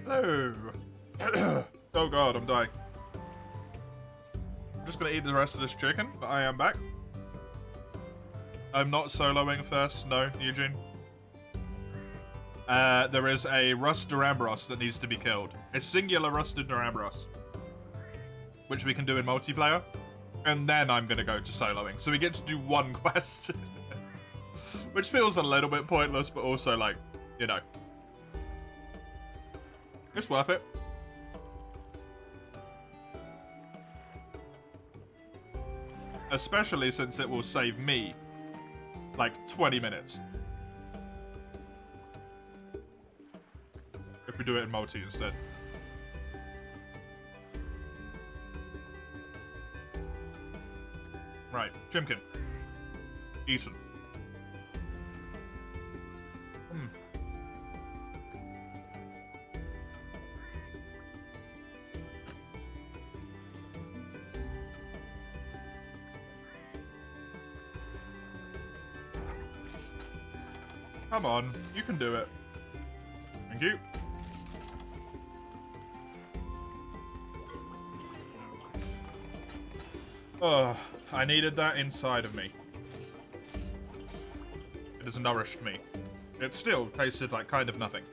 Oh. Oh god, I'm dying. I'm just gonna eat the rest of this chicken, but I am back. I'm not soloing first, no, Eugene. There is a Rust Durambros that needs to be killed. A singular Rusted Durambros. Which we can do in multiplayer. And then I'm gonna go to soloing. So we get to do one quest. Which feels a little bit pointless, but also like, you know. It's worth it. Especially since it will save me like 20 minutes. If we do it in multi instead. Right, Chimkin. Eaten. Come on, you can do it. Thank you. Oh, I needed that inside of me. It has nourished me. It still tasted like kind of nothing.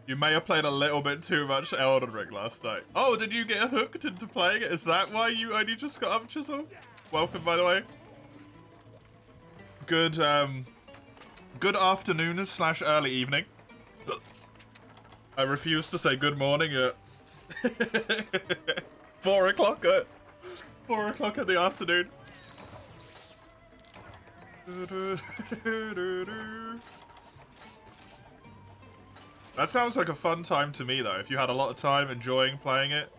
You may have played a little bit too much Elden Ring last night. Oh, did you get hooked into playing it? Is that why you only just got up, Chisel? Welcome, by the way. Good, good afternoon / early evening. I refuse to say good morning at 4 o'clock at 4 o'clock in the afternoon. That sounds like a fun time to me, though. If you had a lot of time enjoying playing it,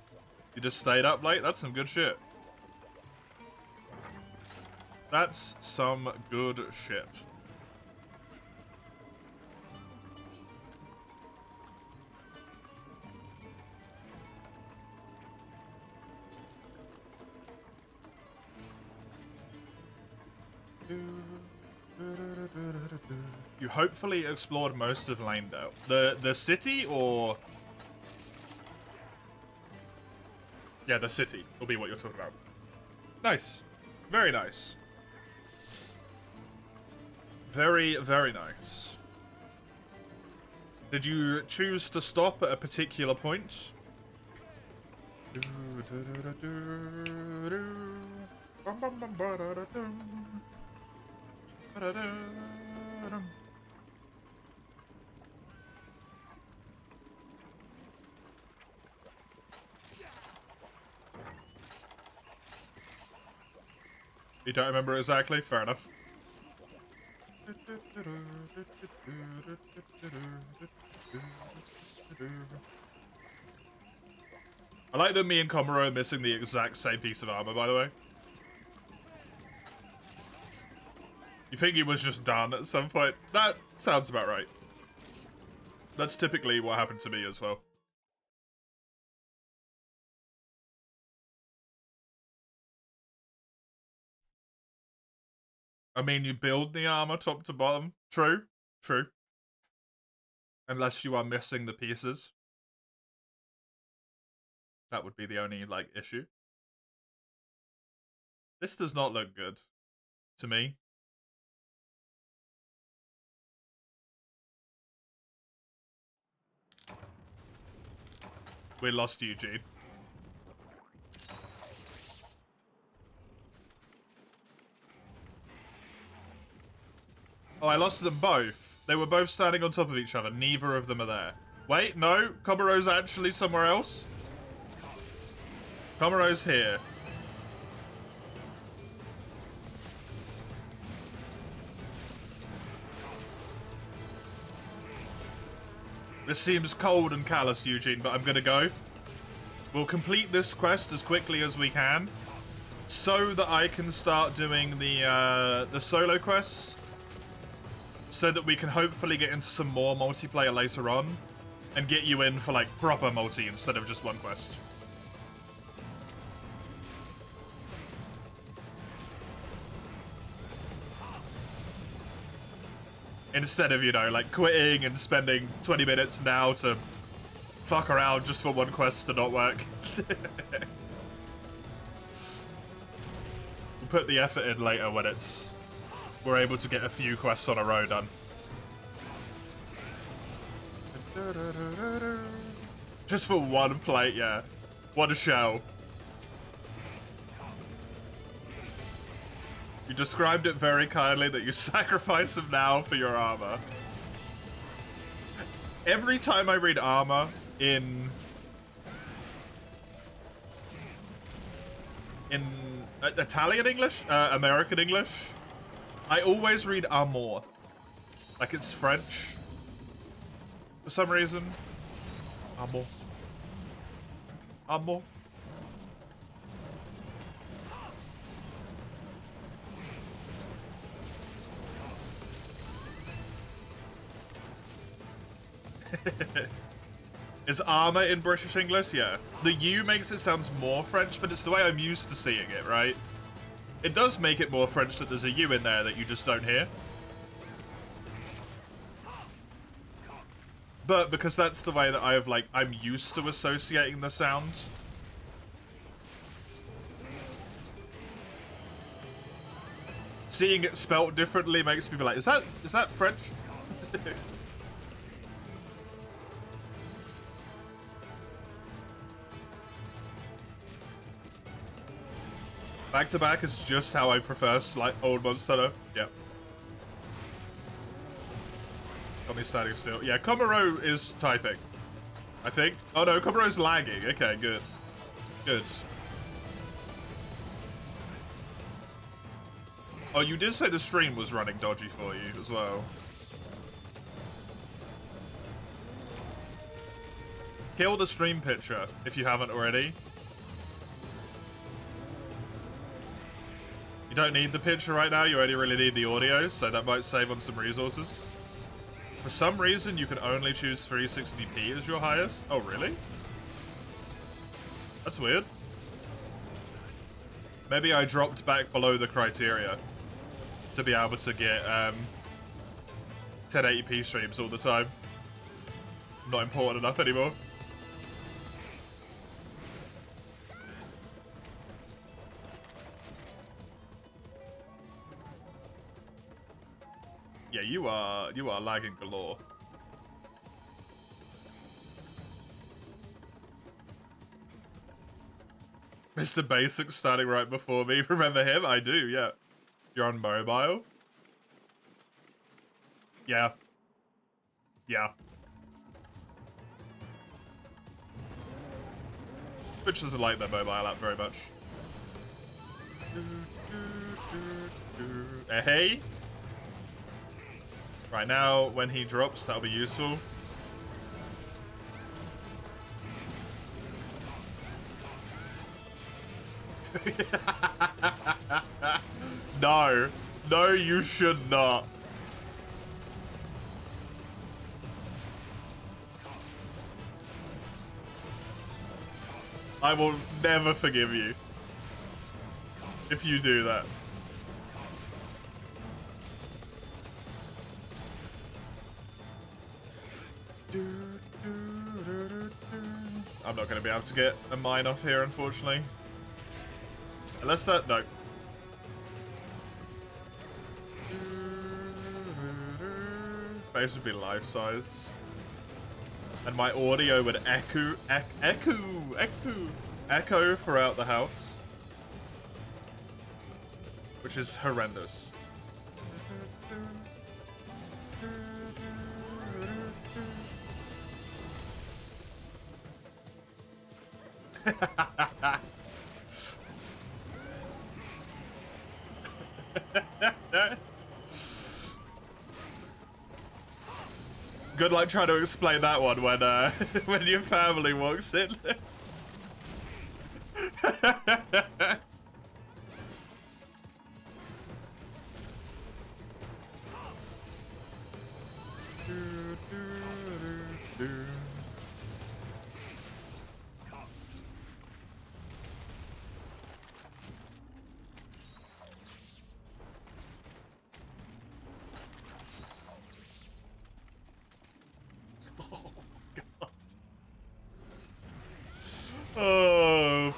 you just stayed up late, that's some good shit. That's some good shit. You hopefully explored most of Lanedale. The city, or... Yeah, the city will be what you're talking about. Nice. Very nice. Very, very nice. Did you choose to stop at a particular point? You don't remember exactly? Fair enough. I like that me and Komuro are missing the exact same piece of armor, by the way. You think he was just done at some point? That sounds about right. That's typically what happened to me as well. I mean, you build the armor top to bottom. True. True. Unless you are missing the pieces. That would be the only, like, issue. This does not look good. To me. We lost Eugene. Oh, I lost them both. They were both standing on top of each other. Neither of them are there. Wait, no. Komaro's actually somewhere else. Komaro's here. This seems cold and callous, Eugene, but I'm gonna go. We'll complete this quest as quickly as we can, so that I can start doing the solo quests, so that we can hopefully get into some more multiplayer later on, and get you in for, like, proper multi instead of just one quest. Instead of, you know, like quitting and spending 20 minutes now to fuck around just for one quest to not work. We'll put the effort in later when we're able to get a few quests on a row done. Just for one plate, yeah. One shell. You described it very kindly that you sacrifice them now for your armor. Every time I read armor in Italian English, American English, I always read armor. Like it's French. For some reason. Armor. Armor. Is armor in British English? Yeah. The U makes it sound more French, but it's the way I'm used to seeing it, right? It does make it more French that there's a U in there that you just don't hear. But because that's the way that I'm used to associating the sound. Seeing it spelt differently makes me be like, is that French? Back to back is just how I prefer old Monster. Yep. Got me standing still. Yeah, Komuro is typing, I think. Oh no, Komuro's lagging. Okay, good. Good. Oh, you did say the stream was running dodgy for you as well. Kill the stream picture if you haven't already. You don't need the picture right now, you only really need the audio, so that might save on some resources. For some reason, you can only choose 360p as your highest. Oh, really? That's weird. Maybe I dropped back below the criteria to be able to get 1080p streams all the time. Not important enough anymore. Yeah, you are lagging galore. Mr. Basic standing right before me. Remember him? I do, yeah. You're on mobile? Yeah. Yeah. Twitch doesn't like their mobile app very much. Hey? Right now, when he drops, that'll be useful. No. No, you should not. I will never forgive you if you do that. I'm not going to be able to get a mine off here, unfortunately. Unless that... no. Base would be life size. And my audio would echo throughout the house. Which is horrendous. Good luck trying to explain that one when when your family walks in.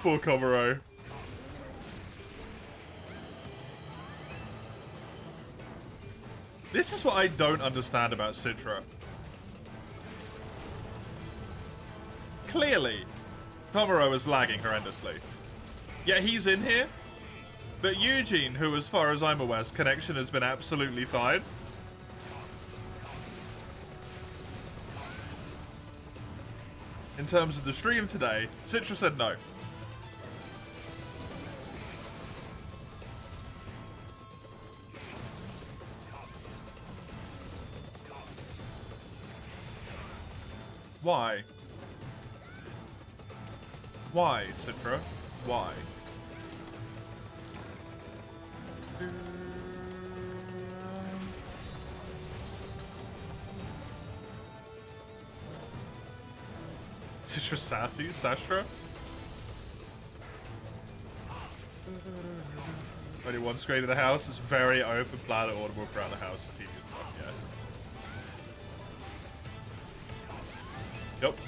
Poor Komuro. This is what I don't understand about Citra. Clearly, Komuro is lagging horrendously. Yet he's in here. But Eugene, who as far as I'm aware's connection has been absolutely fine. In terms of the stream today, Citra said no. Why? Why, Citra? Why? Citra sassy? Sastra? Only one screen in the house. It's very open plan and audible throughout the house. TV's not, yeah. Yep.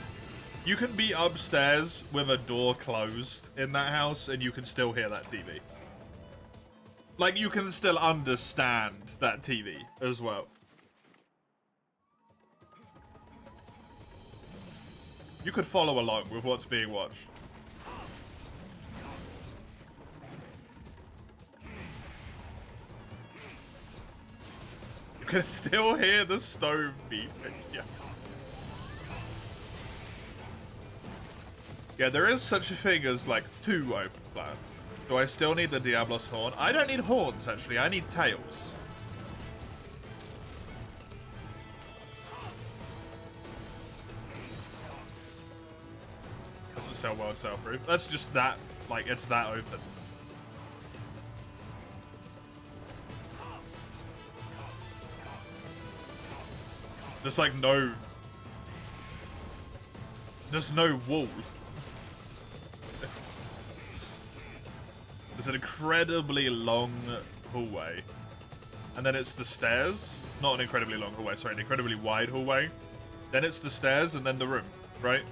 You can be upstairs with a door closed in that house and you can still hear that TV. Like, you can still understand that TV as well. You could follow along with what's being watched. You can still hear the stove beeping, yeah. Yeah, there is such a thing as, like, 2 open plan. Do I still need the Diablos horn? I don't need horns, actually. I need tails. Doesn't sell well in Southproof. That's just that, like, it's that open. There's, like, no... There's no wall. There's an incredibly long hallway. And then it's the stairs. Not an incredibly long hallway, sorry, an incredibly wide hallway. Then it's the stairs and then the room, right?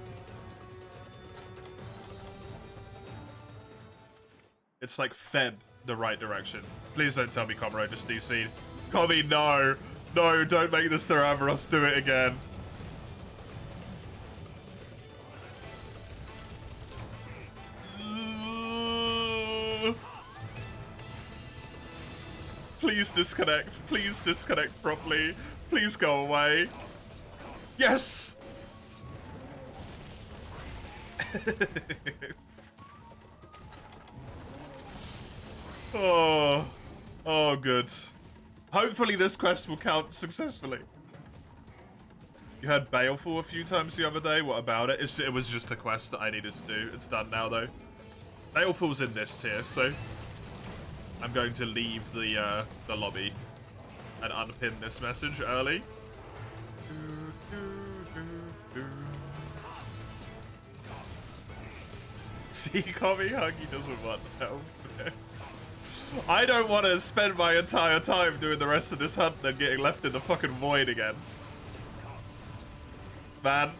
It's like fed the right direction. Please don't tell me Komuro just DC'd. Komi, no! No, don't make this Theramboros do it again. Please disconnect. Please disconnect properly. Please go away. Yes! Oh. Oh, good. Hopefully this quest will count successfully. You had Baleful a few times the other day. What about it? It was just a quest that I needed to do. It's done now, though. Baleful's in this tier, so... I'm going to leave the lobby and unpin this message early. See, Komi Huggy doesn't want help. I don't want to spend my entire time doing the rest of this hunt then getting left in the fucking void again. Man.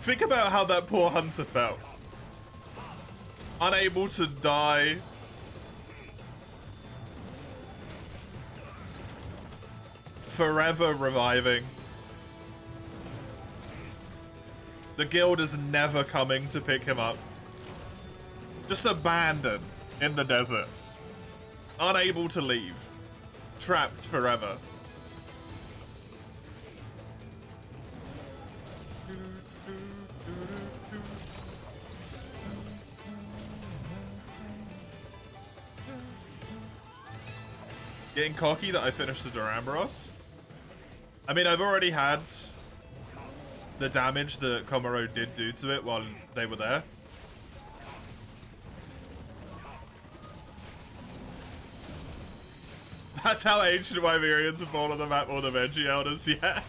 Think about how that poor hunter felt. Unable to die. Forever reviving. The guild is never coming to pick him up. Just abandoned in the desert. Unable to leave. Trapped forever. Getting cocky that I finished the Duramboros. I mean, I've already had the damage that Komuro did do to it while they were there. That's how ancient Wyverians have fallen on the map, or the Veggie Elders, yeah.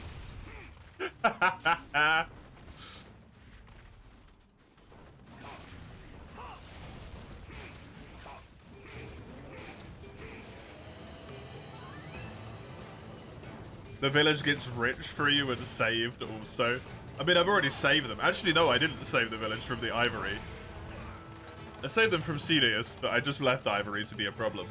The village gets rich for you and saved also. I mean, I've already saved them. Actually, no, I didn't save the village from the Ivory. I saved them from Sirius, but I just left Ivory to be a problem.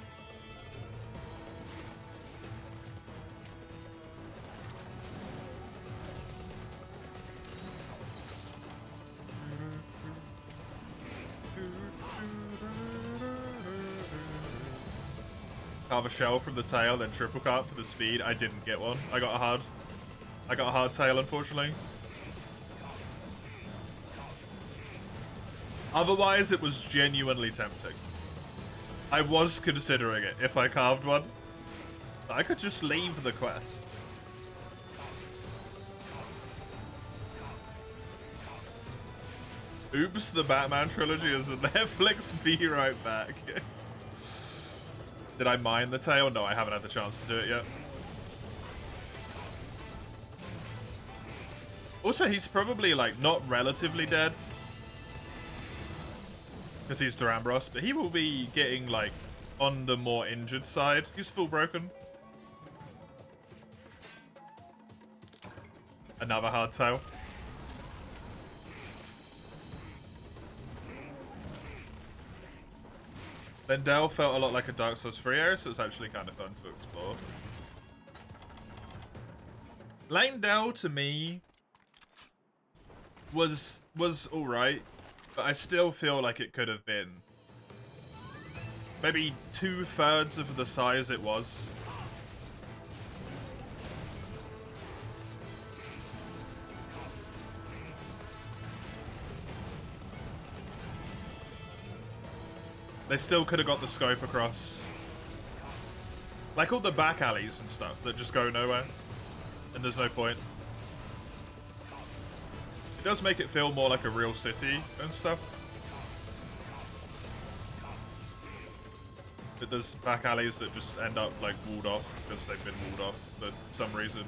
Carve a shell from the tail, then triple cart for the speed. I didn't get one. I got a hard tail, unfortunately. Otherwise, it was genuinely tempting. I was considering it if I carved one. I could just leave the quest. Oops, the Batman trilogy is a Netflix. Be right back. Did I mine the tail? No, I haven't had the chance to do it yet. Also, he's probably, like, not relatively dead. Because he's Durambros, but he will be getting, like, on the more injured side. He's full broken. Another hard tail. Lendell felt a lot like a Dark Souls 3 area, so it's actually kind of fun to explore. Lendell, to me, was alright, but I still feel like it could have been maybe 2/3 of the size it was. They still could have got the scope across. Like all the back alleys and stuff that just go nowhere. And there's no point. It does make it feel more like a real city and stuff. But there's back alleys that just end up like walled off because they've been walled off for some reason.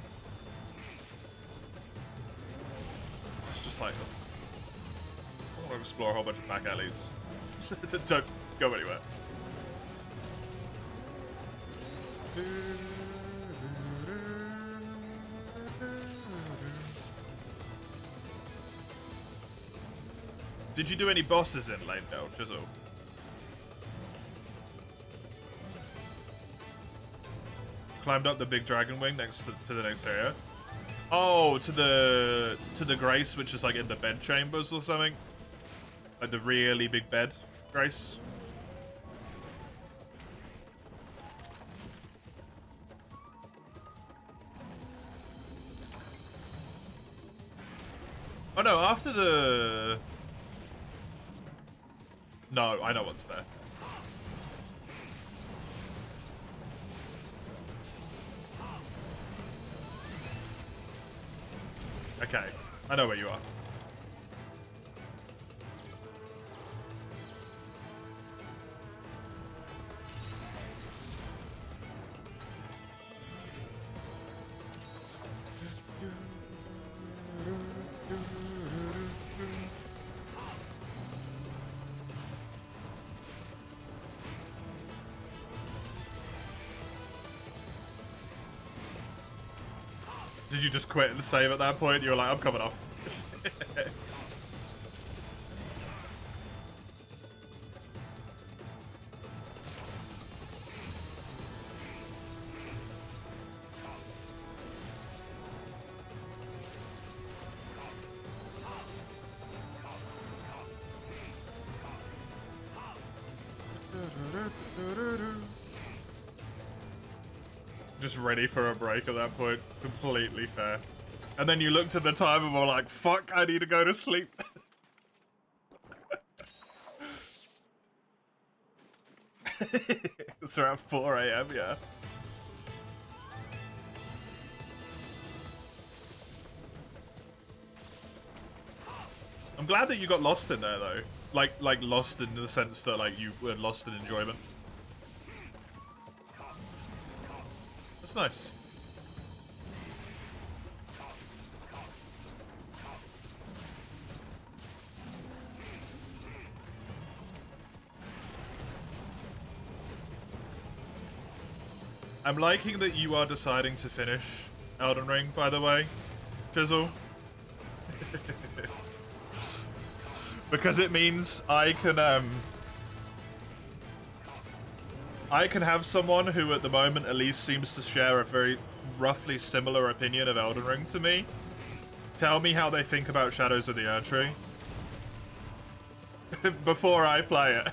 It's just like, I want to explore a whole bunch of back alleys. Don't go anywhere. Did you do any bosses in Lanedale, Chisel? Climbed up the big dragon wing next to the next area. Oh, to the Grace, which is like in the bed chambers or something. Like the really big bed Grace. Oh no, after the... No, I know what's there. Okay, I know where you are. Did you just quit and save at that point? You were like, I'm coming off. Just ready for a break at that point. Completely fair. And then you looked at the time and were like, fuck, I need to go to sleep. It's around 4 AM, yeah. I'm glad that you got lost in there, though. Like lost in the sense that, like, you were lost in enjoyment. That's nice. I'm liking that you are deciding to finish Elden Ring, by the way, Chisel. Because it means I can have someone who at the moment at least seems to share a very roughly similar opinion of Elden Ring to me. Tell me how they think about Shadows of the Erdtree. Before I play it.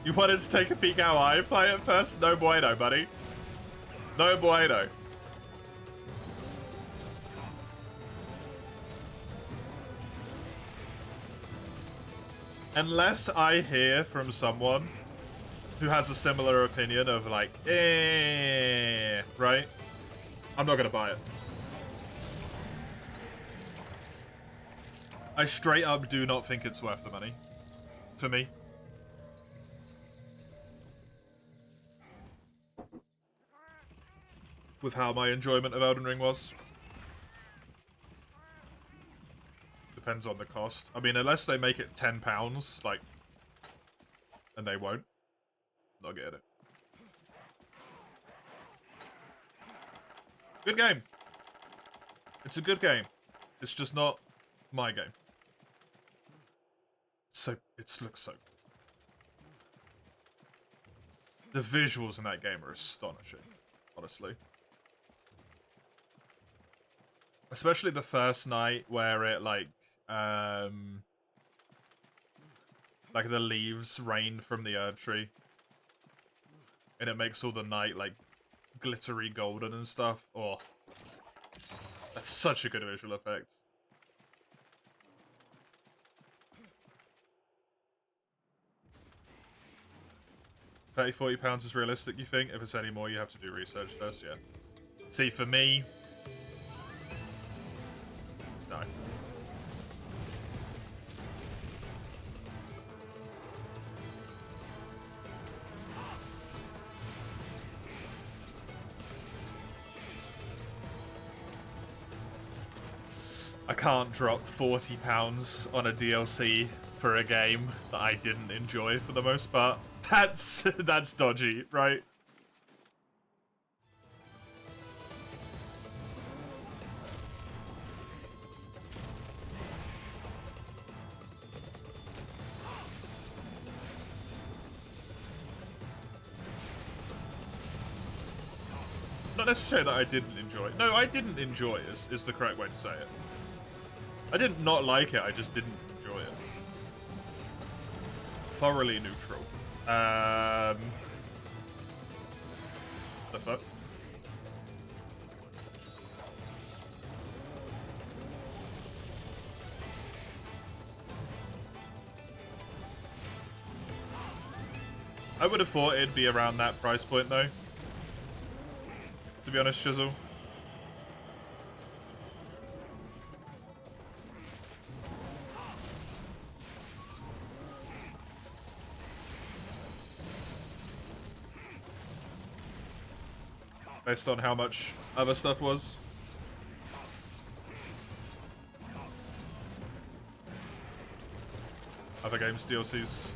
You wanted to take a peek how I play it first? No bueno, buddy. No bueno. Unless I hear from someone who has a similar opinion of like, right? I'm not gonna buy it. I straight up do not think it's worth the money. For me. With how my enjoyment of Elden Ring was. Depends on the cost. I mean, unless they make it £10, like, and they won't. Not getting it. Good game. It's a good game. It's just not my game. So, it looks so good. The visuals in that game are astonishing, honestly. Especially the first night where it, like the leaves rain from the Erdtree. And it makes all the night, like, glittery golden and stuff. Oh. That's such a good visual effect. £30–40 is realistic, you think? If it's any more, you have to do research first, yeah. See, for me... No. I can't drop £40 on a DLC for a game that I didn't enjoy for the most part. That's dodgy, right? Not necessarily that I didn't enjoy it. No, I didn't enjoy it, is the correct way to say it. I didn't not like it, I just didn't enjoy it. Thoroughly neutral. The fuck? I would have thought it'd be around that price point, though. To be honest, Shizzle. Based on how much other stuff was. Other games, DLCs.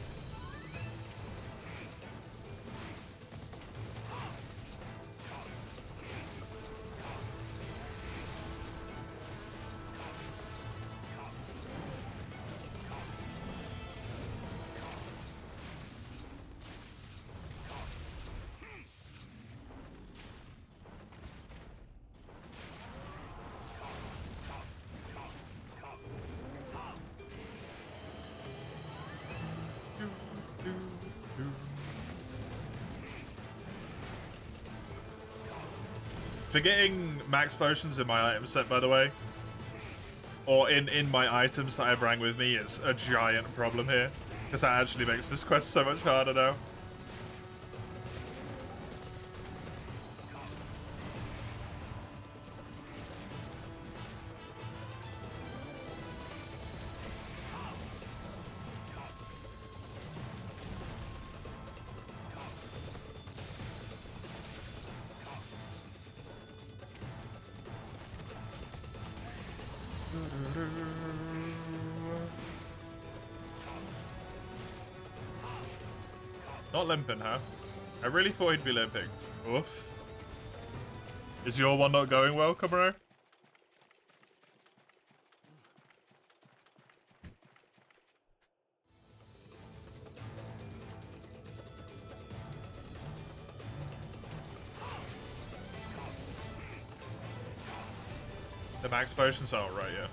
Forgetting max potions in my item set, by the way, or in my items that I bring with me, is a giant problem here, because that actually makes this quest so much harder now. Not limping, huh? I really thought he'd be limping. Oof. Is your one not going well, Camaro? The max potions are right, yeah.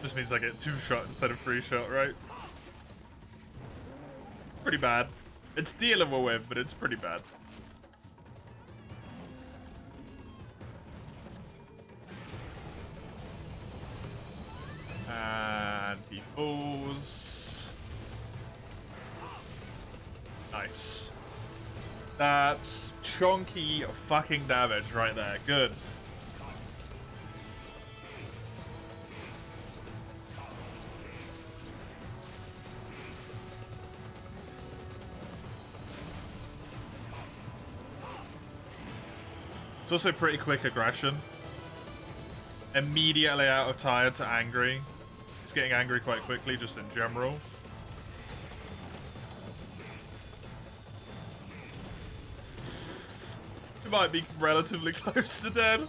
Just means I get 2 shot instead of 3 shot, right? Pretty bad. It's dealable with, but it's pretty bad. And he falls. Nice. That's chunky fucking damage right there. Good. It's also pretty quick aggression. Immediately out of tired to angry. He's getting angry quite quickly, just in general. He might be relatively close to dead.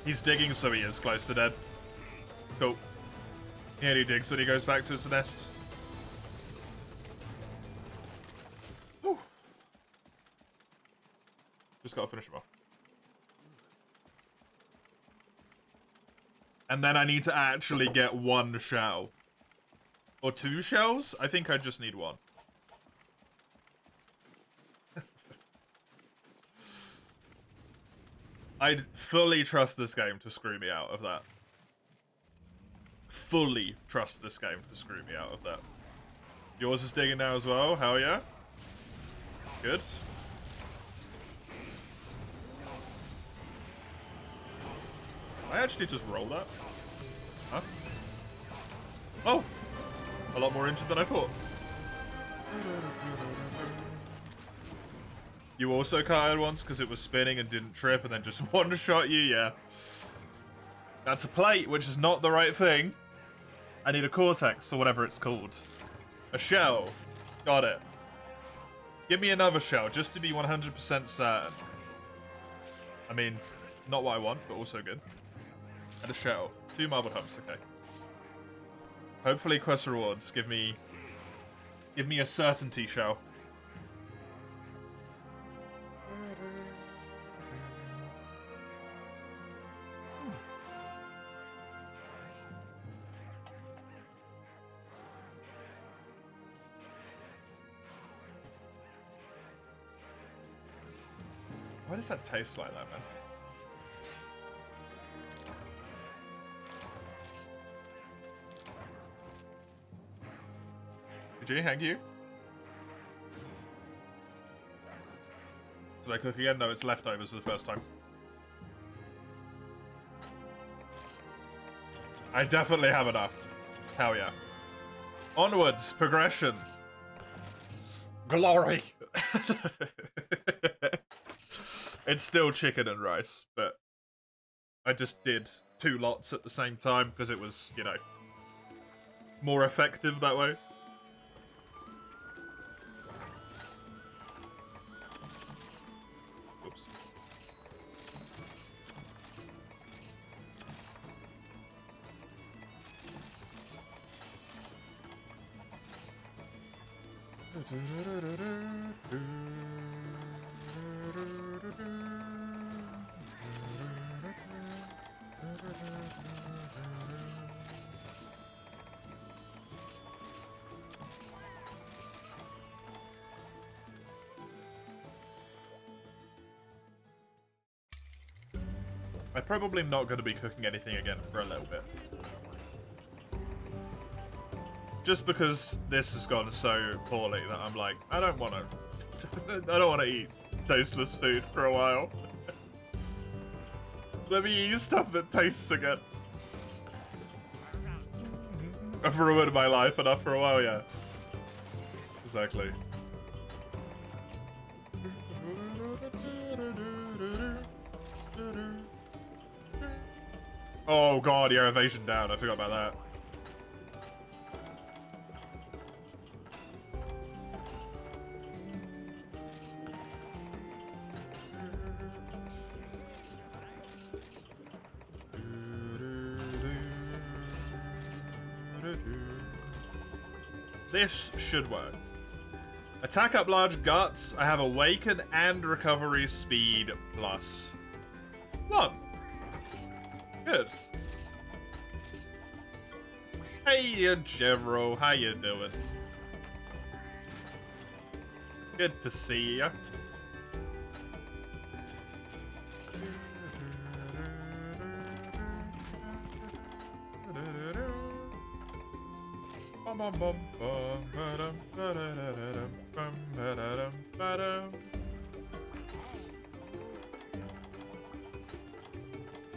He's digging, so he is close to dead. Cool. He only digs when he goes back to his nest. Just gotta finish him off. And then I need to actually get 1 shell. Or 2 shells? I think I just need 1. I'd fully trust this game to screw me out of that. Fully trust this game to screw me out of that. Yours is digging now as well? Hell yeah. Good. I actually just roll that? Huh? Oh! A lot more injured than I thought. You also caught it once because it was spinning and didn't trip and then just one-shot you? Yeah. That's a plate, which is not the right thing. I need a cortex, or whatever it's called. A shell. Got it. Give me another shell, just to be 100% certain. I mean, not what I want, but also good. And a shell. 2 marble hubs, okay. Hopefully quest rewards give me a certainty shell. Why does that taste like that, man? Did you hang you? Did I cook again? No, it's leftovers for the first time. I definitely have enough. Hell yeah. Onwards, progression. Glory. It's still chicken and rice, but I just did 2 lots at the same time because it was, you know, more effective that way. Oops. I'm probably not going to be cooking anything again for a little bit. Just because this has gone so poorly that I'm like, I don't want to eat tasteless food for a while. Let me eat stuff that tastes again. I've ruined my life enough for a while, yeah. Exactly. Oh god, your evasion down. I forgot about that. This should work. Attack up large guts. I have awaken and recovery speed plus 1. Good. Hey, Jevro, how you doing? Good to see ya.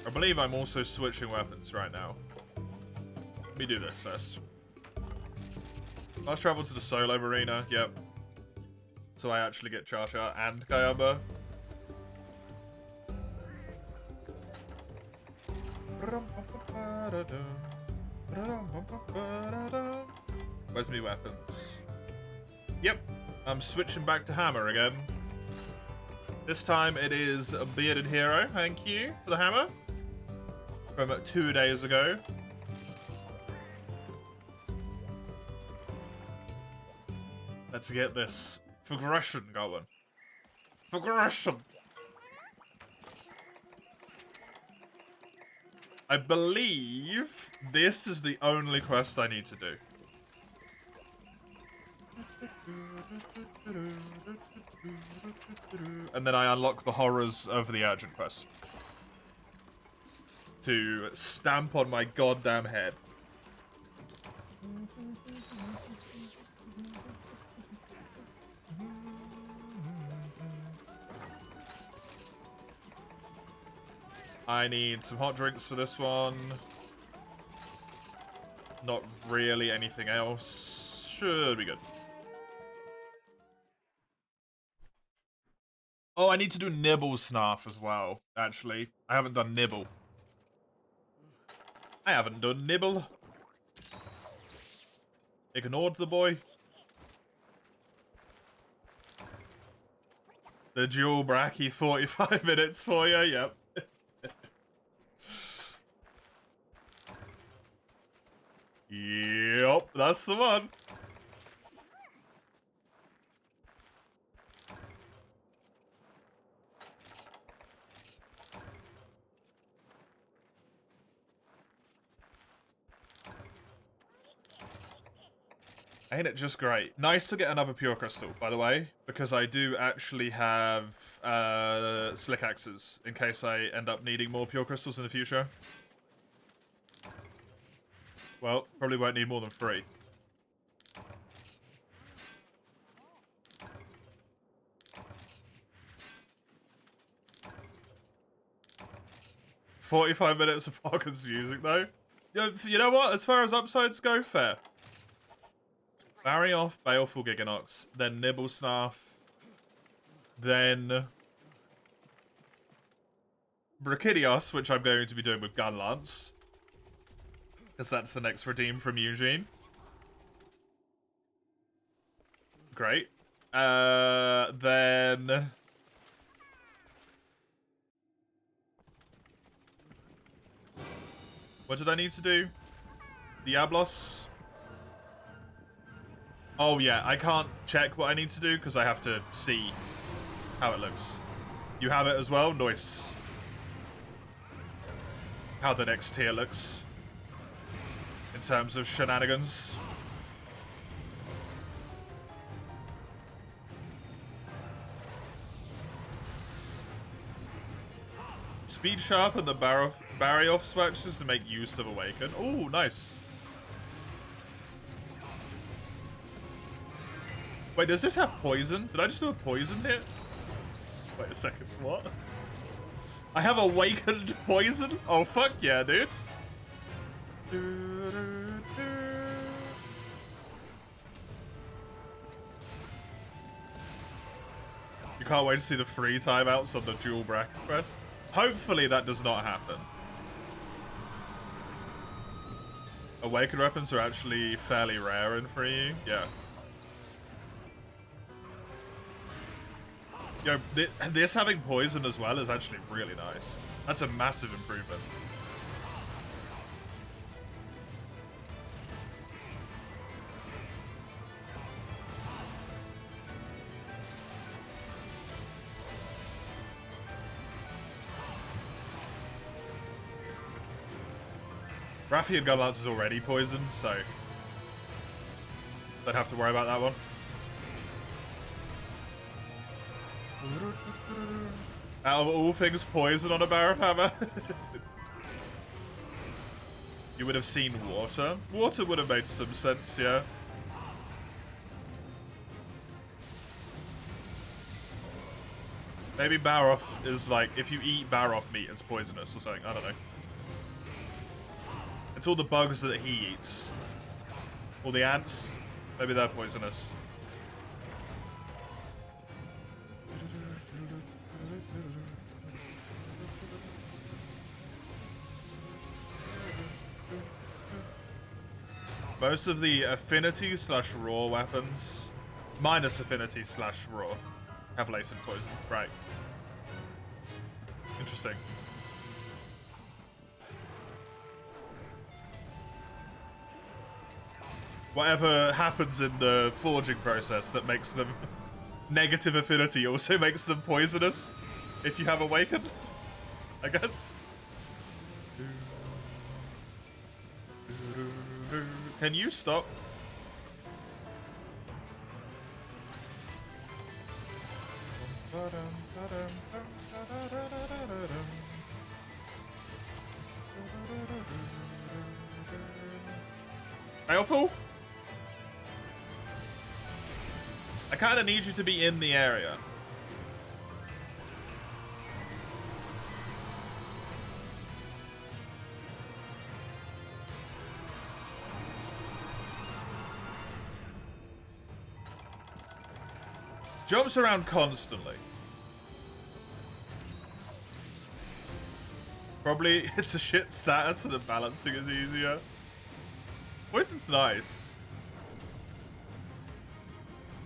I believe I'm also switching weapons right now. Let me do this first. Let's travel to the solo arena. Yep. So I actually get Cha-Cha and Kayamba. Where's my weapons? Yep. I'm switching back to hammer again. This time it is a bearded hero. Thank you for the hammer. From 2 days ago. Let's get this progression going. Progression! I believe this is the only quest I need to do. And then I unlock the horrors of the urgent quest. To stamp on my goddamn head. I need some hot drinks for this one. Not really anything else. Should be good. Oh, I need to do Nibble Snarf as well, actually. I haven't done Nibble. I haven't done Nibble. Ignored the boy. The dual bracky 45 minutes for you, yep. Yep, that's the one. Ain't it just great? Nice to get another pure crystal, by the way, because I do actually have slick axes in case I end up needing more pure crystals in the future. Well, probably won't need more than 3. "45 minutes of Hawkins music, though." You know what? As far as upsides go, fair. Barry off, Baleful Giganox, then Nibble Snarf, then Brachidios, which I'm going to be doing with Gun Lance. Because that's the next redeem from Eugene. Great. Then... what did I need to do? Diablos? Oh yeah, I can't check what I need to do because I have to see how it looks. You have it as well? Nice. How the next tier looks. In terms of shenanigans. Speed Sharp and the Barry off swatches to make use of Awaken. Oh, nice. Wait, does this have poison? Did I just do a poison hit? Wait a second, what? I have awakened poison? Oh, fuck yeah, dude. You can't wait to see the free timeouts on the dual bracket quest. Hopefully that does not happen. Awakened weapons are actually fairly rare in 3U. Yeah. Yo, this having poison as well is actually really nice. That's a massive improvement. Rathian Gunlance is already poisoned, so don't have to worry about that one. Out of all things poison on a Barrow Hammer, you would have seen water. Water would have made some sense, yeah. Maybe Baroth is like, if you eat Baroth meat, it's poisonous or something. I don't know. It's all the bugs that he eats. All the ants. Maybe they're poisonous. Most of the affinity / raw weapons, minus affinity / raw, have latent poison. Right. Interesting. Whatever happens in the forging process that makes them negative affinity also makes them poisonous if you have awakened, I guess. Can you stop? Baleful? I kind of need you to be in the area. Jumps around constantly. Probably it's a shit status and the balancing is easier. Poison's nice.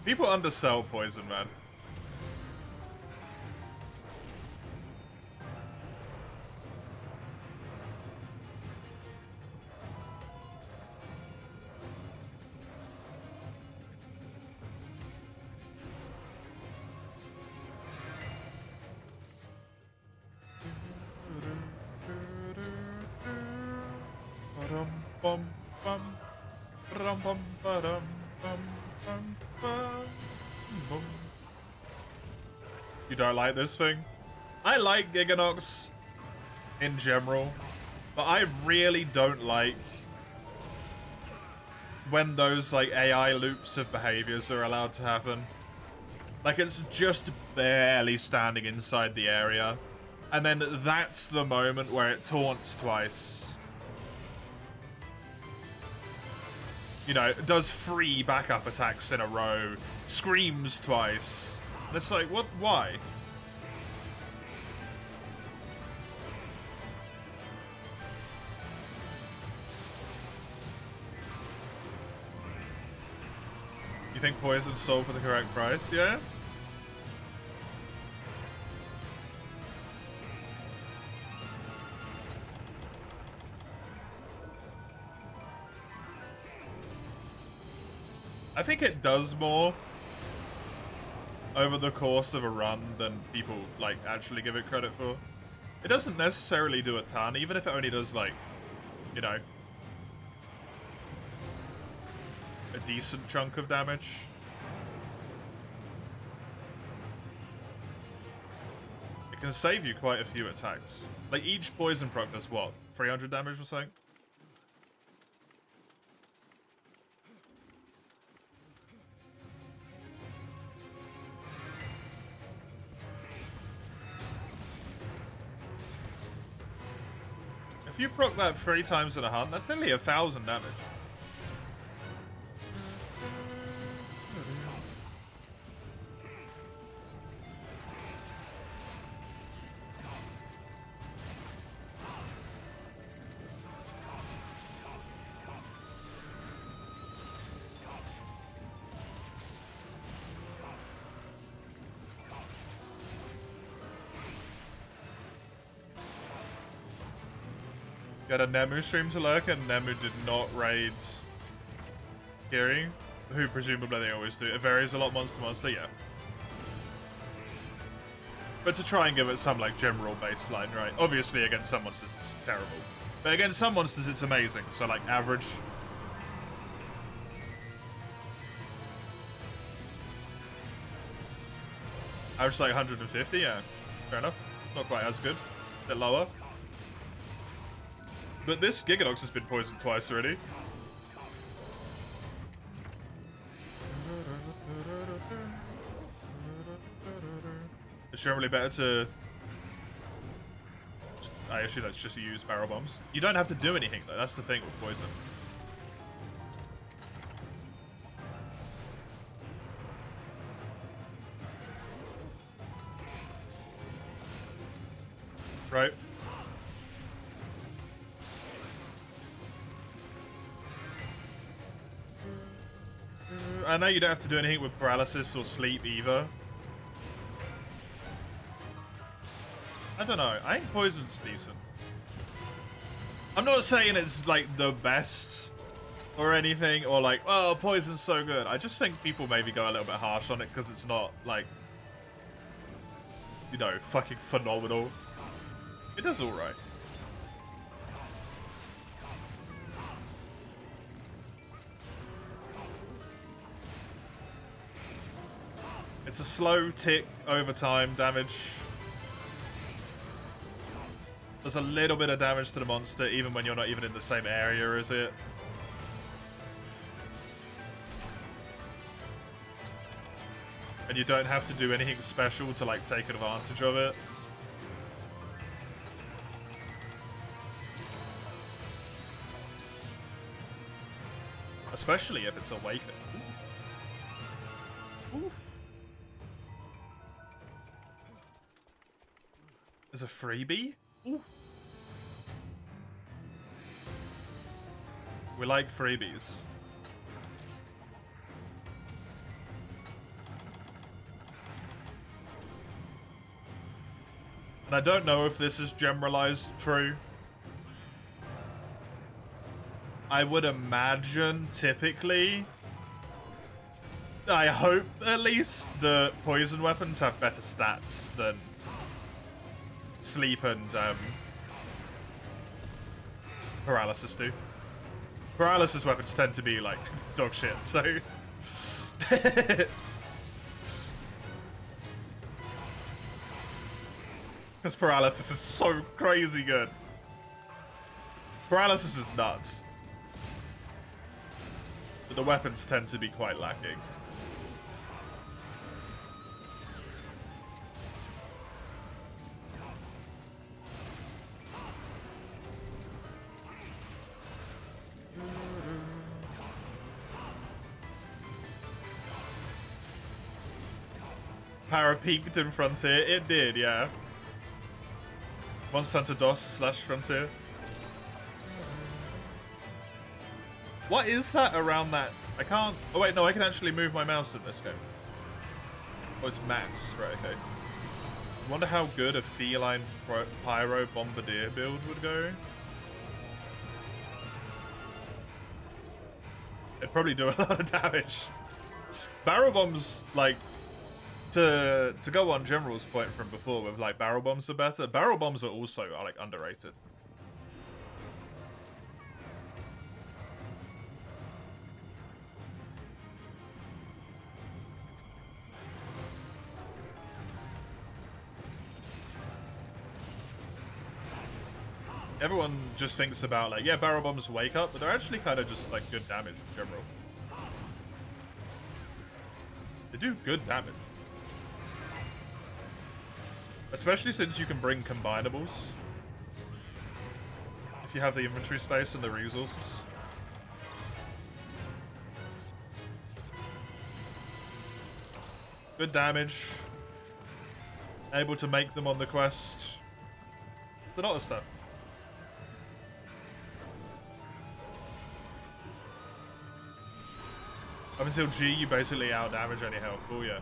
People undersell poison, man. You don't like this thing? I like Giganox in general, but I really don't like when those like AI loops of behaviors are allowed to happen. Like it's just barely standing inside the area, and then that's the moment where it taunts twice. You know, it does 3 backup attacks in a row, screams twice. And it's like, what? Why? You think poison's sold for the correct price? Yeah? I think it does more over the course of a run than people like actually give it credit for. It doesn't necessarily do a ton, even if it only does like, you know, a decent chunk of damage. It can save you quite a few attacks. Like each poison proc does what? 300 damage or something? If you proc that 3 times in a hunt, that's nearly 1,000 damage. You had a Nemu stream to lurk, and Nemu did not raid Kiri, who presumably they always do. It varies a lot monster to monster, yeah. But to try and give it some, like, general baseline, right? Obviously, against some monsters, it's terrible. But against some monsters, it's amazing. So, like, average. Average, like, 150, yeah. Fair enough. Not quite as good. A bit lower. But this Giganox has been poisoned twice already. It's generally better to... I assume that's just use barrel bombs. You don't have to do anything, though. That's the thing with poison. Right. I know you don't have to do anything with paralysis or sleep either. I don't know. I think poison's decent. I'm not saying it's like the best or anything, or like, oh, poison's so good. I just think people maybe go a little bit harsh on it because it's not like, you know, fucking phenomenal. It does alright. It's a slow tick over time damage. Does a little bit of damage to the monster even when you're not even in the same area as it. And you don't have to do anything special to like take advantage of it. Especially if it's awakened. Ooh. Ooh. There's a freebie? Ooh. We like freebies. And I don't know if this is generalized true. I would imagine, typically, I hope at least, the poison weapons have better stats than sleep and paralysis do. Paralysis weapons tend to be like dog shit, so... Because paralysis is so crazy good. Paralysis is nuts. But the weapons tend to be quite lacking. Para peaked in Frontier. It did, yeah. Monster Hunter DOS / Frontier. What is that around that? I can't... Oh wait, no, I can actually move my mouse in this game. Oh, it's max. Right, okay. I wonder how good a feline pyro bombardier build would go. It'd probably do a lot of damage. Barrel bombs, like... To go on General's point from before with like barrel bombs are better. Barrel bombs are also like underrated. Everyone just thinks about like, yeah, barrel bombs wake up, but they're actually kind of just like good damage in general. They do good damage. Especially since you can bring combinables. If you have the inventory space and the resources. Good damage. Able to make them on the quest. It's a lot of stuff. Up until G, you basically out-damage any health. Oh, yeah.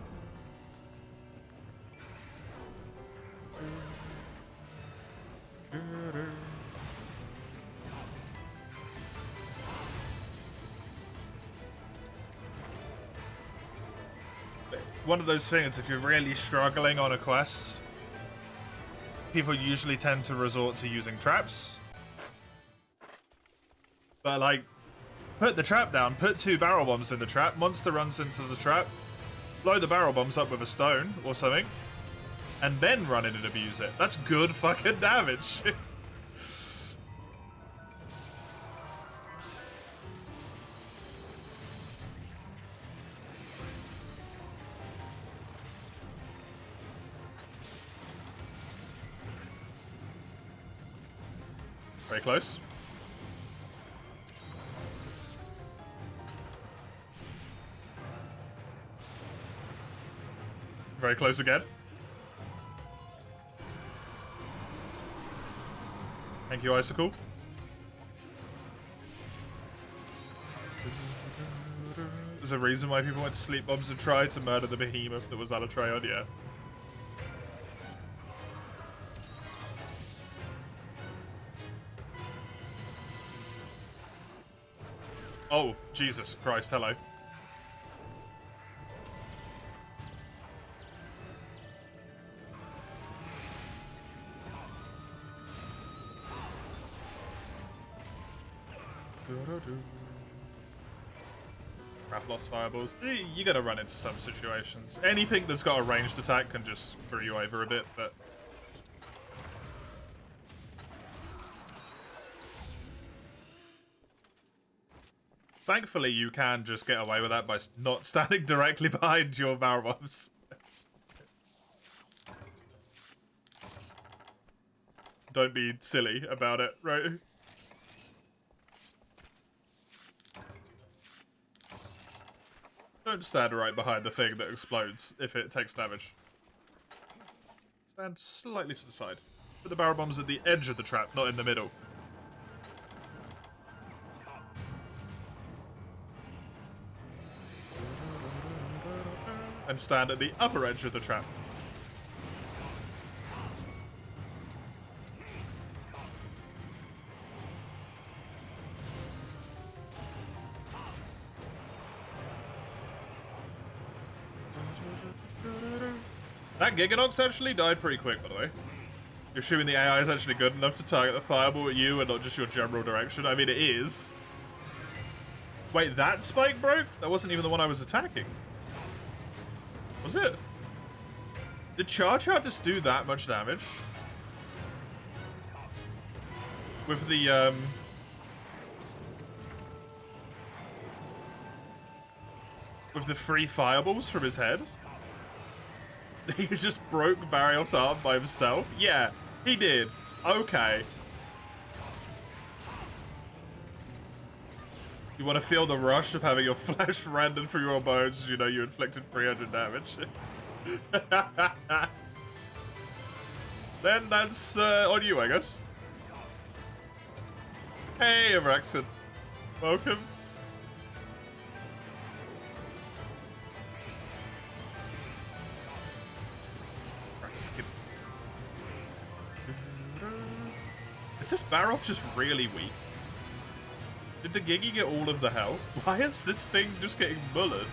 one of those things, if you're really struggling on a quest, people usually tend to resort to using traps. But, like, put the trap down, put 2 barrel bombs in the trap, monster runs into the trap, blow the barrel bombs up with a stone or something, and then run in and abuse it. That's good fucking damage. Very close. Very close again. Thank you, Icicle. There's a reason why people went to sleep bombs and tried to murder the behemoth that was Alatreon, yeah. Oh, Jesus Christ, hello. Rathlos fireballs. You're gonna run into some situations. Anything that's got a ranged attack can just screw you over a bit, but... Thankfully, you can just get away with that by not standing directly behind your barrel bombs. Don't be silly about it, right? Don't stand right behind the thing that explodes if it takes damage. Stand slightly to the side. Put the barrel bombs at the edge of the trap, not in the middle. And stand at the other edge of the trap. That Giganox actually died pretty quick, by the way. You're assuming the AI is actually good enough to target the fireball at you and not just your general direction. I mean, it is. Wait, that spike broke? That wasn't even the one I was attacking. Was it? Did Charge Heart just do that much damage? With the, with the 3 fireballs from his head? He just broke Barrios' arm by himself? Yeah, he did. Okay. You want to feel the rush of having your flesh rendered through your bones as you know you inflicted 300 damage? Then that's on you, I guess. Hey, Abraxon. Welcome. Is this Baroff just really weak? Did the Giggy get all of the health? Why is this thing just getting bullied?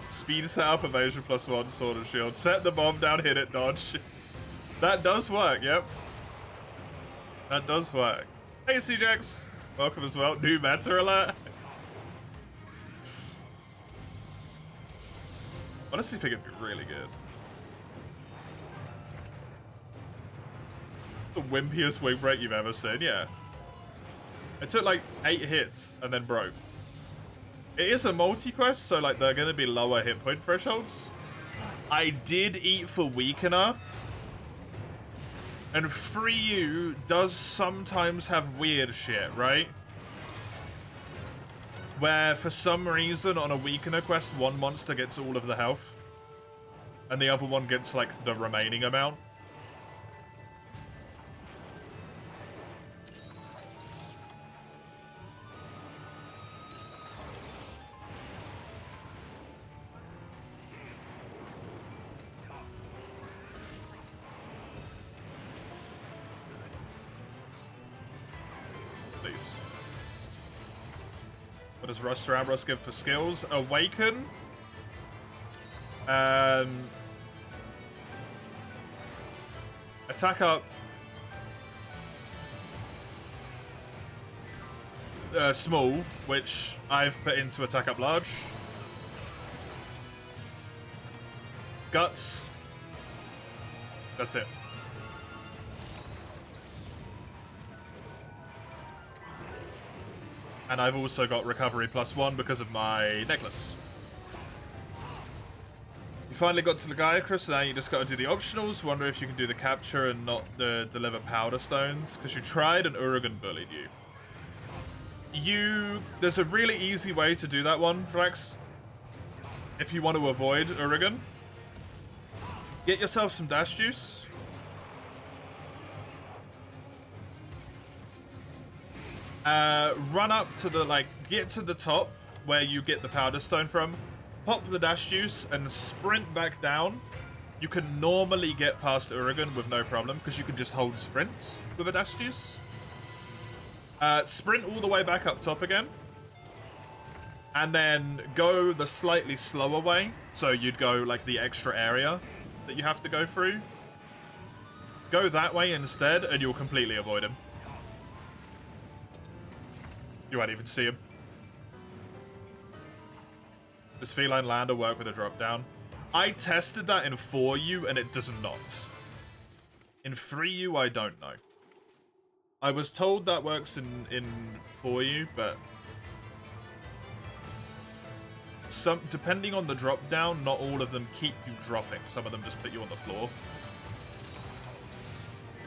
Speed setup, evasion +1, sword and shield. Set the bomb down, hit it, dodge. That does work, yep. That does work. Hey, CJX. Welcome as well. New meta alert. Honestly, think it'd be really good. The wimpiest wing break you've ever seen, yeah. It took like 8 hits and then broke. It is a multi-quest, so like they're gonna be lower hit point thresholds. I did eat for Weakener. And MH3U does sometimes have weird shit, right? Where for some reason on a Weakener quest, one monster gets all of the health. And the other one gets like the remaining amount. What does Rust Around Rust give for skills? Awaken. Attack up. Small, which I've put into attack up large. Guts. That's it. And I've also got recovery +1 because of my necklace. You finally got to Legiacrus, so now you just got to do the optionals. Wonder if you can do the capture and not the deliver powder stones, because you tried and Urigan bullied you. There's a really easy way to do that one, Flex. If you want to avoid Urigan, get yourself some dash juice. Run up to the, get to the top where you get the powder stone from. Pop the dash juice and sprint back down. You can normally get past Urigan with no problem because you can just hold sprint with a dash juice. Sprint all the way back up top again. And then go the slightly slower way. So you'd go like the extra area that you have to go through. Go that way instead and you'll completely avoid him. You won't even see him. Does Feline Lander work with a drop down? I tested that in 4U and it does not. In 3U, I don't know. I was told that works in 4U, but depending on the drop down, not all of them keep you dropping. Some of them just put you on the floor.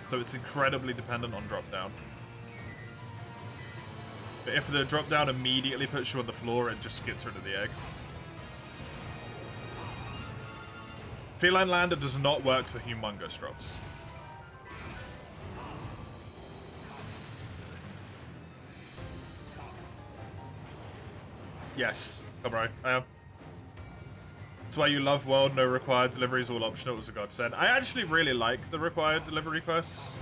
So it's incredibly dependent on drop down. But if the drop down immediately puts you on the floor, it just gets rid of the egg. Feline Lander does not work for humongous drops. Yes, come right, I am. That's why you love World, no required deliveries, all optional, it was a godsend. I actually really like the required delivery quests.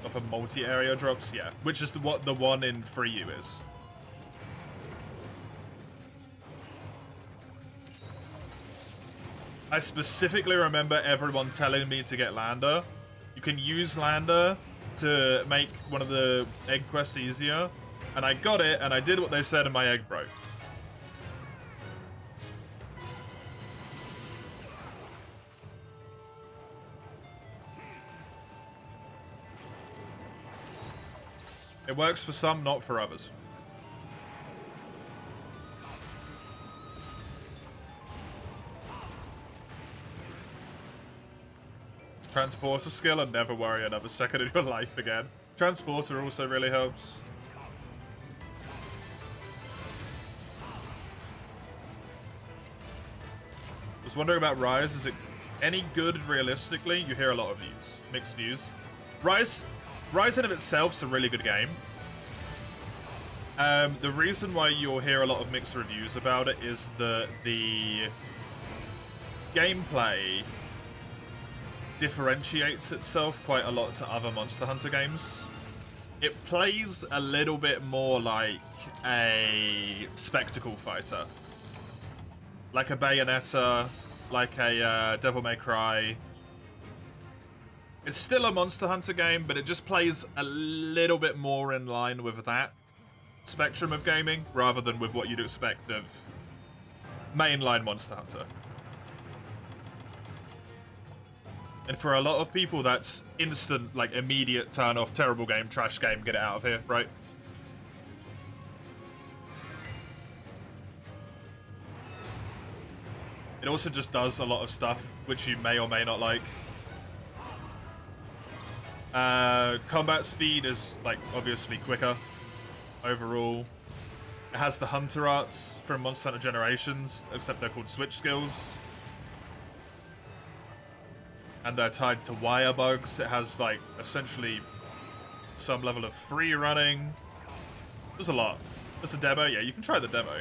For multi-area drops, yeah. Which is what the one in 3U is. I specifically remember everyone telling me to get Lander. You can use Lander to make one of the egg quests easier. And I got it, and I did what they said, and my egg broke. It works for some, not for others. Transporter skill and never worry another second in your life again. Transporter also really helps. I was wondering about Rise. Is it any good realistically? You hear a lot of views. Mixed views. Rise in of itself is a really good game. The reason why you'll hear a lot of mixed reviews about it is that the gameplay differentiates itself quite a lot to other Monster Hunter games. It plays a little bit more like a spectacle fighter. Like a Bayonetta, like a Devil May Cry. It's still a Monster Hunter game, but it just plays a little bit more in line with that spectrum of gaming, rather than with what you'd expect of mainline Monster Hunter. And for a lot of people, that's instant, like, immediate turn off, terrible game, trash game, get it out of here, right? It also just does a lot of stuff which you may or may not like. Combat speed is, like, obviously quicker overall. It has the Hunter arts from Monster Hunter Generations, except they're called switch skills. And they're tied to wire bugs. It has, like, essentially some level of free running. There's a lot. There's a demo. Yeah, you can try the demo.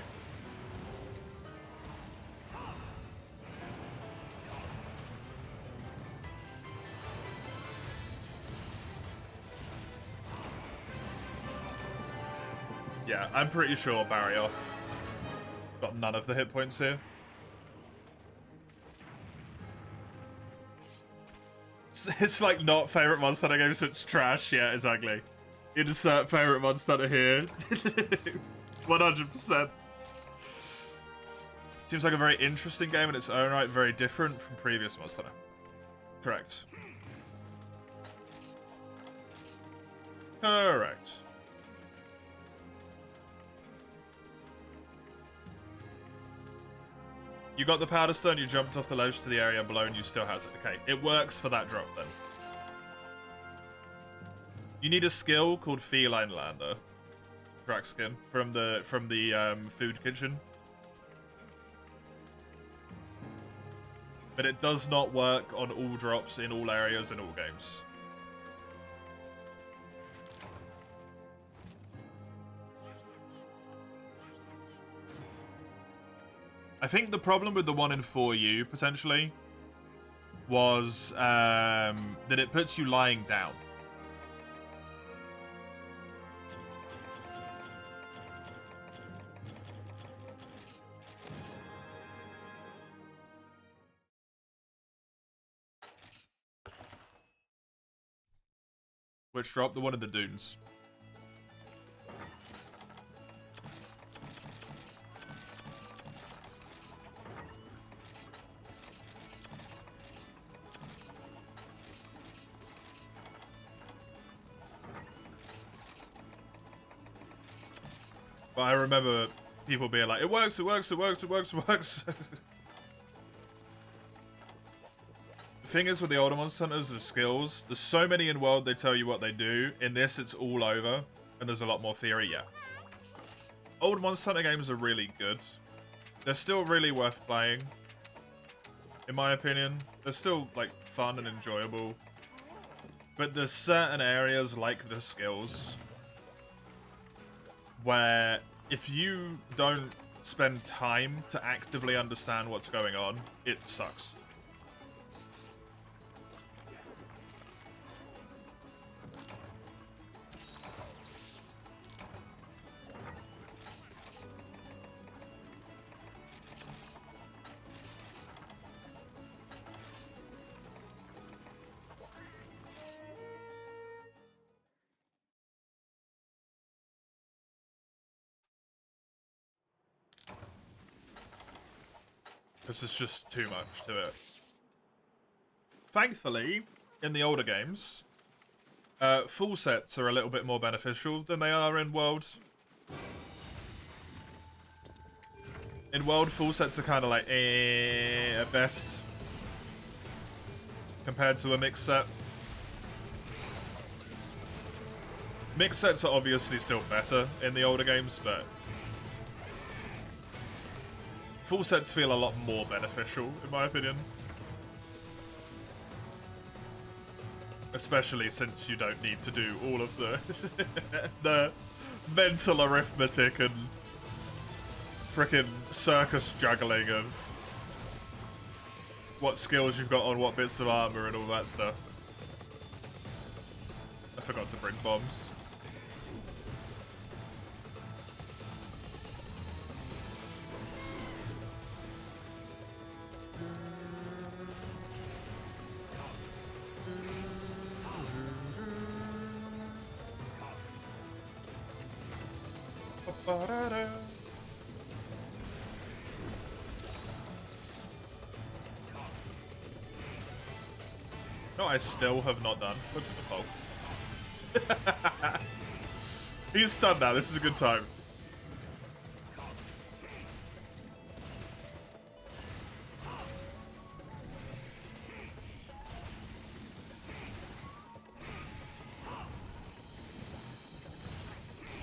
Yeah, I'm pretty sure Barry off. Got none of the hit points here. It's like not favorite Monster Hunter game, so it's trash. Yeah, exactly. Insert favorite Monster Hunter here. 100%. Seems like a very interesting game in its own right, very different from previous Monster Hunter. Correct. Correct. You got the powder stone, you jumped off the ledge to the area below and you still has it. Okay, it works for that drop then. You need a skill called Feline Lander. Crack skin from the food kitchen. But it does not work on all drops in all areas in all games. I think the problem with the 1 in 4U, potentially, was that it puts you lying down. Which drop? The one in the dunes. But I remember people being like, it works, it works, it works, it works, it works. The thing is with the older Monster Hunters, the skills, there's so many in world they tell you what they do. In this, it's all over, and there's a lot more theory, yeah. Old Monster Hunter games are really good. They're still really worth playing, in my opinion. They're still, like, fun and enjoyable. But there's certain areas, like the skills, where if you don't spend time to actively understand what's going on, it sucks. This is just too much to it. Thankfully, in the older games, full sets are a little bit more beneficial than they are in World. In World, full sets are kind of like, at best, compared to a mixed set. Mixed sets are obviously still better in the older games, but full sets feel a lot more beneficial, in my opinion. Especially since you don't need to do all of the the mental arithmetic and frickin' circus juggling of what skills you've got on what bits of armor and all that stuff. I forgot to bring bombs. No, I still have not done. Look at the pole. He's stunned now. This is a good time.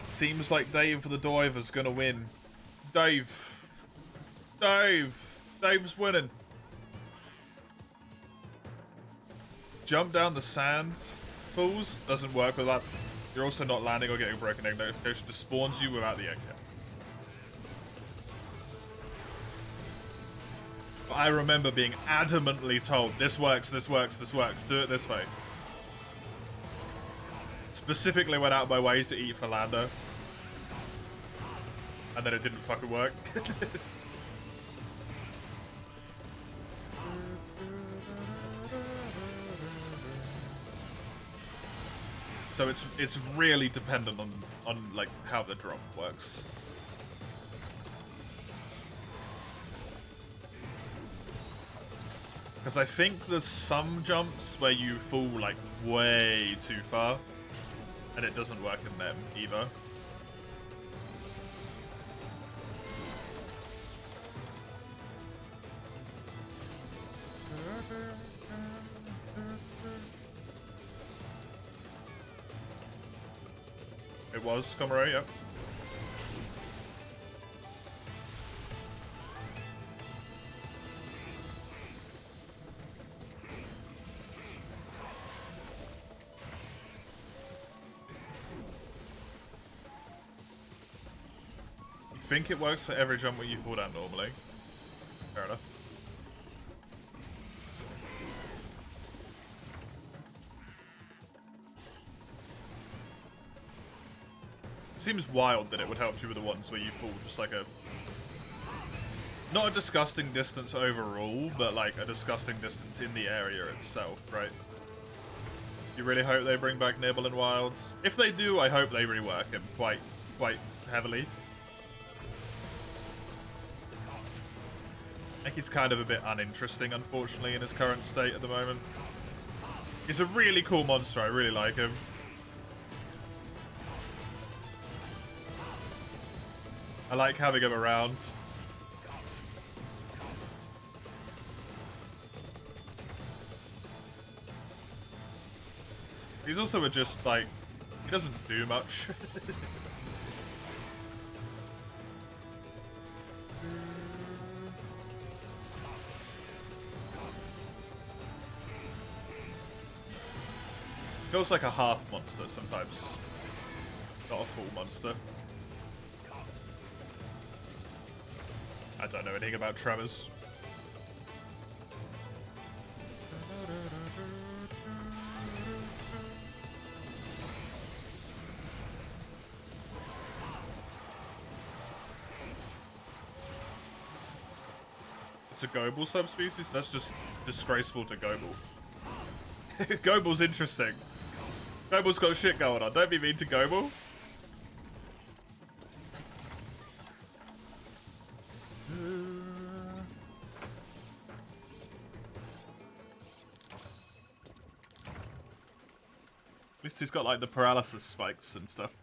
Seems like Dave the Diver's gonna win. Dave's winning. Jump down the sand, fools. Doesn't work with that. You're also not landing or getting a broken egg notification. Just spawns you without the egg yet. But I remember being adamantly told, this works, this works, this works. Do it this way. Specifically went out of my way to eat for Lando. And then it didn't fucking work. So it's really dependent on like how the drop works. Because I think there's some jumps where you fall like way too far, and it doesn't work in them either. It was Comrade, yep. You think it works for every jump where you fall down normally? Fair enough. It seems wild that it would help you with the ones where you fall just like a... Not a disgusting distance overall, but like a disgusting distance in the area itself, right? You really hope they bring back Nibble and Wilds. If they do, I hope they rework him quite heavily. I think he's kind of a bit uninteresting, unfortunately, in his current state at the moment. He's a really cool monster, I really like him. I like having him around. He's also just like, he doesn't do much. Feels like a half monster sometimes, not a full monster. I don't know anything about Tremors. It's a Gobel subspecies? That's just disgraceful to Gobel. Gobel's interesting. Gobel's got shit going on. Don't be mean to Gobel. At least he's got like the paralysis spikes and stuff.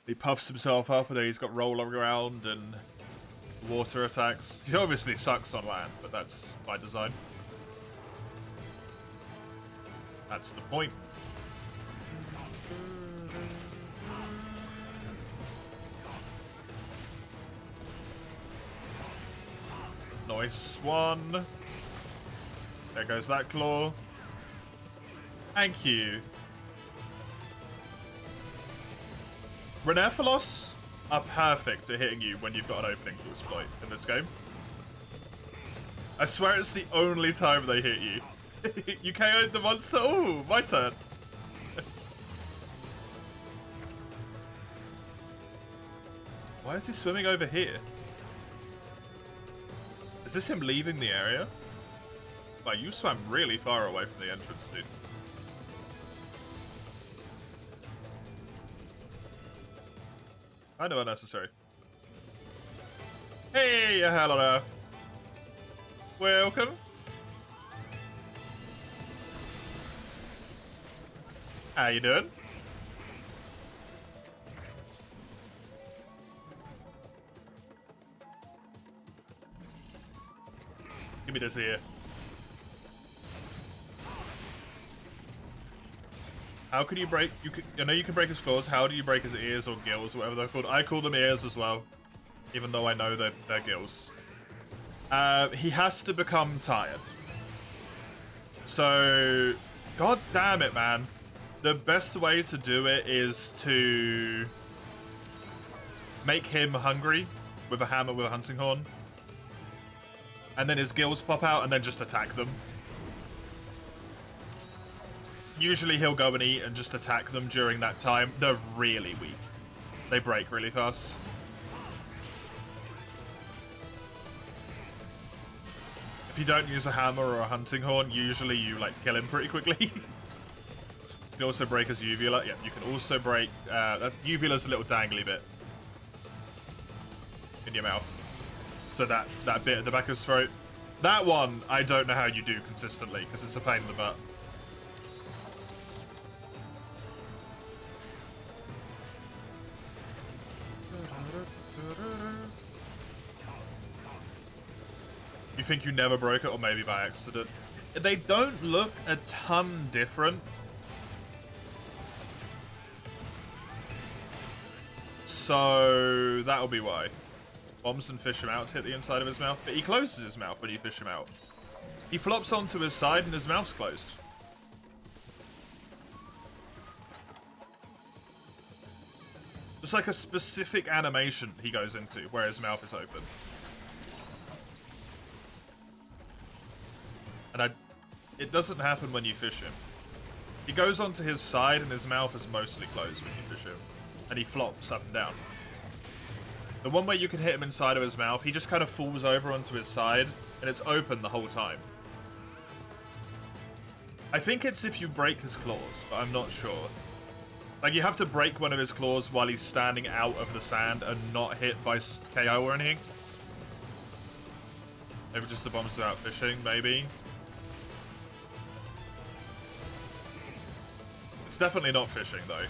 He puffs himself up and then he's got roll around and water attacks. He obviously sucks on land, but that's by design. That's the point. Nice one. There goes that claw. Thank you. Renephilos are perfect at hitting you when you've got an opening to exploit in this game. I swear it's the only time they hit you. You KO'd the monster? Ooh, my turn. Why is he swimming over here? Is this him leaving the area? Like, you swam really far away from the entrance, dude. Kind of unnecessary. Hey, hello. Welcome. How you doing? Give me this here. How can you break? I know you can break his claws. How do you break his ears or gills, or whatever they're called? I call them ears as well, even though I know that they're gills. He has to become tired. So, god damn it, man. The best way to do it is to make him hungry with a hammer with a hunting horn. And then his gills pop out and then just attack them. Usually he'll go and eat and just attack them during that time. They're really weak. They break really fast. If you don't use a hammer or a hunting horn, usually you like kill him pretty quickly. You can also break his uvula. Yeah, you can also break... that uvula's a little dangly bit in your mouth. So that bit at the back of his throat. That one, I don't know how you do consistently, because it's a pain in the butt. You think you never broke it, or maybe by accident? They don't look a ton different. So that'll be why. Bombs and fish him out to hit the inside of his mouth, but he closes his mouth when you fish him out. He flops onto his side and his mouth's closed. It's like a specific animation he goes into where his mouth is open. And it doesn't happen when you fish him. He goes onto his side and his mouth is mostly closed when you fish him. And he flops up and down. The one where you can hit him inside of his mouth, he just kind of falls over onto his side and it's open the whole time. I think it's if you break his claws, but I'm not sure. Like, you have to break one of his claws while he's standing out of the sand and not hit by KO or anything. Maybe just the bombs without fishing, maybe. It's definitely not fishing, though.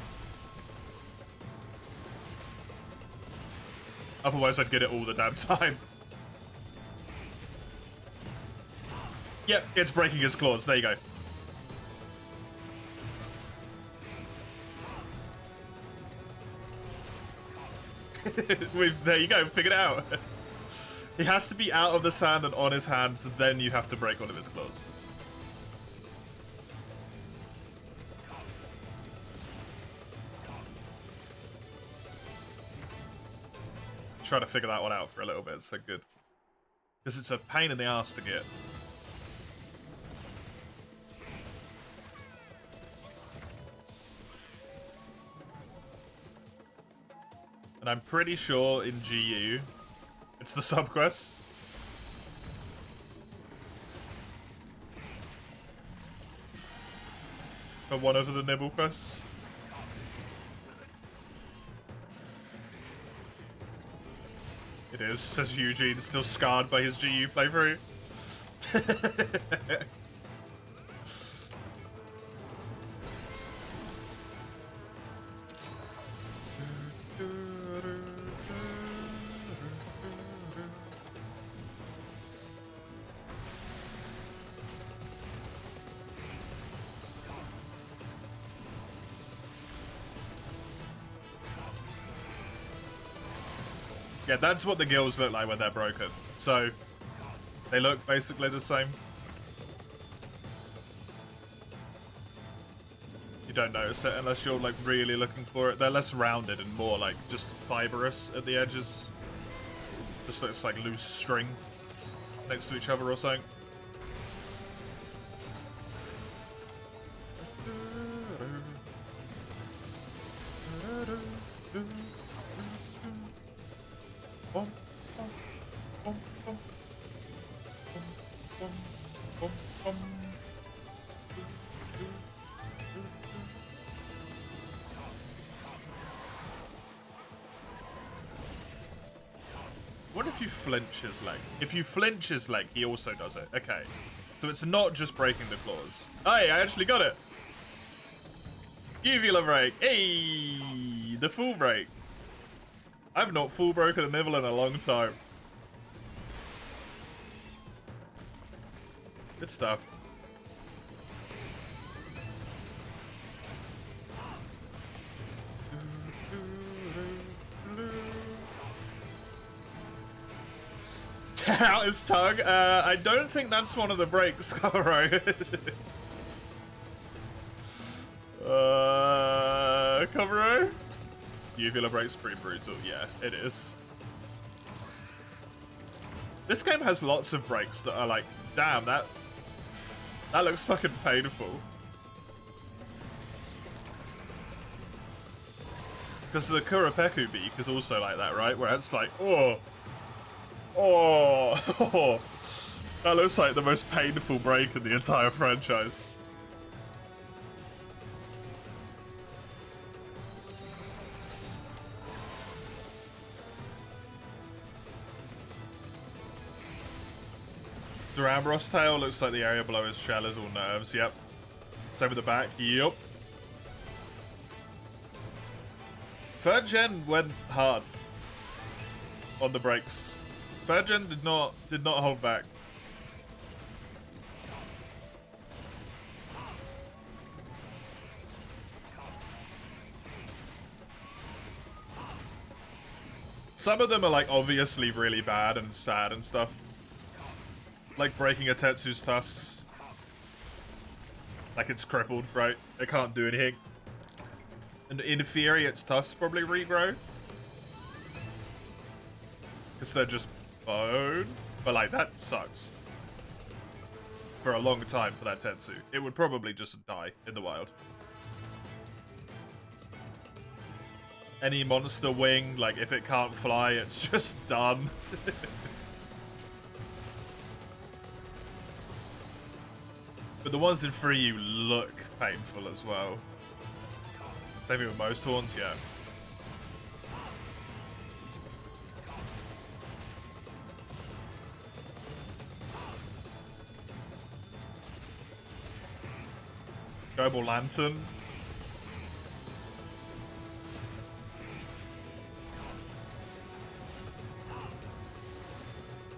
Otherwise, I'd get it all the damn time. Yep, it's breaking his claws. There you go. There you go, figured it out. He has to be out of the sand and on his hands, then you have to break one of his claws. Try to figure that one out for a little bit, it's so good. Because it's a pain in the ass to get. And I'm pretty sure in GU, it's the subquests. For one of the nibble quests. It is, says Eugene, still scarred by his GU playthrough. Yeah, that's what the gills look like when they're broken. So, they look basically the same. You don't notice it unless you're like really looking for it. They're less rounded and more like just fibrous at the edges. Just looks like loose string next to each other or something. What if you flinch his leg? If you flinch his leg, he also does it. Okay. So it's not just breaking the claws. Hey, I actually got it. Uvula break. Hey, the full break. I've not full broken a nibble in a long time. Good stuff. Out his tongue. I don't think that's one of the breaks, Caro. Caro? Uvula break's pretty brutal. Yeah, it is. This game has lots of breaks that are like, damn, that looks fucking painful. Because the Kuropeku beak is also like that, right? Where it's like, oh. Oh, That looks like the most painful break in the entire franchise. Duramboros tail looks like the area below his shell is all nerves. Yep. Same with the back. Yep. Third gen went hard on the brakes. Third gen did not hold back. Some of them are like obviously really bad and sad and stuff. Like breaking a Tetsu's tusks. Like it's crippled, right? It can't do anything. And in theory, its tusks probably regrow. Because they're just bone. But like, that sucks. For a long time for that Tetsu. It would probably just die in the wild. Any monster wing, like if it can't fly, it's just done. But the ones in 3U look painful as well. Same with most horns, yeah. Global Lantern.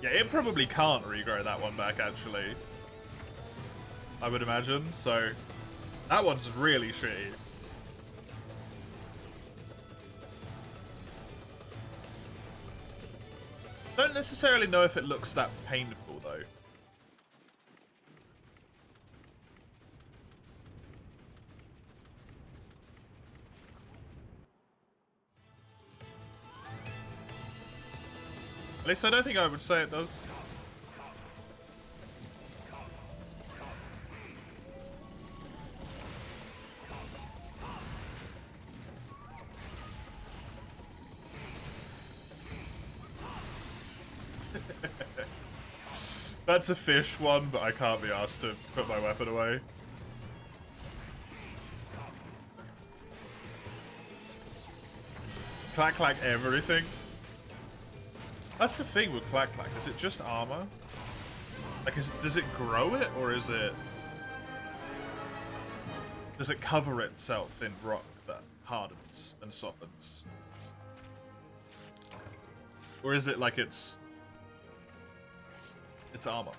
Yeah, it probably can't regrow that one back, actually. I would imagine, so that one's really shitty. Don't necessarily know if it looks that painful, though. At least I don't think I would say it does. That's a fish one, but I can't be asked to put my weapon away. Clack clack everything. That's the thing with clack clack. Is it just armor? Like, does it grow it, or is it? Does it cover itself in rock that hardens and softens? Or is it like it's armor?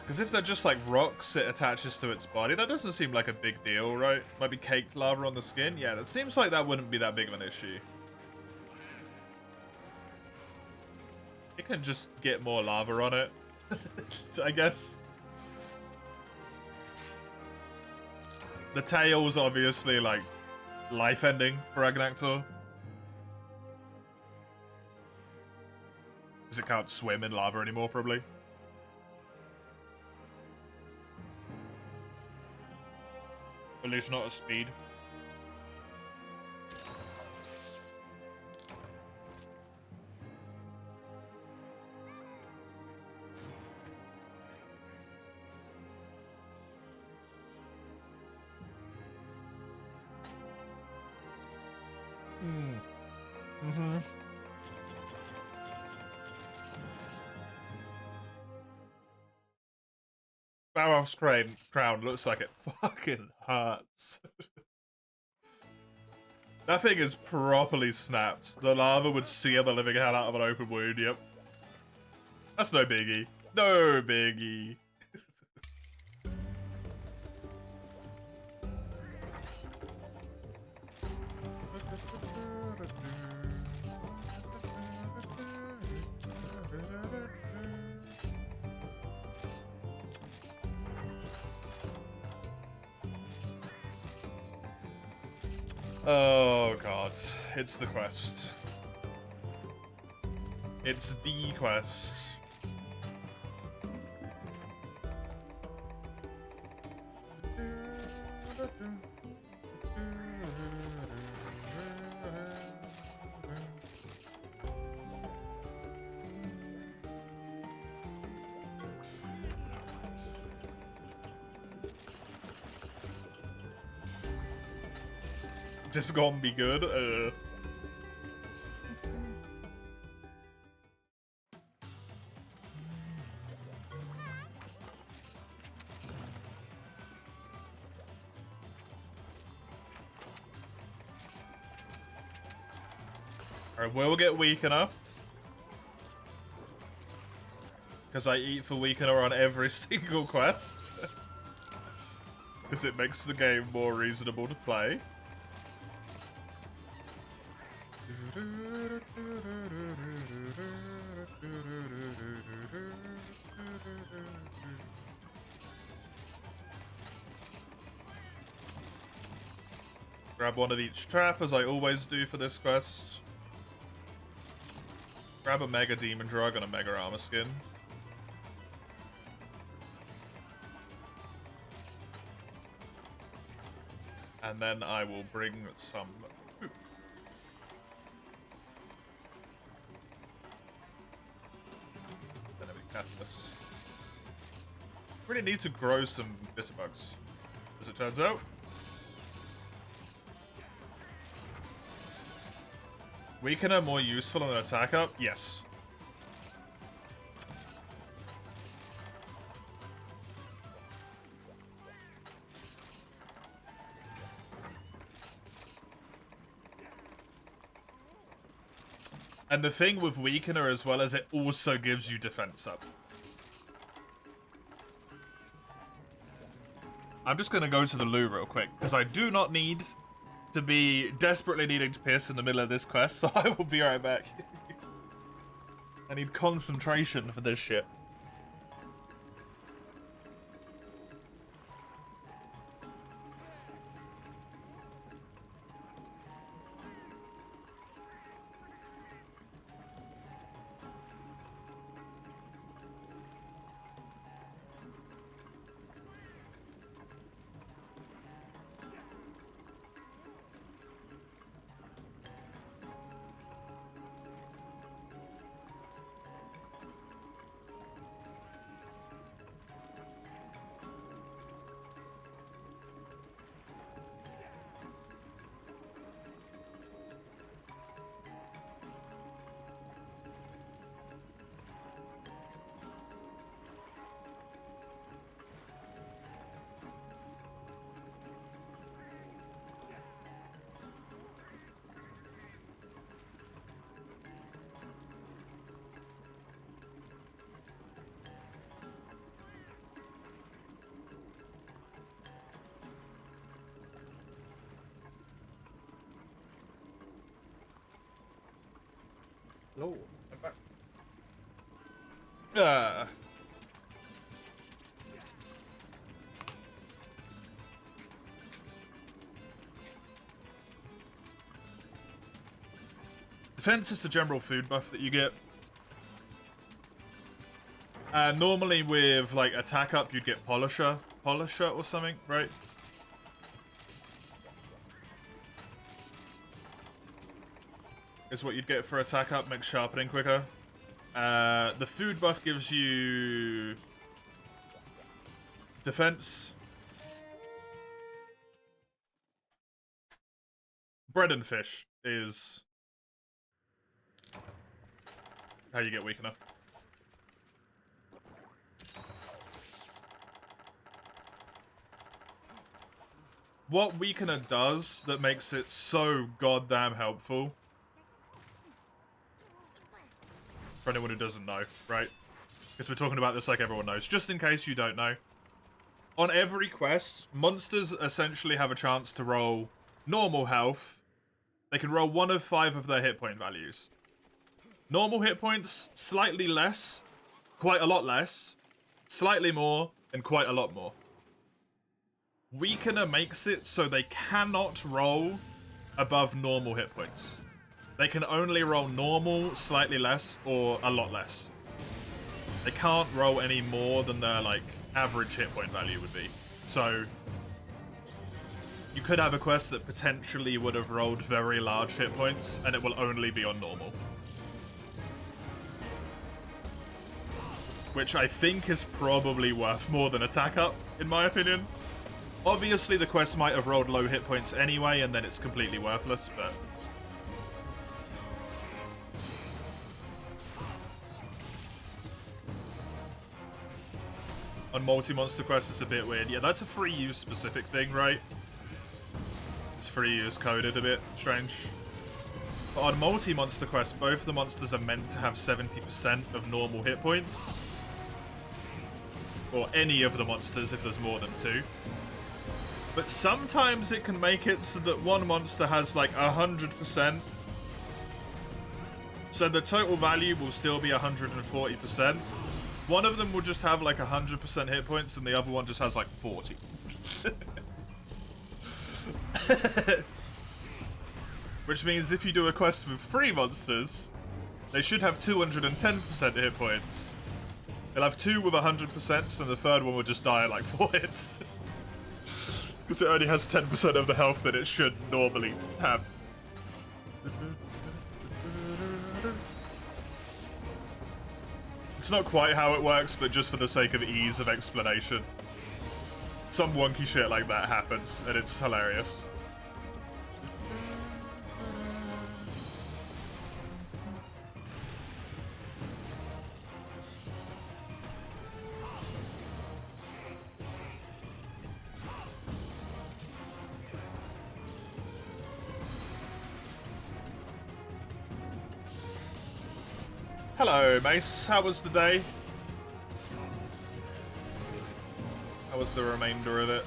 Because if they're just like rocks it attaches to its body, that doesn't seem like a big deal, right? Might be caked lava on the skin. Yeah, that seems like that wouldn't be that big of an issue. It can just get more lava on it, I guess. The tail's obviously like life-ending for Agnactor. Because it can't swim in lava anymore, probably. At least not at speed. Mm-hmm. Barrow's crown looks like it fucking hurts. That thing is properly snapped. The lava would sear the living hell out of an open wound, yep. That's no biggie. No biggie. Oh god, it's the quest. It's the quest. this gonna be good? Alright, we'll get weakener. Because I eat for weakener on every single quest. Because it makes the game more reasonable to play. Grab one of each trap, as I always do for this quest. Grab a Mega Demon Drug and a Mega Armor Skin. And then I will bring some food. Enemy catalyst. Really need to grow some bitterbugs, as it turns out. Weakener more useful than an attack up? Yes. And the thing with Weakener as well is it also gives you defense up. I'm just going to go to the loo real quick, because I do not need to be desperately needing to piss in the middle of this quest, so I will be right back. I need concentration for this shit. Hello, I'm back. Defense is the general food buff that you get. Normally with like attack up, you'd get Polisher or something, right? Is what you'd get for attack up, makes sharpening quicker. The food buff gives you defense. Bread and fish is how you get weakener. What weakener does that makes it so goddamn helpful, for anyone who doesn't know, right? Because we're talking about this like everyone knows. Just in case you don't know. On every quest, monsters essentially have a chance to roll normal health. They can roll 1 of 5 of their hit point values. Normal hit points, slightly less, quite a lot less, slightly more, and quite a lot more. Weakener makes it so they cannot roll above normal hit points. They can only roll normal, slightly less, or a lot less. They can't roll any more than their, like, average hit point value would be. So, you could have a quest that potentially would have rolled very large hit points, and it will only be on normal. Which I think is probably worth more than attack up, in my opinion. Obviously, the quest might have rolled low hit points anyway, and then it's completely worthless, but... On multi-monster quests, it's a bit weird. Yeah, that's a free use specific thing, right? It's free use coded a bit strange. But on multi-monster quests, both the monsters are meant to have 70% of normal hit points. Or any of the monsters if there's more than two. But sometimes it can make it so that one monster has like 100%. So the total value will still be 140%. One of them will just have like 100% hit points and the other one just has like 40. Which means if you do a quest with 3 monsters, they should have 210% hit points. They'll have 2 with 100%, and the third one will just die at like 4 hits. Because it only has 10% of the health that it should normally have. It's not quite how it works, but just for the sake of ease of explanation. Some wonky shit like that happens, and it's hilarious. Hello, Mace. How was the day? How was the remainder of it?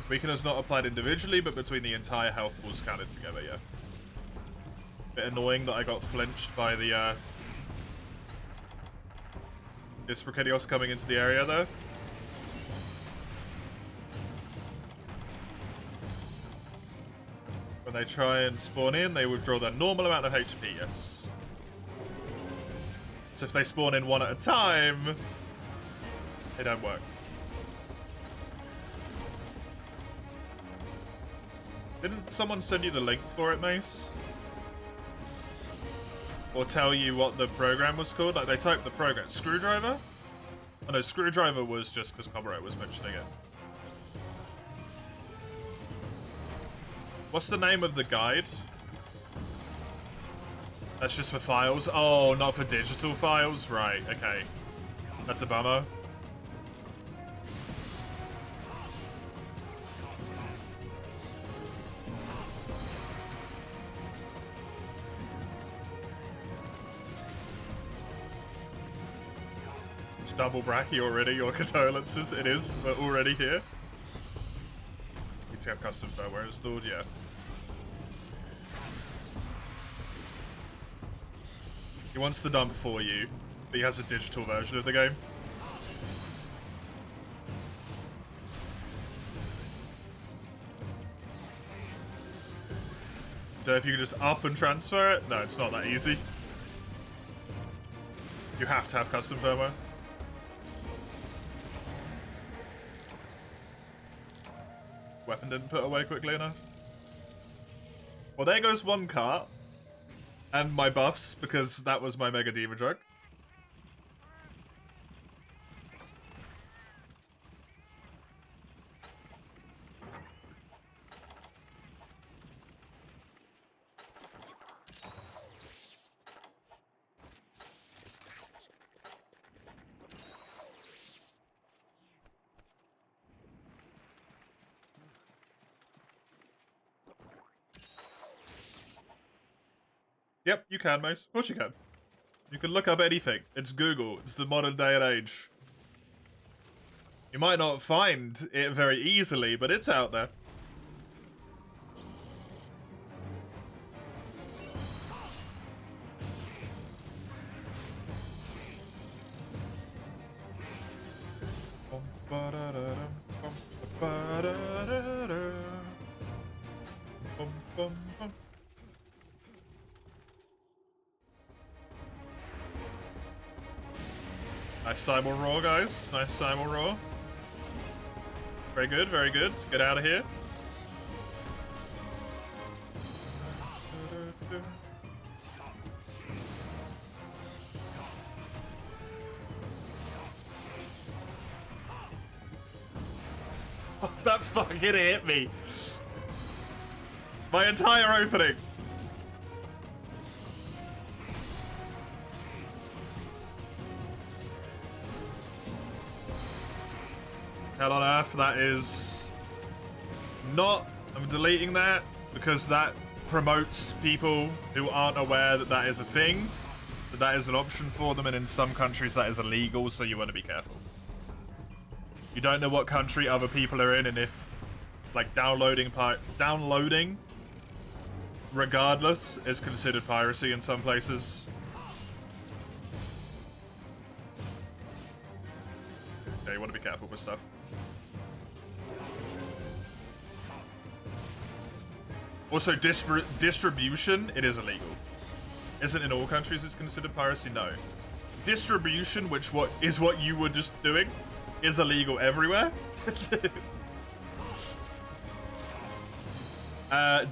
Weaken is not applied individually, but between the entire health pools counted together, yeah. Bit annoying that I got flinched by the, Disprocedios coming into the area, though. When they try and spawn in, they withdraw their normal amount of HP, yes. So if they spawn in one at a time, they don't work. Didn't someone send you the link for it, Mace? Or tell you what the program was called? Like, they typed the program. Screwdriver? Oh no, Screwdriver was just because Copyright was mentioning it. What's the name of the guide? That's just for files? Oh, not for digital files? Right, okay. That's a bummer. It's double bracky already, your condolences. It is, we're already here. Need to have custom firmware installed, yeah. He wants the dump for you, but he has a digital version of the game. So if you can just up and transfer it? No, it's not that easy. You have to have custom firmware. Weapon didn't put away quickly enough. Well, there goes one cart. And my buffs, because that was my Mega Demon Drug. Yep, you can, Mace. Of course you can. You can look up anything. It's Google. It's the modern day and age. You might not find it very easily, but it's out there. Nice Simon Raw, guys. Nice Simon Raw. Very good, very good. Let's get out of here. That fucking hit me. My entire opening. Hell on earth, that is not... I'm deleting that because that promotes people who aren't aware that that is a thing, that is an option for them, and in some countries that is illegal, so you want to be careful. You don't know what country other people are in, and if, like, downloading regardless is considered piracy in some places. Yeah, you want to be careful with stuff. Also, distribution, it is illegal. Isn't in all countries it's considered piracy? No. Distribution, which is what you were just doing, is illegal everywhere.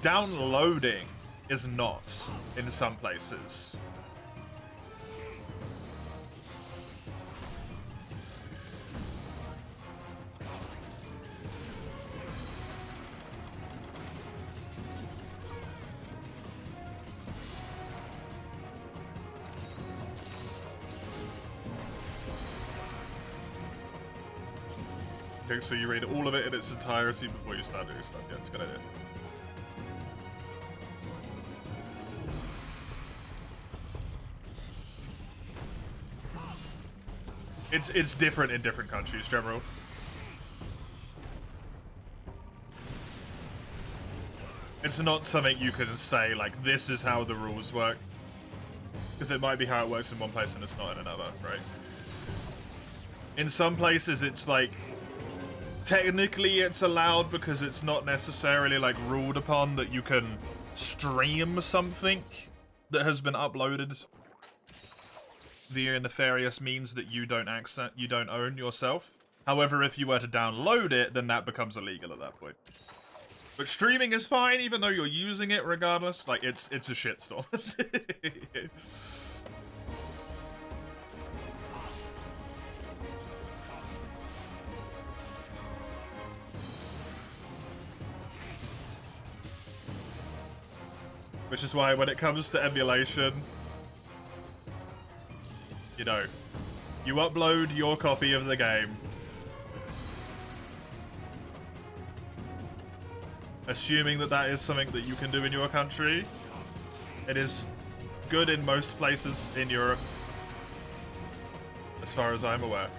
Downloading is not in some places. Okay, so you read all of it in its entirety before you start doing stuff. Yeah, it's a good idea. It's different in different countries, General. It's not something you can say, like, this is how the rules work. Because it might be how it works in one place and it's not in another, right? In some places, it's like, technically it's allowed because it's not necessarily, like, ruled upon that you can stream something that has been uploaded via nefarious means that you don't own yourself. However, if you were to download it, then that becomes illegal at that point. But streaming is fine, even though you're using it regardless. Like, it's a shitstorm. Which is why when it comes to emulation, you know, you upload your copy of the game, assuming that that is something that you can do in your country. It is good in most places in Europe, as far as I'm aware.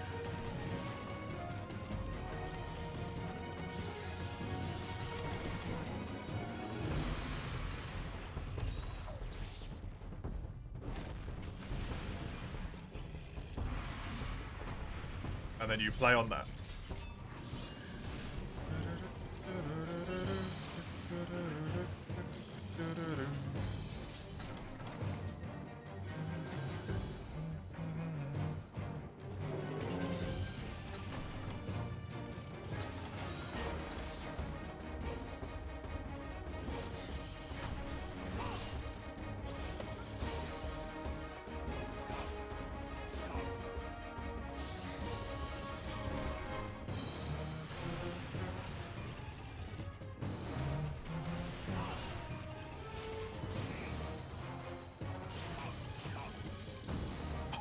And then you play on that.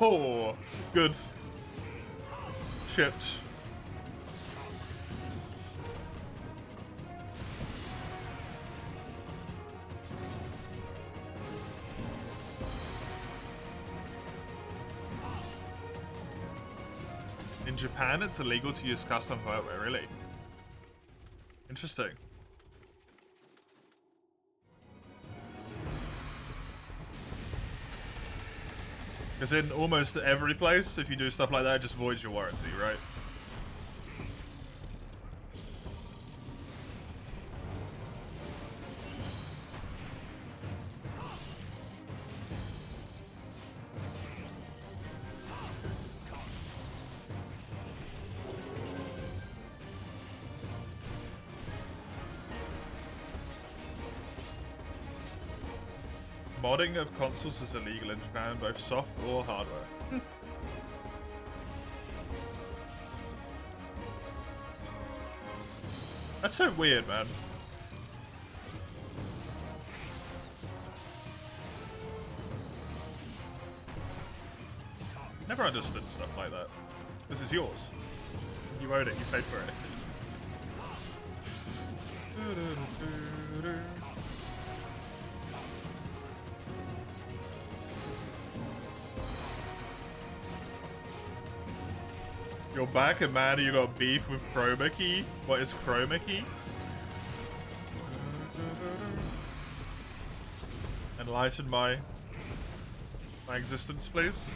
Oh, good. Shit. In Japan, it's illegal to use custom hardware, really? Interesting. Because in almost every place, if you do stuff like that, it just voids your warranty, right? Modding of consoles is illegal in Japan, both soft or hardware. That's so weird, man. Never understood stuff like that. This is yours. You own it, you paid for it. You're back and man, you got beef with Chroma Key? What is Chroma Key? Enlighten my existence, please.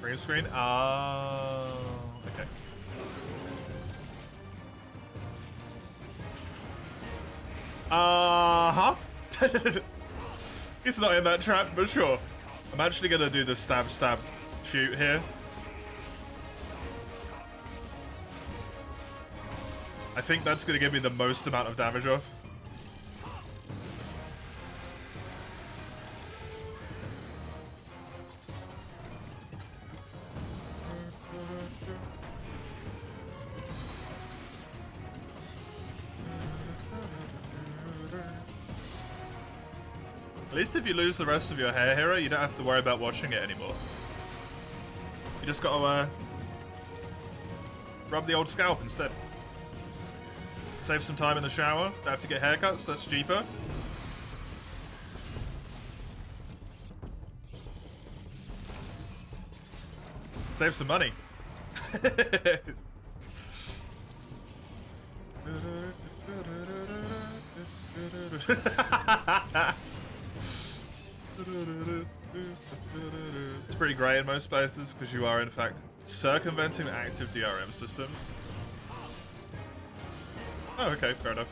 Green screen? Okay. Uh-huh. It's not in that trap, but sure. I'm actually gonna do the stab, stab, shoot here. I think that's gonna give me the most amount of damage off. At least if you lose the rest of your hair, hero, you don't have to worry about watching it anymore. You just gotta rub the old scalp instead. Save some time in the shower. Don't have to get haircuts, that's cheaper. Save some money. It's pretty great in most places because you are in fact circumventing active DRM systems. Oh, okay, fair enough.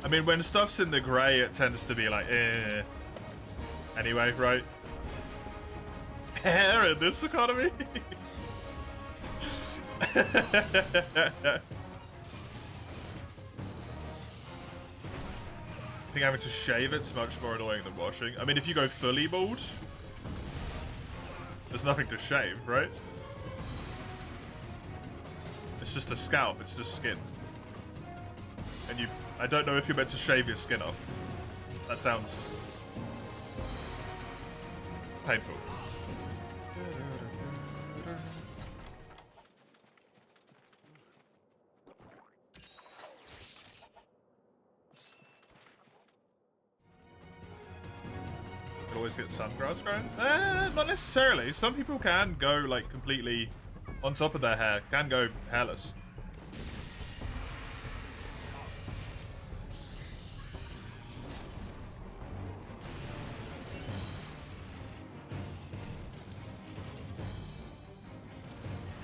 I mean, when stuff's in the grey, it tends to be like, eh. Anyway, right? Hair in this economy? I think having to shave it's much more annoying than washing. I mean, if you go fully bald, there's nothing to shave, right? It's just a scalp, it's just skin. And I don't know if you're meant to shave your skin off. That sounds painful. Always get sungrass growing? Not necessarily. Some people can go like completely on top of their hair, can go hairless.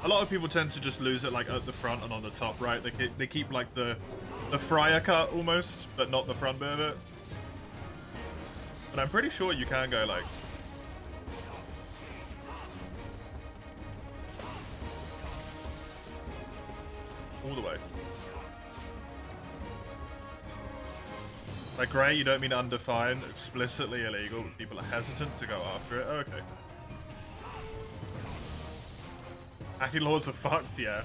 A lot of people tend to just lose it like at the front and on the top, right? They keep like the fryer cut almost, but not the front bit of it. But I'm pretty sure you can go like all the way. Like grey, you don't mean undefined, explicitly illegal, but people are hesitant to go after it. Oh, okay. Hacking laws are fucked, yeah.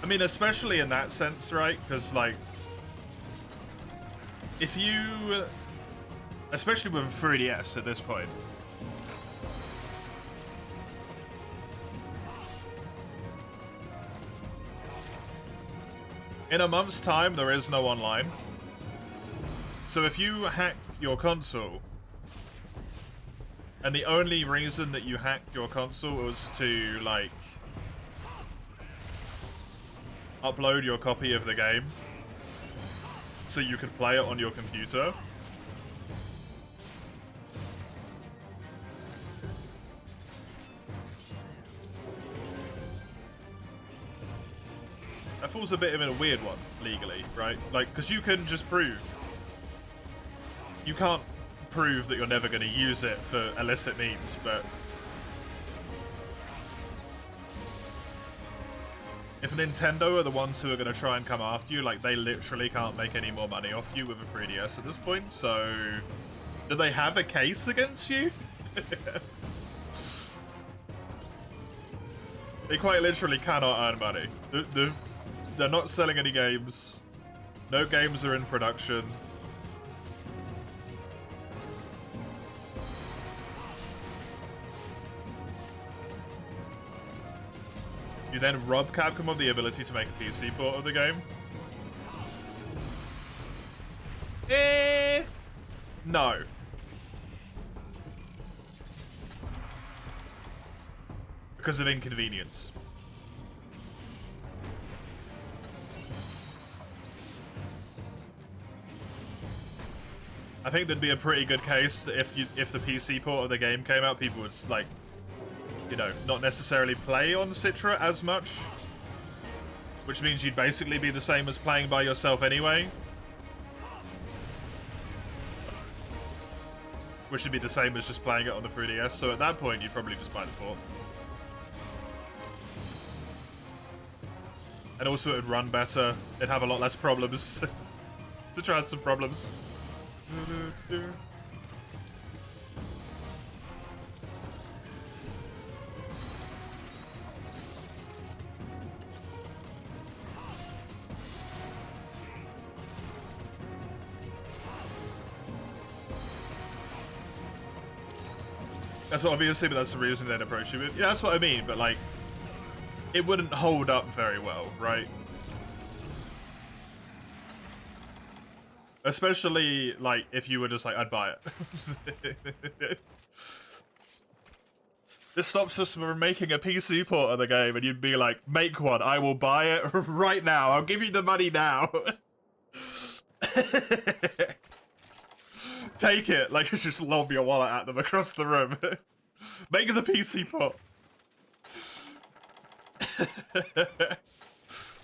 I mean, especially in that sense, right? Because like, if you, especially with 3DS at this point, in a month's time, there is no online. So if you hack your console, and the only reason that you hacked your console was to, like, upload your copy of the game so you could play it on your computer, that falls a bit of a weird one, legally, right? Like, because you can just prove. You can't prove that you're never going to use it for illicit means, but If Nintendo are the ones who are going to try and come after you, like, they literally can't make any more money off you with a 3DS at this point, so... Do they have a case against you? They quite literally cannot earn money. They're not selling any games. No games are in production. You then rob Capcom of the ability to make a PC port of the game? No. Because of inconvenience. I think there'd be a pretty good case that if the PC port of the game came out, people would, like, you know, not necessarily play on Citra as much. Which means you'd basically be the same as playing by yourself anyway. Which would be the same as just playing it on the 3DS, so at that point you'd probably just buy the port. And also it would run better, it'd have a lot less problems. To try some problems. That's obviously, but that's the reason they'd approach you with. Yeah, that's what I mean, but like, it wouldn't hold up very well, right? Especially, like, if you were just like, I'd buy it. This stops us from making a PC port of the game, and you'd be like, make one, I will buy it right now, I'll give you the money now. Take it, like, just lob your wallet at them across the room. Make the PC port.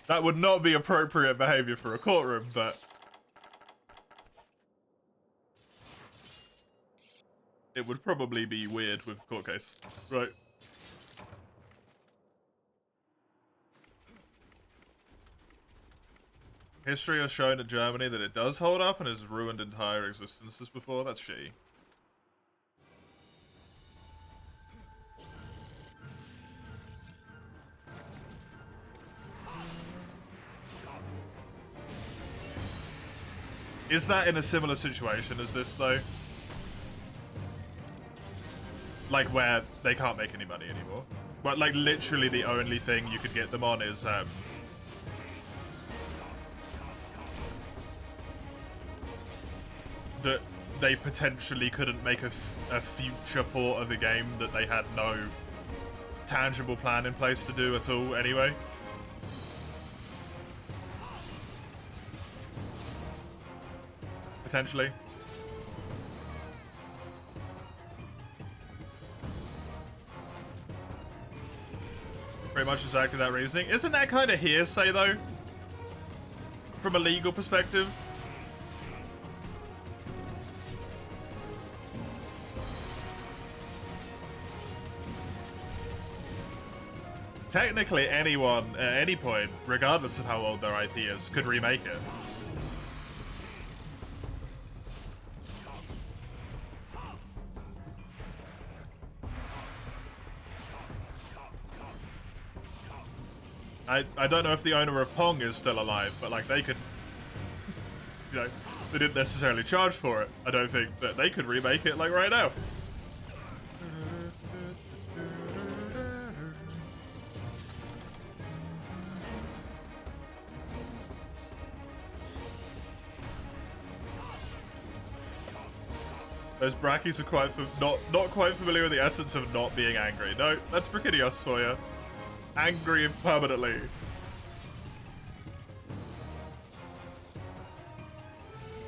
That would not be appropriate behavior for a courtroom, but... it would probably be weird with court case. Right. History has shown in Germany that it does hold up and has ruined entire existences before. That's shitty. Is that in a similar situation as this, though? Like, where they can't make any money anymore? But, like, literally the only thing you could get them on is, that they potentially couldn't make a future port of the game that they had no tangible plan in place to do at all anyway. Potentially. Pretty much exactly that reasoning. Isn't that kind of hearsay, though? From a legal perspective? Technically, anyone, at any point, regardless of how old their IP is, could remake it. I don't know if the owner of Pong is still alive, but like they could, you know, they didn't necessarily charge for it, I don't think, but they could remake it like right now. Those brackies are quite not quite familiar with the essence of not being angry. No, that's Brachydios for you. Angry permanently.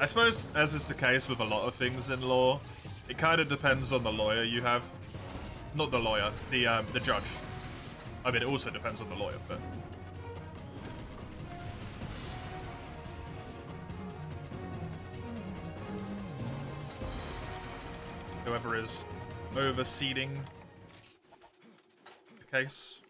I suppose, as is the case with a lot of things in law, it kind of depends on the lawyer you have. Not the lawyer, the judge. I mean, it also depends on the lawyer, but... whoever is overseeing the case.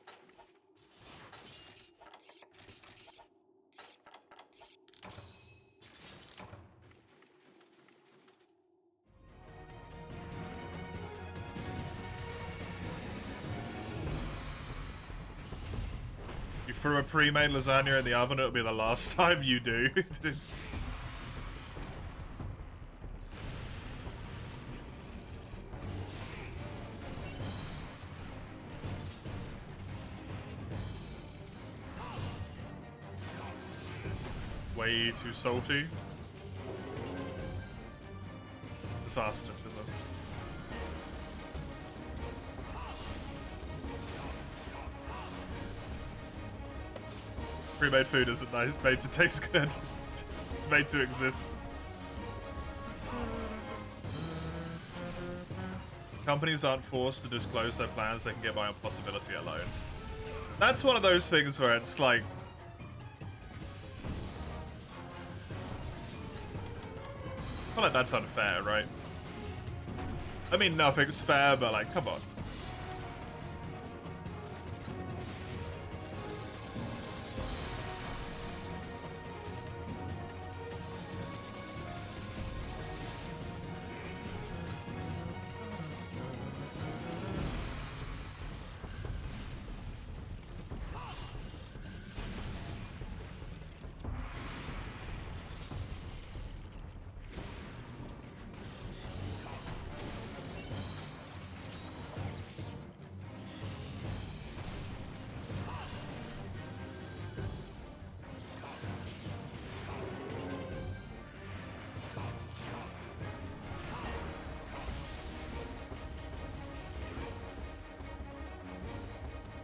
for a pre-made lasagna in the oven, it'll be the last time you do. Way too salty. Disaster, isn't it? Pre-made food isn't nice, made to taste good. It's made to exist. Companies aren't forced to disclose their plans, they can get by on possibility alone. That's one of those things where it's like... I feel like that's unfair, right? I mean, nothing's fair, but like, come on.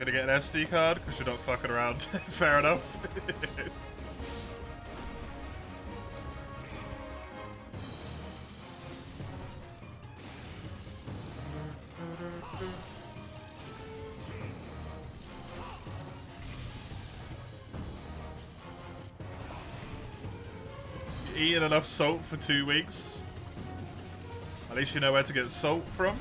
Gonna get an SD card because you're not fucking around. Fair enough. You eating enough salt for 2 weeks? At least you know where to get salt from.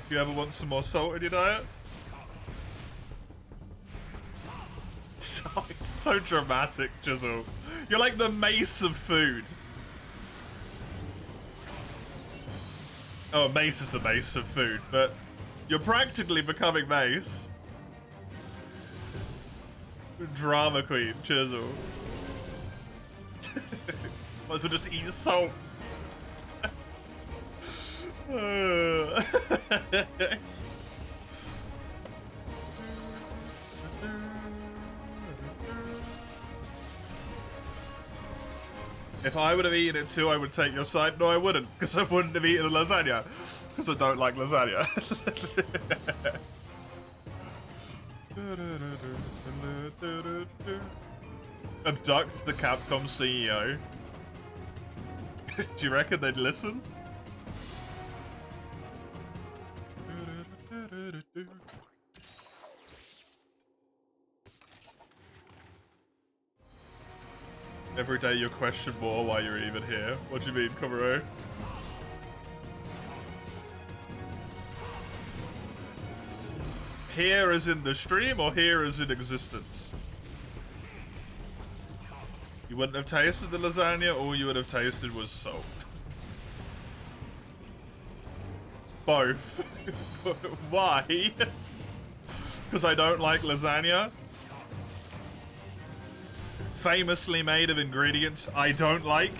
You ever want some more salt in your diet? So dramatic, Jizzle. You're like the Mace of food. Oh, Mace is the Mace of food, but you're practically becoming Mace. Drama queen, Jizzle. Might as well just eat salt. If I would have eaten it too, I would take your side. No, I wouldn't, because I wouldn't have eaten a lasagna, because I don't like lasagna. Abduct the Capcom CEO. Do you reckon they'd listen? Every day you question more why you're even here. What do you mean, Komuro? Here as in the stream, or here as in existence? You wouldn't have tasted the lasagna, all you would have tasted was salt. Both. Why? Because I don't like lasagna? Famously made of ingredients I don't like.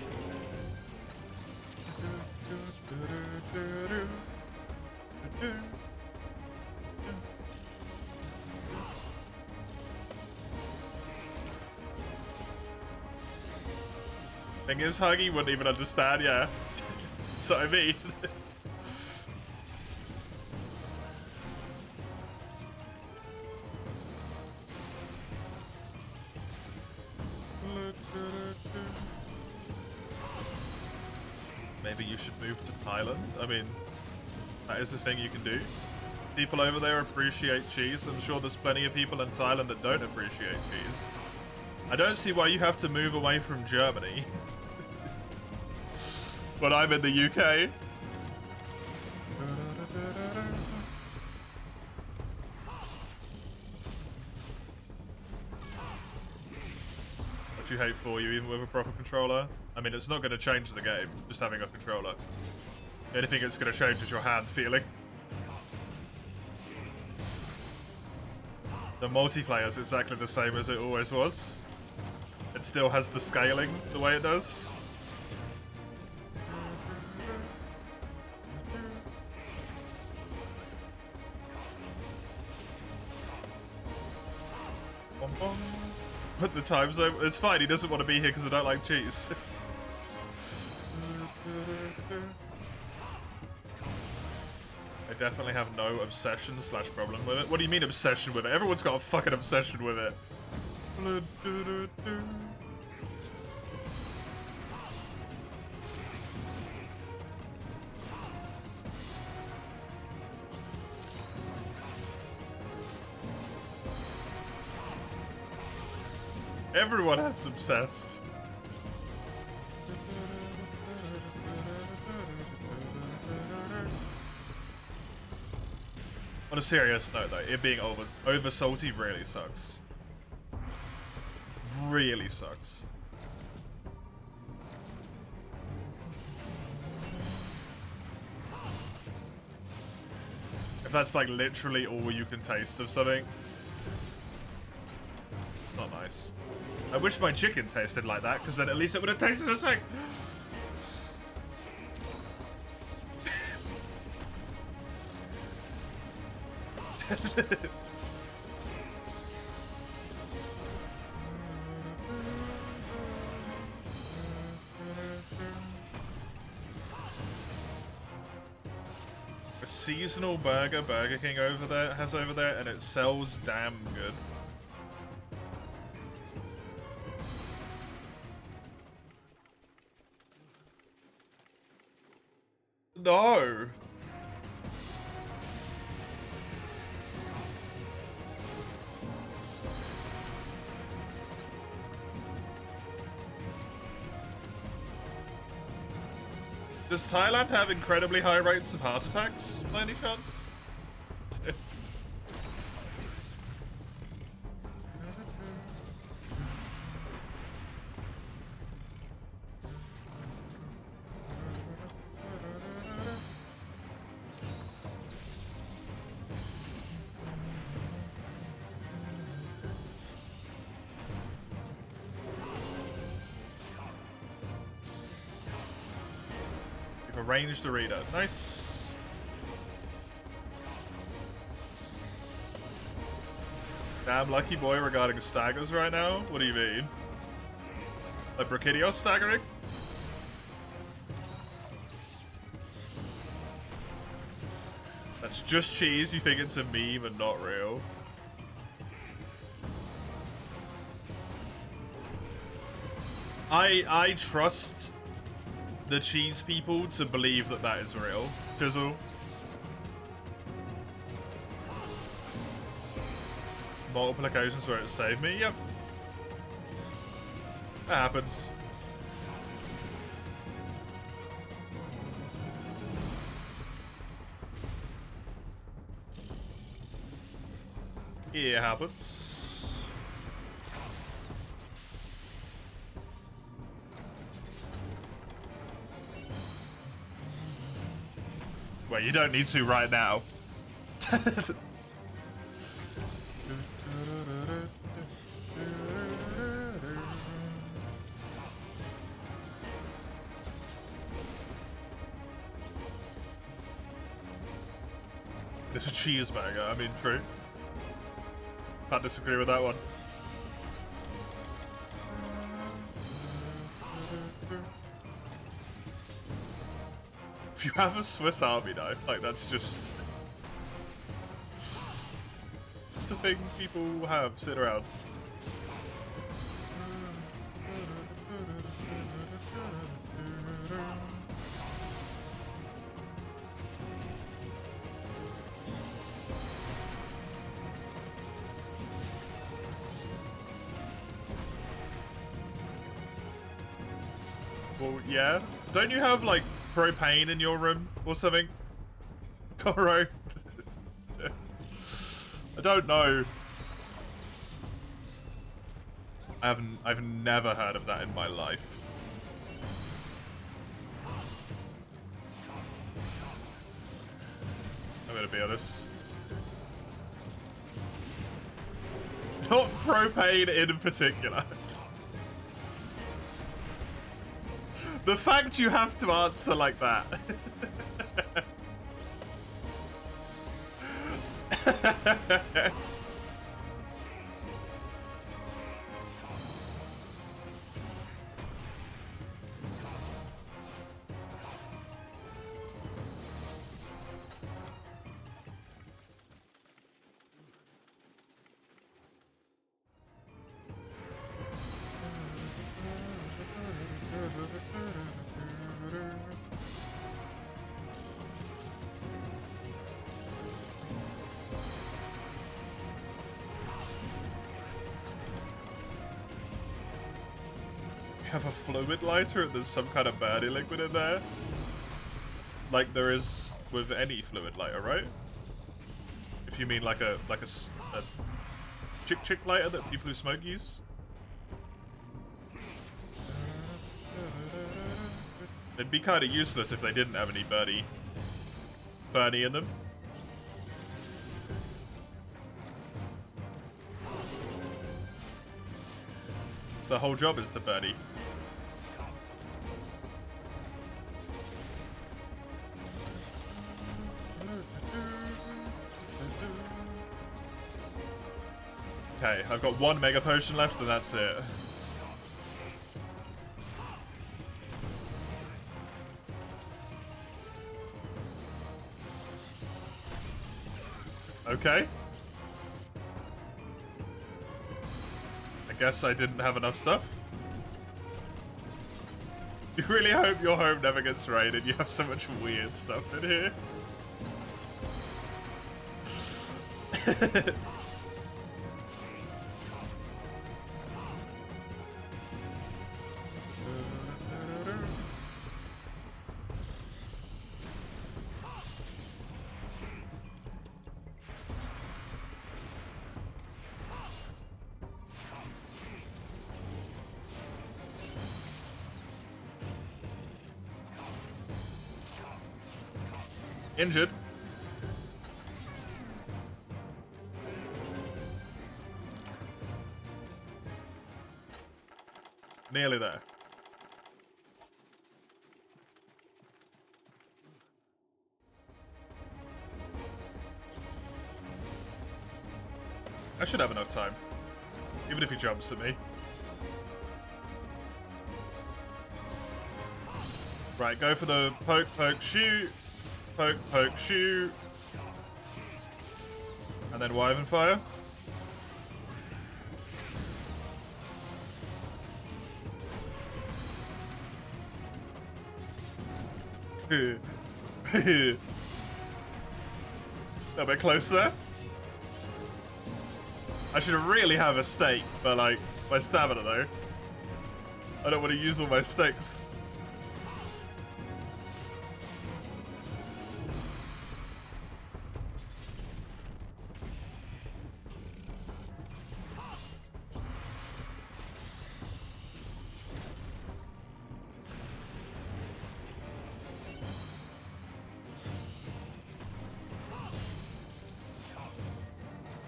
Thing is, Huggy wouldn't even understand, yeah. That's what I mean. Maybe you should move to Thailand. I mean, that is the thing you can do. People over there appreciate cheese. I'm sure there's plenty of people in Thailand that don't appreciate cheese. I don't see why you have to move away from Germany. When I'm in the UK. hate for you, even with a proper controller. I mean, it's not going to change the game, just having a controller. The only thing it's going to change is your hand feeling. The multiplayer's exactly the same as it always was. It still has the scaling the way it does. Put the time zone. It's fine, he doesn't want to be here because I don't like cheese. I definitely have no obsession / problem with it. What do you mean obsession with it? Everyone's got a fucking obsession with it. Everyone has obsessed. On a serious note though, it being over salty really sucks. Really sucks. If that's like literally all you can taste of something, it's not nice. I wish my chicken tasted like that, because then at least it would have tasted the same. A seasonal burger Burger King has over there, and it sells damn good. No. Does Thailand have incredibly high rates of heart attacks, by any chance? Arranged the reader. Nice. Damn lucky boy regarding staggers right now? What do you mean? Like Brachidios staggering? That's just cheese. You think it's a meme and not real? I trust the cheese people to believe that that is real. Chisel. Multiple occasions where it saved me. Yep. That happens. It happens. Well, you don't need to right now. It's a cheeseburger, I mean, true. Can't disagree with that one. If you have a Swiss Army knife, like that's just a thing people have sit around. Well, yeah. Don't you have like propane in your room or something? Coro. I don't know. I've never heard of that in my life. I'm gonna be honest. Not propane in particular. The fact you have to answer like that. Have a fluid lighter and there's some kind of birdie liquid in there, like there is with any fluid lighter, right? If you mean like a chick lighter that people who smoke use. It'd be kind of useless if they didn't have any birdie in them. So the whole job is to birdie. Okay, I've got one mega potion left and that's it. Okay. I guess I didn't have enough stuff. You really hope your home never gets raided. You have so much weird stuff in here. Injured. Nearly there. I should have enough time. Even if he jumps at me. Right, go for the poke, poke, shoot. Poke, poke, shoot. And then Wyvern Fire. A bit close there. I should really have a stake, but like, my stamina though. I don't want to use all my stakes.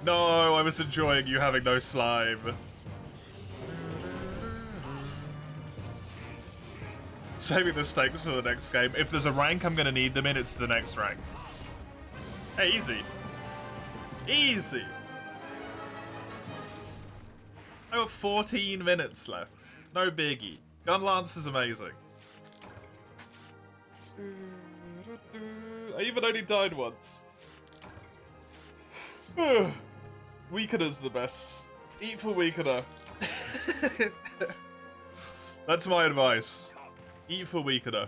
No, I was enjoying you having no slime. Saving the stakes for the next game. If there's a rank I'm gonna need them in, it's the next rank. Hey, easy. Easy. I got 14 minutes left. No biggie. Gun Lance is amazing. I even only died once. Weakener's the best. Eat for Weakener. That's my advice. Eat for Weakener.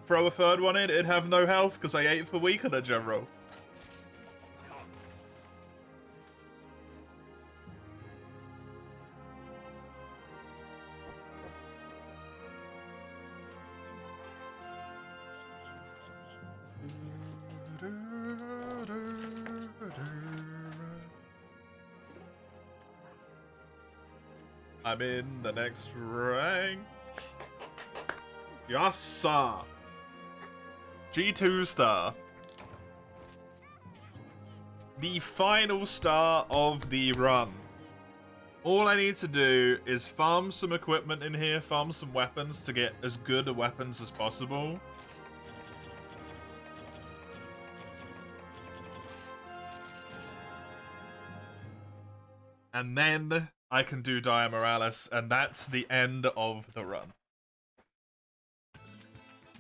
Throw a third one in, it'd have no health because I ate for Weakener, General. I'm in the next rank. Yes, sir. G2 star. The final star of the run. All I need to do is farm some equipment in here, farm some weapons to get as good a weapons as possible. And then I can do Dia Morales, and that's the end of the run. You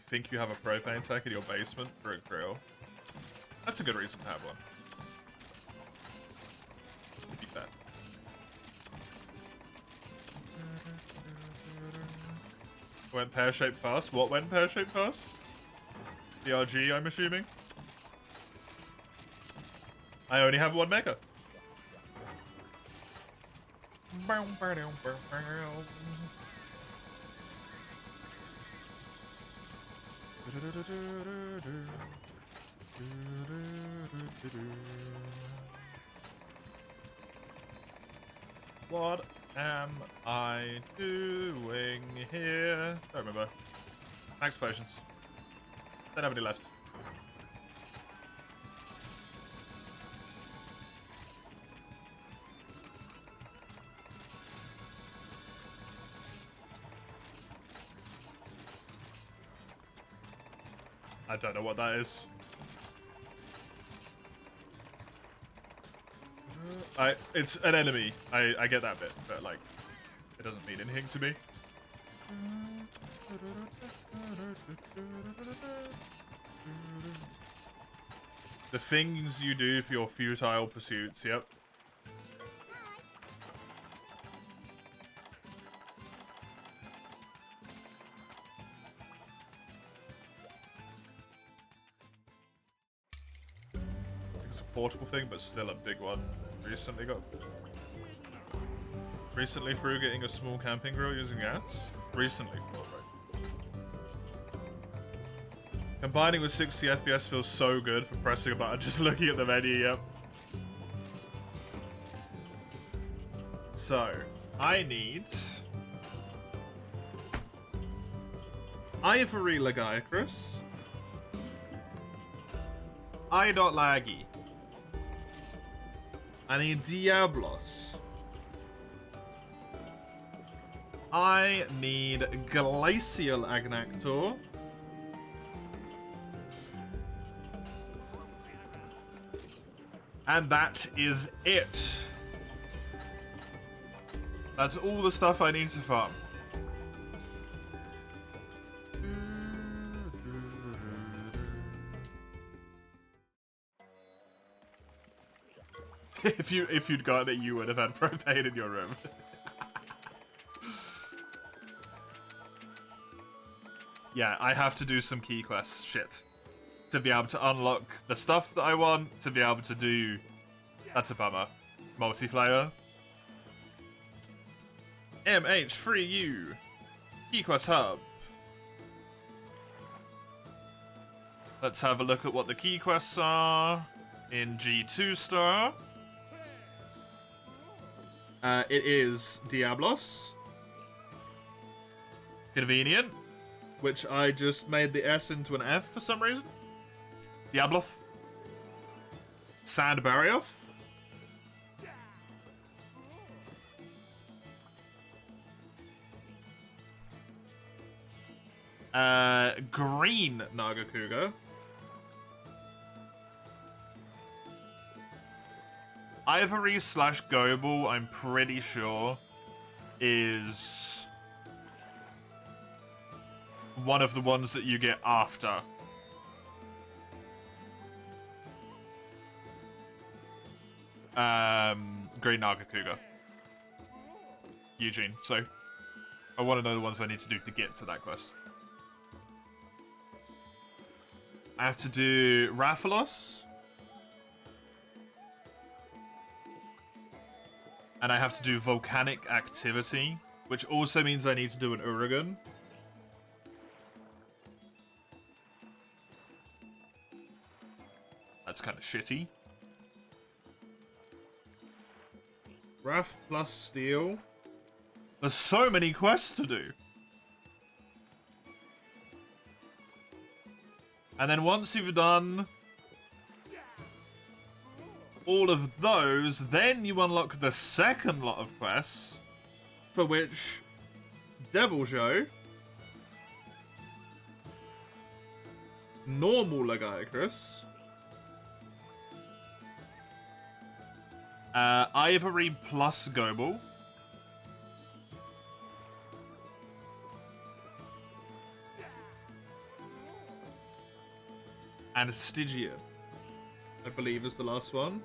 think you have a propane tank in your basement for a grill? That's a good reason to have one. To be fair. Went pear-shaped fast? What went pear-shaped fast? The RG, I'm assuming? I only have one mega. What am I doing here? Don't remember. Max potions. Don't have any left. I don't know what that is. It's an enemy. I get that bit, but like, it doesn't mean anything to me. The things you do for your futile pursuits, yep. It's a portable thing, but still a big one. Recently through getting a small camping grill using gas. Recently through, right? Combining with 60 FPS feels so good for pressing a button, just looking at the menu, yep. So, I need Ivory Lagiacrus. I.Laggy. I need Diablos. I need Glacial Agnactor. And that is it. That's all the stuff I need to farm. If you'd gotten it, you would have had propane in your room. Yeah, I have to do some key quest shit to be able to unlock the stuff that I want, to be able to do... That's a bummer. Multiplayer. MH3U. Key quest hub. Let's have a look at what the key quests are in G2 star. It is Diablos. Convenient. Which I just made the S into an F for some reason. Diabloth. Sandbarrioth. Green Nagakuga. Ivory / Goble, I'm pretty sure, is one of the ones that you get after. Green Nagakuga. Eugene, so I want to know the ones I need to do to get to that quest. I have to do Rathalos. And I have to do Volcanic Activity, which also means I need to do an Uragan. That's kind of shitty. Wrath plus Steel. There's so many quests to do. And then once you've done all of those, then you unlock the second lot of quests, for which Devil Joe, normal Lagiacrus, Ivory plus Gobel, and Stygia, I believe, is the last one.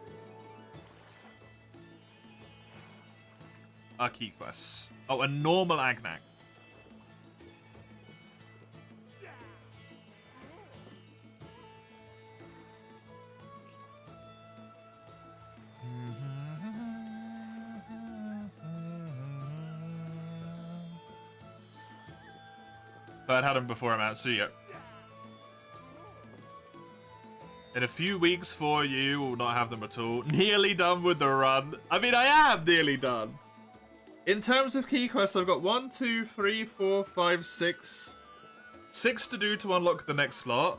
Are key quests. Oh, a normal Agnak. But I'd had him before I'm out, so yeah. In a few weeks for you, will not have them at all. Nearly done with the run. I mean, I am nearly done. In terms of key quests, I've got 1, 2, 3, 4, 5, 6. 6 to do to unlock the next slot.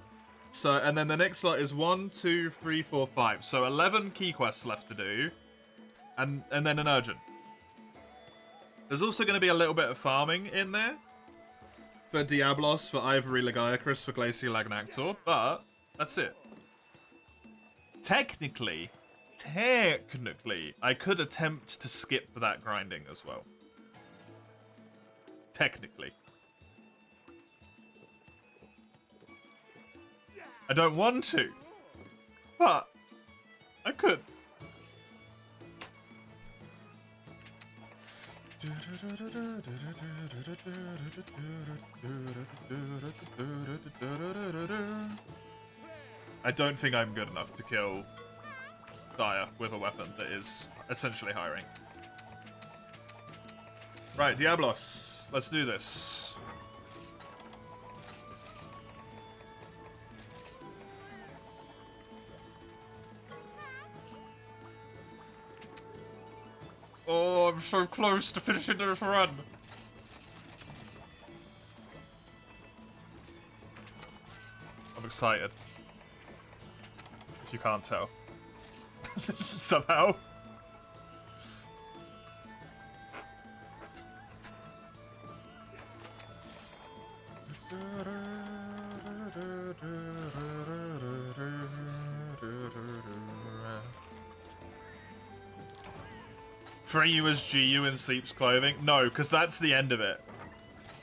So, and then the next slot is 1, 2, 3, 4, 5. So 11 key quests left to do. And then an urgent. There's also going to be a little bit of farming in there. For Diablos, for Ivory Lagiacrus, for Glacial Agnactor. But that's it. Technically, I could attempt to skip that grinding as well. Technically. I don't want to, but I could. I don't think I'm good enough to kill Dire with a weapon that is essentially high rank. Right, Diablos. Let's do this. Oh, I'm so close to finishing this run. I'm excited. If you can't tell. Somehow. Free you as GU in Sleep's Clothing? No, because that's the end of it.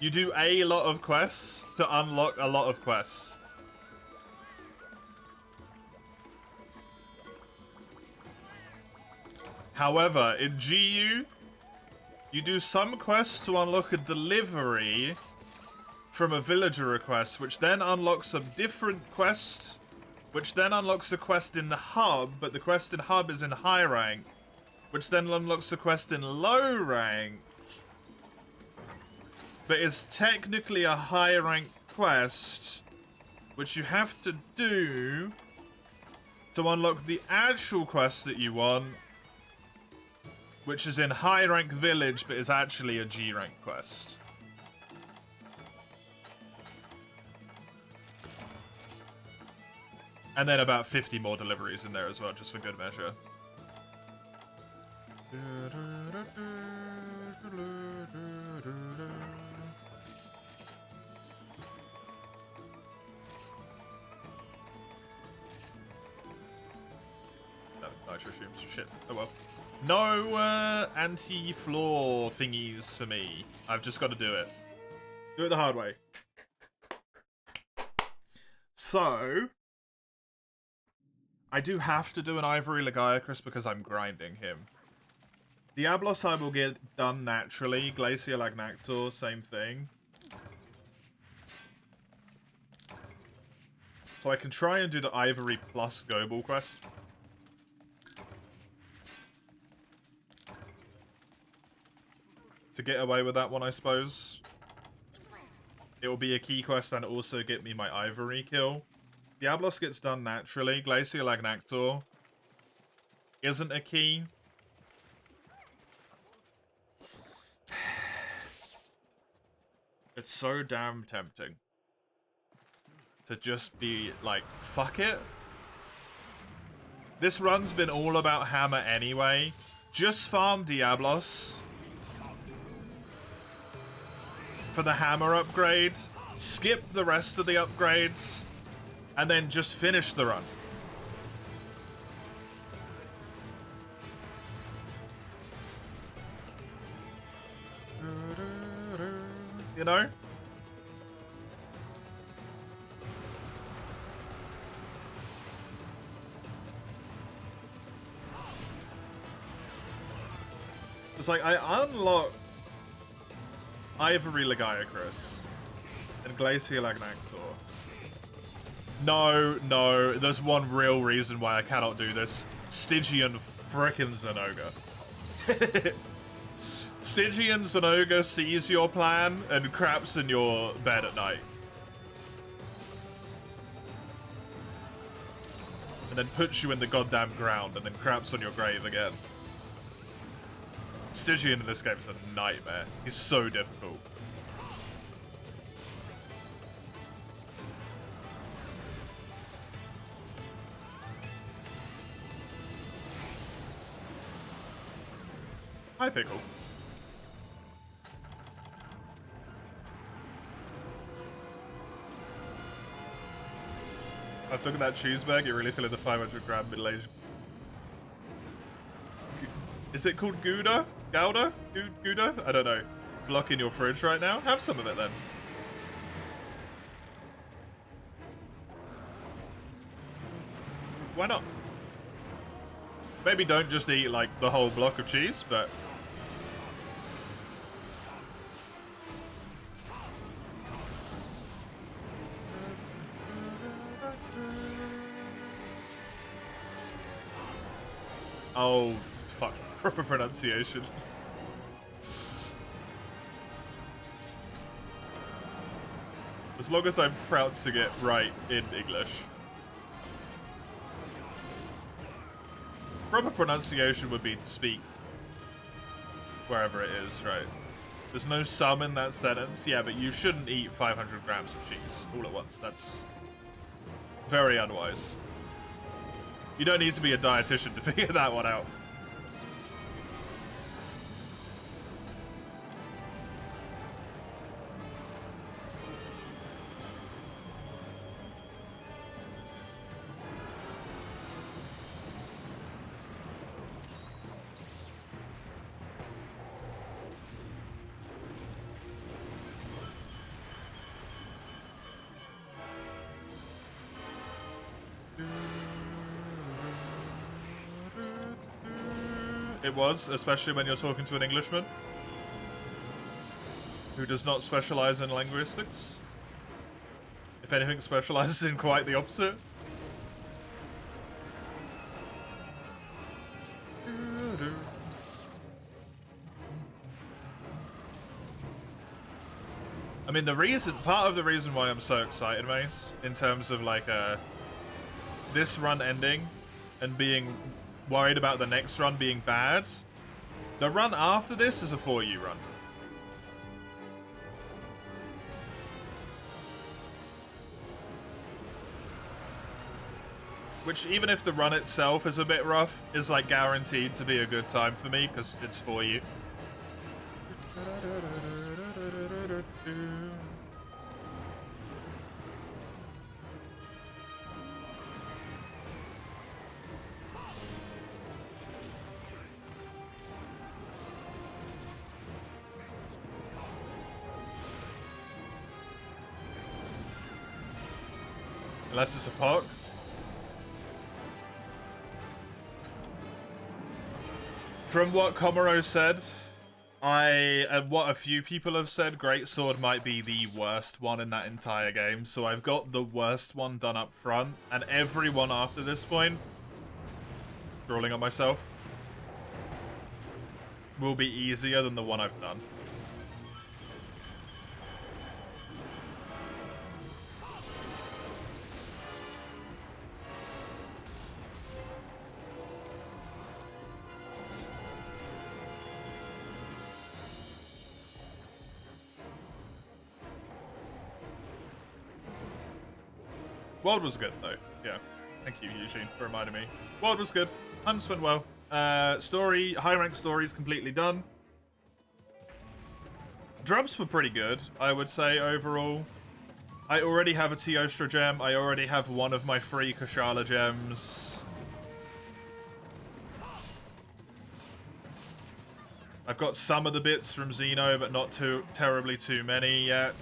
You do a lot of quests to unlock a lot of quests. However, in GU, you do some quests to unlock a delivery from a villager request, which then unlocks a different quest, which then unlocks a quest in the hub, but the quest in hub is in high rank, which then unlocks a quest in low rank, but is technically a high rank quest, which you have to do to unlock the actual quest that you want, which is in high rank village, but is actually a G rank quest. And then about 50 more deliveries in there as well, just for good measure. No, nitro shrooms. Shit. Oh well. No anti-floor thingies for me. I've just got to do it. Do it the hard way. So, I do have to do an Ivory Lagiacrus because I'm grinding him. Diablos I will get done naturally. Glacial Agnactor, same thing. So I can try and do the Ivory plus Gobel quest. To get away with that one, I suppose. It will be a key quest and also get me my Ivory kill. Diablos gets done naturally. Glacial Agnactor isn't a key. It's so damn tempting to just be like, fuck it. This run's been all about hammer anyway. Just farm Diablos for the hammer upgrade, skip the rest of the upgrades, and then just finish the run. You know? It's like, I unlock Ivory Legiacris and Glacial Agnactor. No, there's one real reason why I cannot do this. Stygian frickin' Zenogre. Stygian Zenogre sees your plan and craps in your bed at night. And then puts you in the goddamn ground and then craps on your grave again. Stygian in this game is a nightmare. He's so difficult. Hi, Pickle. I've looked at that cheese bag, you're really feeling the 500-gram middle-aged... Is it called Gouda? Gouda? Gouda? I don't know. Block in your fridge right now? Have some of it then. Why not? Maybe don't just eat, like, the whole block of cheese, but... Oh, fuck. Proper pronunciation. As long as I'm pronouncing it right in English. Proper pronunciation would be to speak wherever it is, right? There's no sum in that sentence. Yeah, but you shouldn't eat 500 grams of cheese all at once. That's very unwise. You don't need to be a dietitian to figure that one out. It was, especially when you're talking to an Englishman who does not specialize in linguistics. If anything, specializes in quite the opposite. I mean, part of the reason why I'm so excited, Mace, in terms of like this run ending and being worried about the next run being bad. The run after this is a 4U run. Which, even if the run itself is a bit rough, is like guaranteed to be a good time for me, because it's 4U. Unless it's a POC. From what Komuro said, and what a few people have said, Greatsword might be the worst one in that entire game. So I've got the worst one done up front, and every one after this point, drawing on myself, will be easier than the one I've done. World was good, though. Yeah. Thank you, Eugene, for reminding me. World was good. Hunts went well. Story, high-rank stories completely done. Drops were pretty good, I would say, overall. I already have a Teostra gem. I already have one of my free Kushala gems. I've got some of the bits from Xeno, but not too terribly too many yet.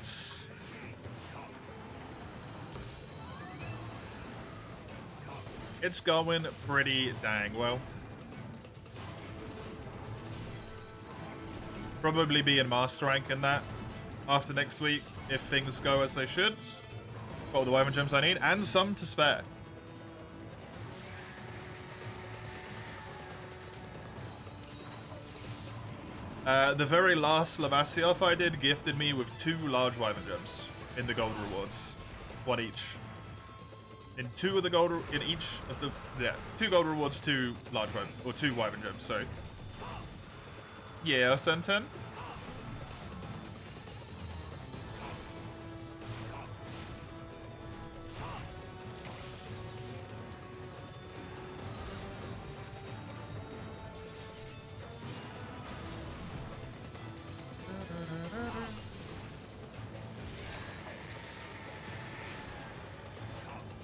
It's going pretty dang well. Probably be in Master Rank in that after next week, if things go as they should. Got all the Wyvern gems I need, and some to spare. The very last Lavasioth I did gifted me with 2 large Wyvern gems in the gold rewards. 1 each. In 2 of the gold, in each of the, yeah, 2 gold rewards, 2 large Wyvern, or 2 Wyvern gems, so. Yeah, Senten.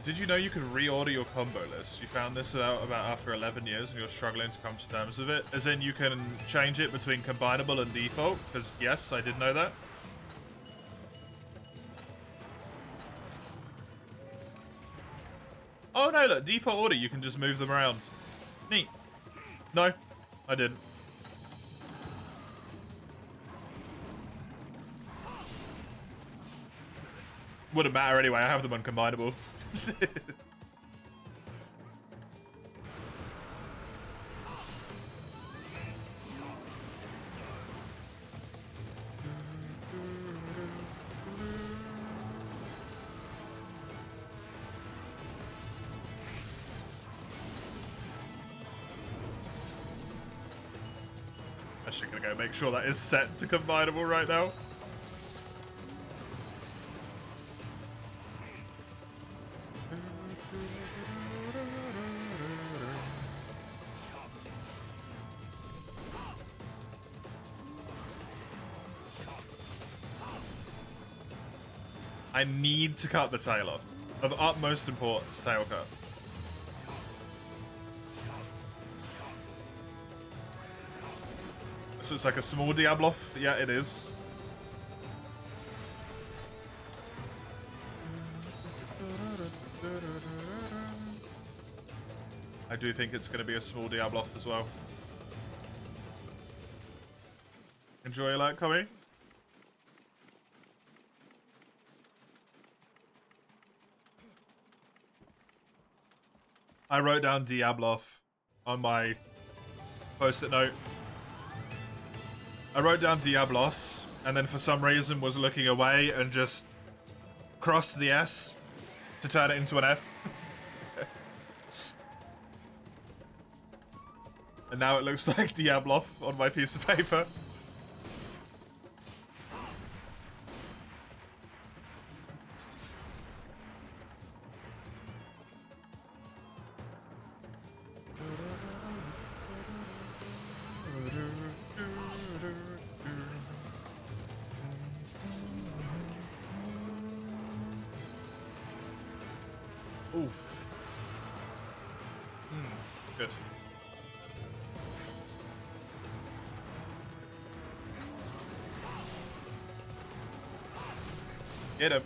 Did you know you could reorder your combo list? You found this out about after 11 years and you're struggling to come to terms with it? As in, you can change it between combinable and default? Because, yes, I did know that. Oh, no, look, default order, you can just move them around. Neat. No, I didn't. Wouldn't matter anyway, I have them uncombinable. Actually gonna go make sure that is set to combinable right now. I need to cut the tail off. Of utmost importance, tail cut. So it's like a small Diabloth? Yeah, it is. I do think it's going to be a small Diabloth as well. Enjoy your light, Komi. I wrote down Diabloth on my post-it note. I wrote down Diablos, and then for some reason was looking away and just crossed the S to turn it into an F. And now it looks like Diabloth on my piece of paper. Oof. Good. Get him.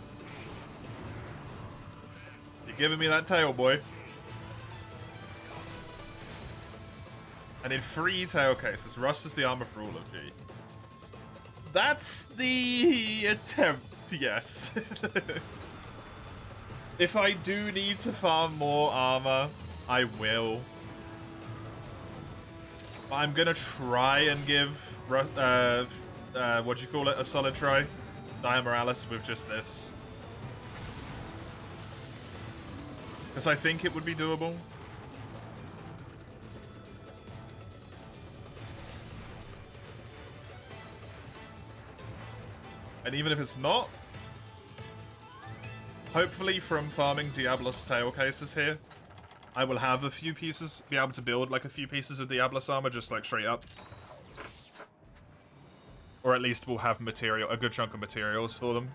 You're giving me that tail, boy. I need 3 tail cases. Rust is the armor for all of you. That's the attempt, yes. If I do need to farm more armor, I will. But I'm gonna try and give, what do you call it, a solid try. Diamoralis with just this. Because I think it would be doable. And even if it's not, Hopefully from farming Diablos tail cases here, I will have a few pieces, be able to build like a few pieces of Diablos armor just like straight up. Or at least we'll have material, a good chunk of materials for them.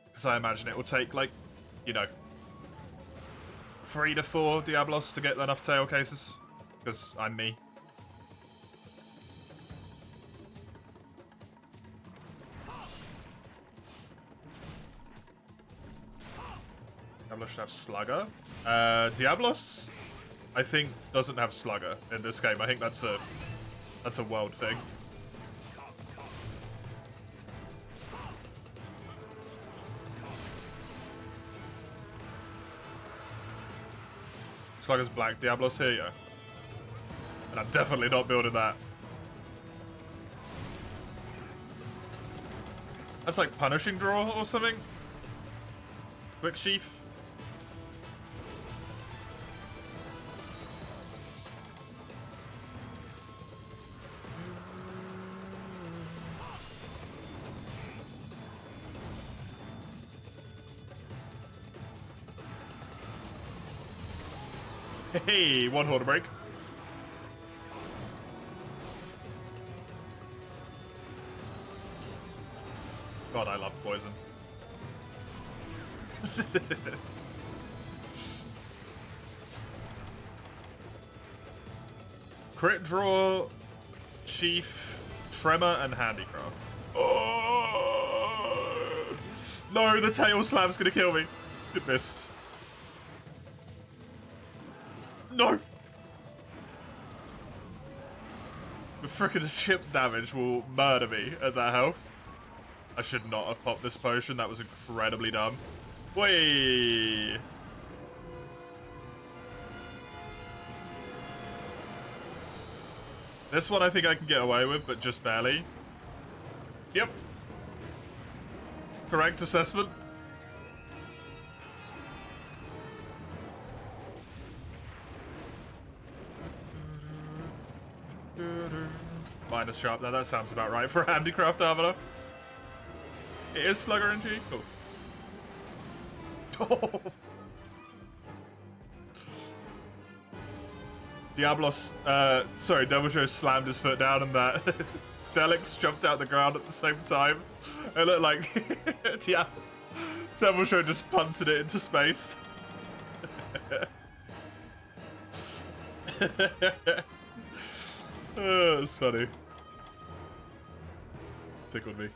Because I imagine it will take like, you know, 3 to 4 Diablos to get enough tail cases. Because I'm me. Diablos should have Slugger. Diablos, I think, doesn't have Slugger in this game. I think that's a world thing. Slugger's black. Diablos here, yeah. And I'm definitely not building that. That's like Punishing Draw or something. Quick Sheath. Hey, one Horder break. God, I love poison. Crit draw, Chief, Tremor, and Handicraft. Oh! No, the tail slam's gonna kill me. Goodness. No! The frickin' chip damage will murder me at that health. I should not have popped this potion. That was incredibly dumb. Whee! This one I think I can get away with, but just barely. Yep. Correct assessment. Minus sharp. Now that sounds about right for handicraft armor. It is Slugger and G. Cool. Diablos, sorry, Devil slammed his foot down and that Delix jumped out the ground at the same time. It looked like Devil just punted it into space. It's funny. Tickled me.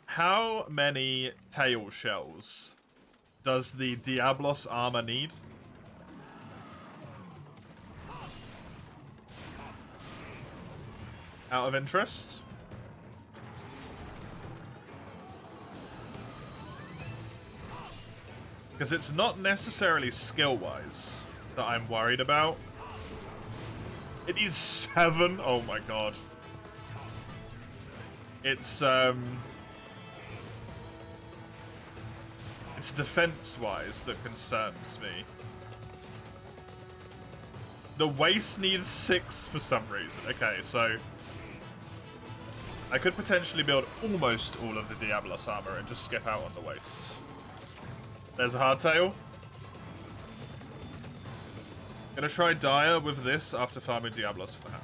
How many tail shells does the Diablos armor need? Out of interest? Because it's not necessarily skill-wise that I'm worried about. It is 7. Oh my god. It's defense-wise that concerns me. The waist needs 6 for some reason. Okay, so I could potentially build almost all of the Diablos armor and just skip out on the waist. There's a hardtail. Gonna try Dire with this after farming Diablos for now.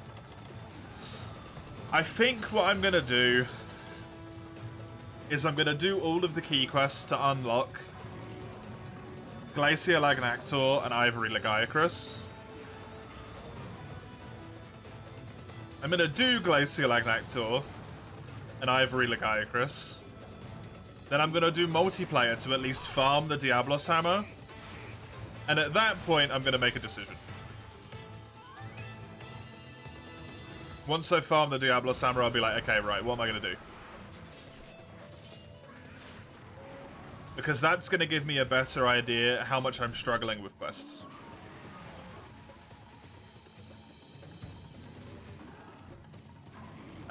I think what I'm gonna do is I'm gonna do all of the key quests to unlock Glacier Lagnactor and Ivory Lagiacrus. I'm gonna do Glacier Lagnactor and Ivory Lagiacrus. Then I'm gonna do multiplayer to at least farm the Diablos hammer. And at that point, I'm gonna make a decision. Once I farm the Diablos hammer, I'll be like, okay, right, what am I gonna do? Because that's gonna give me a better idea how much I'm struggling with quests.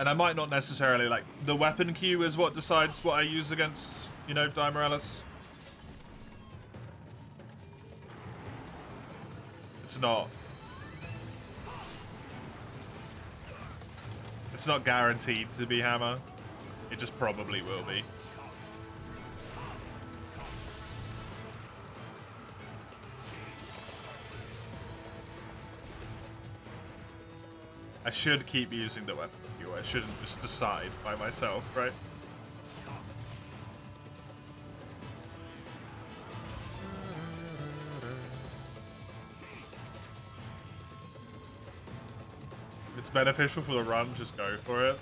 And I might not necessarily, like, the weapon queue is what decides what I use against, you know, Morales. It's not. It's not guaranteed to be Hammer. It just probably will be. I should keep using the weapon queue. I shouldn't just decide by myself, right? If it's beneficial for the run, just go for it.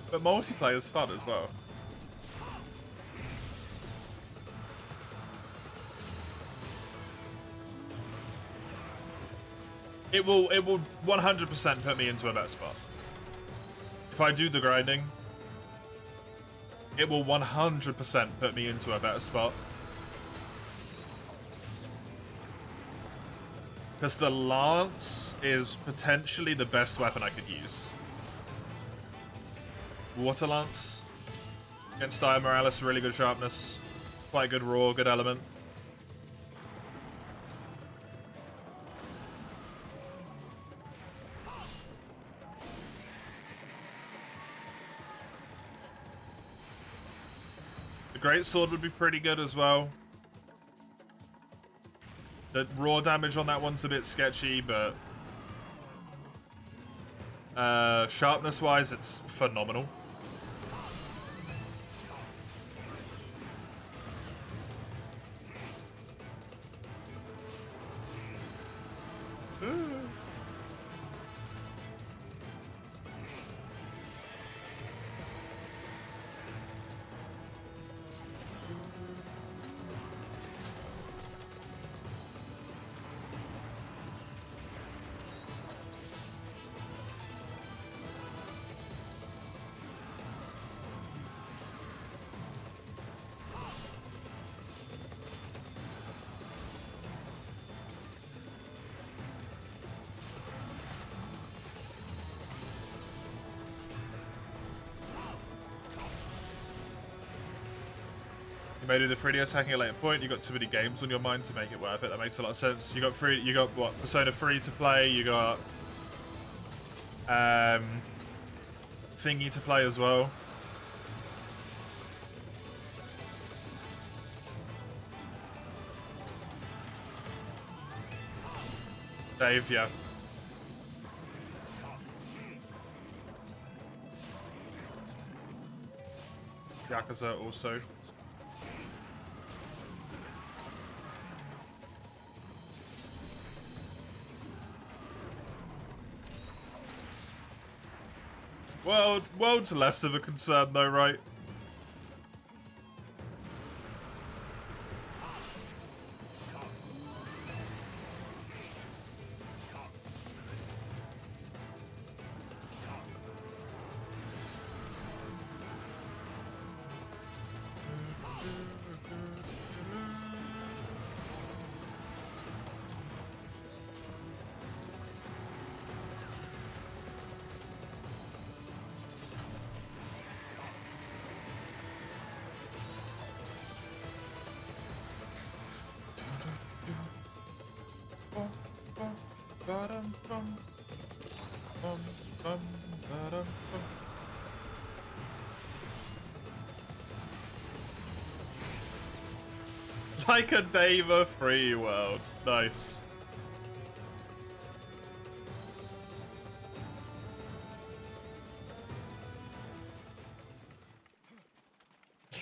But multiplayer is fun as well. It will 100% put me into a better spot. If I do the grinding, it will 100% put me into a better spot. Because the Lance is potentially the best weapon I could use. Water Lance against Dire Morales, really good sharpness. Quite good raw, good element. The Great Sword would be pretty good as well. The raw damage on that one's a bit sketchy, but sharpness-wise, it's phenomenal. You may do the 3DS hacking at a later point. You got too many games on your mind to make it worth it. That makes a lot of sense. You got what, Persona 3 to play. You got Thingy to play as well. Dave, yeah. Yakuza also. Well, world's less of a concern though, right? Like a Dava free world. Nice.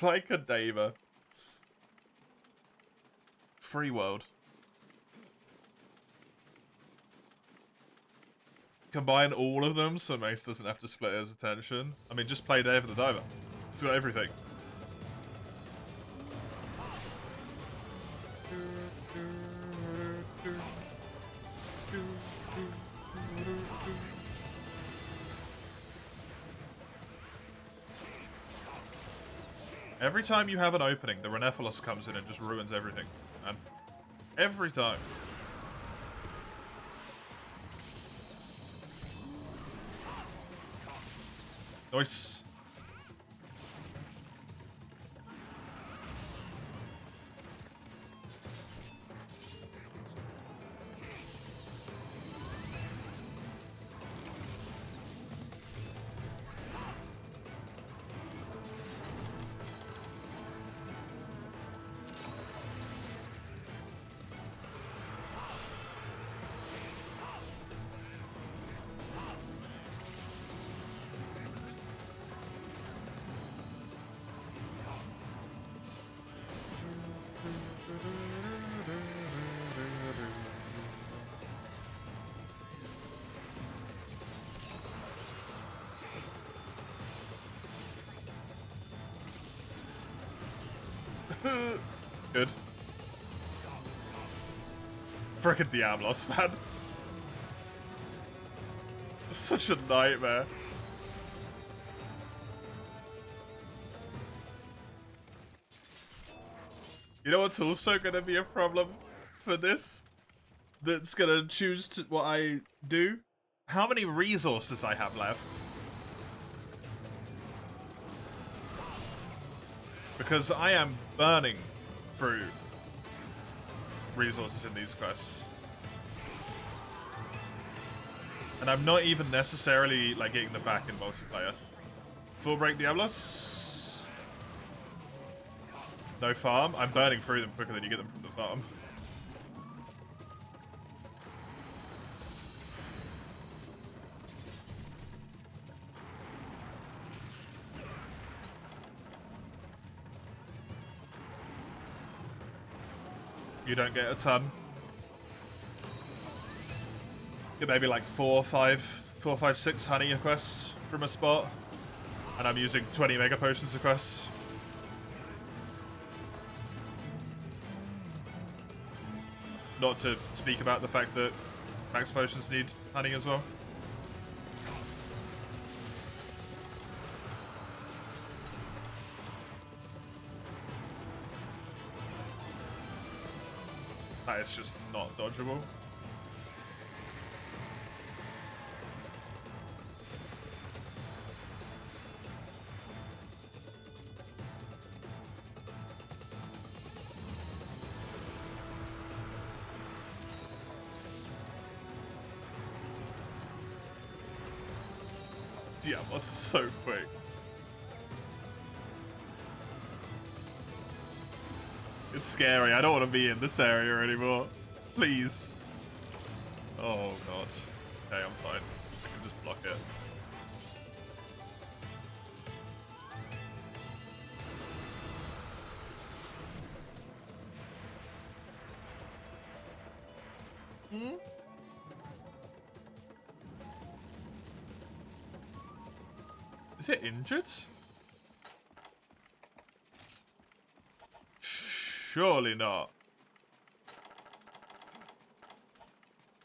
Like a Dava. Free world. Combine all of them so Mace doesn't have to split his attention. I mean, just play Dave the Diver. It's got everything. Every time you have an opening, the Renephilos comes in and just ruins everything, man. Every time. Nice. Good. Frickin' Diablos, man. Such a nightmare. You know what's also gonna be a problem for this? That's gonna choose to what I do? How many resources I have left. Because I am burning through resources in these quests. And I'm not even necessarily like getting them back in multiplayer. Full break Diablos. No farm. I'm burning through them quicker than you get them from the farm. You don't get a ton. Get maybe like 4, 5, 6 honey quests from a spot. And I'm using 20 mega potions a quest. Not to speak about the fact that max potions need honey as well. That is just not dodgeable. Diablos is so quick. It's scary. I don't want to be in this area anymore. Please. Oh, God. Okay, I'm fine. I can just block it. Hmm? Is it injured? Surely not.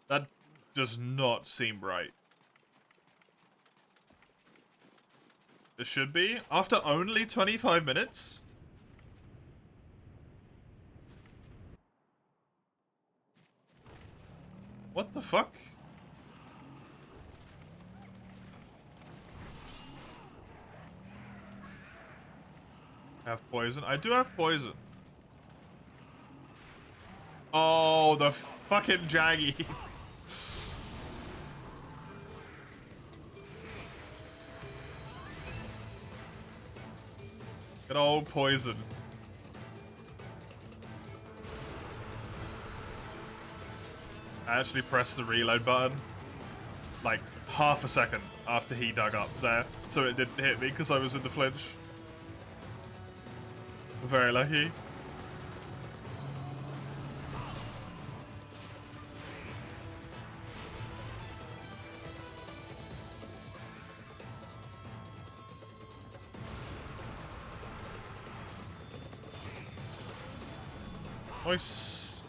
That does not seem right. It should be. After only 25 minutes? What the fuck? I have poison. I do have poison. Oh, the fucking Jaggy. Good old poison. I actually pressed the reload button like half a second after he dug up there, so it didn't hit me because I was in the flinch. Very lucky. Nice.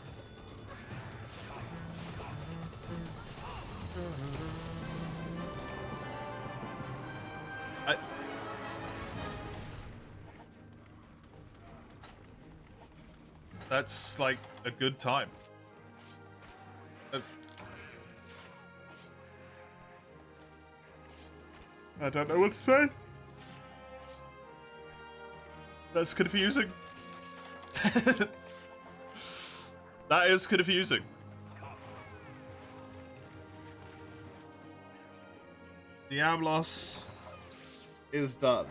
That's like a good time. I don't know what to say. That's confusing. That is confusing. Diablos is done.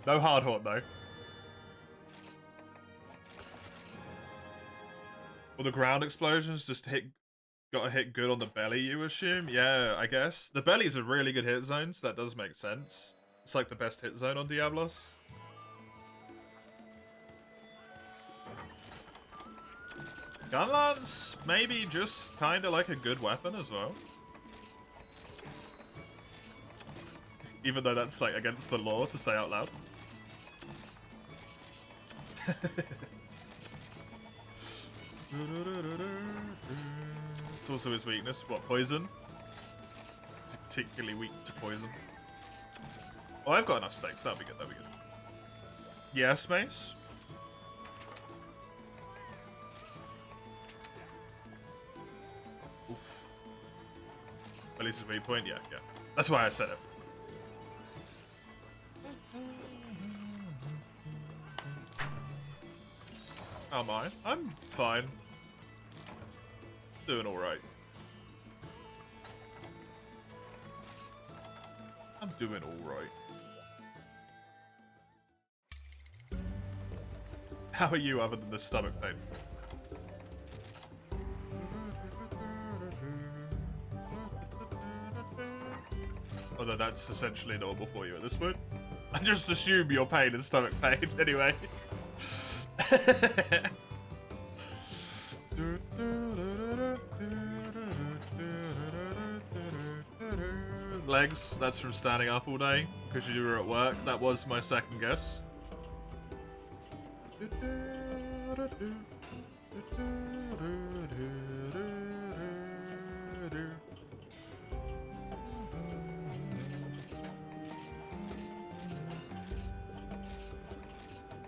No hard horn though. Well, the ground explosions just gotta hit good on the belly, you assume? Yeah, I guess. The belly's a really good hit zone, so that does make sense. It's like the best hit zone on Diablos. Gunlance, maybe just kind of like a good weapon as well. Even though that's like against the law to say out loud. It's also his weakness. What, poison? He's particularly weak to poison. Oh, I've got enough stakes. That'll be good. That'll be good. Yes, Mace? Oof. At least his weak point? Yeah, yeah. That's why I said it. How am I? I'm fine. Doing alright. I'm doing alright. How are you other than the stomach pain? Although that's essentially normal for you at this point. I just assume your pain is stomach pain anyway. Legs, that's from standing up all day because you were at work. That was my second guess.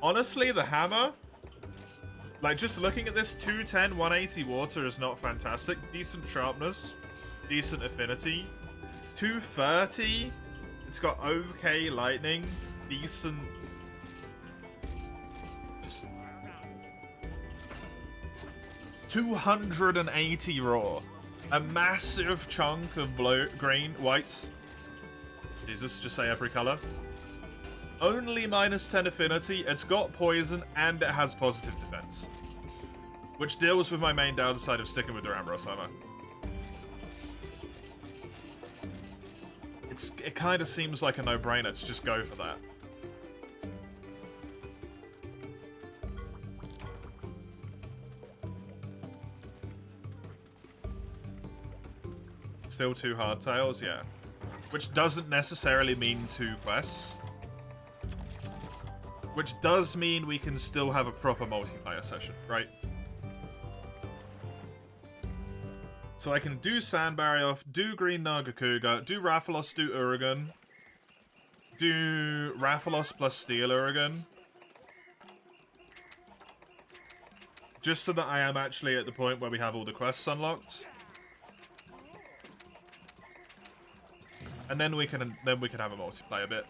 Honestly, the hammer, like just looking at this, 210, 180 water is not fantastic. Decent sharpness, decent affinity. 230, it's got okay lightning, decent. Just 280 raw, a massive chunk of blue, green, white. Jesus, just say every color. Only -10 affinity, it's got poison, and it has positive defense. Which deals with my main downside of sticking with the Ramros armor. It kind of seems like a no-brainer to just go for that. Still 2 hardtails, yeah. Which doesn't necessarily mean 2 quests. Which does mean we can still have a proper multiplayer session, right? So I can do Sandbarrier off, do Green Nagakuga, do Rathalos, do Uragan, do Rathalos plus Steel Uragan. Just so that I am actually at the point where we have all the quests unlocked. And then we can have a multiplayer bit.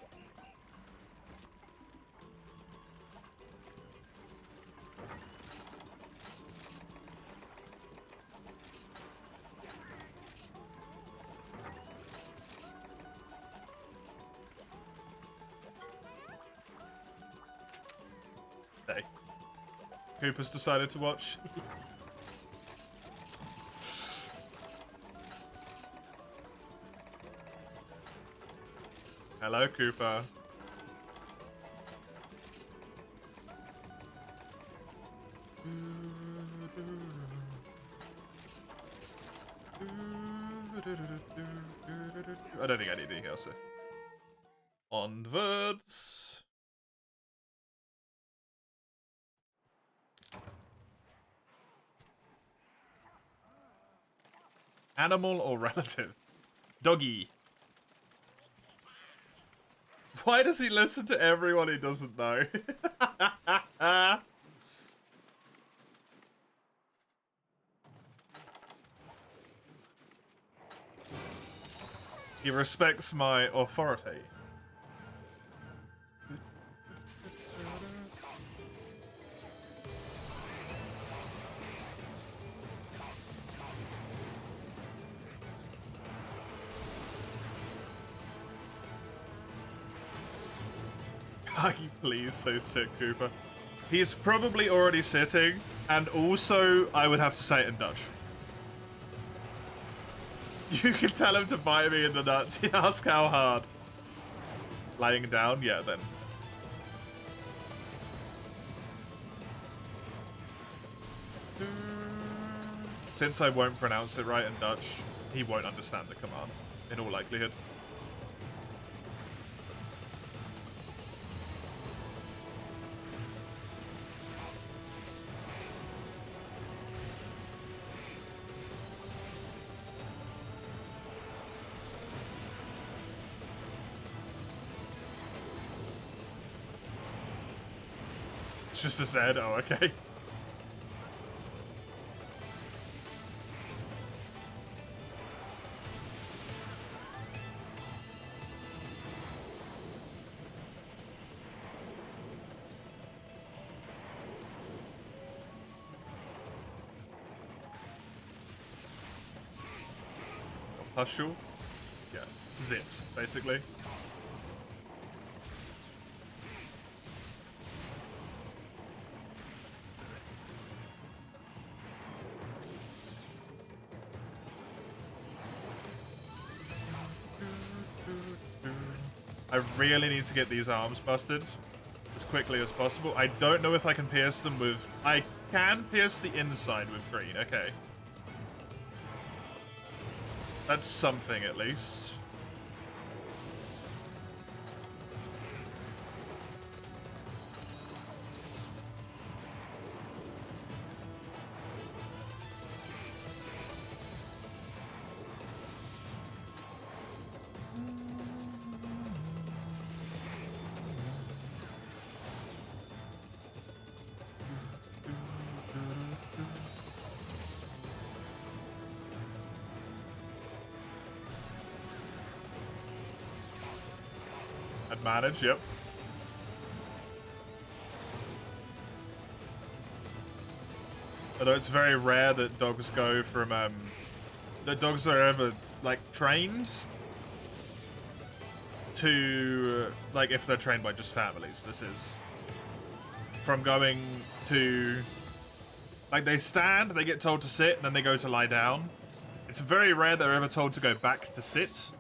Hey. Cooper's decided to watch. Hello, Cooper. I don't think I need anything else. Onwards. Animal or relative? Doggy. Why does he listen to everyone he doesn't know? He respects my authority. Kagi, please, so sit, Cooper. He's probably already sitting, and also, I would have to say it in Dutch. You can tell him to bite me in the nuts. He asks how hard. Laying down? Yeah, then. Since I won't pronounce it right in Dutch, he won't understand the command, in all likelihood. It's just a Z. Oh, okay. Hushul? Yeah. Zit, basically. I really need to get these arms busted as quickly as possible. I don't know if I can pierce them with... I can pierce the inside with green, okay. That's something, at least. Advantage, yep. Although it's very rare that dogs go from, that dogs are ever, like, trained to, like, if they're trained by just families, this is. From going to, like, they stand, they get told to sit, and then they go to lie down. It's very rare they're ever told to go back to sit.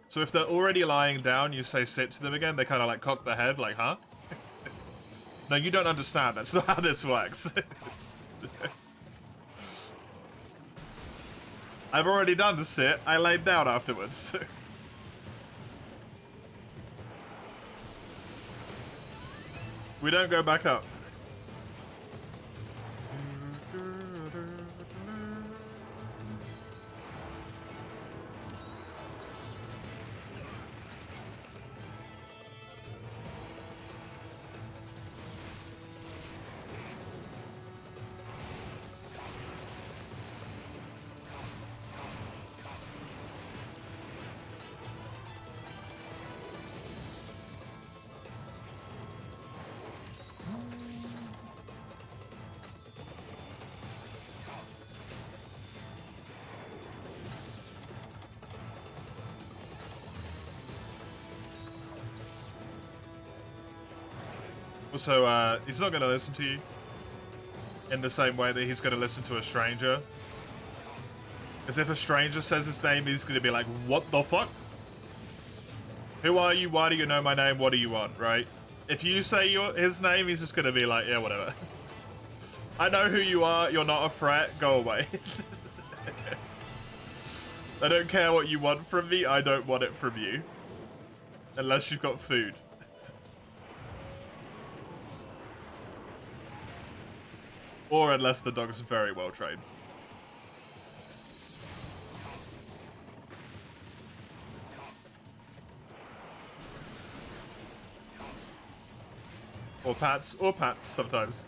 So if they're already lying down, you say sit to them again, they kind of like cock their head, like, huh? No, you don't understand. That's not how this works. I've already done the sit. I laid down afterwards. We don't go back up. Also, he's not going to listen to you in the same way that he's going to listen to a stranger. Because if a stranger says his name, he's going to be like, what the fuck? Who are you? Why do you know my name? What do you want, right? If you say his name, he's just going to be like, yeah, whatever. I know who you are. You're not a threat. Go away. I don't care what you want from me, I don't want it from you. Unless you've got food. Or unless the dog's very well trained. Or pats sometimes.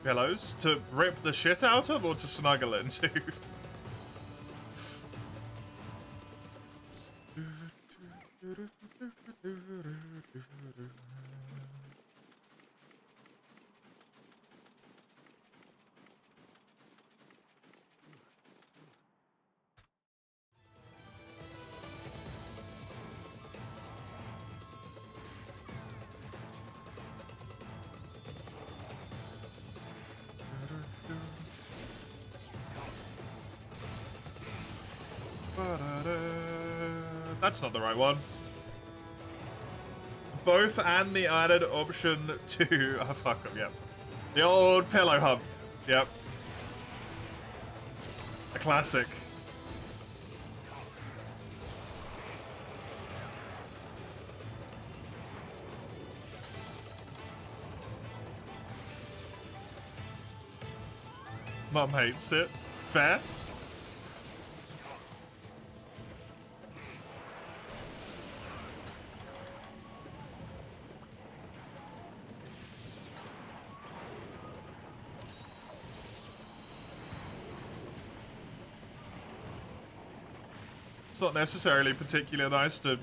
Pillows to rip the shit out of or to snuggle into? That's not the right one. Both and the added option to... Oh, fuck them, yep. The old pillow hump. Yep. A classic. Mum hates it. Fair. It's not necessarily particularly nice to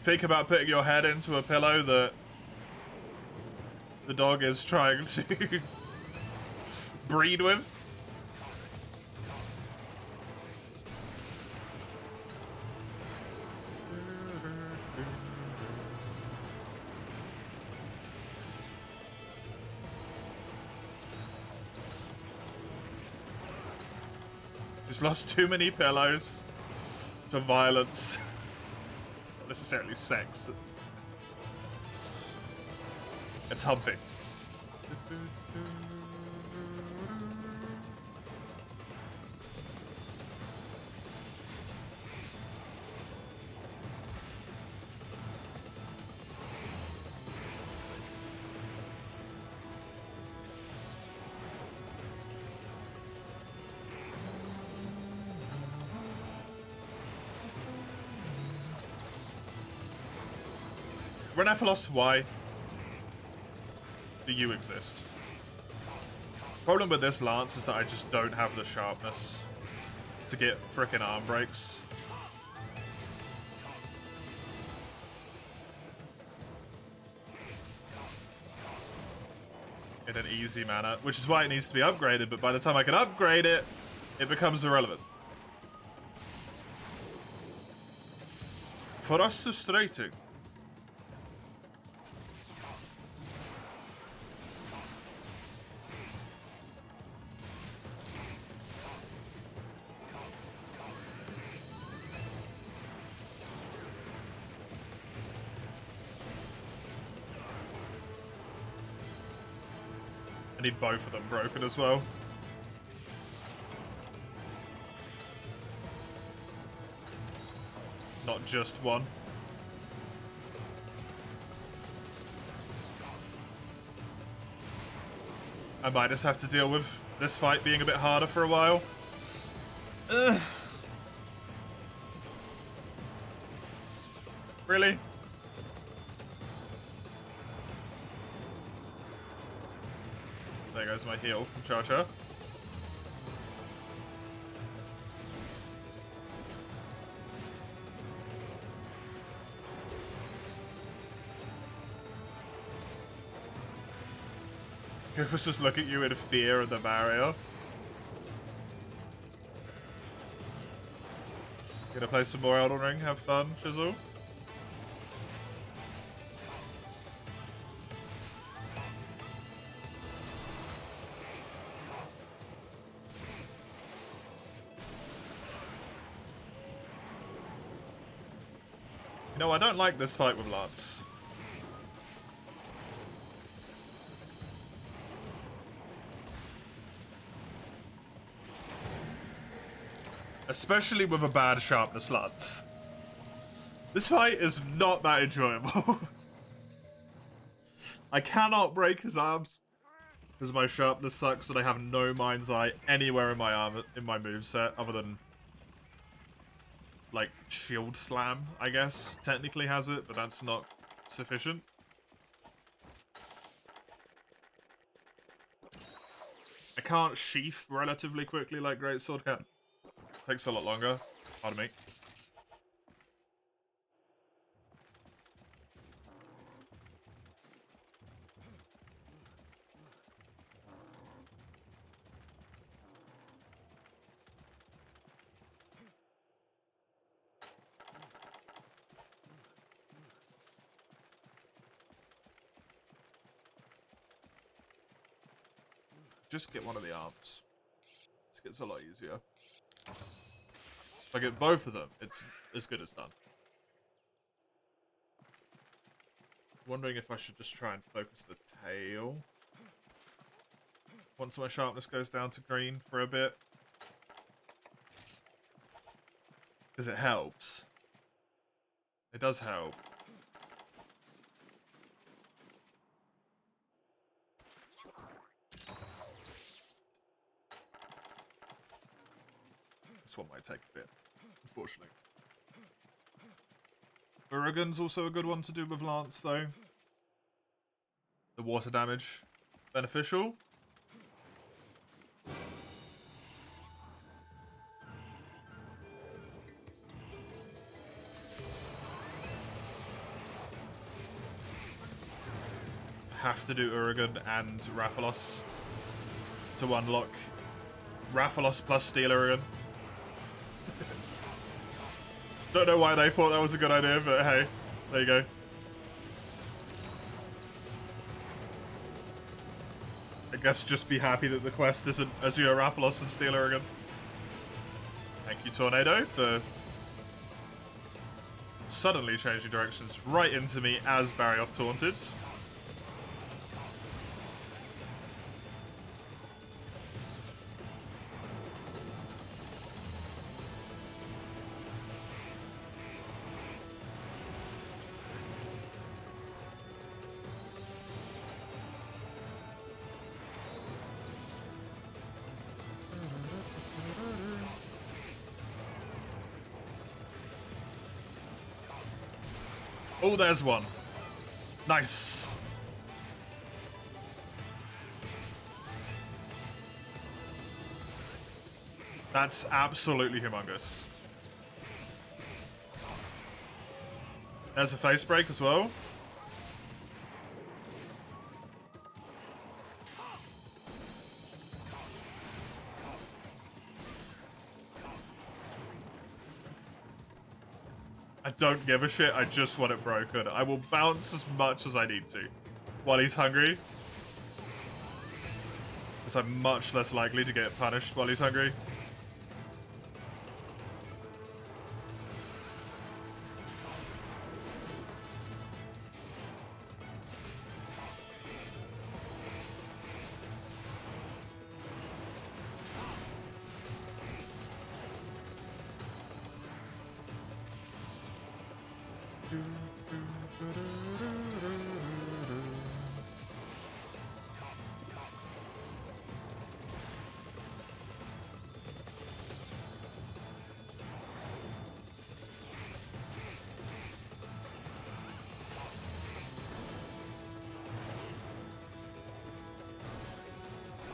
think about putting your head into a pillow that the dog is trying to breed with. Just lost too many pillows to violence. Not necessarily sex. It's humping. Renephilos, why do you exist? Problem with this lance is that I just don't have the sharpness to get frickin' arm breaks. In an easy manner, which is why it needs to be upgraded, but by the time I can upgrade it, it becomes irrelevant. For us frustrating. I need both of them broken as well. Not just one. I might just have to deal with this fight being a bit harder for a while. Ugh. Really? There goes my heal from Cha-Cha. Let's just look at you in fear of the barrier. Gonna play some more Elden Ring, have fun, Chisel. No, I don't like this fight with Lance. Especially with a bad sharpness Lance. This fight is not that enjoyable. I cannot break his arms because my sharpness sucks and I have no mind's eye anywhere in my arm in my moveset other than like shield slam, I guess. Technically has it, but that's not sufficient. I can't sheath relatively quickly like Greatsword can. Takes a lot longer. Pardon me. Just get one of the arms. This gets a lot easier. If I get both of them, it's as good as done. Wondering if I should just try and focus the tail. Once my sharpness goes down to green for a bit. Because it helps. It does help. This one might take a bit, unfortunately. Uragan's also a good one to do with Lance, though. The water damage. Beneficial. Have to do Uragan and Rathalos to unlock Rathalos plus Steel Uragan. Don't know why they thought that was a good idea, but hey, there you go. I guess just be happy that the quest isn't Azure Rathalos and Steel Uragan. Thank you, Tornado, for suddenly changing directions right into me as Barrioth taunted. Oh, there's one. Nice. That's absolutely humongous. There's a face break as well. I don't give a shit, I just want it broken. I will bounce as much as I need to while he's hungry. Because I'm much less likely to get punished while he's hungry.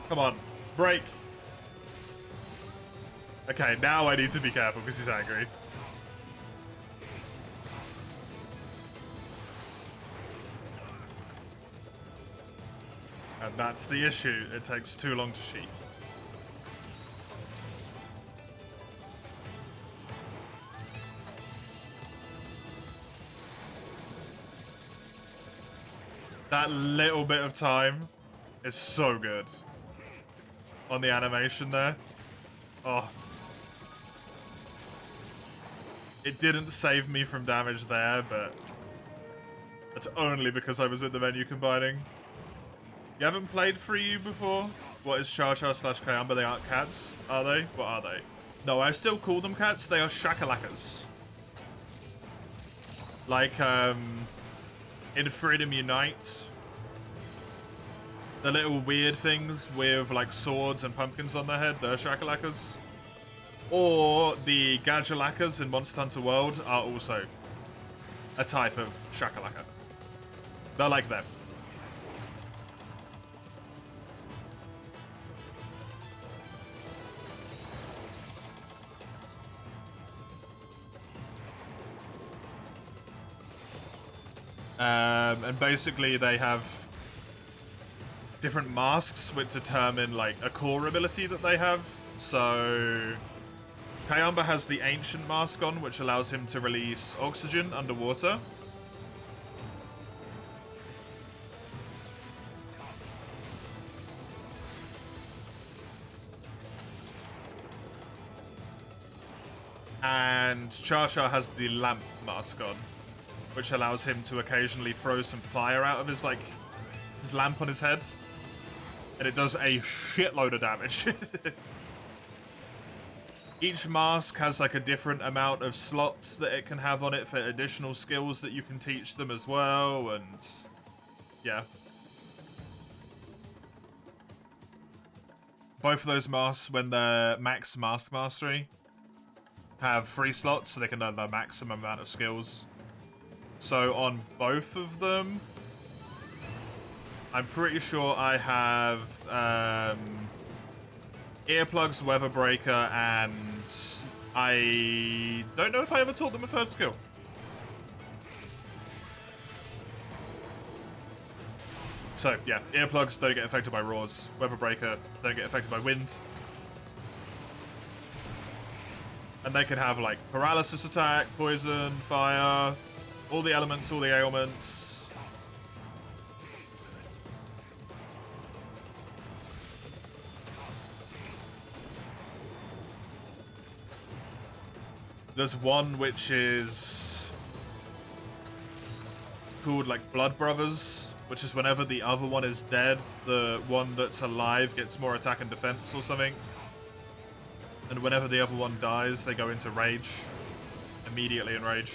Come on, break. Okay, now I need to be careful because he's angry. And that's the issue. It takes too long to sheath. That little bit of time is so good. On the animation there. Oh. It didn't save me from damage there, but that's only because I was in the menu combining. You haven't played 3U before? What is Char Char / Kayamba? They aren't cats, are they? What are they? No, I still call them cats. They are shakalakas. Like, in Freedom Unite, the little weird things with, like, swords and pumpkins on their head, they're shakalakas. Or the Gadgalakas in Monster Hunter World are also a type of shakalaka. They're like them. And basically they have different masks which determine like a core ability that they have. So Kayamba has the Ancient mask on, which allows him to release oxygen underwater. And Char Char has the Lamp mask on, which allows him to occasionally throw some fire out of his lamp on his head. And it does a shitload of damage. Each mask has like a different amount of slots that it can have on it for additional skills that you can teach them as well, and yeah. Both of those masks, when they're max mask mastery, have 3 slots, so they can learn the maximum amount of skills. So on both of them, I'm pretty sure I have earplugs, weather breaker, and I don't know if I ever taught them a 3rd skill. So yeah, earplugs don't get affected by roars. Weather breaker don't get affected by wind. And they can have like paralysis attack, poison, fire, all the elements, all the ailments. There's one which is called like Blood Brothers, which is whenever the other one is dead, the one that's alive gets more attack and defense or something. And whenever the other one dies, they go into rage. Immediately in rage.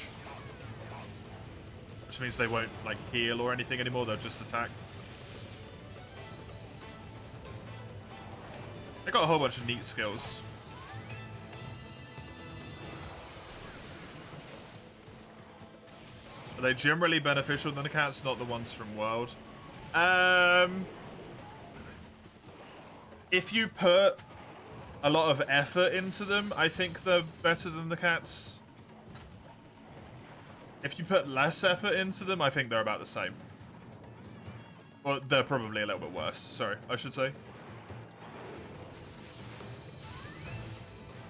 Which means they won't like heal or anything anymore, they'll just attack. They got a whole bunch of neat skills. Are they generally beneficial than the cats? Not the ones from World. If you put a lot of effort into them, I think they're better than the cats. If you put less effort into them, I think they're about the same. Well, they're probably a little bit worse, sorry, I should say.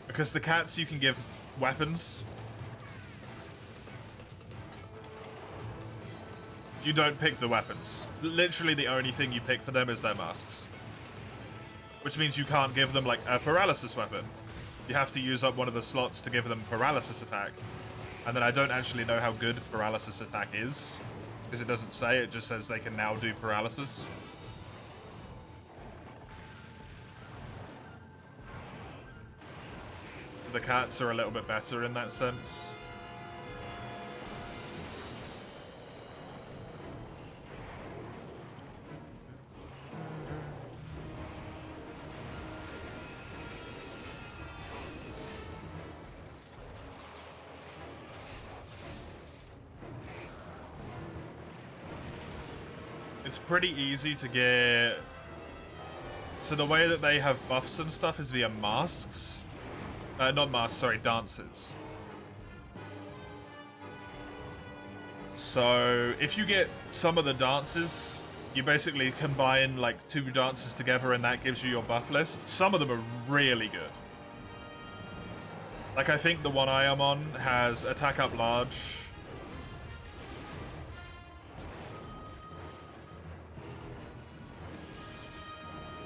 Because the cats, you can give weapons. You don't pick the weapons. Literally the only thing you pick for them is their masks. Which means you can't give them, like, a paralysis weapon. You have to use up one of the slots to give them paralysis attack. And then I don't actually know how good paralysis attack is. Because it doesn't say, it just says they can now do paralysis. So the cats are a little bit better in that sense. It's pretty easy to get... So the way that they have buffs and stuff is via masks. Not masks, sorry, dances. So if you get some of the dances, you basically combine like 2 dances together and that gives you your buff list. Some of them are really good. Like I think the one I am on has attack up large.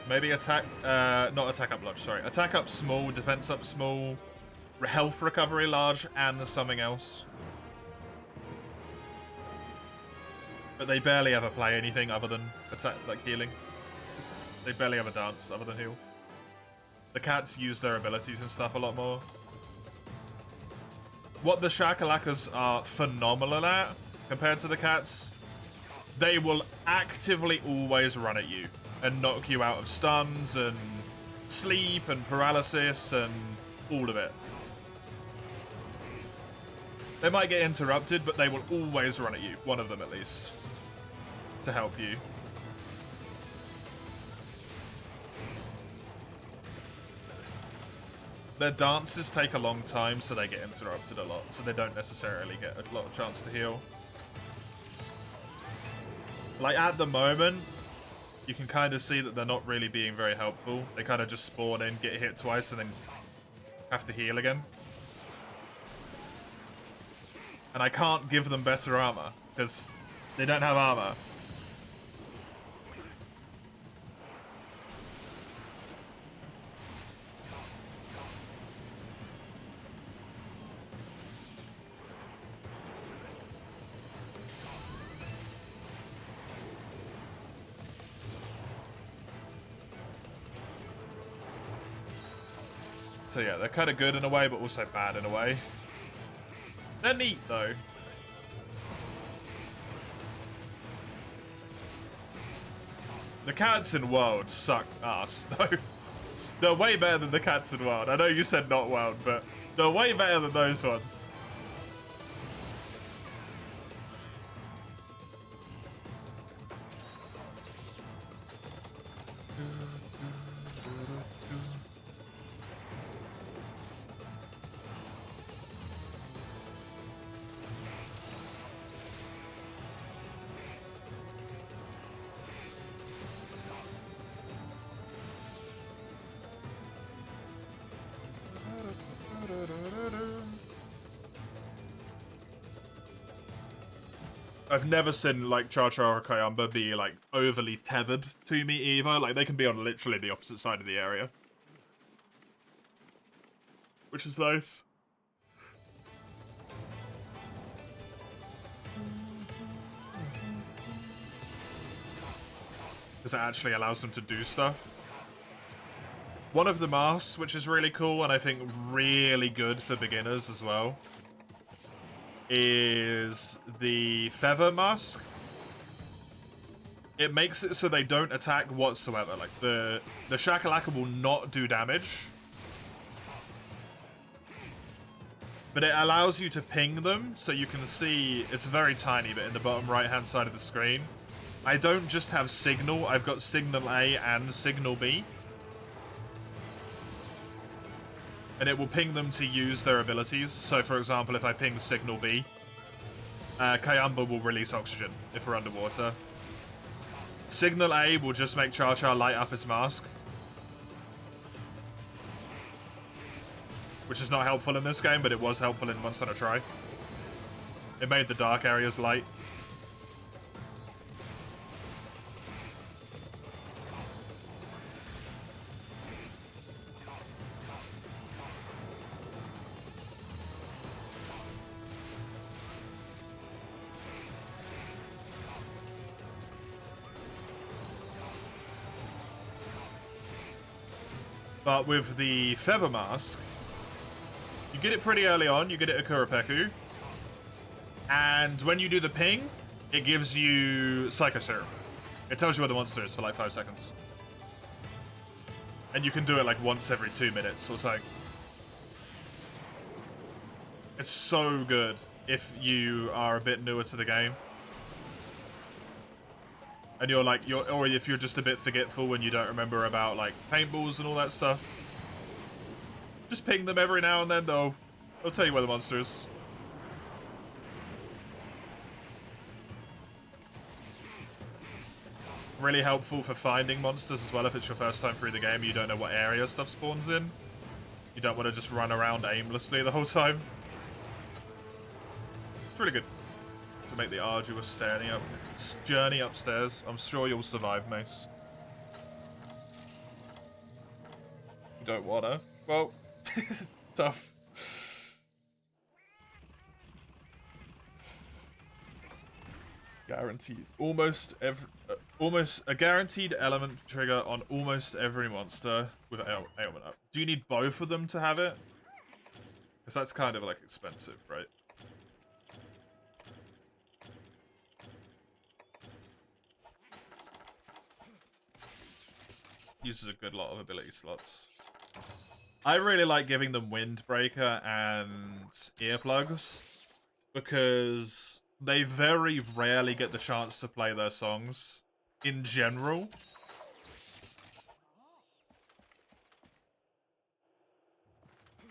Maybe attack, not attack up large, sorry. Attack up small, defense up small, health recovery large and something else. But they barely ever play anything other than attack, like healing. They barely ever dance other than heal. The cats use their abilities and stuff a lot more. What the Shakalakas are phenomenal at, compared to the cats, they will actively always run at you and knock you out of stuns and sleep and paralysis and all of it. They might get interrupted, but they will always run at you, one of them at least, to help you. Their dances take a long time, so they get interrupted a lot, so they don't necessarily get a lot of chance to heal. Like, at the moment, you can kind of see that they're not really being very helpful. They kind of just spawn in, get hit twice, and then have to heal again. And I can't give them better armor, because they don't have armor. So yeah, they're kind of good in a way, but also bad in a way. They're neat, though. The cats in World suck ass, though. They're way better than the cats in World. I know you said not World, but they're way better than those ones. I've never seen, like, Char-Char or Kayamba be, like, overly tethered to me either. Like, they can be on literally the opposite side of the area. Which is nice. Because it actually allows them to do stuff. One of the masks, which is really cool, and I think really good for beginners as well, is the Feather Mask. It makes it so they don't attack whatsoever. Like, the Shakalaka will not do damage. But it allows you to ping them, so you can see, it's very tiny, but in the bottom right-hand side of the screen. I don't just have Signal, I've got Signal A and Signal B. And it will ping them to use their abilities. So, for example, if I ping Signal B, Kayamba will release oxygen if we're underwater. Signal A will just make Char-Char light up his mask. Which is not helpful in this game, but it was helpful in Monster Hunter Tri. It made the dark areas light. But with the Feather Mask, you get it pretty early on. You get it at Kuropeku. And when you do the ping, it gives you Psycho Serum. It tells you where the monster is for like 5 seconds. And you can do it like once every 2 minutes or so. It's so good if you are a bit newer to the game. And you're like, or if you're just a bit forgetful and you don't remember about like paintballs and all that stuff. Just ping them every now and then, though. They'll tell you where the monster is. Really helpful for finding monsters as well if it's your first time through the game. You don't know what area stuff spawns in. You don't want to just run around aimlessly the whole time. It's really good. To make the arduous journey upstairs. I'm sure you'll survive, Mace. You don't wanna? Well, tough. Guaranteed. Almost a guaranteed element trigger on almost every monster with ailment up. Do you need both of them to have it? Because that's kind of like expensive, right? Uses a good lot of ability slots. I really like giving them Windbreaker and earplugs because they very rarely get the chance to play their songs in general.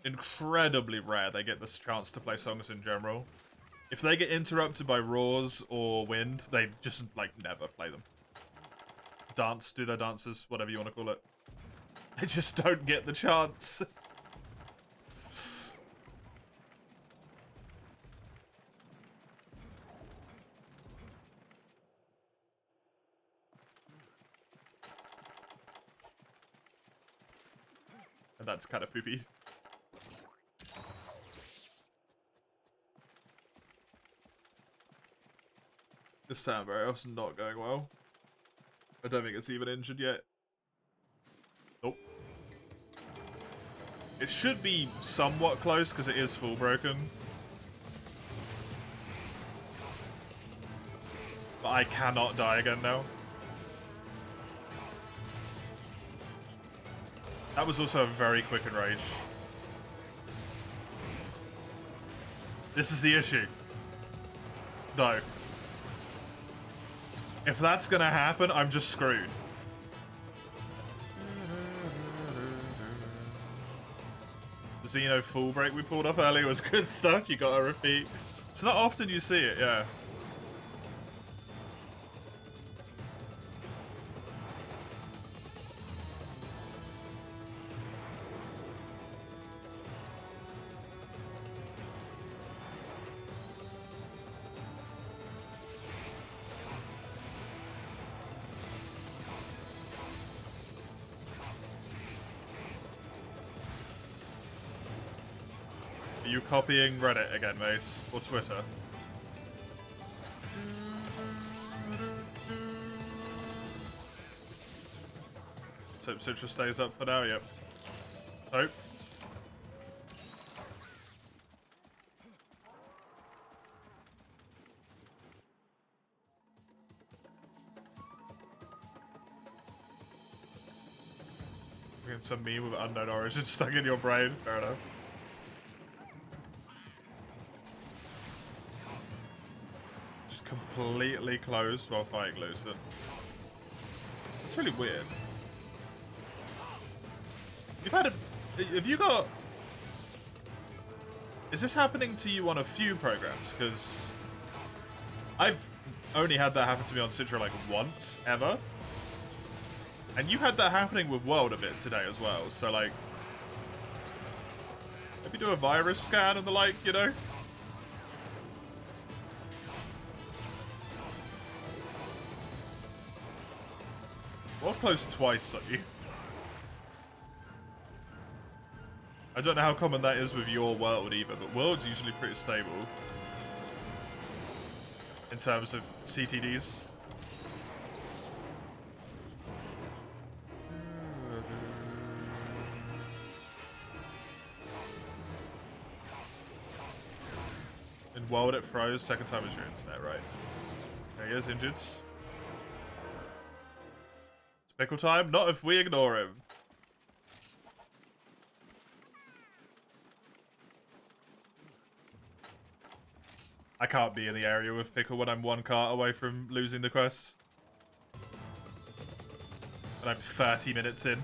Incredibly rare they get this chance to play songs in general. If they get interrupted by roars or wind, they just, like, never play them. Do their dances, whatever you want to call it. They just don't get the chance. And that's kind of poopy. This sound barrier's not going well. I don't think it's even injured yet. Nope. It should be somewhat close because it is full broken. But I cannot die again now. That was also a very quick enrage. This is the issue. No. If that's gonna happen, I'm just screwed. The Xeno full break we pulled off earlier was good stuff. You gotta repeat. It's not often you see it, yeah. Are you copying Reddit again, Mace? Or Twitter? Let's hope Citra stays up for now, yep. Let's hope. Some meme with unknown origin stuck in your brain. Fair enough. Just completely closed while fighting Lucid. It's really weird. Have you got... Is this happening to you on a few programs? Because I've only had that happen to me on Citra like once, ever. And you had that happening with World a bit today as well, so like... Maybe do a virus scan and the like, you know? World closed twice on you. I don't know how common that is with your World either, but World's usually pretty stable. In terms of CTDs. In World it froze, second time was your internet, right? There he is, injured. It's pickle time, not if we ignore him. I can't be in the area with Pickle when I'm one cart away from losing the quest. And I'm 30 minutes in.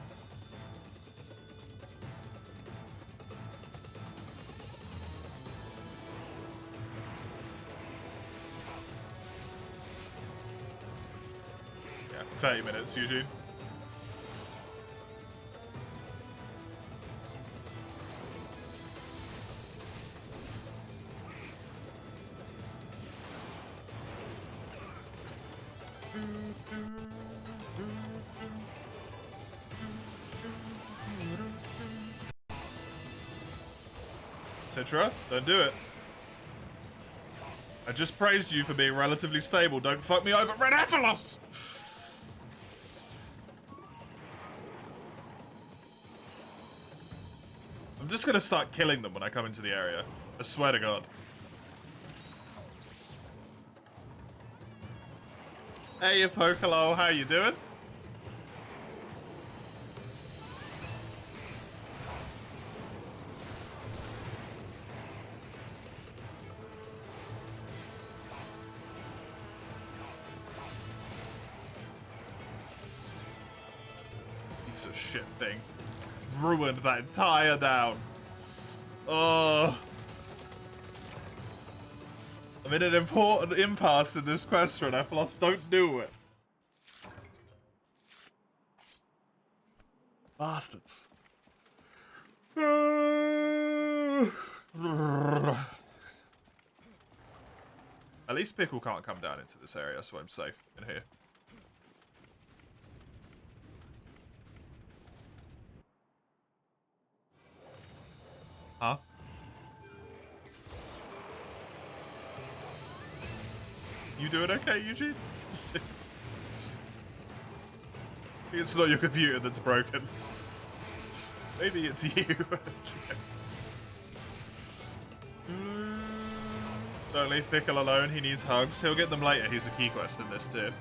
Yeah, 30 minutes, Eugene. Citra, don't do it. I just praised you for being relatively stable. Don't fuck me over, Red Ephilos! I'm just gonna start killing them when I come into the area. I swear to God. Hey, Apokalo, how you doing? Piece of shit thing. Ruined that entire down. Oh. I'm in an important impasse in this quest run. I've lost. Don't do it. Bastards. At least Pickle can't come down into this area, so I'm safe in here. Huh? You doing okay, Eugene? It's not your computer that's broken. Maybe it's you. Don't leave Pickle alone, he needs hugs. He'll get them later, he's a key quest in this too.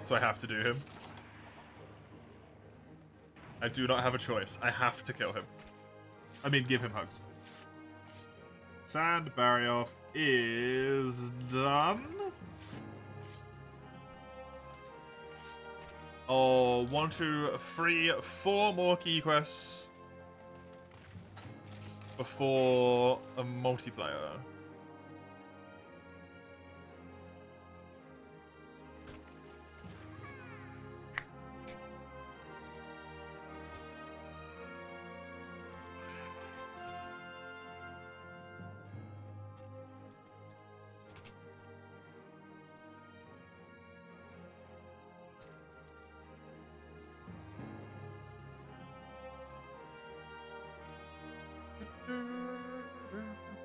So I have to do him. I do not have a choice. I have to kill him. I mean, give him hugs. Sand barrier off is done. Oh, 1, 2, 3, 4 more key quests before a multiplayer.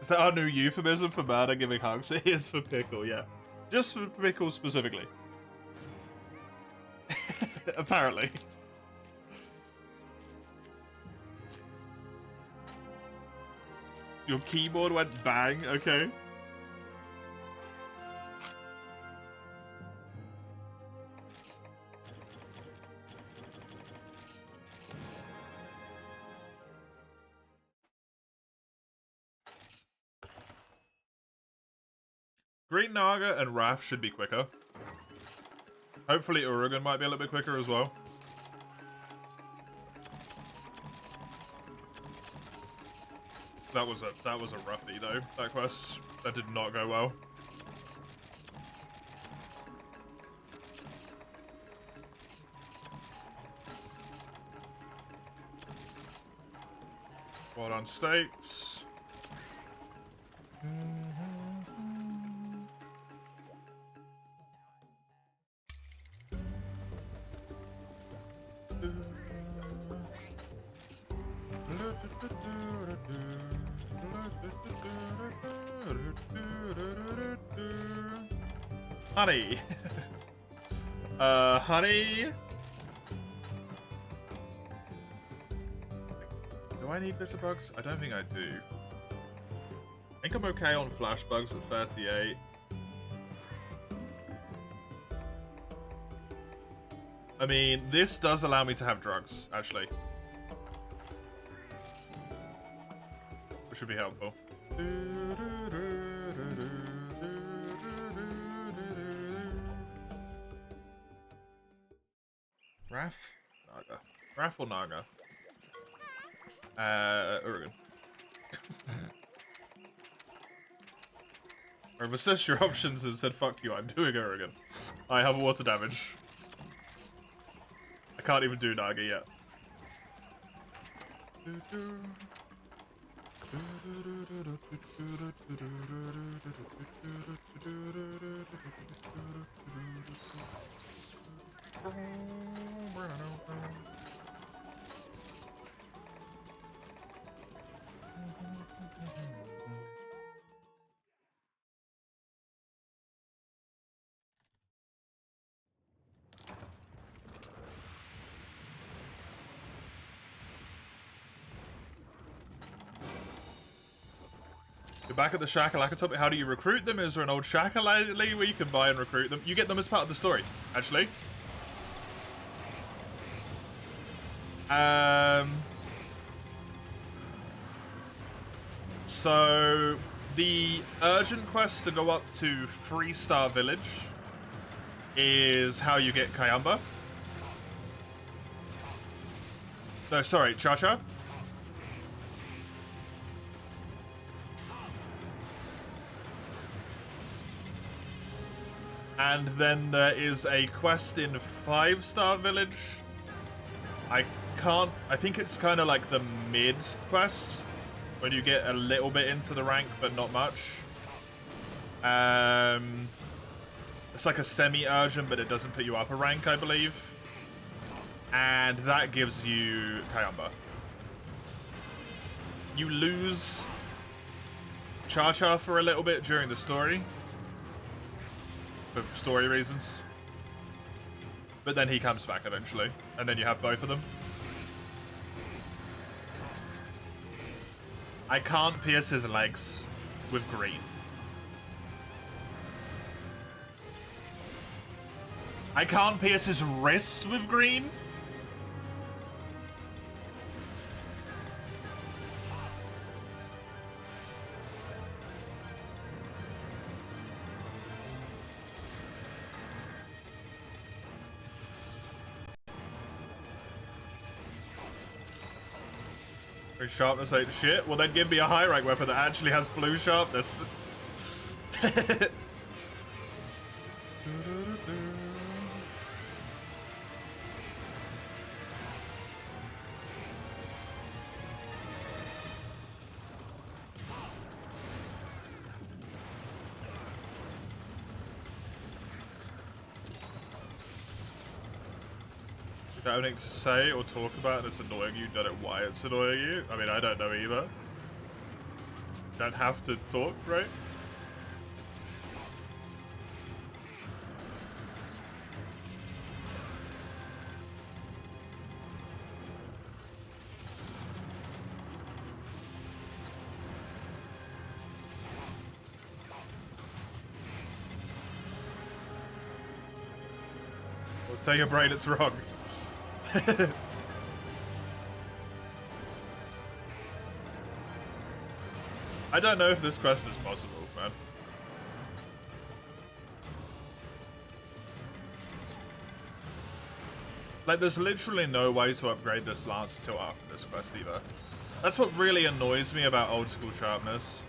Is that our new euphemism for Murder giving hugs? It is for Pickle, yeah. Just for Pickle specifically. Apparently. Your keyboard went bang, okay. Green Naga and Raph should be quicker. Hopefully Urigan might be a little bit quicker as well. That was a roughie though, that quest. That did not go well. Well done, States. Honey. Honey. Do I need bitter bugs? I don't think I do. I think I'm okay on flash bugs at 38. I mean, this does allow me to have drugs, actually. Which would be helpful. Raph? Naga. Raph or Naga? Urigan. I've assessed your options and said, fuck you, I'm doing Urigan. I have water damage. I can't even do Naga yet. You're back at the Shakalaka topic. How do you recruit them? Is there an old Shakalaka where you can buy and recruit them? You get them as part of the story, actually. So the urgent quest to go up to 3-star village is how you get Kayamba. No, sorry, Cha-Cha. And then there is a quest in 5-star village. I think it's kind of like the mid quest, when you get a little bit into the rank, but not much. It's like a semi-urgent, but it doesn't put you up a rank, I believe. And that gives you Kayamba. You lose Cha-Cha for a little bit during the story, for story reasons. But then he comes back eventually, and then you have both of them. I can't pierce his legs with green. I can't pierce his wrists with green. Sharpness ain't shit. Well, then give me a high rank weapon that actually has blue sharpness. You don't have anything to say or talk about and it's annoying you, don't know why it's annoying you. I mean, I don't know either. You don't have to talk, right? Well, take a brain, it's wrong. I don't know if this quest is possible, man. Like, there's literally no way to upgrade this lance until after this quest either. That's what really annoys me about old school sharpness.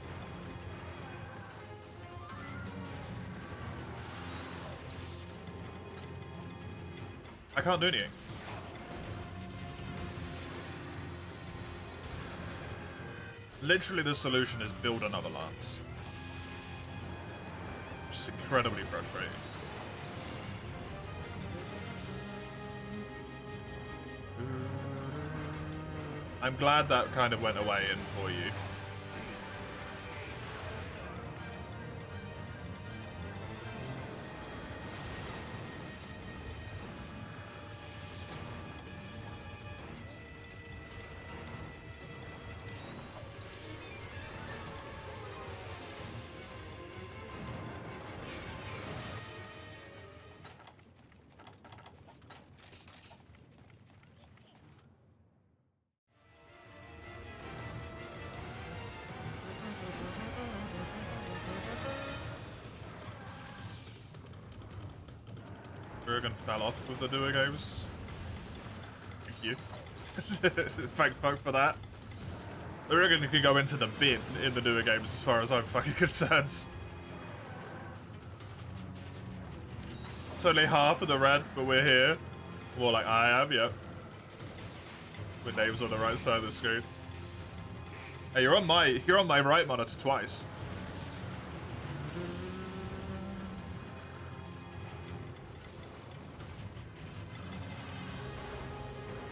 I can't do anything. Literally, the solution is build another lance. Which is incredibly frustrating. I'm glad that kind of went away in for you. Bergen fell off with the newer games. Thank you. Thank fuck for that. Bergen can go into the bin in the newer games as far as I'm fucking concerned. It's only half of the red, but we're here. More like I am, yep. With names on the right side of the screen. Hey, you're on my right monitor twice.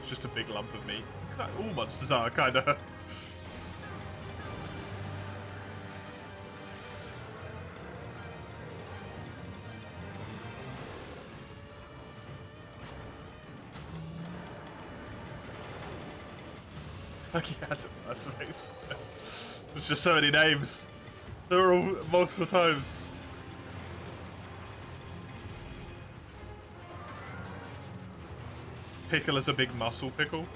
Just a big lump of meat. All monsters are, kinda. Like he has it, that's amazing. There's just so many names. They're all multiple times. Pickle is a big muscle pickle.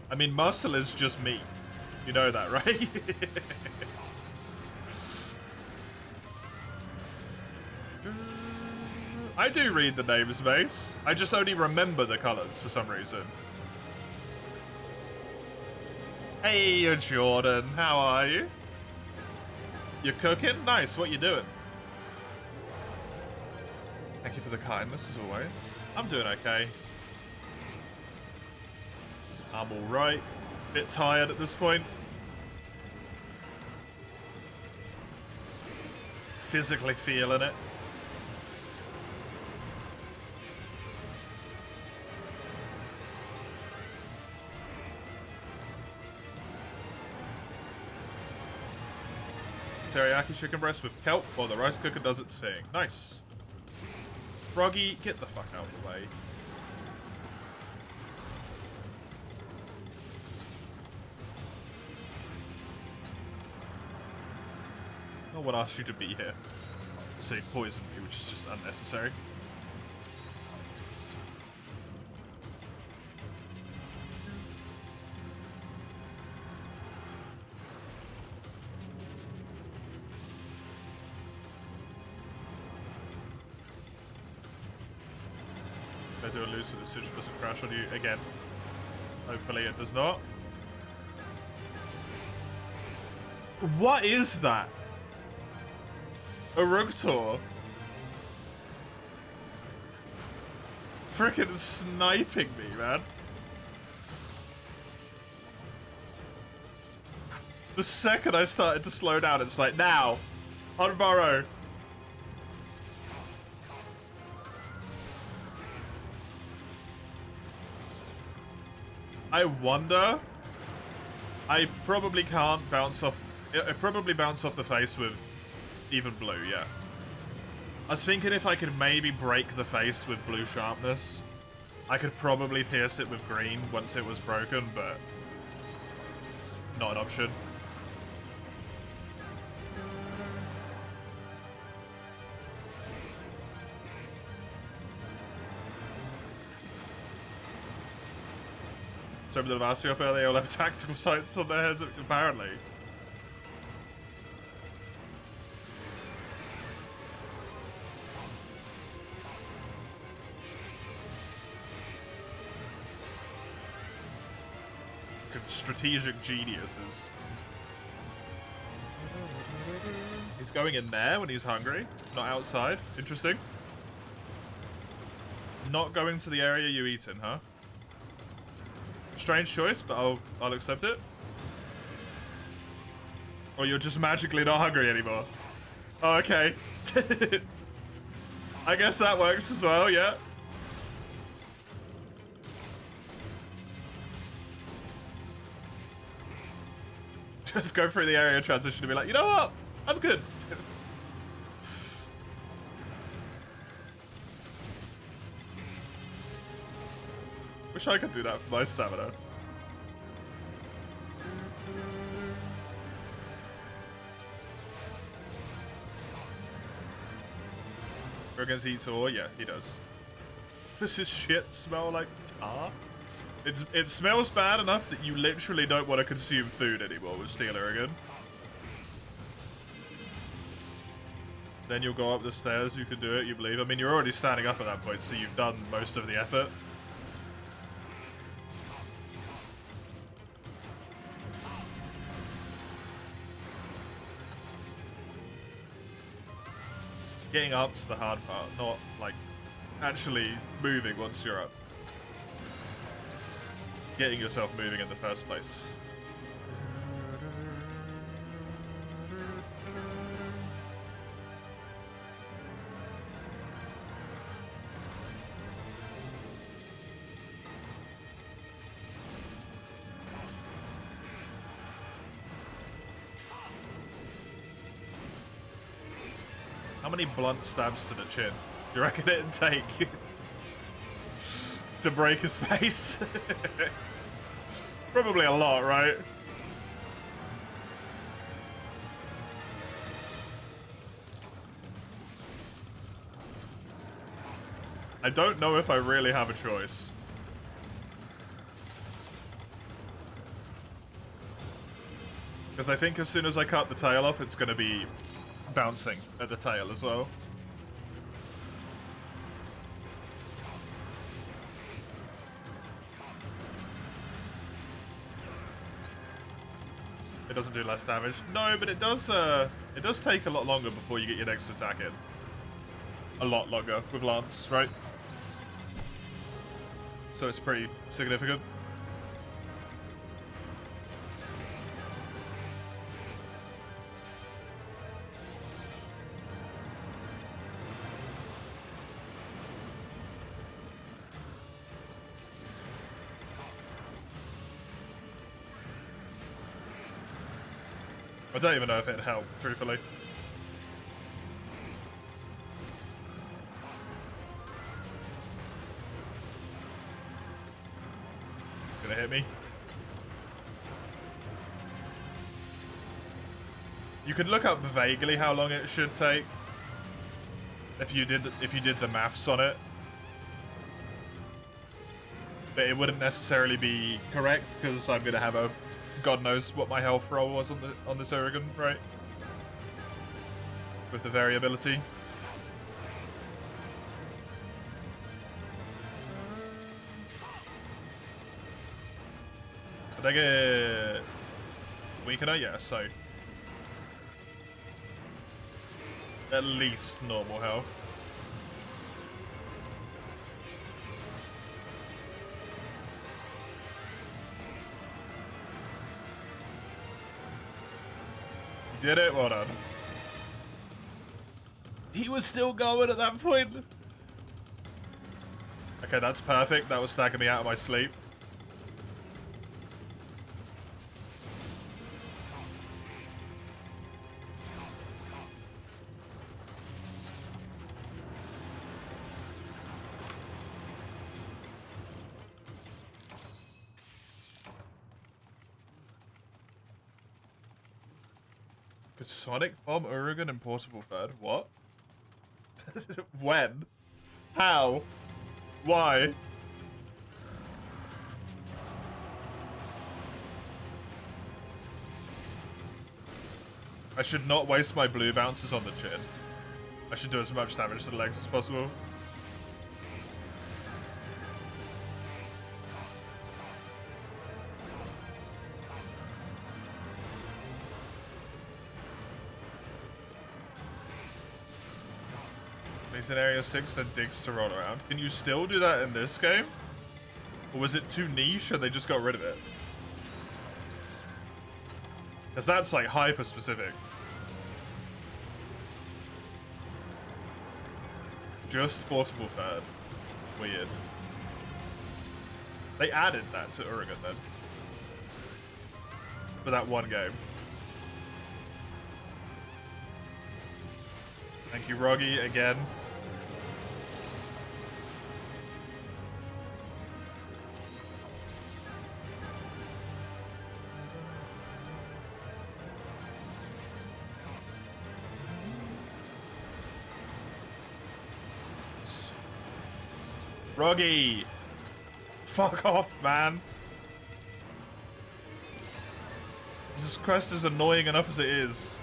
I mean, muscle is just meat. You know that, right? I do read the names, Mace. I just only remember the colors for some reason. Hey, Jordan. How are you? You cooking? Nice. What you doing? Thank you for the kindness, as always. I'm doing okay. I'm alright. Bit tired at this point. Physically feeling it. Teriyaki chicken breast with kelp while the rice cooker does its thing. Nice. Froggy, get the fuck out of the way. No one asked you to be here. So you poisoned me, which is just unnecessary. If I do a lucid decision, does it crash on you again? Hopefully it does not. What is that? A Rugtor? Frickin' sniping me, man. The second I started to slow down, it's like, now, unburrow. I wonder. I probably can't bounce off. I probably bounce off the face with even blue, yeah. I was thinking if I could maybe break the face with blue sharpness, I could probably pierce it with green once it was broken, but not an option. Some of them asked you if they all have tactical sights on their heads, apparently. Strategic geniuses. He's going in there when he's hungry, not outside. Interesting. Not going to the area you eat in, huh? Strange choice, but I'll accept it. Or you're just magically not hungry anymore. Oh, okay. I guess that works as well, yeah. Just go through the area transition and be like, you know what? I'm good. Wish I could do that for my stamina. Against Etor? Yeah, he does. Does his shit smell like tar? It smells bad enough that you literally don't want to consume food anymore with Steeler again. Then you'll go up the stairs, you can do it, you believe. I mean, you're already standing up at that point, so you've done most of the effort. Getting up's the hard part, not, like, actually moving once you're up. Getting yourself moving in the first place. How many blunt stabs to the chin do you reckon it'd take to break his face? Probably a lot, right? I don't know if I really have a choice. Because I think as soon as I cut the tail off, it's going to be bouncing at the tail as well. It doesn't do less damage. No, but it does take a lot longer before you get your next attack in. A lot longer with Lance, right? So it's pretty significant. I don't even know if it'd help, truthfully. Gonna hit me. You could look up vaguely how long it should take if you did the maths on it. But it wouldn't necessarily be correct because I'm gonna have a God knows what my health roll was on this Oregon, right? With the variability. Did I get weakener? Yeah, so at least normal health. You did it, well done. He was still going at that point. Okay, that's perfect. That was stacking me out of my sleep. Could Sonic bomb Oregon and portable third? What? When? How? Why? I should not waste my blue bounces on the chin. I should do as much damage to the legs as possible. He's in area 6, then digs to roll around. Can you still do that in this game? Or was it too niche and they just got rid of it? Because that's like hyper specific. Just portable third. Weird. They added that to Oregon then. For that one game. Thank you, Roggy, again. Roggy! Fuck off, man! This quest is annoying enough as it is.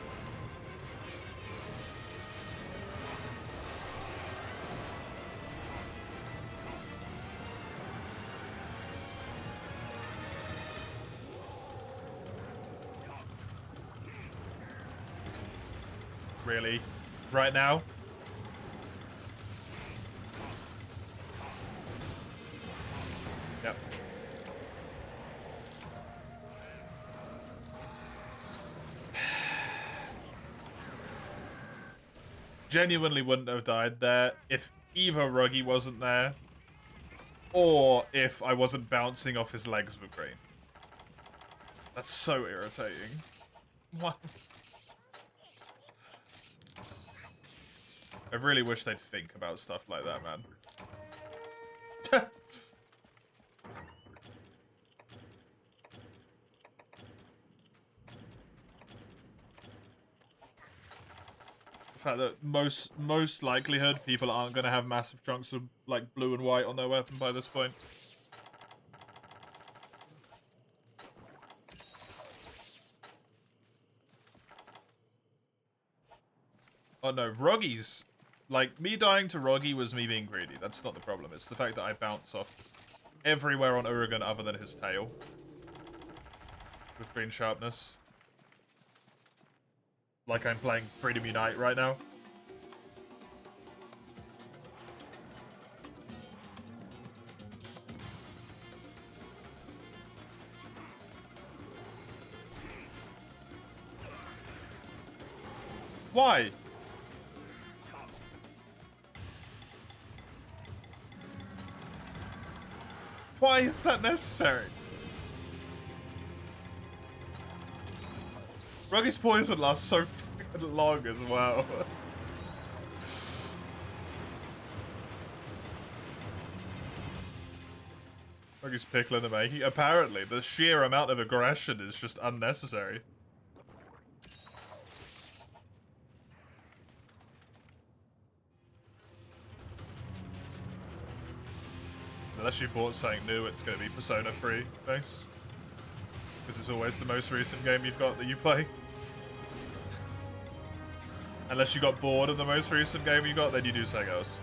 Really? Right now? Yep. Genuinely wouldn't have died there if either Ruggy wasn't there or if I wasn't bouncing off his legs with green. That's so irritating. What? I really wish they'd think about stuff like that, man. fact that most likelihood people aren't going to have massive chunks of like blue and white on their weapon by this point. Oh no, Roggy's... Like, me dying to Roggy was me being greedy. That's not the problem. It's the fact that I bounce off everywhere on Urigan other than his tail. With green sharpness. Like I'm playing Freedom Unite right now. Why? Why is that necessary? Ruggy's poison lasts so fucking long as well. Ruggy's pickling the making. Apparently, the sheer amount of aggression is just unnecessary. Unless you bought something new, it's going to be Persona 3, thanks. Because it's always the most recent game you've got that you play. Unless you got bored of the most recent game you got, then you do something else.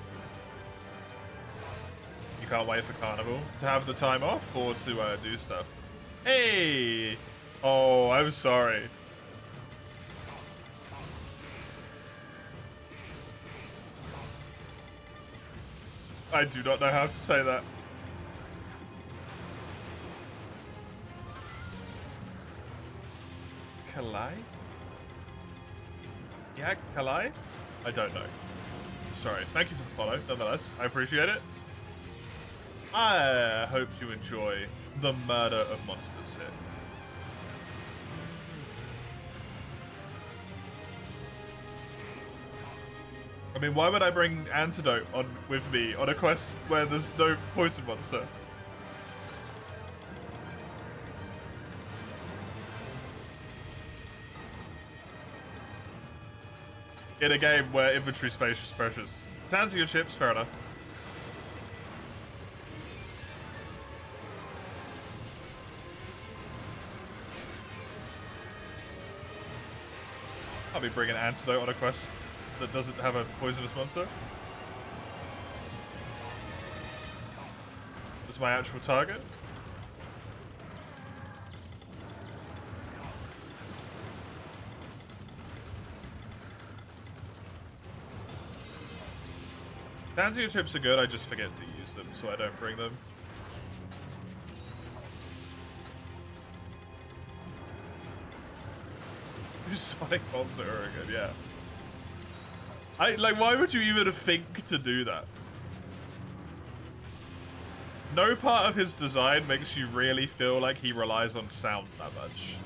You can't wait for Carnival to have the time off or to do stuff. Hey! Oh, I'm sorry. I do not know how to say that. Kalai? Yeah, Kalai? I don't know. Sorry. Thank you for the follow, nonetheless. I appreciate it. I hope you enjoy the murder of monsters here. I mean, why would I bring Antidote on with me on a quest where there's no poison monster? In a game where inventory space is precious. To answer your chips, fair enough. I'll be bringing Antidote on a quest that doesn't have a poisonous monster. That's my actual target. Danziger chips are good, I just forget to use them, so I don't bring them. Sonic bombs are good, yeah. Like, why would you even think to do that? No part of his design makes you really feel like he relies on sound that much.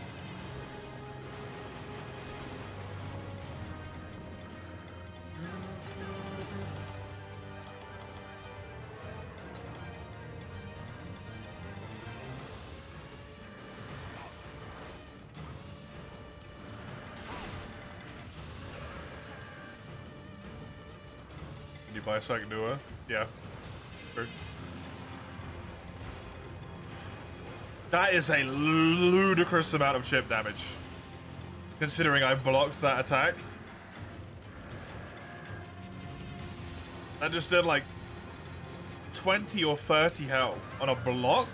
Can you buy a second newer? Yeah. Sure. That is a ludicrous amount of chip damage. Considering I blocked that attack. That just did like 20 or 30 health on a block?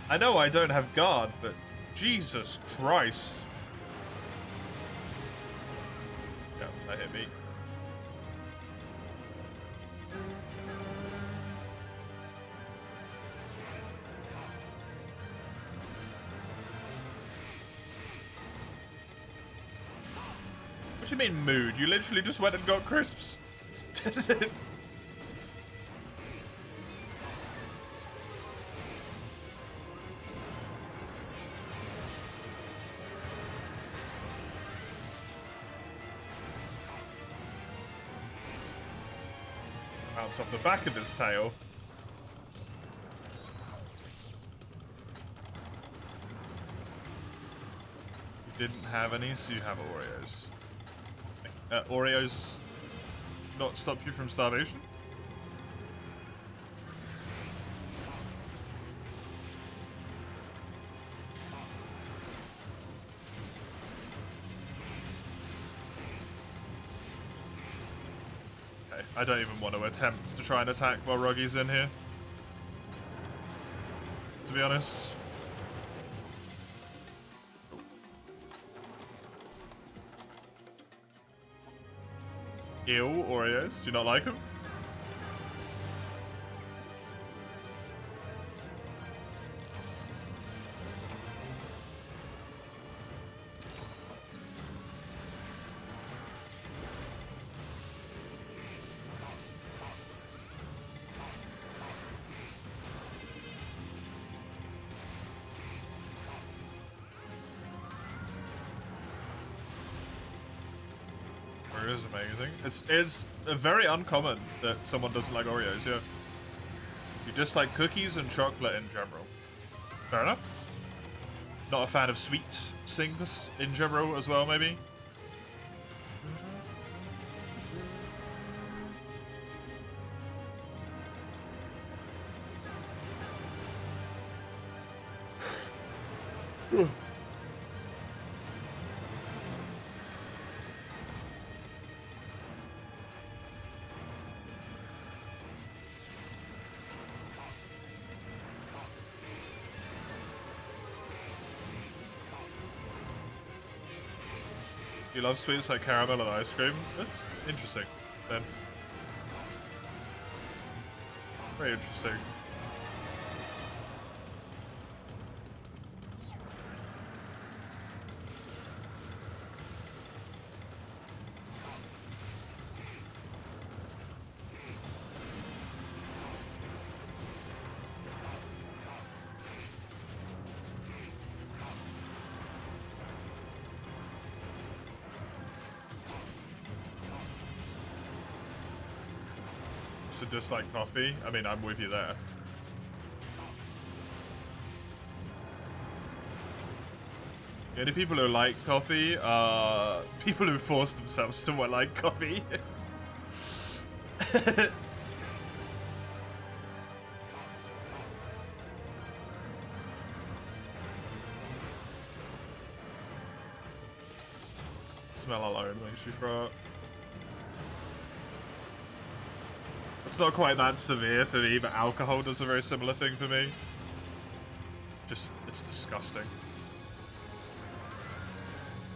I know I don't have guard, but Jesus Christ. Yeah, that hit me. What do you mean mood? You literally just went and got crisps. Bounce off the back of his tail. You didn't have any, so you have Oreos. Thank Oreos not stop you from starvation? Okay, I don't even want to attempt to try and attack while Roggy's in here, to be honest. Ew, Oreos. Do you not like them? Is amazing. It's very uncommon that someone doesn't like Oreos, yeah. You just like cookies and chocolate in general. Fair enough. Not a fan of sweet things in general as well, maybe. You love sweets like caramel and ice cream? That's interesting, then. Very interesting. To dislike coffee? I mean, I'm with you there. The only people who like coffee are people who force themselves to like coffee. Smell alone makes you throw up. It's not quite that severe for me, but alcohol does a very similar thing for me. Just, it's disgusting.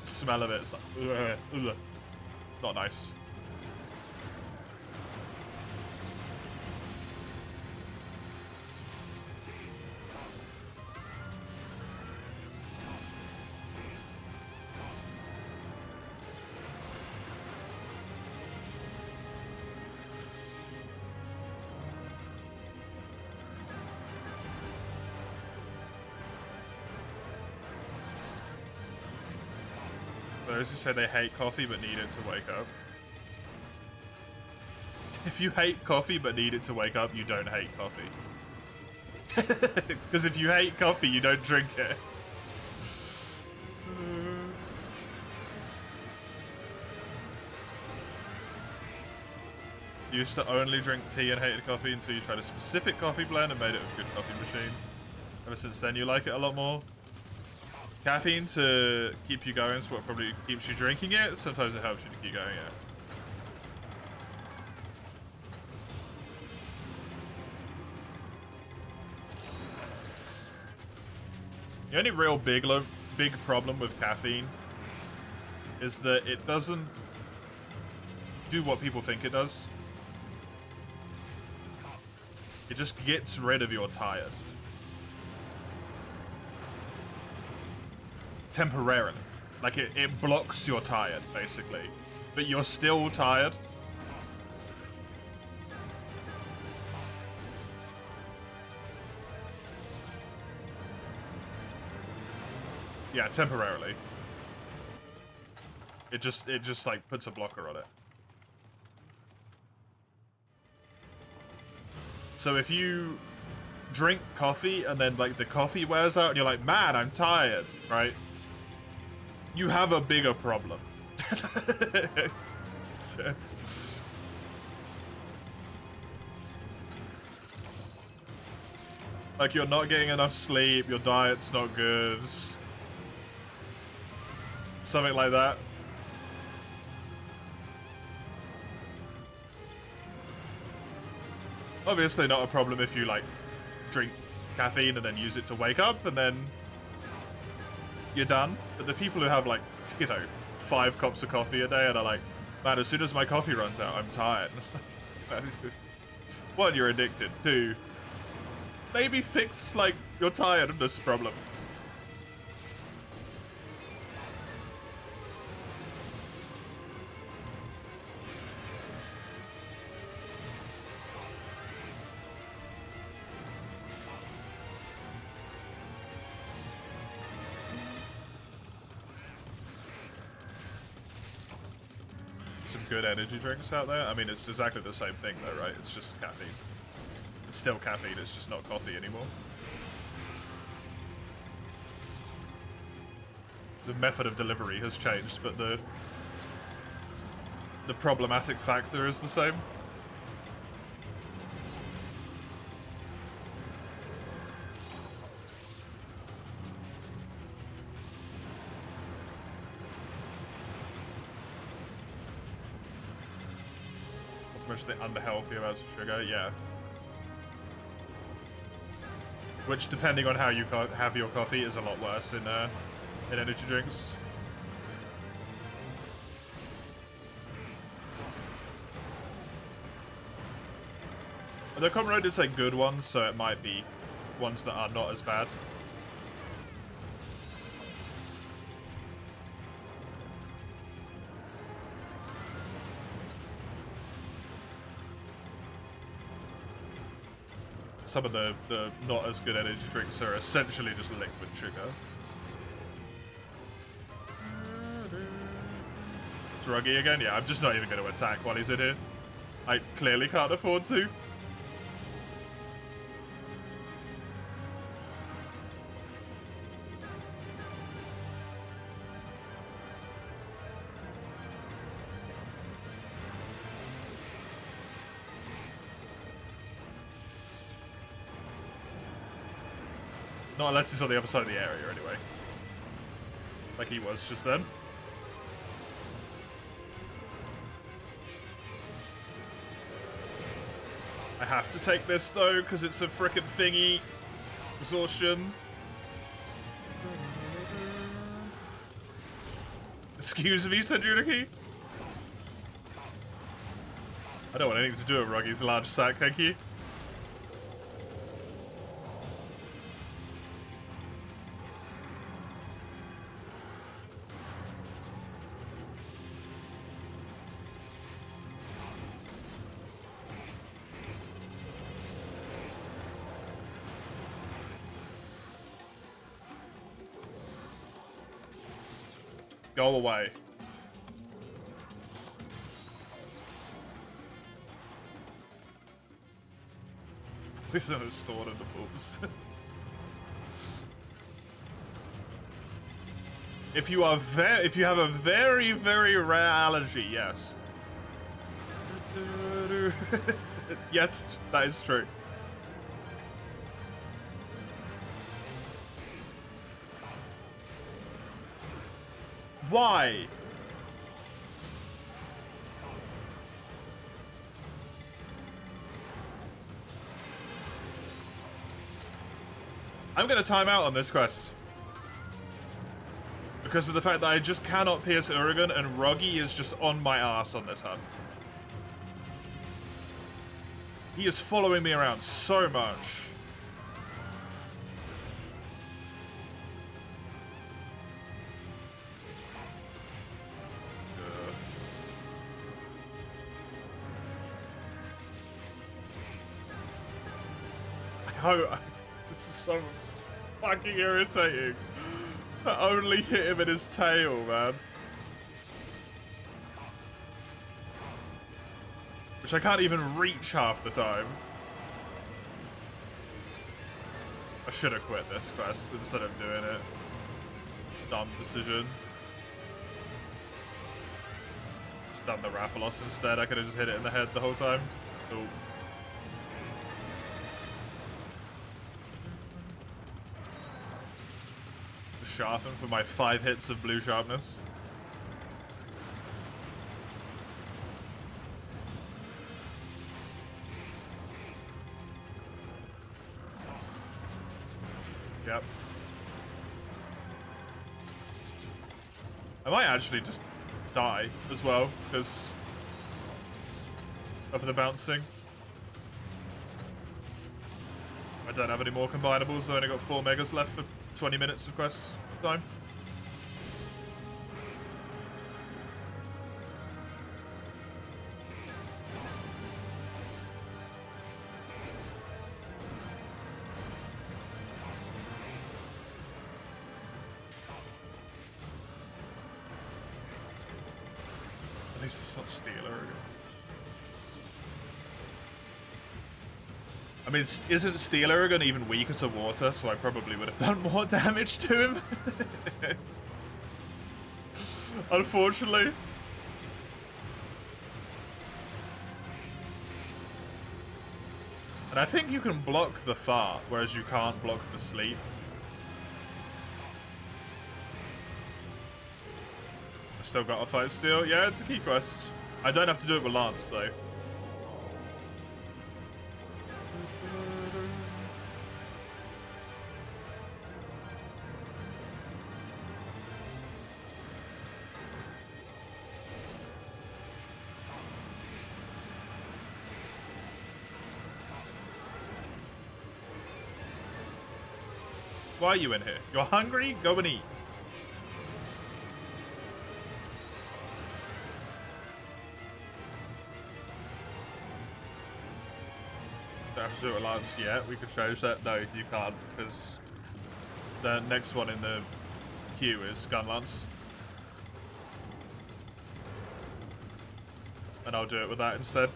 The smell of it is like, ugh, ugh. Not nice. Those who say they hate coffee but need it to wake up. If you hate coffee but need it to wake up, you don't hate coffee. Because if you hate coffee, you don't drink it. Used to only drink tea and hated coffee until you tried a specific coffee blend and made it a good coffee machine. Ever since then, you like it a lot more. Caffeine to keep you going is what probably keeps you drinking it. Sometimes it helps you to keep going, yeah. The only real big problem with caffeine is that it doesn't do what people think it does. It just gets rid of your tired. Temporarily. Like, it blocks your tired, basically. But you're still tired. Yeah, temporarily. It just like puts a blocker on it. So if you drink coffee and then like the coffee wears out and you're like, man, I'm tired, right? You have a bigger problem. it. Like, you're not getting enough sleep, your diet's not good. Something like that. Obviously not a problem if you, like, drink caffeine and then use it to wake up and then you're done. But the people who have, like, you know, 5 cups of coffee a day and are like, man, as soon as my coffee runs out, I'm tired. It's like, one, you're addicted. 2, maybe fix, like, your tiredness problem. Some good energy drinks out there. I mean, it's exactly the same thing though, right? It's just caffeine. It's still caffeine, it's just not coffee anymore. The method of delivery has changed, but the problematic factor is the same. The unhealthy amounts of sugar, yeah. Which, depending on how you have your coffee, is a lot worse in energy drinks. The common road did say good ones, so it might be ones that are not as bad. Some of the not as good energy drinks are essentially just liquid sugar. Druggy again? Yeah, I'm just not even going to attack while he's in here. I clearly can't afford to. Not unless he's on the other side of the area, anyway. Like he was just then. I have to take this, though, because it's a frickin' thingy. Exhaustion. Excuse me, said Juniki. I don't want anything to do with Ruggy's large sack, thank you. Go away. This is stored in the pools. If you have a very, very rare allergy, yes. Yes, that is true. Why? I'm gonna time out on this quest. Because of the fact that I just cannot pierce Oregon and Ruggy is just on my ass on this hunt. He is following me around so much. Oh, this is so fucking irritating. I only hit him in his tail, man. Which I can't even reach half the time. I should have quit this quest instead of doing it. Dumb decision. Just done the Rathalos instead. I could have just hit it in the head the whole time. Ooh. Sharpen for my 5 hits of blue sharpness. Yep. I might actually just die as well, because of the bouncing. I don't have any more combinables, I've only got 4 megas left for 20 minutes of quest time. At least it's not Stealer again. I mean, isn't Steelerigan even weaker to water, so I probably would have done more damage to him. Unfortunately. And I think you can block the fart, whereas you can't block the sleep. I still got a fight Steel. Yeah, it's a key quest. I don't have to do it with Lance, though. Why are you in here? You're hungry? Go and eat. Don't have to do it Lance yet. We could change that. No, you can't, because the next one in the queue is Gun Lance. And I'll do it with that instead.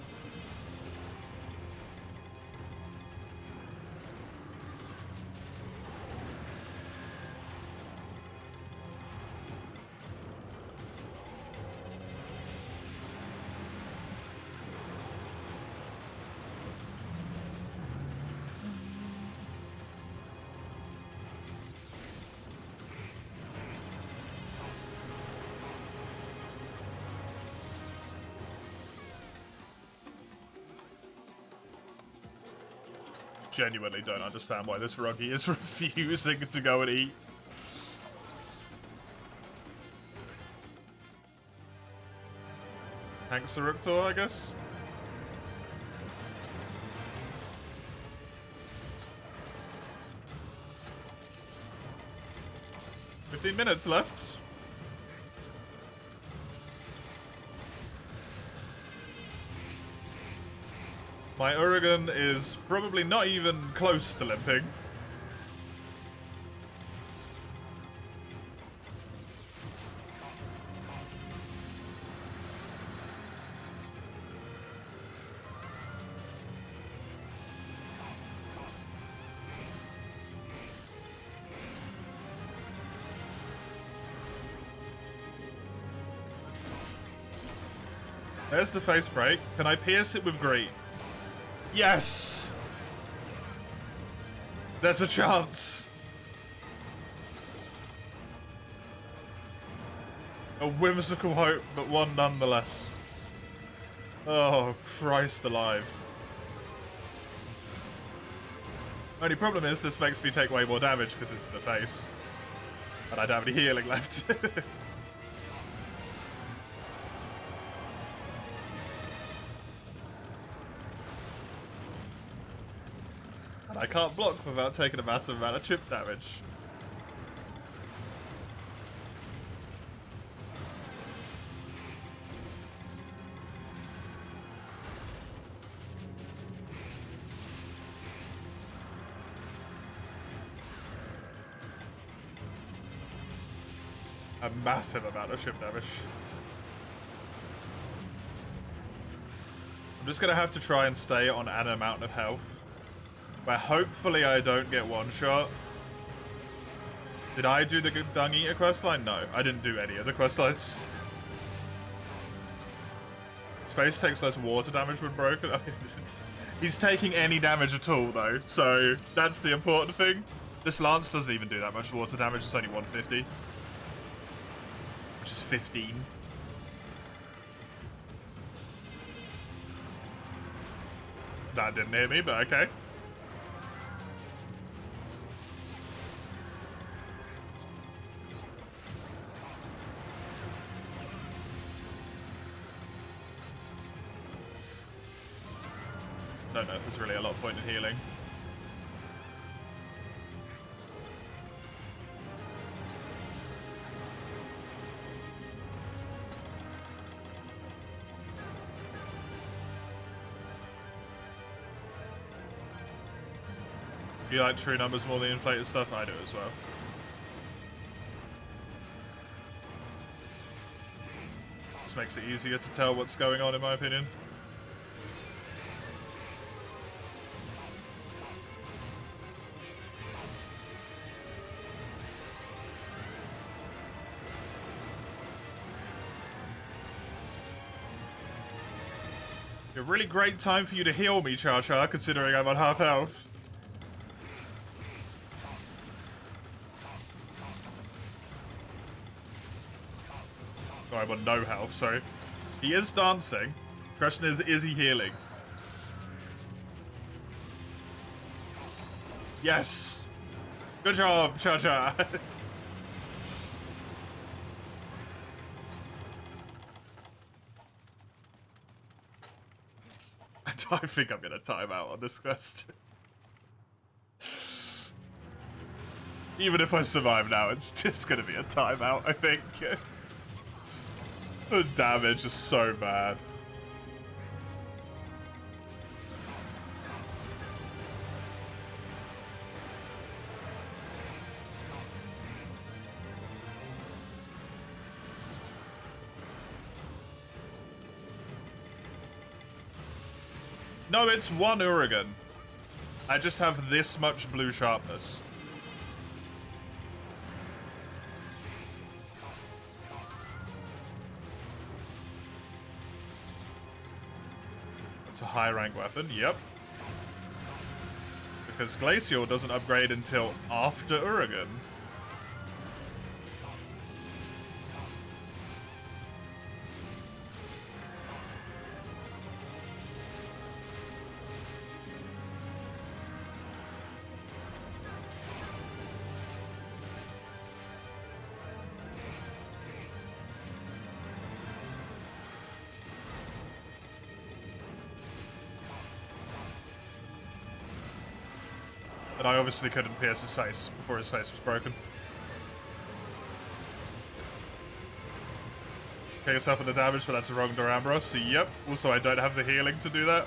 Genuinely don't understand why this ruggy is refusing to go and eat. Hank Saruktor, I guess? "15 minutes left." My Uragan is probably not even close to limping. There's the face break. Can I pierce it with green? Yes! There's a chance. A whimsical hope, but one nonetheless. Oh, Christ alive. Only problem is this makes me take way more damage because it's the face. And I don't have any healing left. I can't block without taking a massive amount of chip damage. A massive amount of chip damage. I'm just gonna have to try and stay on an amount of health where hopefully I don't get one-shot. Did I do the Dung Eater questline? No, I didn't do any of the questlines. His face takes less water damage when broken. I mean, he's taking any damage at all, though, so that's the important thing. This lance doesn't even do that much water damage. It's only 150. Which is 15. That didn't hit me, but okay. Don't know if there's really a lot of point in healing. You like true numbers more than inflated stuff? I do as well. This makes it easier to tell what's going on, in my opinion. A really great time for you to heal me, Cha-Cha, considering I'm on half health. Oh, I'm on no health, sorry. He is dancing. Question is he healing? Yes! Good job, Cha-Cha! I think I'm gonna time out on this quest. Even if I survive now, it's just gonna be a timeout, I think. The damage is so bad. No, it's one Urigan. I just have this much blue sharpness. It's a high rank weapon, yep. Because Glacial doesn't upgrade until after Urigan. But I obviously couldn't pierce his face before his face was broken. Get yourself in the damage, but that's a wrong Durambros. So yep. Also, I don't have the healing to do that.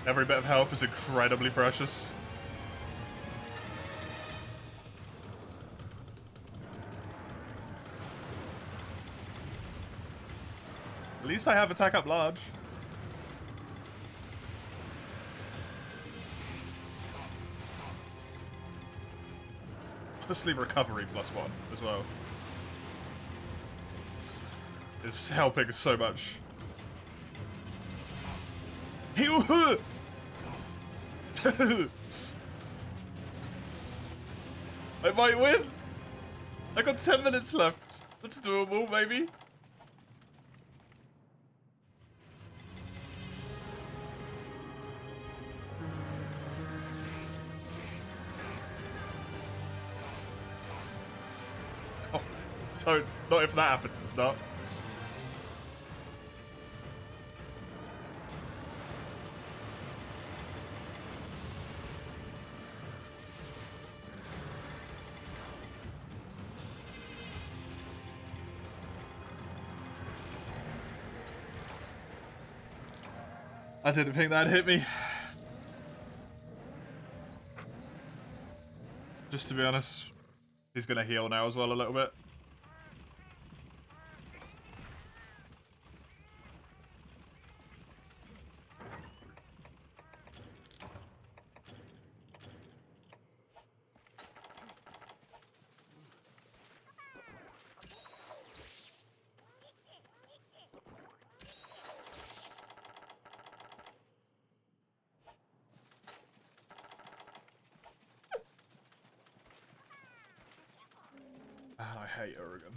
Every bit of health is incredibly precious. At least I have attack up large. Honestly, recovery +1 as well. It's helping so much. I might win! I got 10 minutes left. That's doable, maybe. Oh, not if that happens, it's not. I didn't think that'd hit me. Just to be honest, he's gonna heal now as well a little bit. hate Urigan.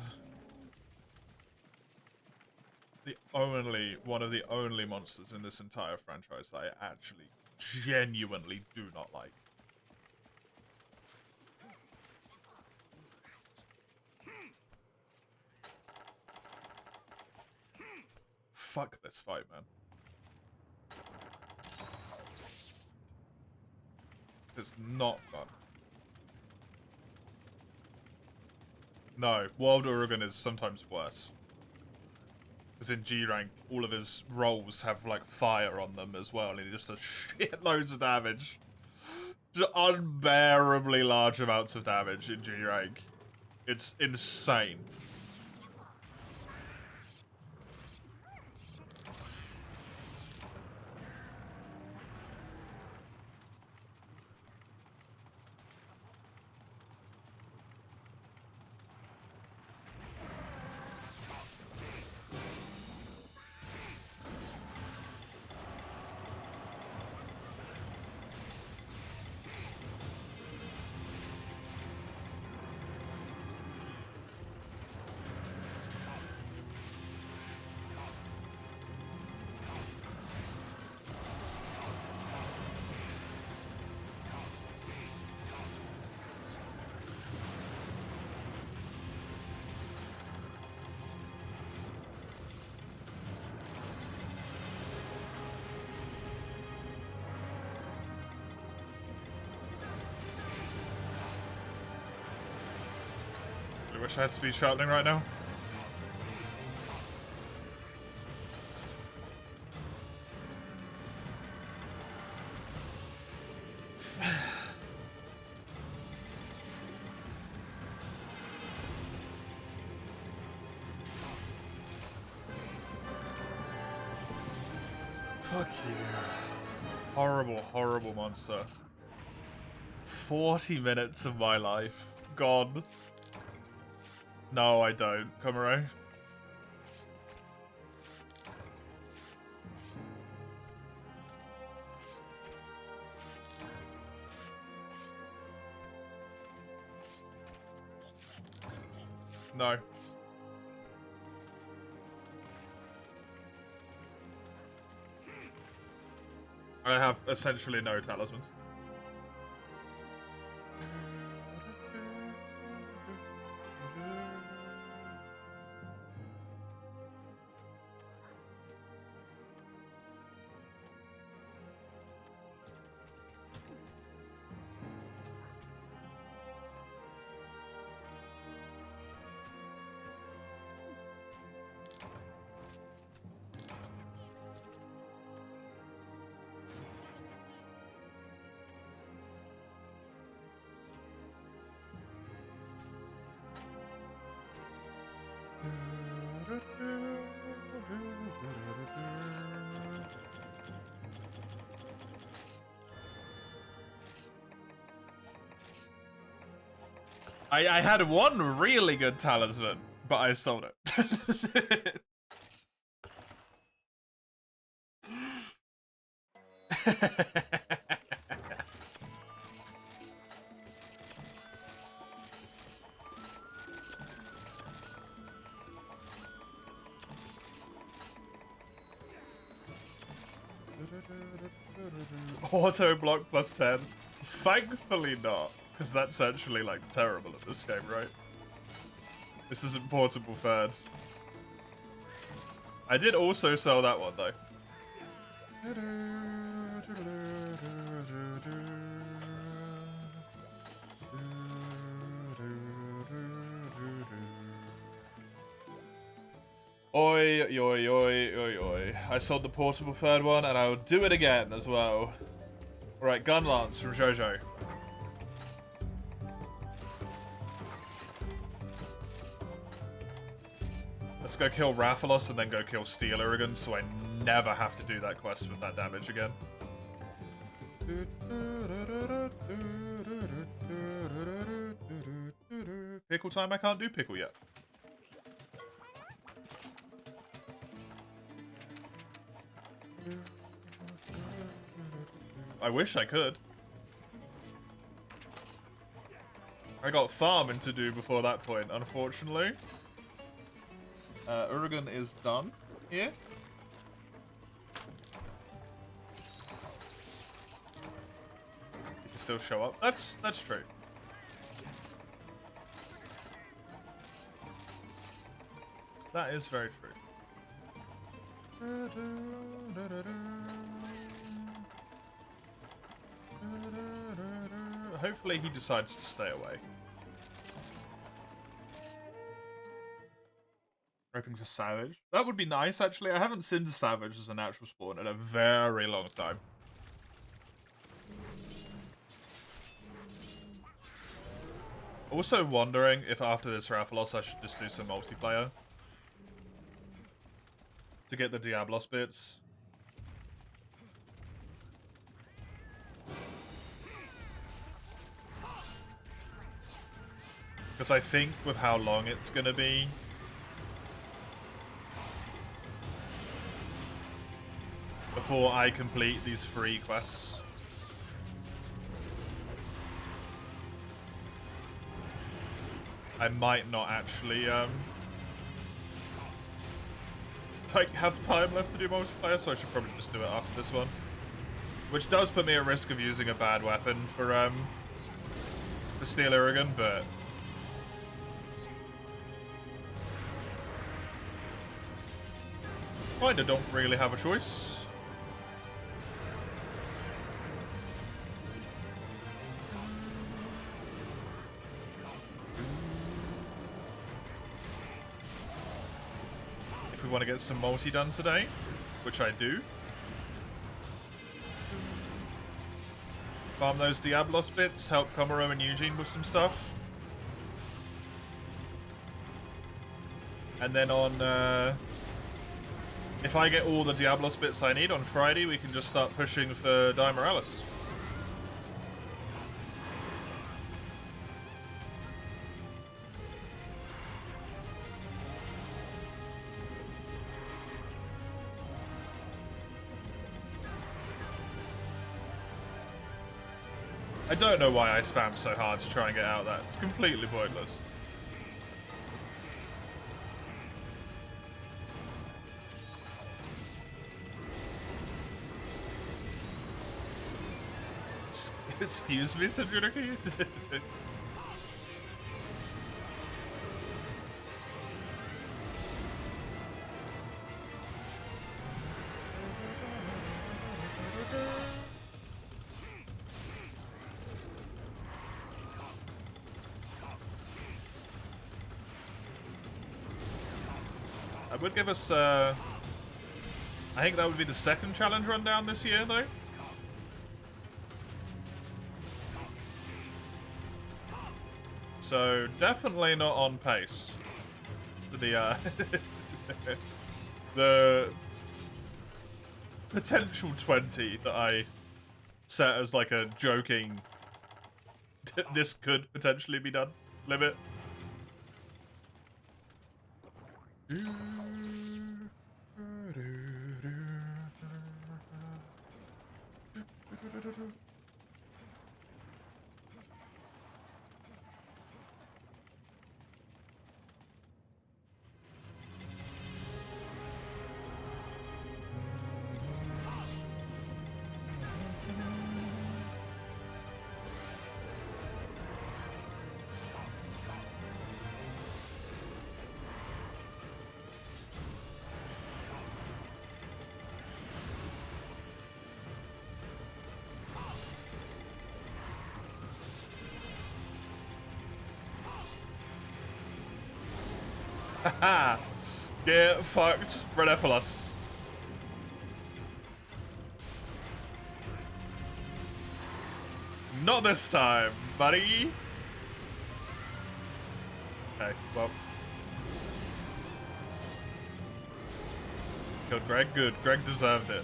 One of the only monsters in this entire franchise that I actually genuinely do not like. Fuck this fight, man. It's not fun. No, Wild Urigan is sometimes worse. Because in G rank, all of his rolls have like fire on them as well, and he just does shitloads of damage. Just unbearably large amounts of damage in G rank. It's insane. I wish I had speed sharpening right now. Fuck you. Horrible, horrible monster. 40 minutes of my life. Gone. No, I don't. Komuro. No. I have essentially no talismans. I had one really good talisman, but I sold it. Auto block plus 10. Thankfully not, because that's actually like terrible at this game, right? This isn't portable third. I did also sell that one though. Oi, oi, oi, oi, oi. I sold the portable third one, and I will do it again as well. Alright, Gun Lance from JoJo. Let's go kill Rathalos and then go kill Steel Urigan, so I never have to do that quest with that damage again. Pickle time? I can't do pickle yet. I wish I could. I got farming to do before that point, unfortunately. Uragan is done here. You can still show up. That's true. That is very true. Hopefully he decides to stay away. Hoping for Savage. That would be nice, actually. I haven't seen Savage as a natural spawn in a very long time. Also wondering if after this Rathalos I should just do some multiplayer. To get the Diablos bits. Because I think with how long it's going to be, before I complete these free quests, I might not actually like have time left to do multiplayer, so I should probably just do it after this one. Which does put me at risk of using a bad weapon for Steel Uragan, but kinda don't really have a choice. If we want to get some multi done today, which I do. Farm those Diablos bits, help Komuro and Eugene with some stuff. And then on, if I get all the Diablos bits I need on Friday, we can just start pushing for Diamorales. I don't know why I spam so hard to try and get out of that. It's completely pointless. Excuse me, Sajunaki? That would give us, I think that would be the second challenge rundown this year, though. So, definitely not on pace for the, the potential 20 that I set as like a joking, this could potentially be done limit. Haha! Get fucked, Renephilos. Not this time, buddy. Okay, well. Killed Greg? Good. Greg deserved it.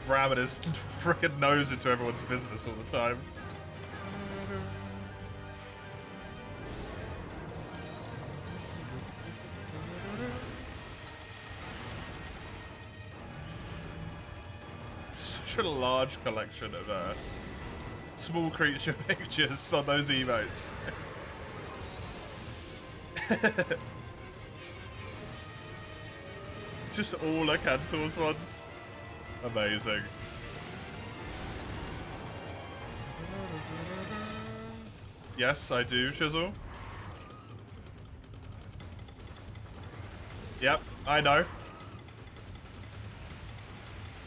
Ramming his frickin' nose into everyone's business all the time. Such a large collection of small creature pictures on those emotes. Just all Akantor's ones. Amazing. Yes, I do, Chisel. Yep, I know.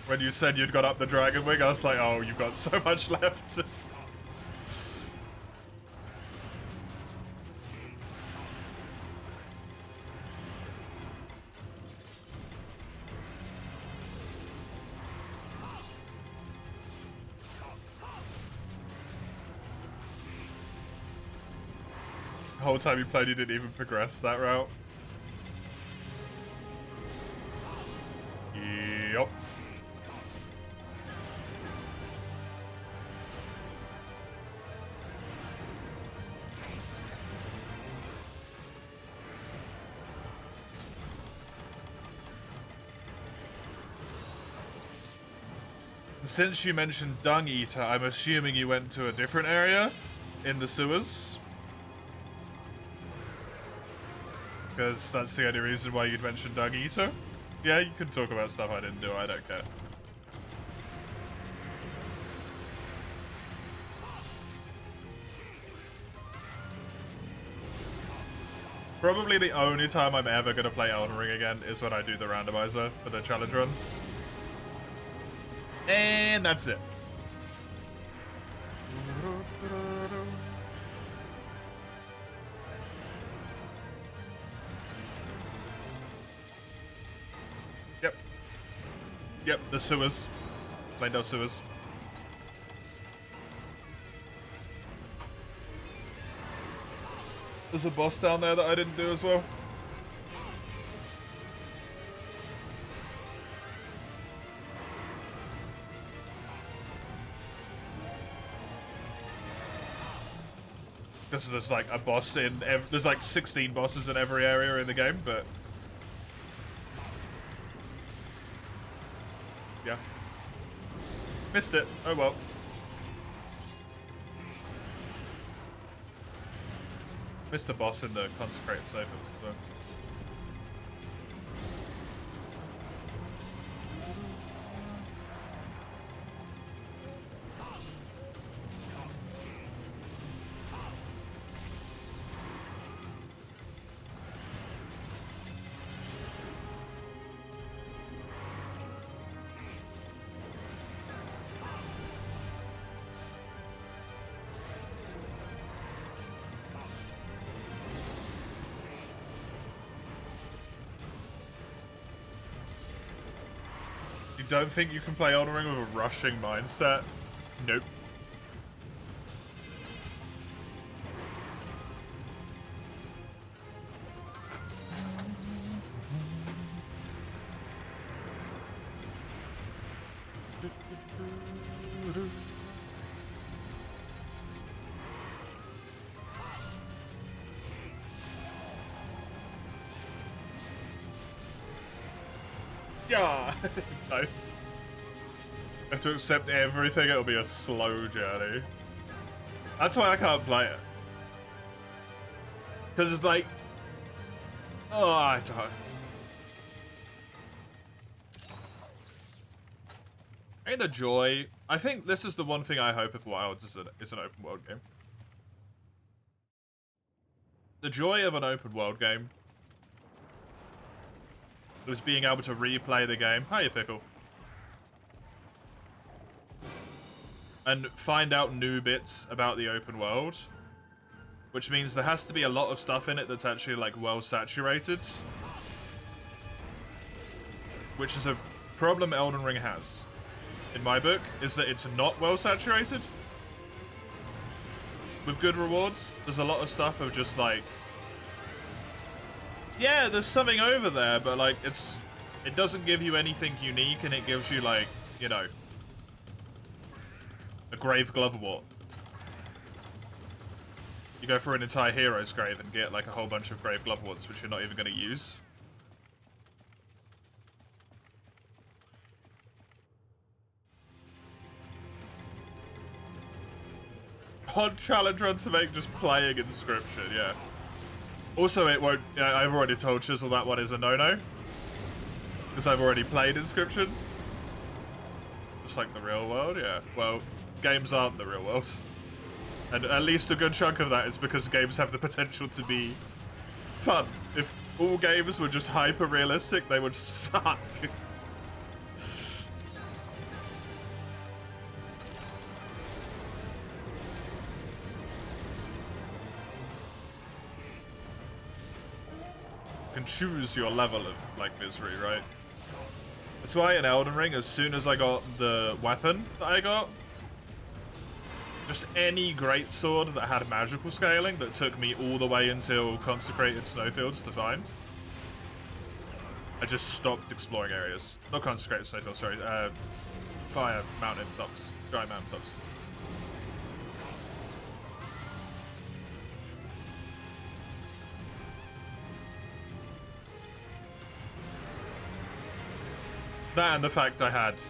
When you said you'd got up the Dragon Wing, I was like, oh, you've got so much left. The whole time you played, you didn't even progress that route. Yep. Since you mentioned Dung Eater, I'm assuming you went to a different area in the sewers. Because that's the only reason why you'd mention Dung Eater. Yeah, you can talk about stuff I didn't do, I don't care. Probably the only time I'm ever going to play Elden Ring again is when I do the randomizer for the challenge runs. And that's it. Yep. Yep, the sewers. Plaindale sewers. There's a boss down there that I didn't do as well. Because there's like a boss in there's like 16 bosses in every area in the game, but yeah. Missed it. Oh well. Missed the boss in the consecrated sofa. So. Don't think you can play Elden Ring with a rushing mindset? Nope. Yeah, nice. I have to accept everything, it'll be a slow journey. That's why I can't play it. Because it's like... Oh, I don't... Ain't the joy... I think this is the one thing I hope if Wilds is an open world game. The joy of an open world game was being able to replay the game. Hiya, Pickle. And find out new bits about the open world. Which means there has to be a lot of stuff in it that's actually, like, well saturated. Which is a problem Elden Ring has, in my book, is that it's not well saturated. With good rewards, there's a lot of stuff of just, like... Yeah, there's something over there, but, like, it doesn't give you anything unique, and it gives you, like, you know... a grave gloverwort. You go for an entire hero's grave and get like a whole bunch of grave gloverworts, which you're not even going to use. Hot challenge run to make just playing Inscription, yeah. Also, it won't... I've already told Chisel that one is a no-no. Because I've already played Inscription. Just like the real world, yeah. Well, games aren't the real world. And at least a good chunk of that is because games have the potential to be fun. If all games were just hyper-realistic, they would suck. You can choose your level of, like, misery, right? That's why in Elden Ring, as soon as I got the weapon that I got, just any greatsword that had magical scaling that took me all the way until Consecrated Snowfields to find, I just stopped exploring areas. Not Consecrated Snowfields, sorry. Fire mountain tops. Dry mountain tops. That and the fact I had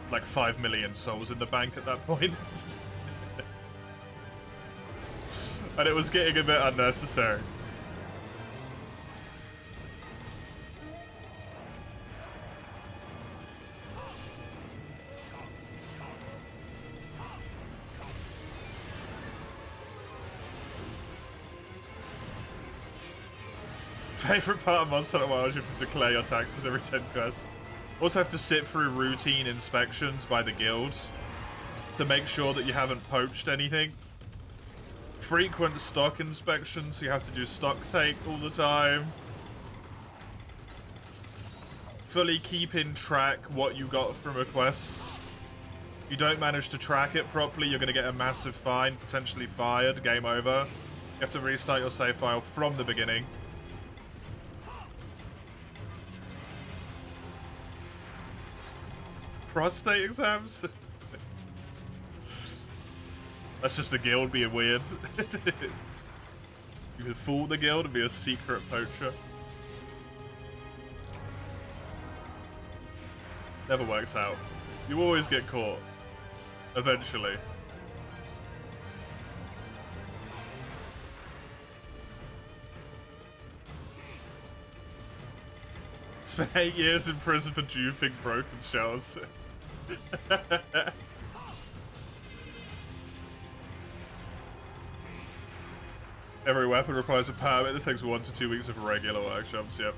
like 5 million souls in the bank at that point. And it was getting a bit unnecessary. Favorite part of Monster Hunter World, you have to declare your taxes every 10 quests. Also have to sit through routine inspections by the guild to make sure that you haven't poached anything. Frequent stock inspections, so you have to do stock take all the time. Fully keeping track what you got from a quest. If you don't manage to track it properly, you're going to get a massive fine, potentially fired, game over. You have to restart your save file from the beginning. Prostate exams? That's just the guild being weird. You can fool the guild and be a secret poacher. Never works out. You always get caught. Eventually. Spent 8 years in prison for duping broken shells. Every weapon requires a permit. It takes 1 to 2 weeks of regular workshops, yep.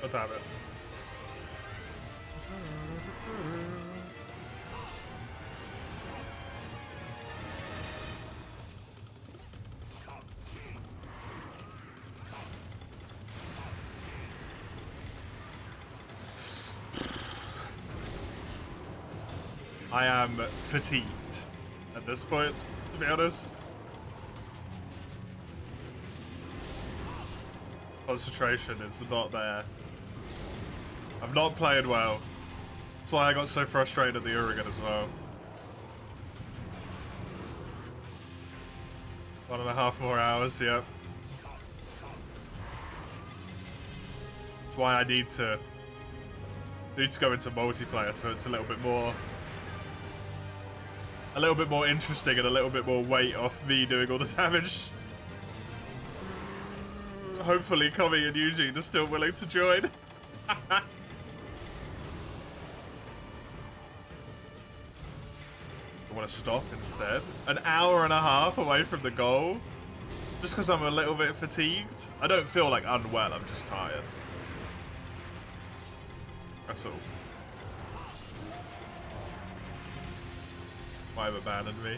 Oh, damn it. I am fatigued at this point, to be honest. Concentration is not there. I'm not playing well. That's why I got so frustrated at the Urigan as well. 1.5 more hours, yep. That's why I need to go into multiplayer so it's a little bit more interesting and a little bit more weight off me doing all the damage. Hopefully Tommy and Eugene are still willing to join. I want to stop instead. 1.5 hours away from the goal. Just because I'm a little bit fatigued. I don't feel like unwell, I'm just tired. That's all. Might have abandoned me.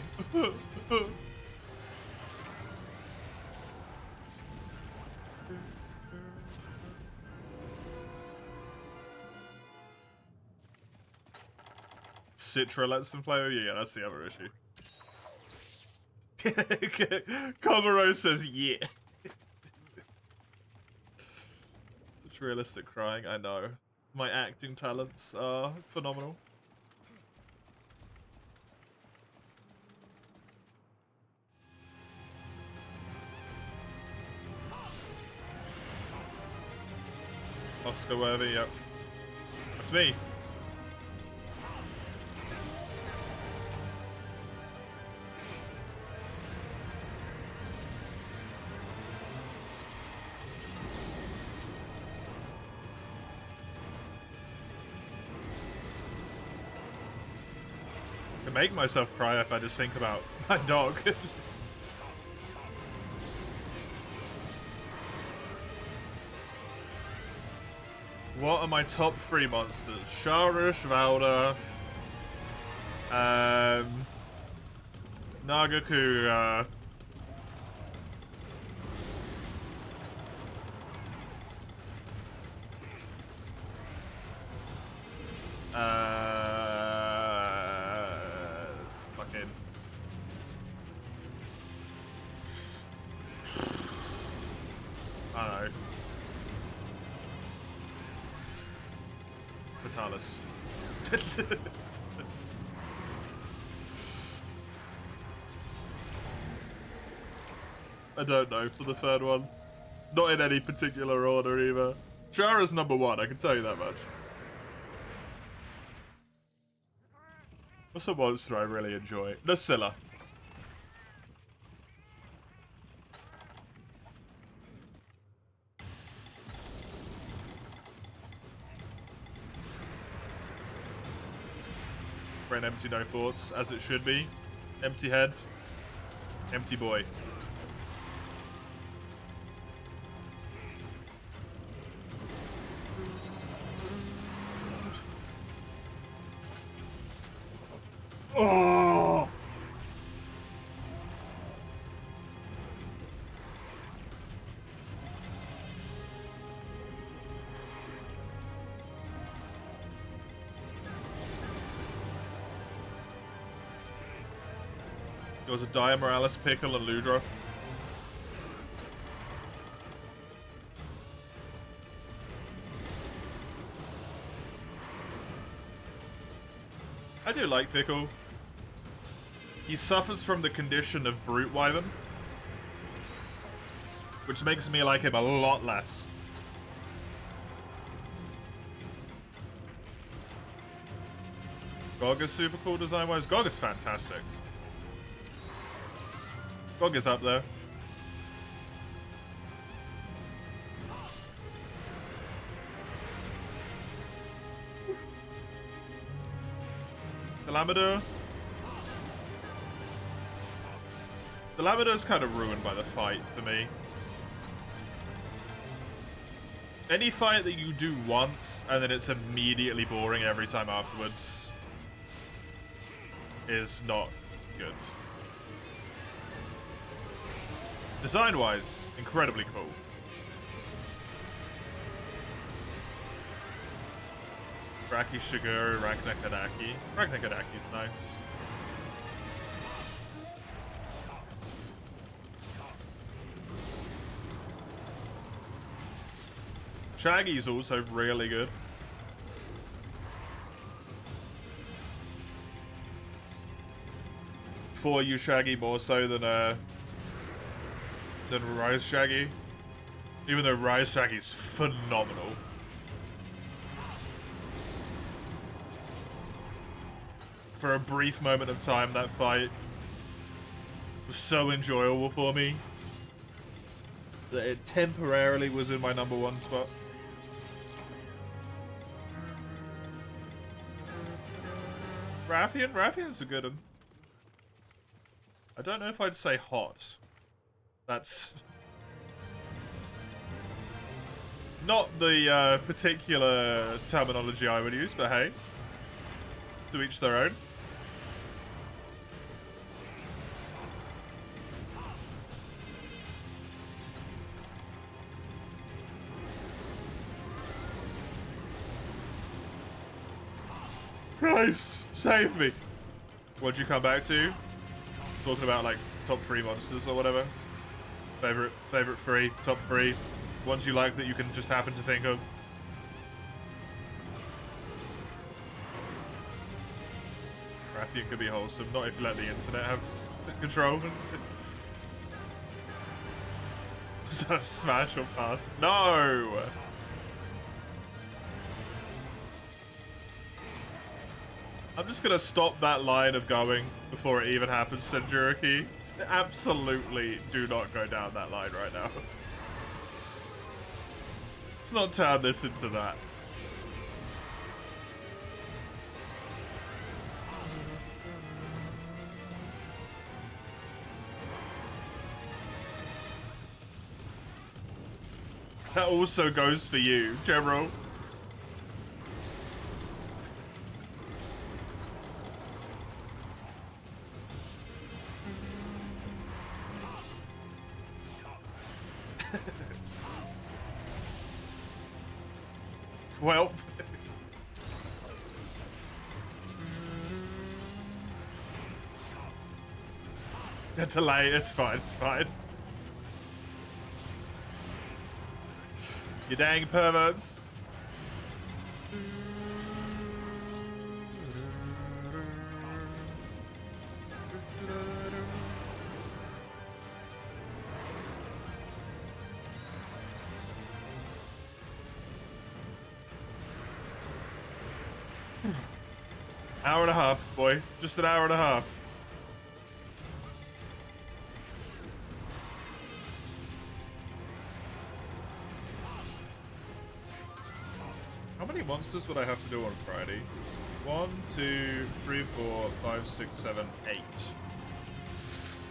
Citra lets them play with you. Yeah, that's the other issue. Komaro says, yeah. Such realistic crying, I know. My acting talents are phenomenal. Oscar worthy, yep. That's me. I can make myself cry if I just think about my dog. What are my top 3 monsters? Sharish, Valda, Nagakura, fucking... I don't know. Fatalis. I don't know for the third one. Not in any particular order either. Chara's number 1, I can tell you that much. What's a monster I really enjoy? Nasilla. Brain empty, no thoughts, as it should be. Empty head. Empty boy. Oh! There was a Dia Morales, Pickle, and Ludroth. I do like Pickle. He suffers from the condition of Brute Wyvern, which makes me like him a lot less. Gog is super cool design-wise. Gog is fantastic. Gog is up there. The Lamada. The Lamada's kind of ruined by the fight for me. Any fight that you do once and then it's immediately boring every time afterwards is not good. Design-wise, incredibly cool. Raki Shiguru, Ragna Kadaki. Ragna Kadaki's nice. Shaggy's also really good. For you, Shaggy, more so than Rise Shaggy. Even though Rise Shaggy's phenomenal. For a brief moment of time, that fight was so enjoyable for me that it temporarily was in my number 1 spot. Rathian? Rathian's a good one. I don't know if I'd say hot. That's not the particular terminology I would use, but hey, to each their own. Christ, save me. What'd you come back to? Talking about like top 3 monsters or whatever. Favorite 3, top 3. Ones you like that you can just happen to think of. Rathian could be wholesome, not if you let the internet have control. So smash or pass. No! I'm just gonna stop that line of going before it even happens, Senjuriki. Absolutely do not go down that line right now. Let's not turn this into that. That also goes for you, General. Well. A delay, it's fine, it's fine. You dang perverts. Hour and a half, boy. Just an hour and a half. How many monsters would I have to do on Friday? 1, 2, 3, 4, 5, 6, 7, 8.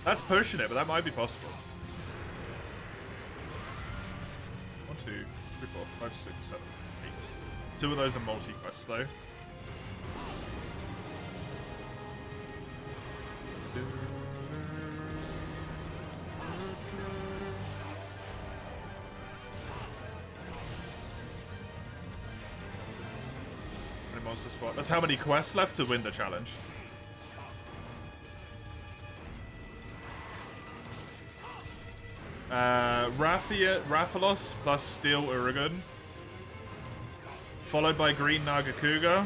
That's pushing it, but that might be possible. 1, 2, 3, 4, 5, 6, 7, 8. 2 of those are multi-quests, though. Monster spot. That's how many quests left to win the challenge. Rathalos plus Steel Urigan. Followed by Green Nagakuga.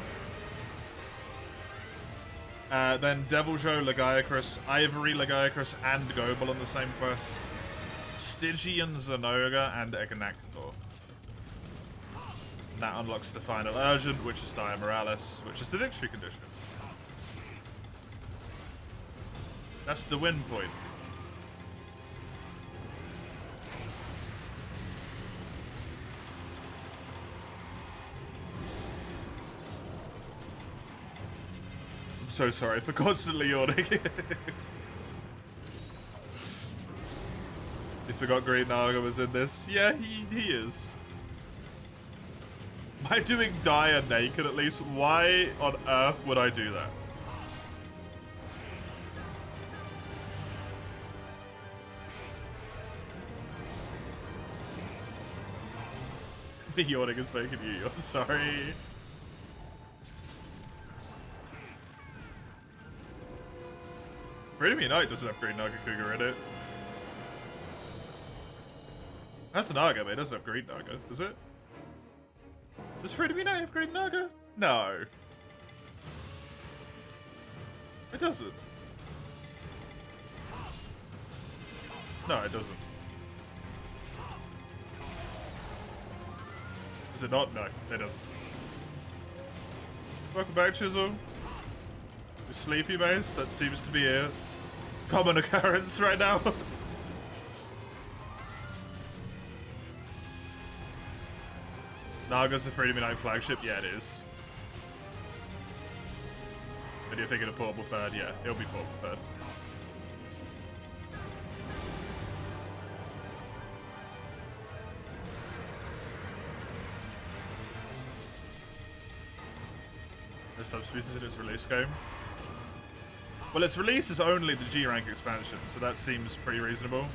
Then Deviljo, Lagiacrus, Ivory, Lagiacrus, and Gobel on the same quest. Stygian, Zenoga, and Egnactor. That unlocks the final urgent, which is Dia Morales, which is the victory condition. That's the win point. I'm so sorry for constantly yawning. You forgot Green Naga was in this. Yeah, he is. Am I doing Dia naked at least? Why on earth would I do that? The yawning is making you yawn, sorry. Freedom Unite doesn't have Green Nagakuga in it. That's a Naga, but it doesn't have Green Naga, does it? Does Freedom Unite have Green Naga? No. It doesn't. No, it doesn't. Is it not? No, it doesn't. Welcome back, Chisel. You sleepy, Mace? That seems to be a common occurrence right now. Naga's the Freedom Unite flagship? Yeah, it is. And you're thinking of Portable Third? Yeah, it'll be Portable Third. No subspecies in its release game. Well, its release is only the G rank expansion, so that seems pretty reasonable.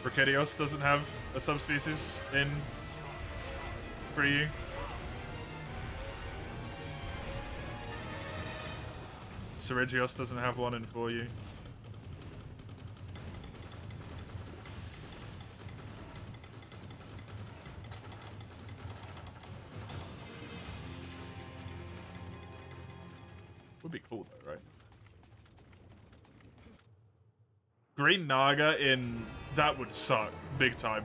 Brachydios doesn't have a subspecies in for you. Serigios doesn't have one in for you. Would be cool though, right? Green Naga in... That would suck. Big time.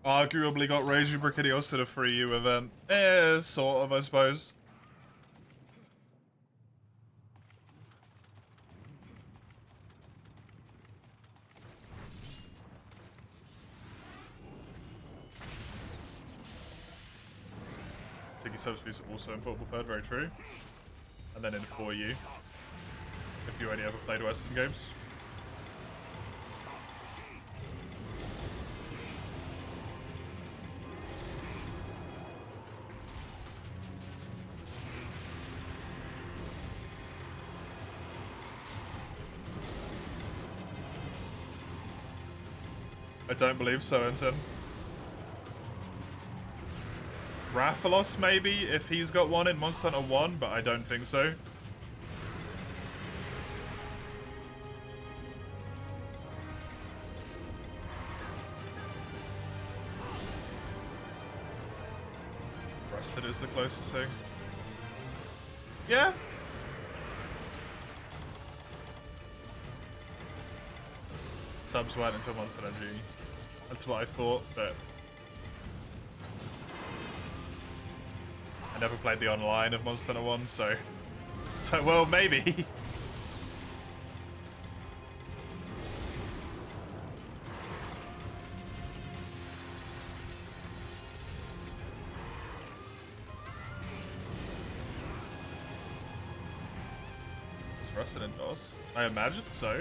Arguably got Reiju Brachydios at a 3U event. Sort of, I suppose. Tiki subspecies also in Portable Third, very true. And then in 4U, if you only ever played Western games. I don't believe so, Anton. Rathalos, maybe, if he's got one in Monster Hunter 1, but I don't think so. Rusted is the closest thing. Yeah. Subs weren't until Monster Hunter G. That's what I thought, but... I never played the online of Monster Hunter 1, so... well, maybe. Is Rusted in DOS? I imagine so.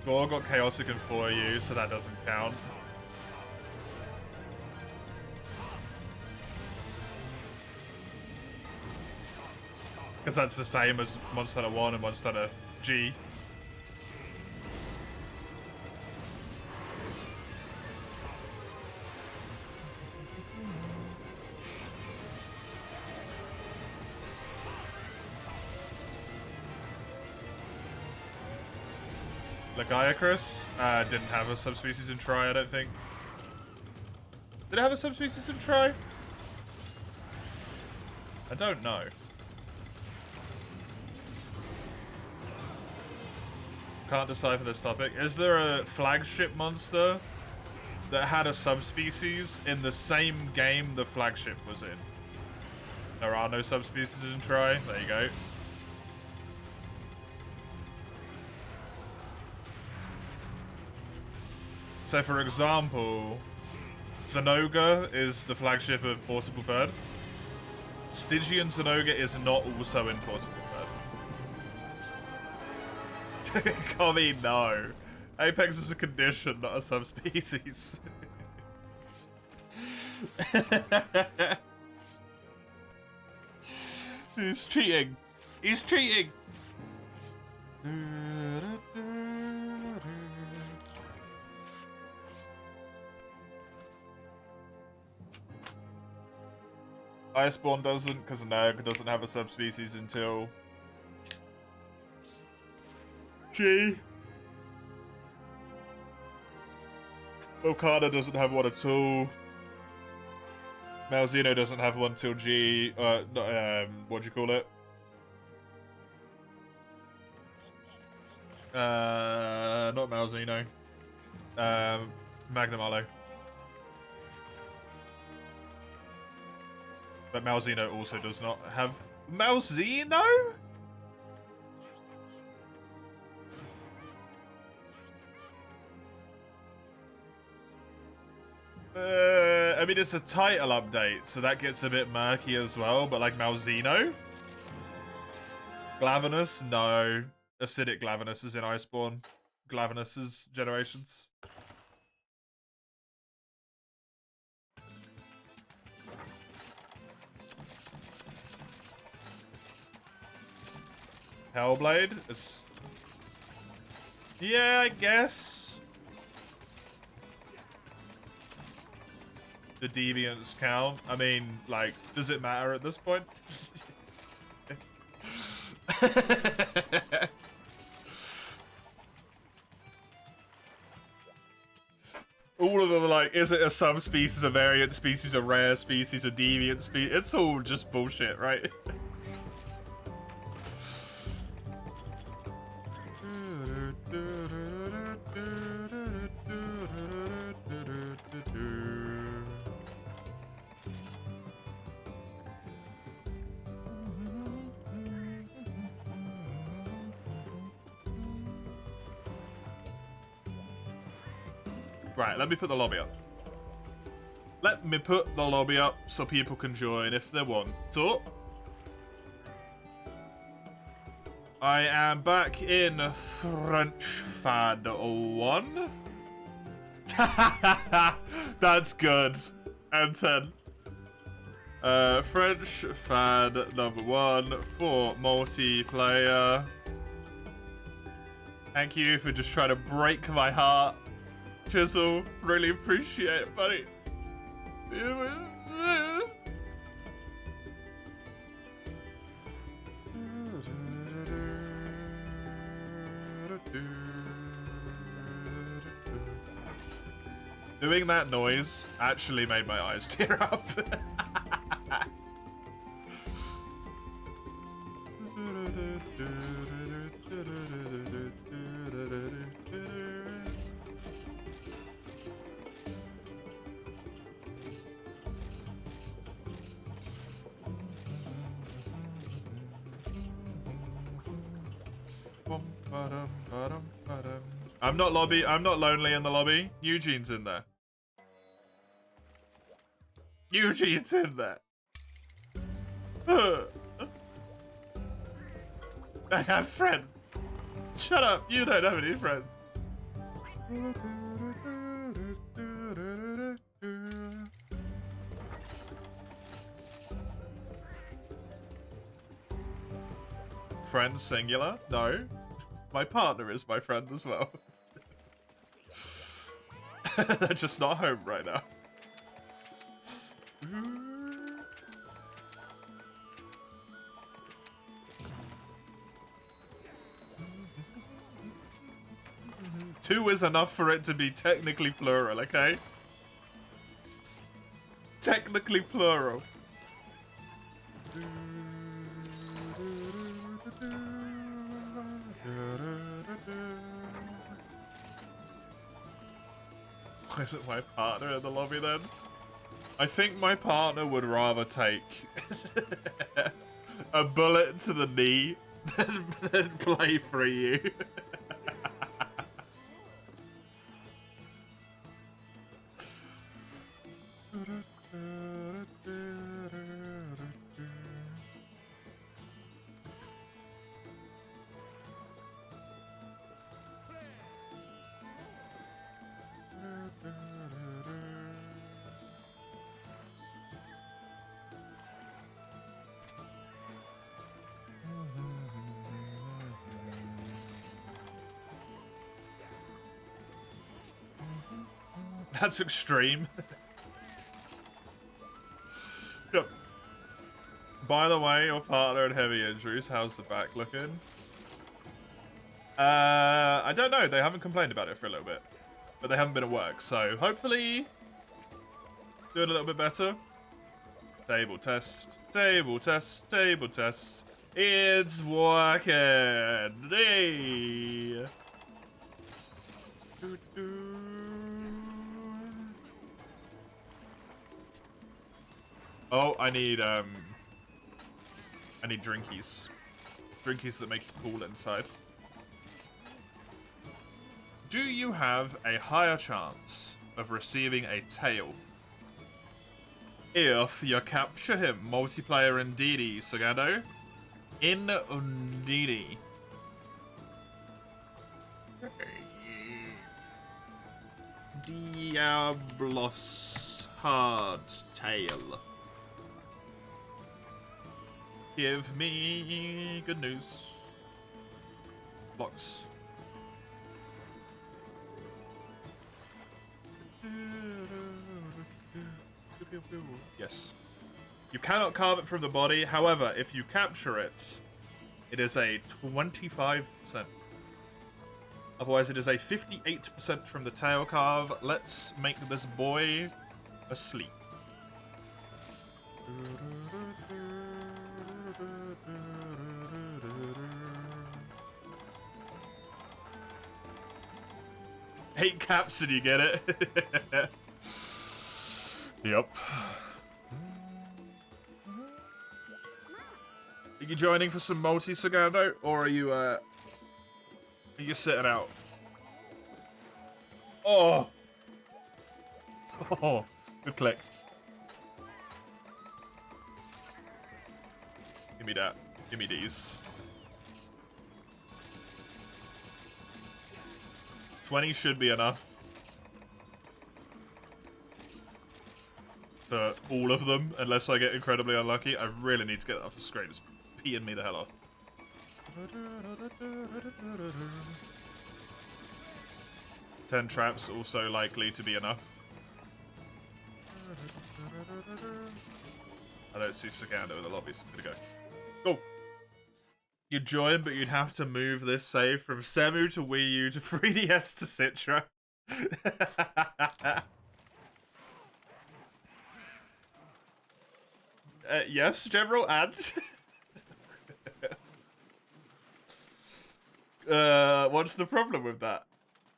Gore got Chaotic in 4U, so that doesn't count. Because that's the same as Monster Hunter 1 and Monster Hunter G. Lagiacrus didn't have a subspecies in Tri, I don't think. Did it have a subspecies in Tri? I don't know. Can't decipher this topic. Is there a flagship monster that had a subspecies in the same game the flagship was in? There are no subspecies in Tri. There you go. So, for example, Zenoga is the flagship of Portable Third. Stygian Zenoga is not also in Portable Third. Commie, no. Apex is a condition, not a subspecies. He's cheating. He's cheating. Iceborne doesn't, because Nerg doesn't have a subspecies until G. Okada doesn't have one at all. Malzeno doesn't have one till G. What do you call it? Not Malzeno. Magnum Aloe. But Malzeno also does not have... Malzeno? I mean, it's a title update, so that gets a bit murky as well, but like Malzeno? Glavenus? No. Acidic Glavenus is in Iceborne. Glavenus's generations. Hellblade? It's... Yeah, I guess. The deviants count. I mean, like, does it matter at this point? All of them are like, is it a subspecies, a variant species, a rare species, a deviant species? It's all just bullshit, right? Right, let me put the lobby up. Let me put the lobby up so people can join if they want to. I am back in French Fad 1. That's good. And 10. French Fad number 1 for multiplayer. Thank you for just trying to break my heart. Chisel, really appreciate it, buddy. Doing that noise actually made my eyes tear up. I'm not lonely in the lobby. Eugene's in there. Eugene's in there. I have friends. Shut up, you don't have any friends. Friends singular? No. My partner is my friend as well. They're just not home right now. Two is enough for it to be technically plural, okay? Technically plural. Why isn't my partner in the lobby then? I think my partner would rather take a bullet to the knee than play for you. That's extreme. Yep. By the way, your partner had heavy injuries. How's the back looking? I don't know. They haven't complained about it for a little bit. But they haven't been at work, so hopefully doing a little bit better. Table test. Table test. Table test. It's working. Hey. Oh, I need drinkies. Drinkies that make you cool inside. Do you have a higher chance of receiving a tail if you capture him? Multiplayer indeedy, Sagando. Indeedy. Diablos Hardtail. Give me good news. Blocks. Yes. You cannot carve it from the body. However, if you capture it, it is a 25%. Otherwise, it is a 58% from the tail carve. Let's make this boy asleep. Eight caps and you get it. Yep. Are you joining for some multi-Sagando, or are you sitting out? Oh! Oh, good click. Give me that. Give me these. 20 should be enough. For all of them, unless I get incredibly unlucky. I really need to get that off the screen. It's peeing me the hell off. 10 traps also likely to be enough. I don't see Sagando in the lobby, so I'm gonna go. Go! You'd join, but you'd have to move this save from Semu to Wii U to 3DS to Citra. Yes, General, and... what's the problem with that?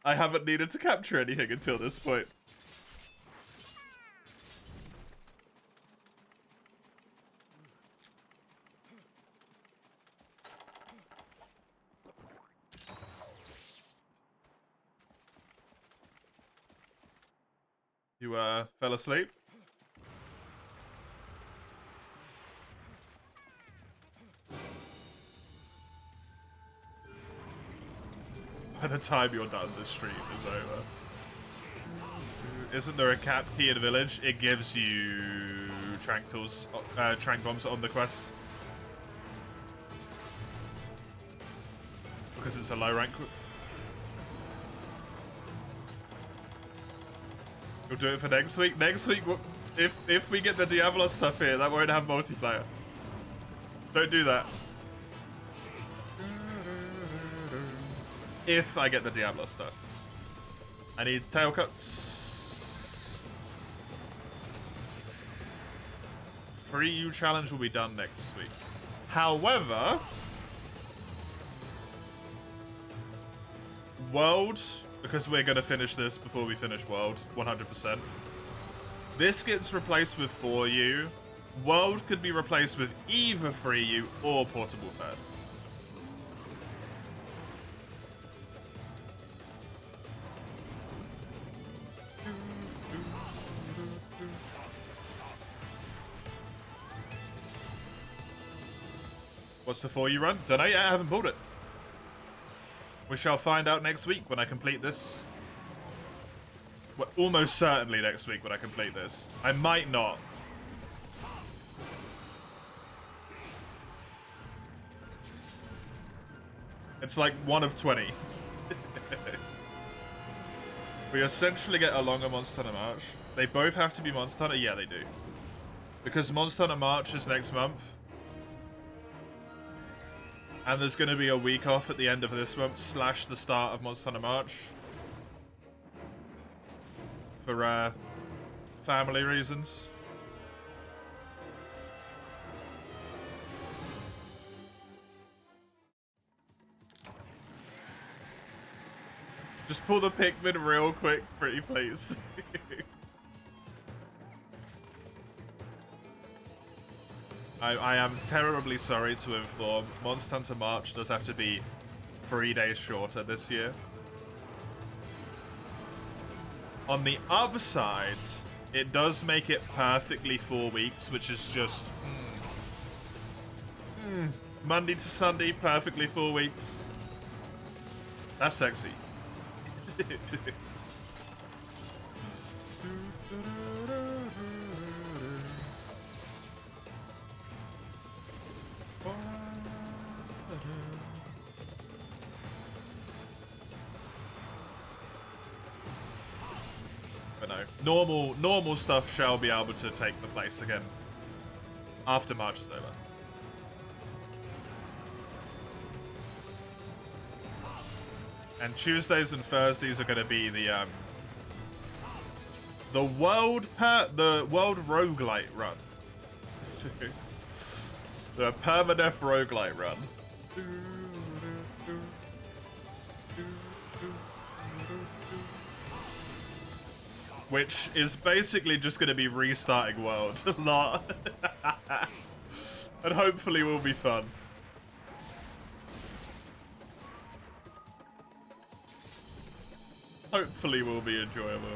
I haven't needed to capture anything until this point. You, fell asleep? By the time you're done, this stream is over. Isn't there a cap key in the village? It gives you trank tools, trank bombs on the quest. Because it's a low rank. You'll do it for next week? Next week, if we get the Diablo stuff here, that won't have multiplayer. Don't do that. If I get the Diablo stuff. I need tail cuts. 3U challenge will be done next week. However, World, because we're going to finish this before we finish World, 100%. This gets replaced with 4U. World could be replaced with either 3U or Portable Fed. What's the 4U run? Don't know yet, I haven't bought it. We shall find out next week when I complete this. Well, almost certainly next week when I complete this. I might not. It's like 1 of 20. We essentially get a longer Monster Hunter March. They both have to be Monster Hunter? Yeah, they do. Because Monster Hunter March is next month. And there's going to be a week off at the end of this month, / the start of Monster Hunter March. For, family reasons. Just pull the Pikmin real quick, pretty please. I am terribly sorry to inform, Monster Hunter March does have to be 3 days shorter this year. On the upside, it does make it perfectly 4 weeks, which is just... Monday to Sunday, perfectly 4 weeks. That's sexy. Normal stuff shall be able to take the place again after March is over. And Tuesdays and Thursdays are going to be the world roguelite run. The permadeath roguelite run. Which is basically just going to be restarting world a lot. And hopefully will be fun. Hopefully will be enjoyable.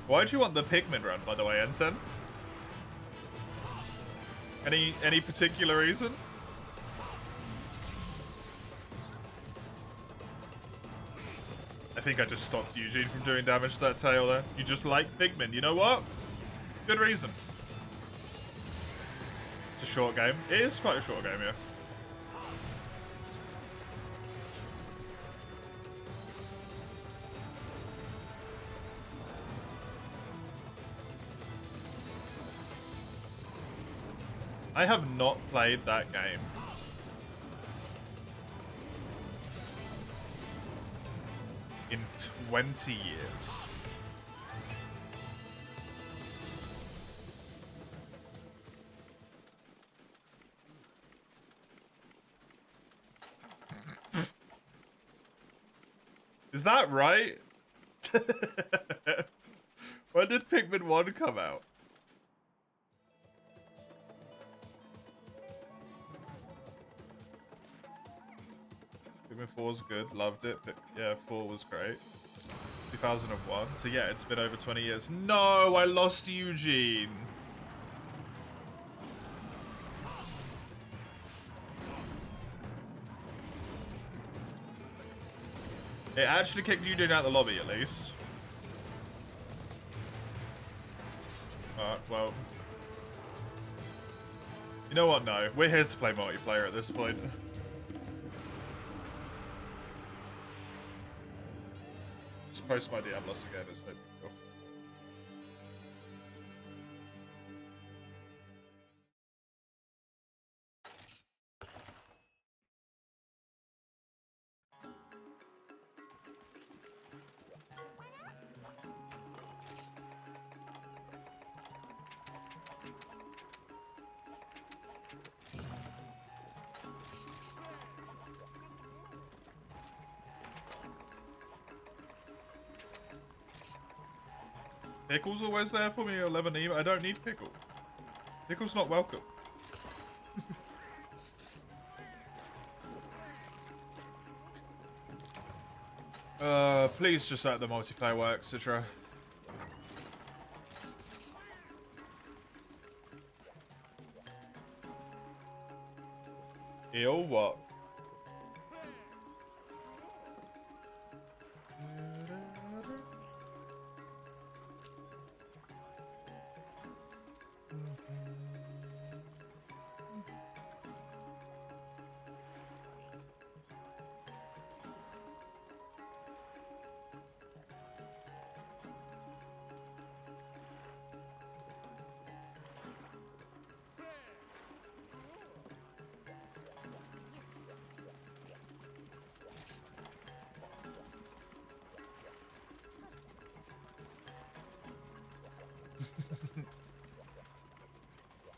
Why do you want the Pikmin run, by the way, Enten? Any particular reason? I think I just stopped Eugene from doing damage to that tail there. You just like Pikmin. You know what? Good reason. It's a short game. It is quite a short game, yeah. I have not played that game. In 20 years. Is that right? When did Pikmin 1 come out? Pikmin 4 was good, loved it, but yeah, 4 was great. 2001, so yeah, it's been over 20 years. No, I lost Eugene. It actually kicked Eugene out of the lobby, at least. Alright, well. You know what, no. We're here to play multiplayer at this point. Post my Diablos again, it's no big deal. Pickle's always there for me, 11 email. I don't need Pickle. Pickle's not welcome. Please just let the multiplayer work, Citra. Ew, what?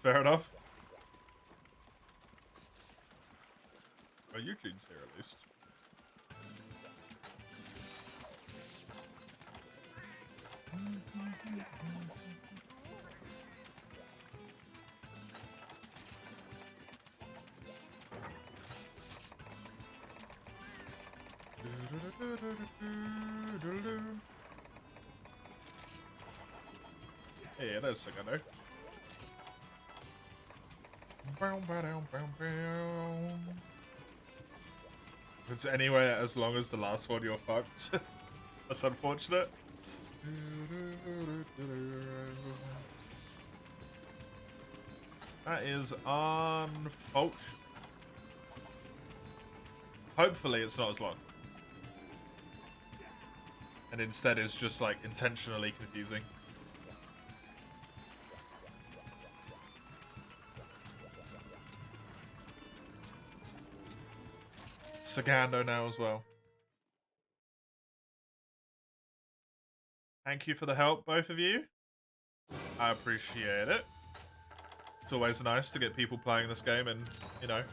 Fair enough. Well, Eugene's here at least. Yeah, there's Sagano. If it's anywhere as long as the last one, you're fucked. That's unfortunate. That is unfortunate. Hopefully it's not as long. And instead it's just like intentionally confusing. Sagando now as well. Thank you for the help, both of you. I appreciate it. It's always nice to get people playing this game in, you know,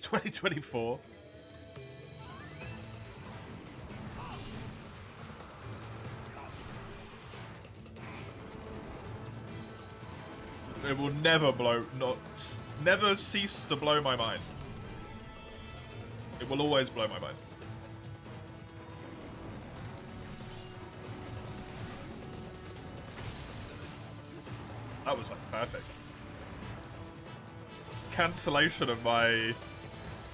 2024. It will never never cease to blow my mind. It will always blow my mind. That was like perfect. Cancellation of my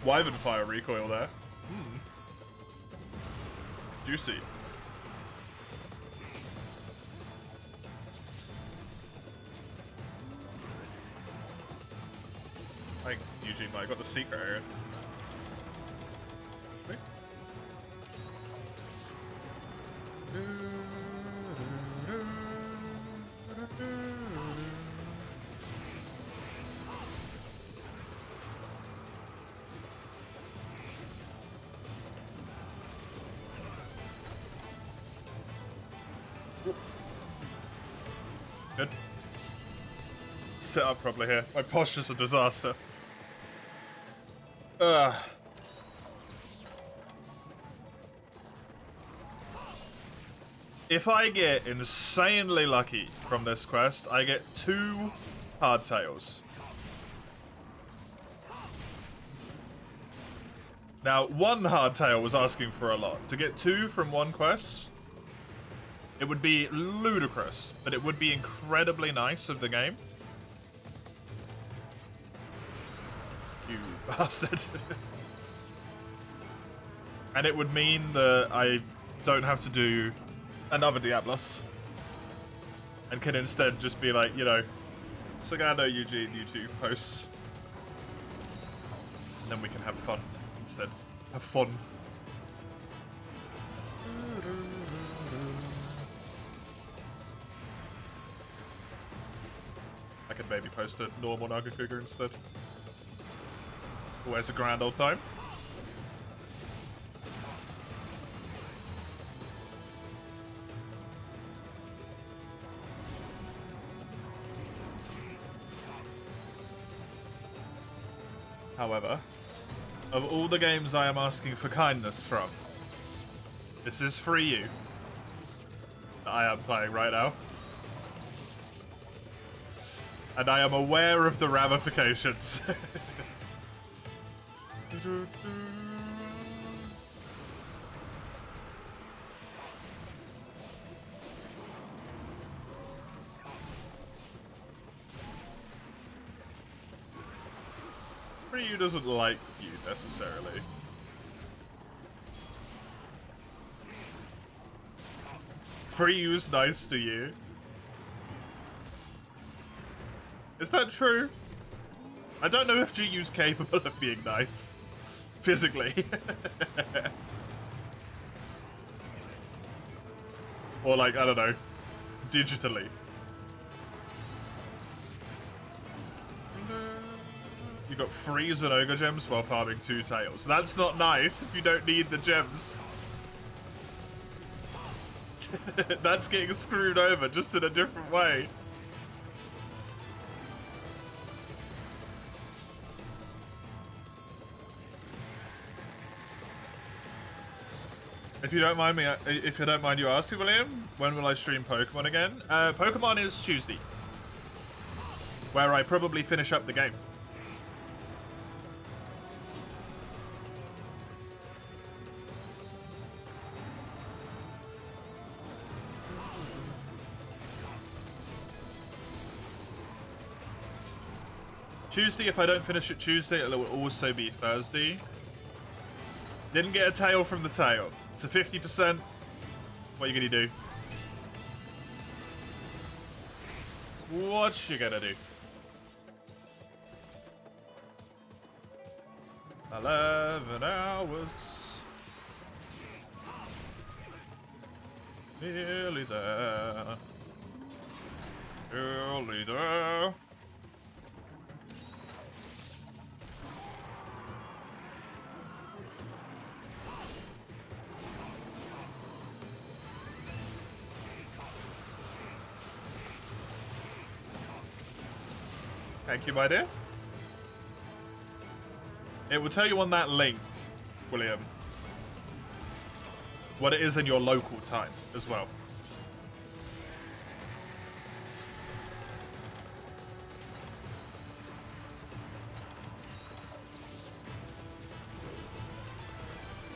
Wyvern Fire recoil there. Juicy. I think Eugene might have got the secret area. Wait. Good. Sit up properly here. My posture's a disaster. If I get insanely lucky from this quest, I get 2 hardtails. Now, 1 hardtail was asking for a lot. To get 2 from 1 quest, it would be ludicrous, but it would be incredibly nice of the game. You bastard. And it would mean that I don't have to do another Diablos. And can instead just be like, you know, Sagano Eugene YouTube posts. And then we can have fun instead. Have fun. I could maybe post a normal Naga figure instead. Always a grand old time. However, of all the games I am asking for kindness from, this is free you that I am playing right now. And I am aware of the ramifications. Ryu doesn't like you necessarily. Ryu's nice to you. Is that true? I don't know if GU's capable of being nice. Physically. Or like, I don't know, digitally. You got freeze and ogre gems while farming 2 tails. That's not nice if you don't need the gems. That's getting screwed over just in a different way. If you don't mind you asking, William, when will I stream Pokemon again? Pokemon is Tuesday, where I probably finish up the game. Tuesday, if I don't finish it Tuesday, it will also be Thursday. Didn't get a tail from the tail. It's a 50%. What are you gonna do? What you gonna do? 11 hours. Nearly there. Nearly there. Thank you, my dear. It will tell you on that link, William, what it is in your local time as well.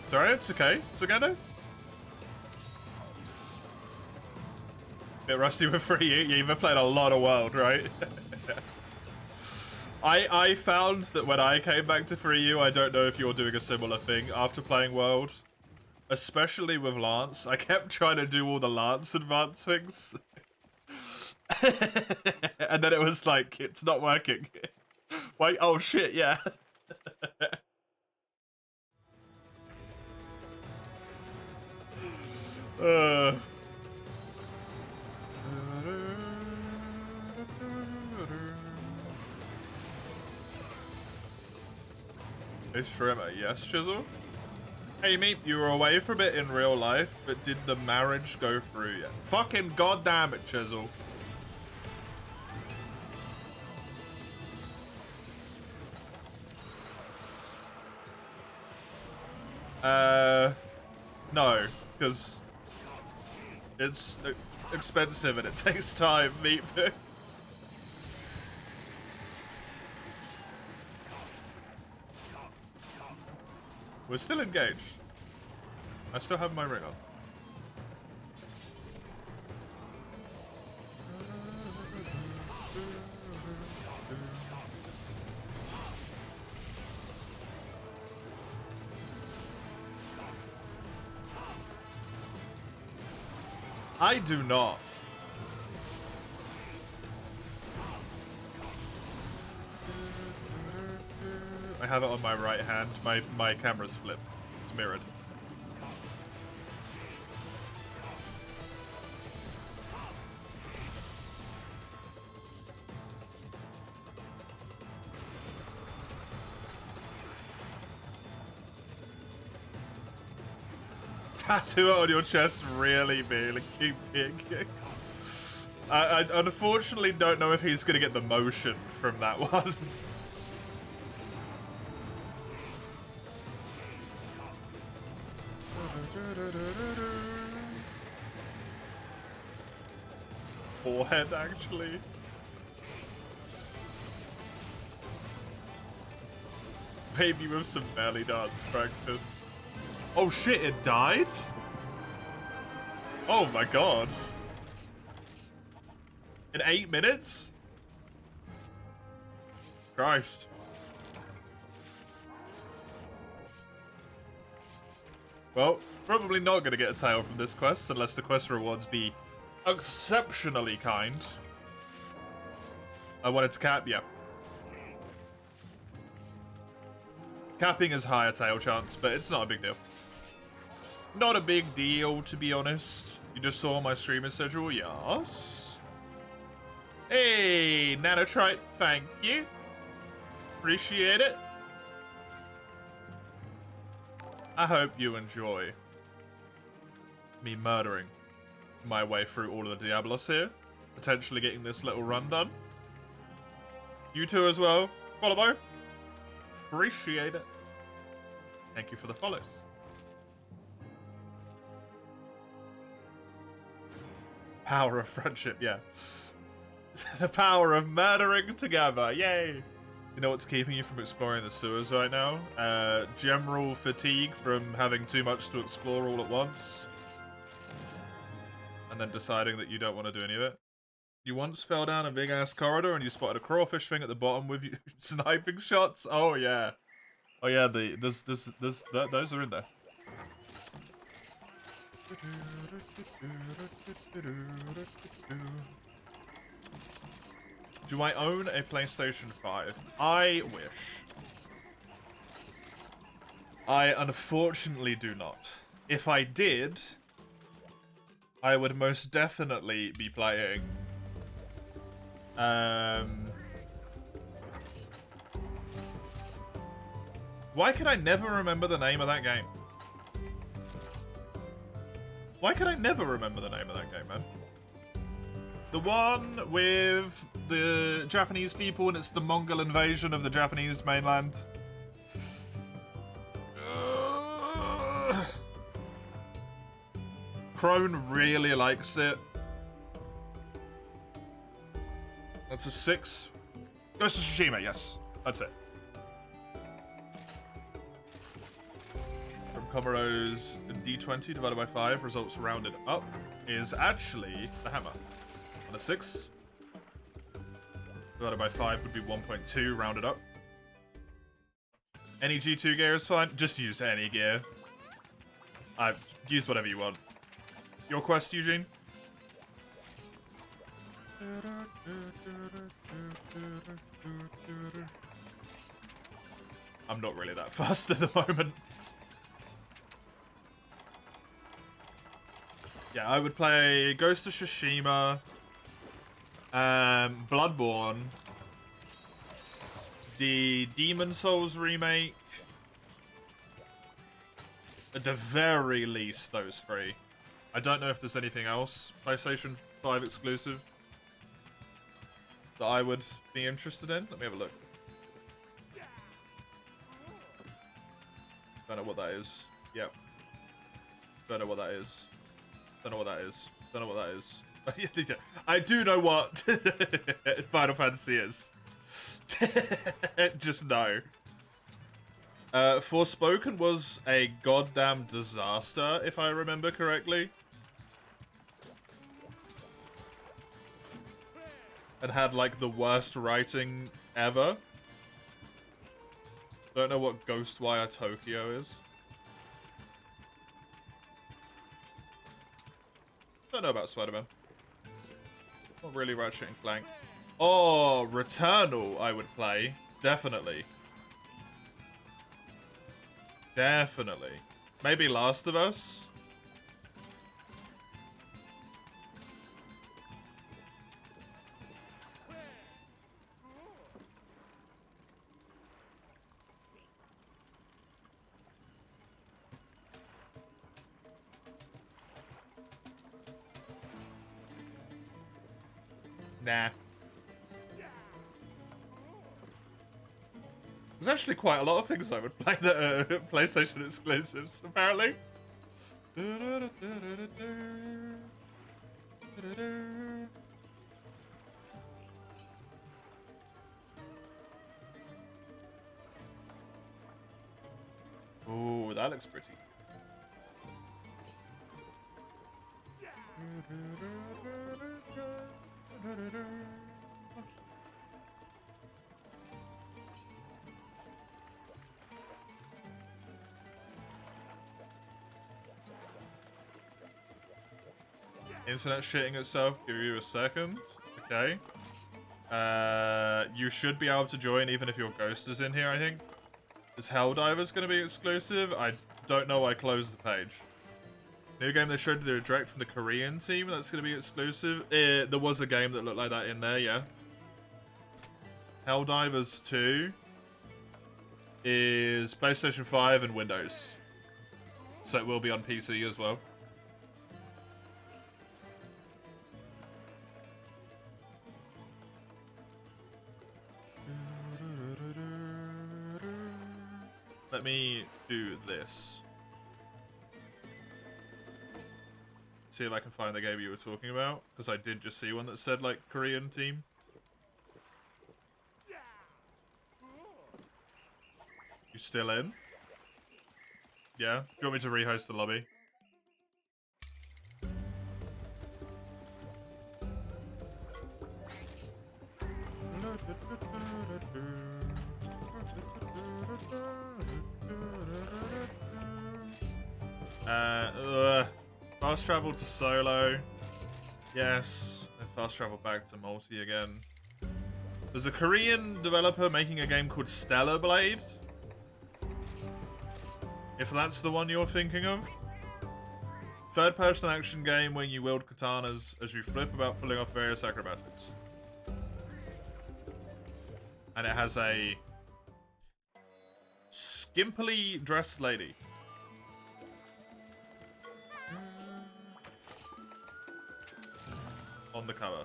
Sorry, it's okay. It's okay, no? Bit rusty with 3U. You've been playing a lot of World, right? I found that when I came back to 3U, I don't know if you're doing a similar thing after playing World, especially with Lance. I kept trying to do all the Lance advancements. And then it was like, it's not working. Wait, oh shit, yeah. Hey, Shrimmer, yes, Chisel? Hey, mate, you were away for a bit in real life, but did the marriage go through yet? Fucking goddamn it, Chisel. No, because it's expensive and it takes time, meat. We're still engaged. I still have my ring on. I do not. I have it on my right hand. My camera's flipped. It's mirrored. Tattoo it on your chest, really, like keep I unfortunately don't know if he's gonna get the motion from that one. Forehead, actually. Maybe with some belly dance practice. Oh shit, it died? Oh my god. In 8 minutes? Christ. Well, probably not gonna get a tail from this quest unless the quest rewards be exceptionally kind. I wanted to cap, yeah. Capping is higher tail chance, but it's not a big deal. Not a big deal, to be honest. You just saw my streaming schedule? Yes. Hey, Nanotrite, thank you. Appreciate it. I hope you enjoy me murdering my way through all of the Diablos here. Potentially getting this little run done. You too as well. Follow. Appreciate it. Thank you for the follows. Power of friendship, yeah. The power of murdering together, yay! You know what's keeping you from exploring the sewers right now? General fatigue from having too much to explore all at once. And then deciding that you don't want to do any of it. You once fell down a big ass corridor and you spotted a crawfish thing at the bottom with you sniping shots. Oh yeah, oh yeah. Those are in there. Do I own a PlayStation 5? I wish. I unfortunately do not. If I did, I would most definitely be playing. Why can I never remember the name of that game? Why can I never remember the name of that game, man? The one with the Japanese people and it's the Mongol invasion of the Japanese mainland. Crone really likes it. That's a 6. Ghost of Tsushima, yes. That's it. From Komaro's D20 divided by 5, results rounded up, is actually the hammer. On a 6. Divided by 5 would be 1.2, rounded up. Any G2 gear is fine. Just use any gear. Use whatever you want. Your quest, Eugene? I'm not really that fast at the moment. Yeah, I would play Ghost of Tsushima, Bloodborne, the Demon Souls remake. At the very least, those 3. I don't know if there's anything else PlayStation 5 exclusive that I would be interested in. Let me have a look. Don't know what that is. Yep. Don't know what that is. Don't know what that is. Don't know what that is. I do know what Final Fantasy is. Just no. Forspoken was a goddamn disaster, if I remember correctly. And had, like, the worst writing ever. Don't know what Ghostwire Tokyo is. Don't know about Spider-Man. Not really Ratchet and Clank. Oh, Returnal I would play. Definitely. Definitely. Maybe Last of Us? Nah. There's actually quite a lot of things I would play that are PlayStation exclusives, apparently. Oh, that looks pretty. Internet shitting itself. Give you a second. Okay. You should be able to join even if your ghost is in here, I think. Is Helldivers going to be exclusive? I don't know. I closed the page. New game they showed the direct from the Korean team. That's going to be exclusive. There was a game that looked like that in there, yeah. Helldivers 2 is PlayStation 5 and Windows. So it will be on PC as well. Let me do this. See if I can find the game you were talking about, because I did just see one that said, like, Korean team. You still in? Yeah? Do you want me to rehost the lobby? Fast travel to solo. Yes. And fast travel back to multi again. There's a Korean developer making a game called Stellar Blade. If that's the one you're thinking of. Third-person action game where you wield katanas as you flip about pulling off various acrobatics. And it has a skimpily dressed lady. On the cover.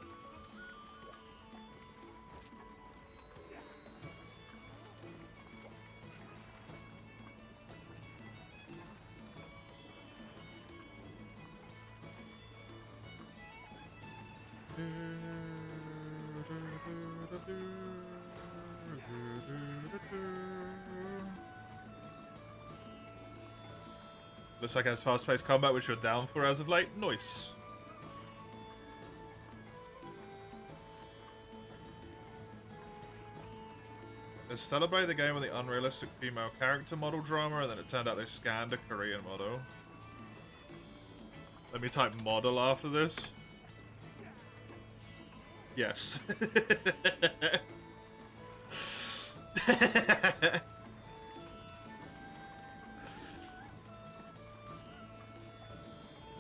Looks like it has fast-paced combat, which you're down for as of late. Nice. They celebrate the game with the unrealistic female character model drama, and then it turned out they scanned a Korean model. Let me type model after this. Yes.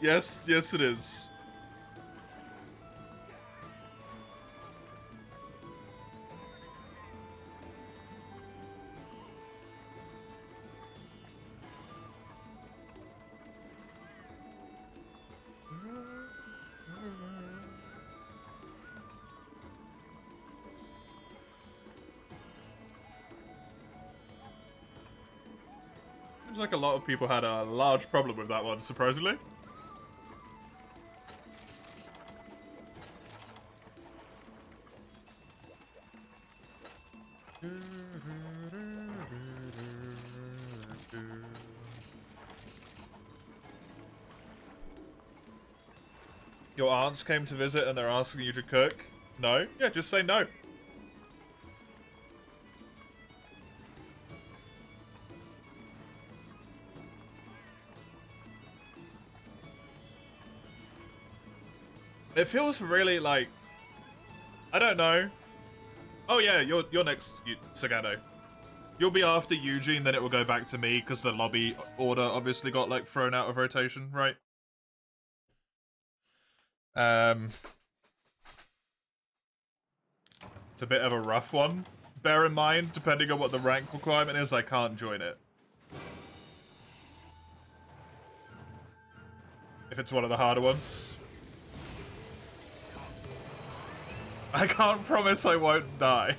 Yes, yes it is. Seems like a lot of people had a large problem with that one, surprisingly. Your aunts came to visit and they're asking you to cook? No? Yeah, just say no. It feels really like... I don't know. Oh yeah, you're next, Sagano. You'll be after Eugene, then it will go back to me, because the lobby order obviously got, like, thrown out of rotation, right? It's a bit of a rough one. Bear in mind, depending on what the rank requirement is, I can't join it. If it's one of the harder ones. I can't promise I won't die.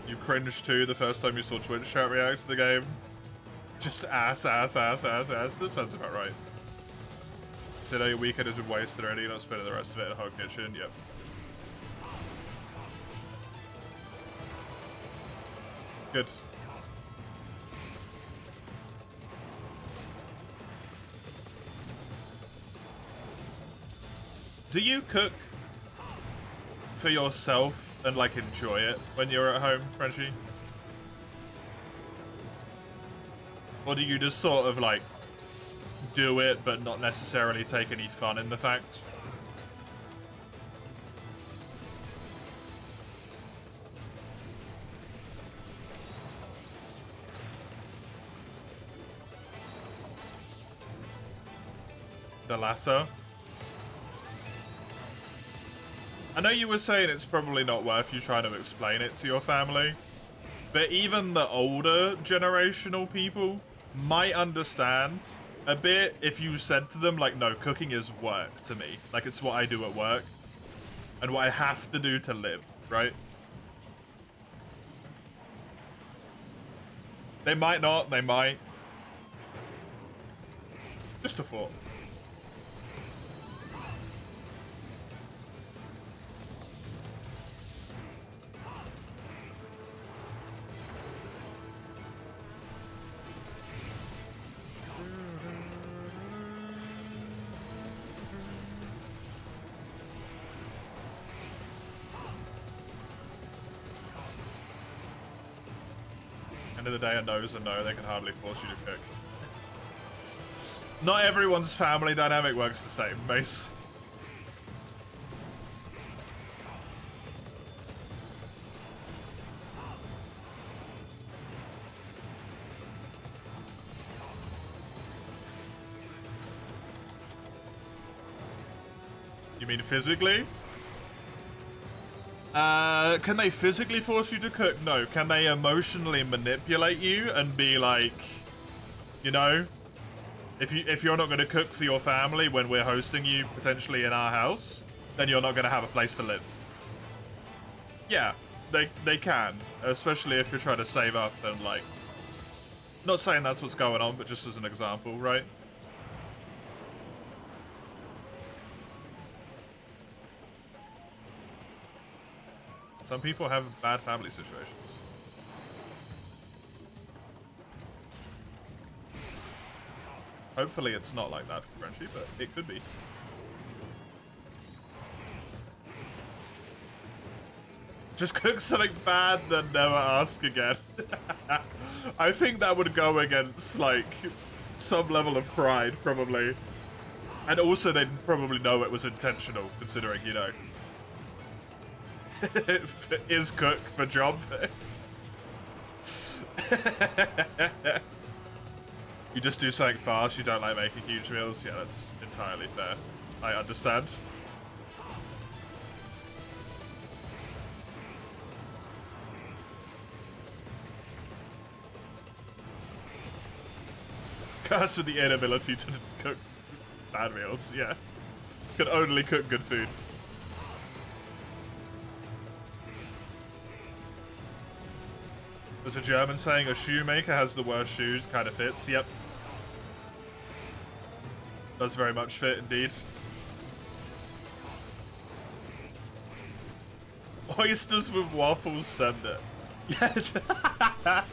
You cringed too the first time you saw Twitch chat react to the game. Just ass, ass, ass, ass, ass. That sounds about right. Sido, your weekend has been wasted already. You're not spending the rest of it in a hog kitchen. Yep. Good. Do you cook for yourself and, like, enjoy it when you're at home, Frenchie? Or do you just sort of, like, do it but not necessarily take any fun in the fact? The latter? I know you were saying it's probably not worth you trying to explain it to your family, but even the older generational people might understand a bit if you said to them, like, no, cooking is work to me. Like, it's what I do at work and what I have to do to live, right? They might not, they might. Just a thought. End of the day, a no's a no. They can hardly force you to cook. Not everyone's family dynamic works the same, Mace. You mean physically? Can they physically force you to cook? No. Can they emotionally manipulate you and be like, you know, if you're not going to cook for your family when we're hosting you potentially in our house, then you're not going to have a place to live. Yeah, they can, especially if you're trying to save up and like, not saying that's what's going on, but just as an example, right? Some people have bad family situations. Hopefully it's not like that for Frenchie, but it could be. Just cook something bad, then never ask again. I think that would go against, like, some level of pride, probably. And also they'd probably know it was intentional, considering, you know. Is cook for job. You just do something fast, you don't like making huge meals. Yeah, that's entirely fair. I understand. Cursed with the inability to cook bad meals, yeah. Can only cook good food. There's a German saying, a shoemaker has the worst shoes, kind of fits. Yep. Does very much fit, indeed. Oysters with waffles, send it. Yeah.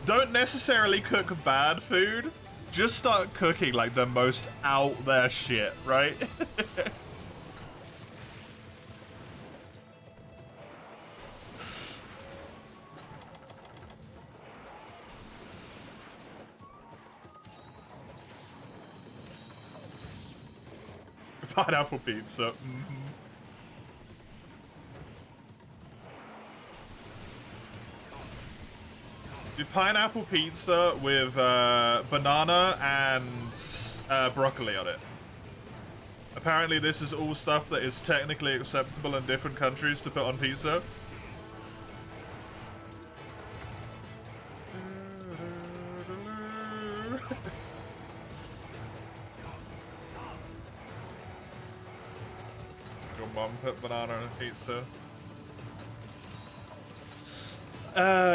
Don't necessarily cook bad food. Just start cooking like the most out there shit, right? Pineapple pizza. Do pineapple pizza with banana and broccoli on it. Apparently this is all stuff that is technically acceptable in different countries to put on pizza. Your mom put banana on a pizza.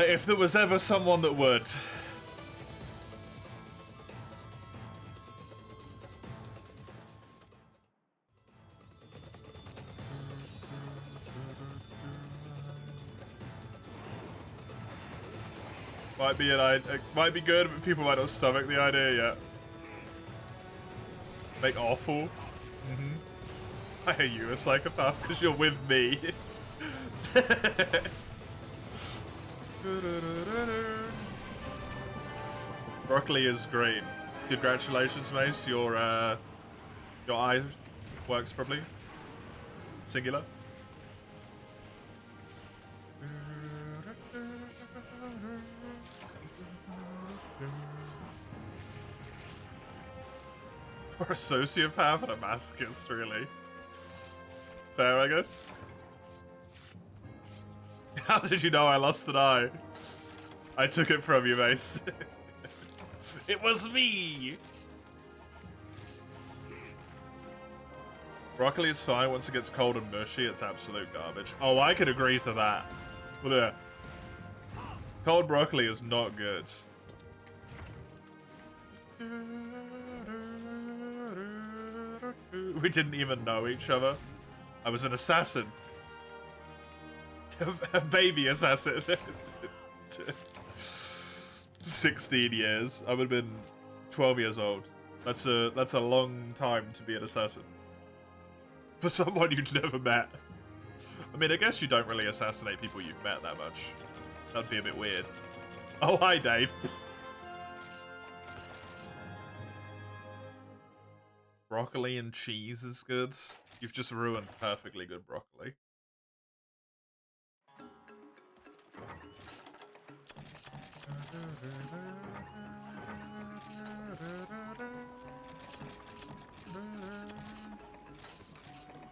If there was ever someone that would. Might be might be good, but people might not stomach the idea yet. Make awful. I hate you, a psychopath, because you're with me. Broccoli is great. Congratulations, Mace. Your eye works properly. Singular. Or a sociopath and a masochist, really. Fair, I guess. How did you know I lost an eye? I took it from you, Mace. It was me! Broccoli is fine once it gets cold and mushy. It's absolute garbage. Oh, I could agree to that. Well, cold broccoli is not good. We didn't even know each other. I was an assassin. A baby assassin. 16 years. I would have been 12 years old. That's a long time to be an assassin. For someone you've never met. I mean, I guess you don't really assassinate people you've met that much. That'd be a bit weird. Oh, hi, Dave. Broccoli and cheese is good. You've just ruined perfectly good broccoli.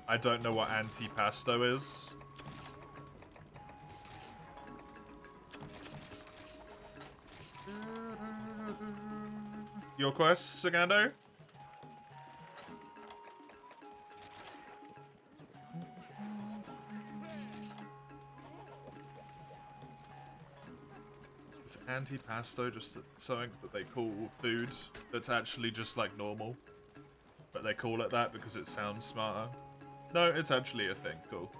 I don't know what antipasto is. Your quest, Sagando? Is antipasto just something that they call food that's actually just like normal? But they call it that because it sounds smarter? No, it's actually a thing. Cool.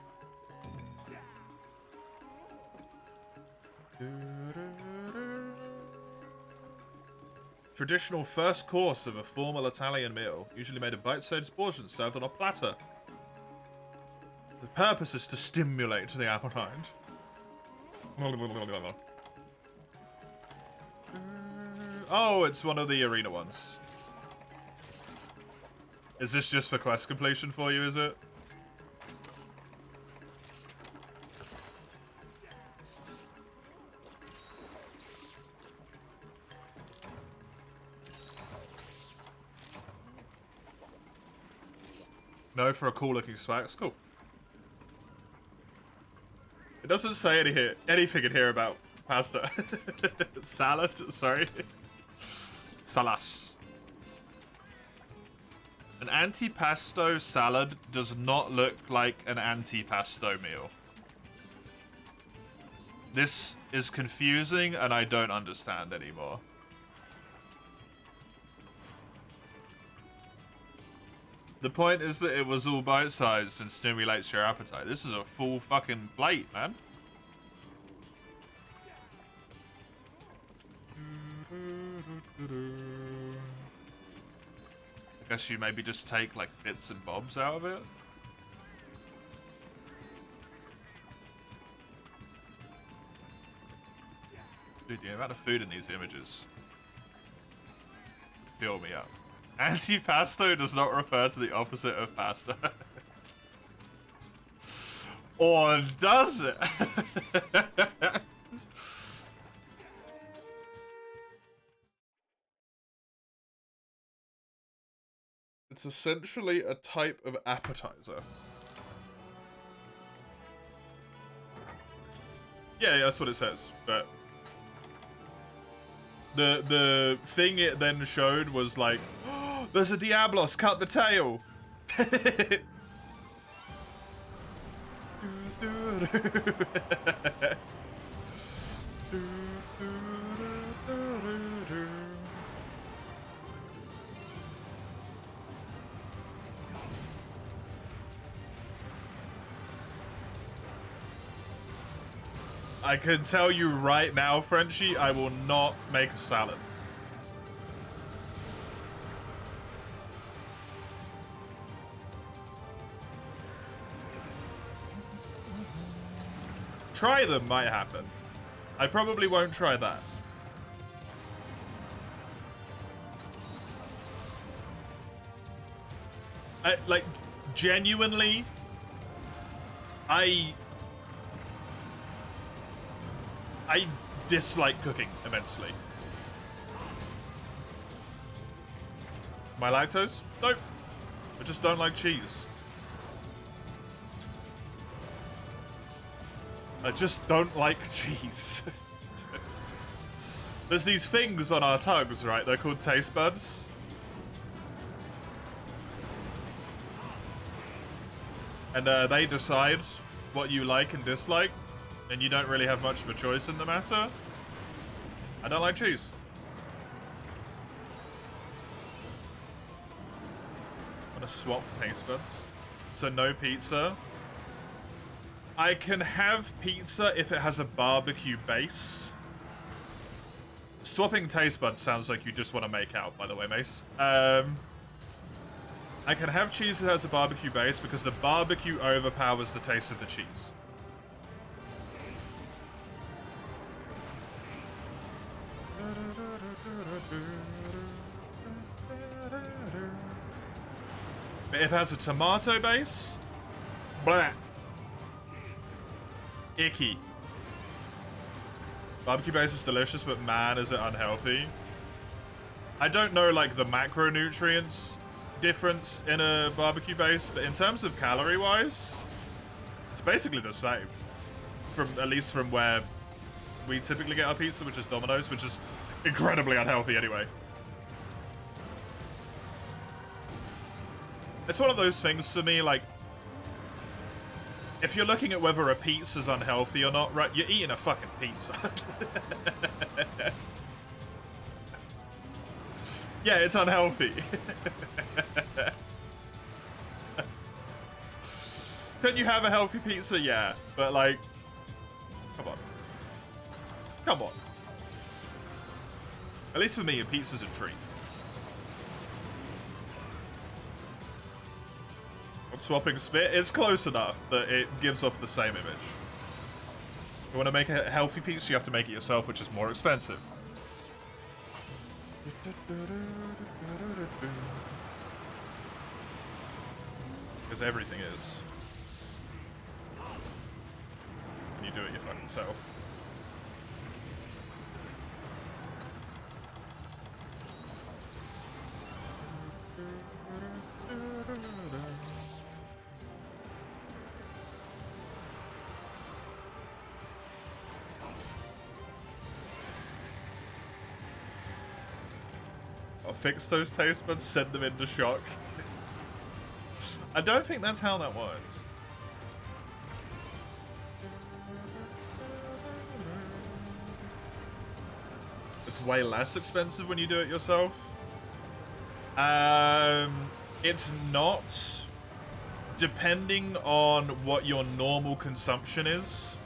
Traditional first course of a formal Italian meal, usually made of bite-sized portions served on a platter. The purpose is to stimulate the appetite. Oh, it's one of the arena ones. Is this just for quest completion for you, is it? No, for a cool looking swag. It's cool. It doesn't say anything in here about pasta. Salad, sorry. Salas. An antipasto salad does not look like an antipasto meal. This is confusing and I don't understand anymore. The point is that it was all bite-sized and stimulates your appetite. This is a full fucking plate, man. I guess you maybe just take like bits and bobs out of it. Dude, the amount of food in these images fill me up. Antipasto does not refer to the opposite of pasta. Or does it? It's essentially a type of appetizer. Yeah, that's what it says, but the thing it then showed was like, oh, there's a Diablos, cut the tail. I can tell you right now, Frenchie, I will not make a salad. Try them might happen. I probably won't try that. Like, genuinely, I dislike cooking immensely. Am I lactose? Nope. I just don't like cheese. I just don't like cheese. There's these things on our tongues, right? They're called taste buds. And they decide what you like and dislike. And you don't really have much of a choice in the matter. I don't like cheese. I'm gonna swap taste buds. So no pizza. I can have pizza if it has a barbecue base. Swapping taste buds sounds like you just want to make out, by the way, Mace. I can have cheese that has a barbecue base because the barbecue overpowers the taste of the cheese. If it has a tomato base, blah. Icky. Barbecue base is delicious, but man, is it unhealthy. I don't know, like, the macronutrients difference in a barbecue base, but in terms of calorie-wise, it's basically the same. At least from where we typically get our pizza, which is Domino's, which is incredibly unhealthy anyway. It's one of those things for me, like, if you're looking at whether a pizza's unhealthy or not, right, you're eating a fucking pizza. Yeah, it's unhealthy. Can you have a healthy pizza? Yeah, but like, come on. Come on. At least for me, a pizza's a treat. Swapping spit is close enough that it gives off the same image. You want to make a healthy pizza, you have to make it yourself, which is more expensive. Because everything is. And you do it your fucking self. I'll fix those taste buds, send them into shock. I don't think that's how that works. It's way less expensive when you do it yourself. It's not, depending on what your normal consumption is.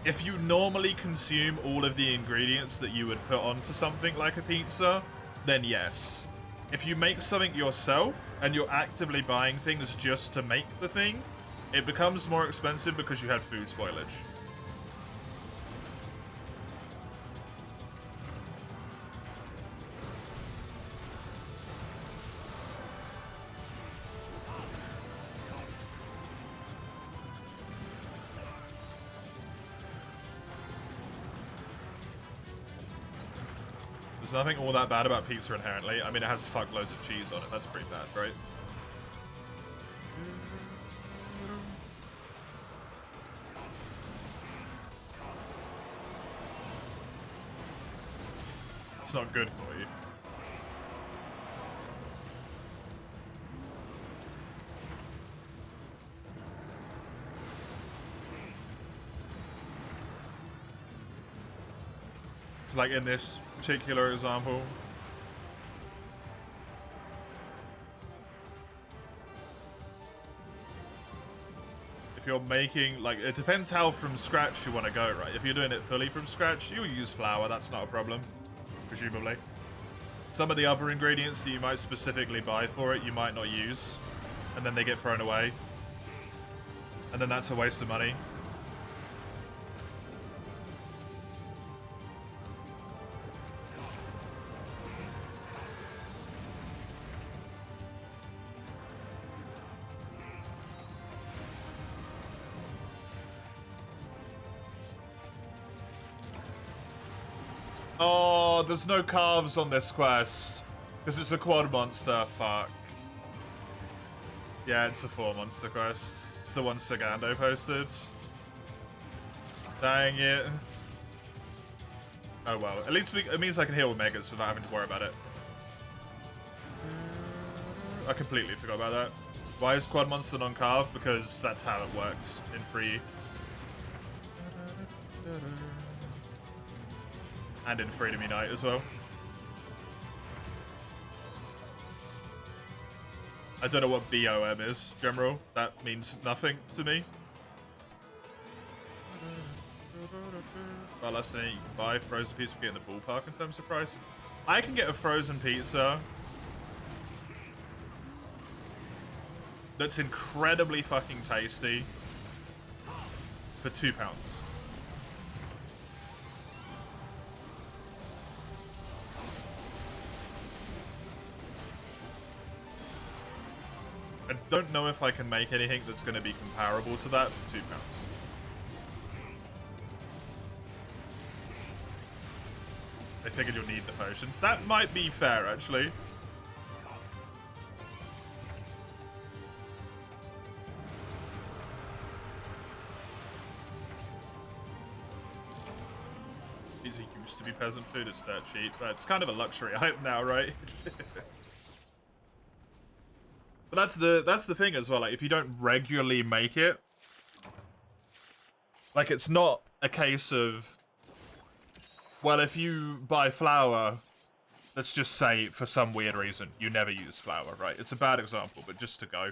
If you normally consume all of the ingredients that you would put onto something like a pizza, then yes. If you make something yourself and you're actively buying things just to make the thing, it becomes more expensive because you have food spoilage. There's nothing all that bad about pizza inherently. I mean, it has fuckloads of cheese on it. That's pretty bad, right? It's not good for you. It's like in this particular example. If you're making, like, it depends how from scratch you want to go, right? If you're doing it fully from scratch, you'll use flour, that's not a problem, presumably. Some of the other ingredients that you might specifically buy for it, you might not use, and then they get thrown away. And then that's a waste of money. Oh, there's no calves on this quest. Because it's a quad monster. Fuck. Yeah, it's a 4 monster quest. It's the one Sagando posted. Dang it. Oh well. At least it means I can heal Megas without having to worry about it. I completely forgot about that. Why is quad monster non-carved? Because that's how it worked in free. And in Freedom Unite as well. I don't know what BOM is, General. That means nothing to me. Well, last thing you can buy frozen pizza, get in the ballpark in terms of price. I can get a frozen pizza that's incredibly fucking tasty for £2. I don't know if I can make anything that's going to be comparable to that for £2. I figured you'll need the potions. That might be fair, actually. These used to be peasant food, it's dirt cheap, but it's kind of a luxury item now, right? But that's the thing as well, like, if you don't regularly make it, like, it's not a case of, well, if you buy flour, let's just say, for some weird reason, you never use flour, right? It's a bad example, but just to go.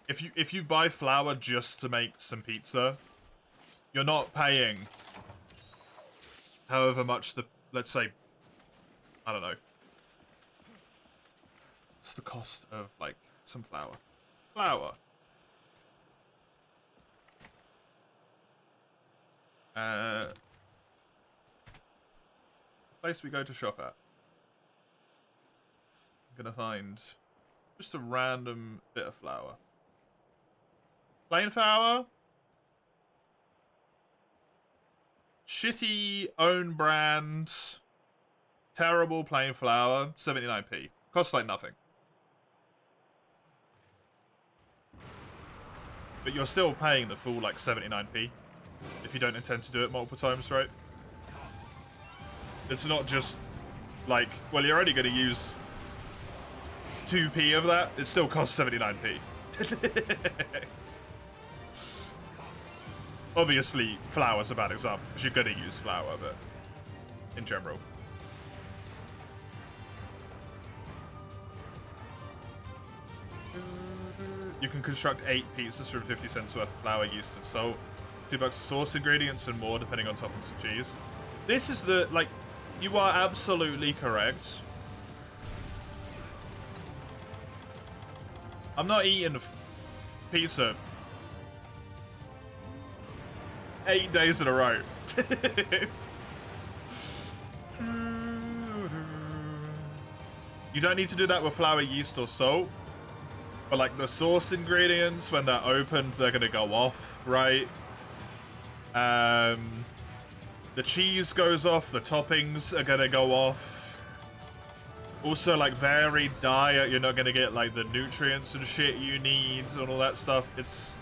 If you buy flour just to make some pizza, you're not paying however much the, let's say, I don't know. What's the cost of, like, some flour? Flour. Place we go to shop at. I'm gonna find just a random bit of flour. Plain flour. Shitty own brand. Terrible plain flour. 79p. Costs like nothing. But you're still paying the full, like, 79p. If you don't intend to do it multiple times, right? It's not just, like, well, you're only going to use 2p of that. It still costs 79p. Obviously, flour's a bad example, because you're going to use flour, but in general. You can construct 8 pizzas from 50 cents worth of flour, yeast, and salt. $2 of sauce ingredients and more, depending on toppings and cheese. This is the, like, you are absolutely correct. I'm not eating pizza 8 days in a row. You don't need to do that with flour, yeast, or salt. But, like, the sauce ingredients, when they're opened, they're going to go off, right? The cheese goes off, the toppings are going to go off. Also, like, varied diet, you're not going to get, like, the nutrients and shit you need and all that stuff. It's...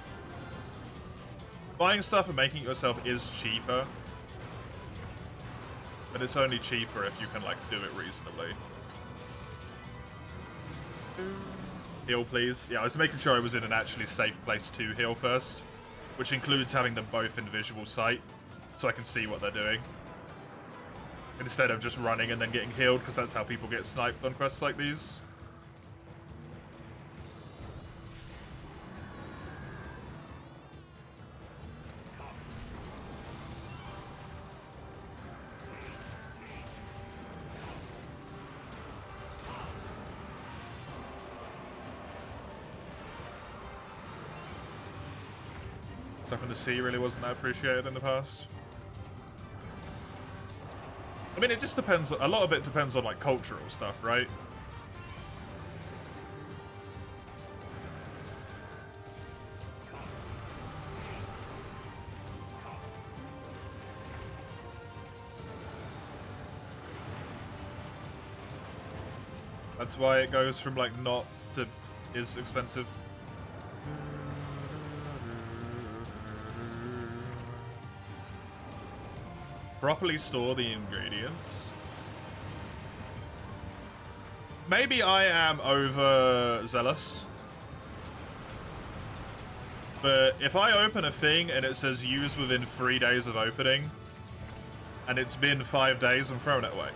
Buying stuff and making it yourself is cheaper. But it's only cheaper if you can, like, do it reasonably. Heal, please. Yeah, I was making sure I was in an actually safe place to heal first, which includes having them both in visual sight, so I can see what they're doing. Instead of just running and then getting healed, because that's how people get sniped on quests like these. Stuff from the sea really wasn't that appreciated in the past. I mean, it just depends. A lot of it depends on, like, cultural stuff, right? That's why it goes from, like, not to is expensive. Properly store the ingredients. Maybe I am overzealous. But if I open a thing and it says use within 3 days of opening, and it's been 5 days, I'm throwing it away.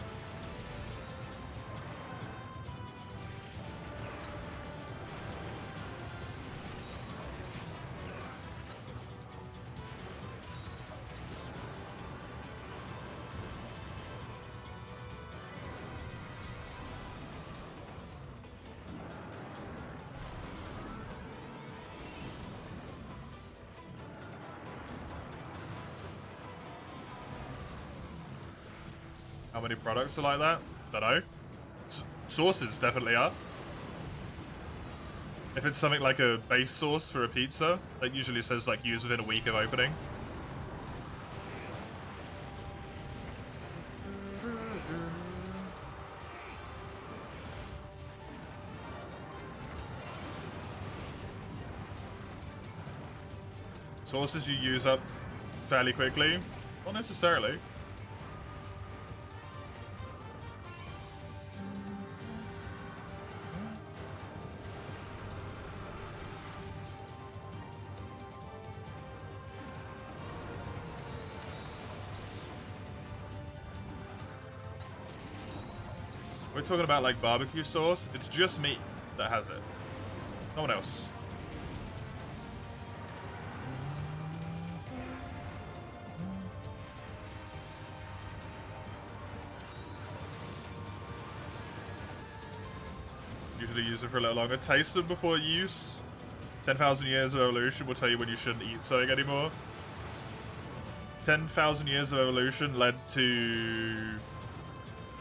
How many products are like that? Don't know. Sauces definitely are. If it's something like a base sauce for a pizza, that usually says like use within a week of opening. Sauces you use up fairly quickly? Not necessarily. We're talking about like barbecue sauce. It's just me that has it. No one else. Usually use it for a little longer. Taste them before use. 10,000 years of evolution will tell you when you shouldn't eat something anymore. 10,000 years of evolution led to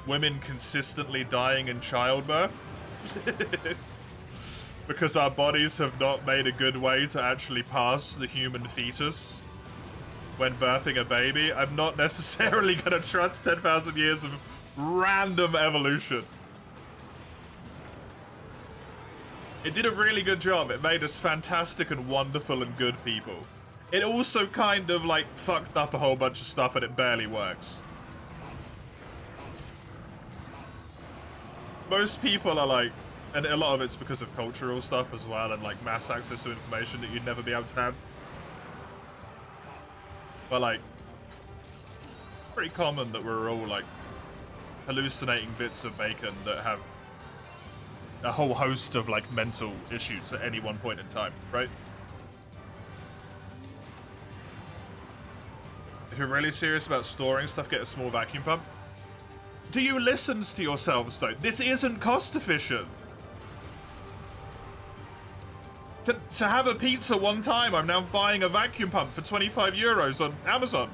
women consistently dying in childbirth. Because our bodies have not made a good way to actually pass the human fetus when birthing a baby. I'm not necessarily going to trust 10,000 years of random evolution. It did a really good job. It made us fantastic and wonderful and good people. It also kind of like fucked up a whole bunch of stuff and it barely works. Most people are like, and a lot of it's because of cultural stuff as well and like mass access to information that you'd never be able to have. But like, pretty common that we're all like hallucinating bits of bacon that have a whole host of like mental issues at any one point in time, right? If you're really serious about storing stuff, get a small vacuum pump. Do you listen to yourselves though? This isn't cost efficient. To have a pizza one time, I'm now buying a vacuum pump for 25 euros on Amazon.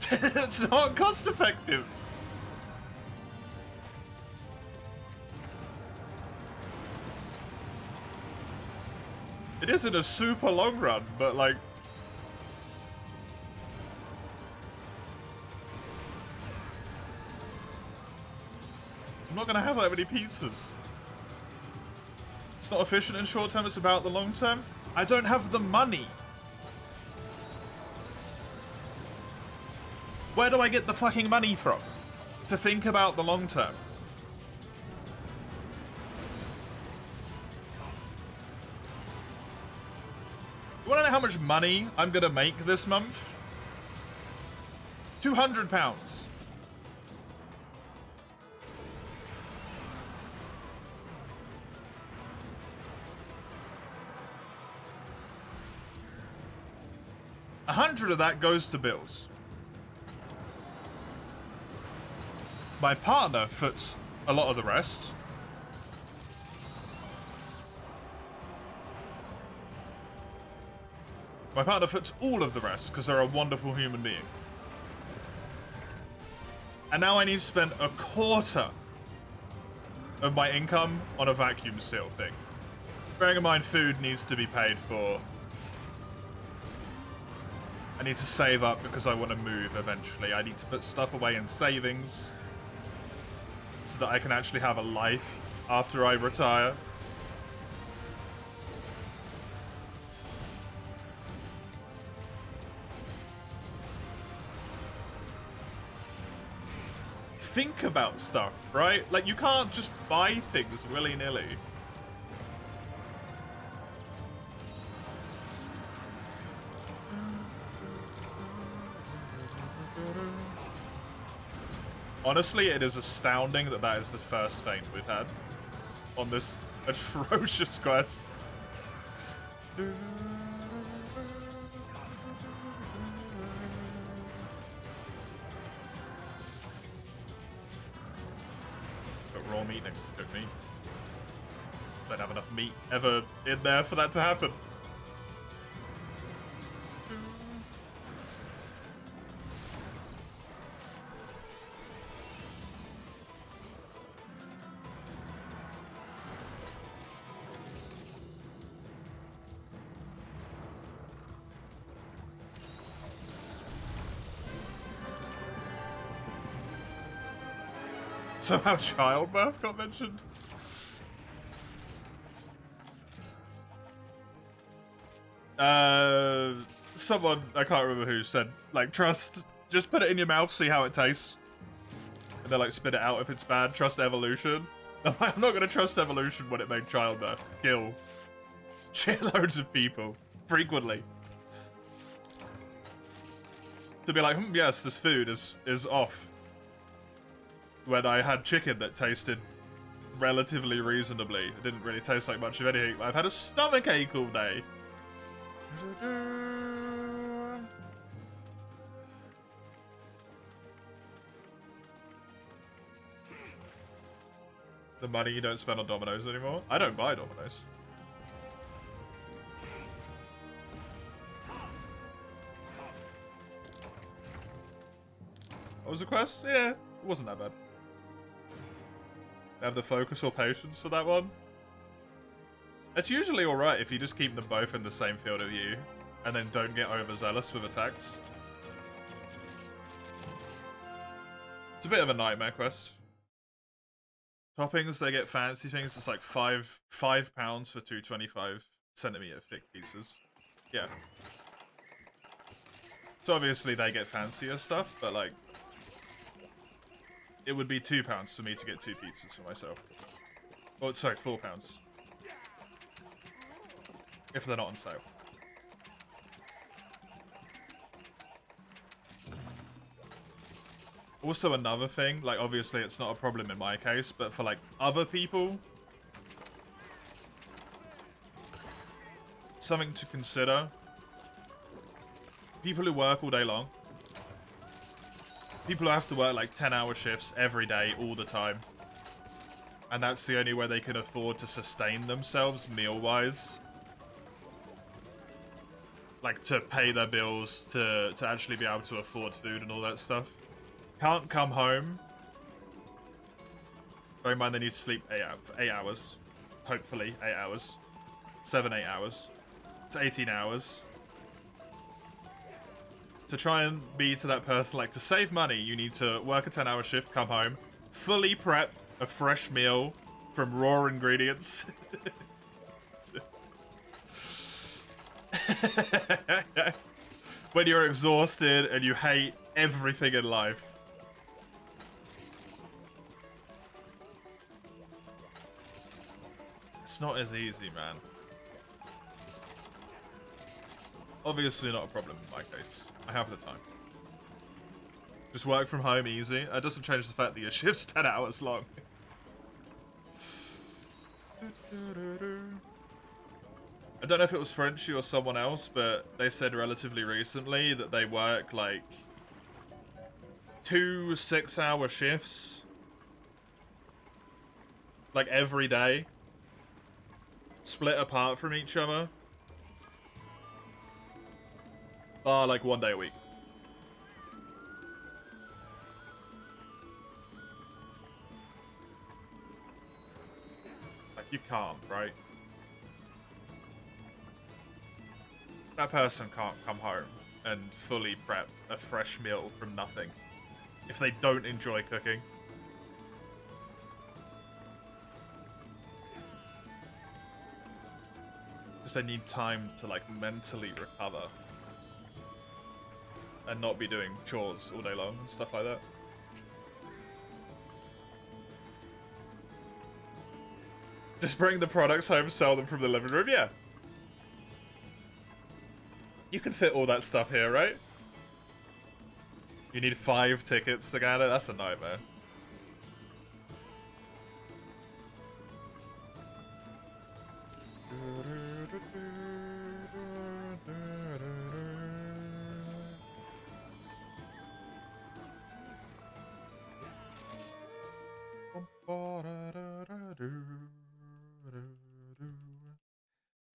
It's not cost effective. It isn't a super long run, but like... I'm not gonna have that many pizzas. It's not efficient in short term, it's about the long term. I don't have the money. Where do I get the fucking money from to think about the long term? You wanna know how much money I'm gonna make this month? £200. $100 of that goes to bills. My partner foots a lot of the rest. My partner foots all of the rest because they're a wonderful human being. And now I need to spend a quarter of my income on a vacuum seal thing. Bearing in mind, food needs to be paid for. I need to save up because I want to move eventually. I need to put stuff away in savings so that I can actually have a life after I retire. Think about stuff, right? Like, you can't just buy things willy-nilly. Honestly, it is astounding that that is the first feint we've had on this atrocious quest. But raw meat next to cooked meat. Don't have enough meat ever in there for that to happen. Somehow childbirth got mentioned. Someone, I can't remember who, said, like, trust, just put it in your mouth, see how it tastes. And then, like, spit it out if it's bad. Trust evolution. I'm not going to trust evolution when it made childbirth. Kill shitloads of people. Frequently. To be like, yes, this food is off. When I had chicken that tasted relatively reasonably. It didn't really taste like much of anything. I've had a stomachache all day. The money you don't spend on Dominoes anymore? I don't buy Dominoes. What was the quest? Yeah, it wasn't that bad. Have the focus or patience for that one? It's usually alright if you just keep them both in the same field of view and then don't get overzealous with attacks. It's a bit of a nightmare quest. Toppings, they get fancy things. It's like £5 for 225 centimeter thick pieces. Yeah. So obviously they get fancier stuff, but like, it would be £2 for me to get 2 pizzas for myself. Oh, sorry, £4. If they're not on sale. Also another thing, like obviously it's not a problem in my case, but for like other people, something to consider. People who work all day long. People who have to work like 10-hour shifts every day, all the time. And that's the only way they can afford to sustain themselves meal-wise. Like to pay their bills, to actually be able to afford food and all that stuff. Can't come home. Bear in mind they need to sleep 8 hours. Hopefully 8 hours. 7-8 hours. It's 18 hours. To try and be to that person, like to save money, you need to work a 10-hour shift, come home, fully prep a fresh meal from raw ingredients. When you're exhausted and you hate everything in life. It's not as easy, man. Obviously not a problem in my case. I have the time. Just work from home easy. It doesn't change the fact that your shift's 10 hours long. I don't know if it was Frenchie or someone else, but they said relatively recently that they work like 2 6-hour shifts. Like every day. Split apart from each other. Like 1 day a week. Like you can't, right? That person can't come home and fully prep a fresh meal from nothing if they don't enjoy cooking. Because they need time to like mentally recover and not be doing chores all day long and stuff like that. Just bring the products home, sell them from the living room, yeah. You can fit all that stuff here, right? You need 5 tickets to get it? That's a nightmare.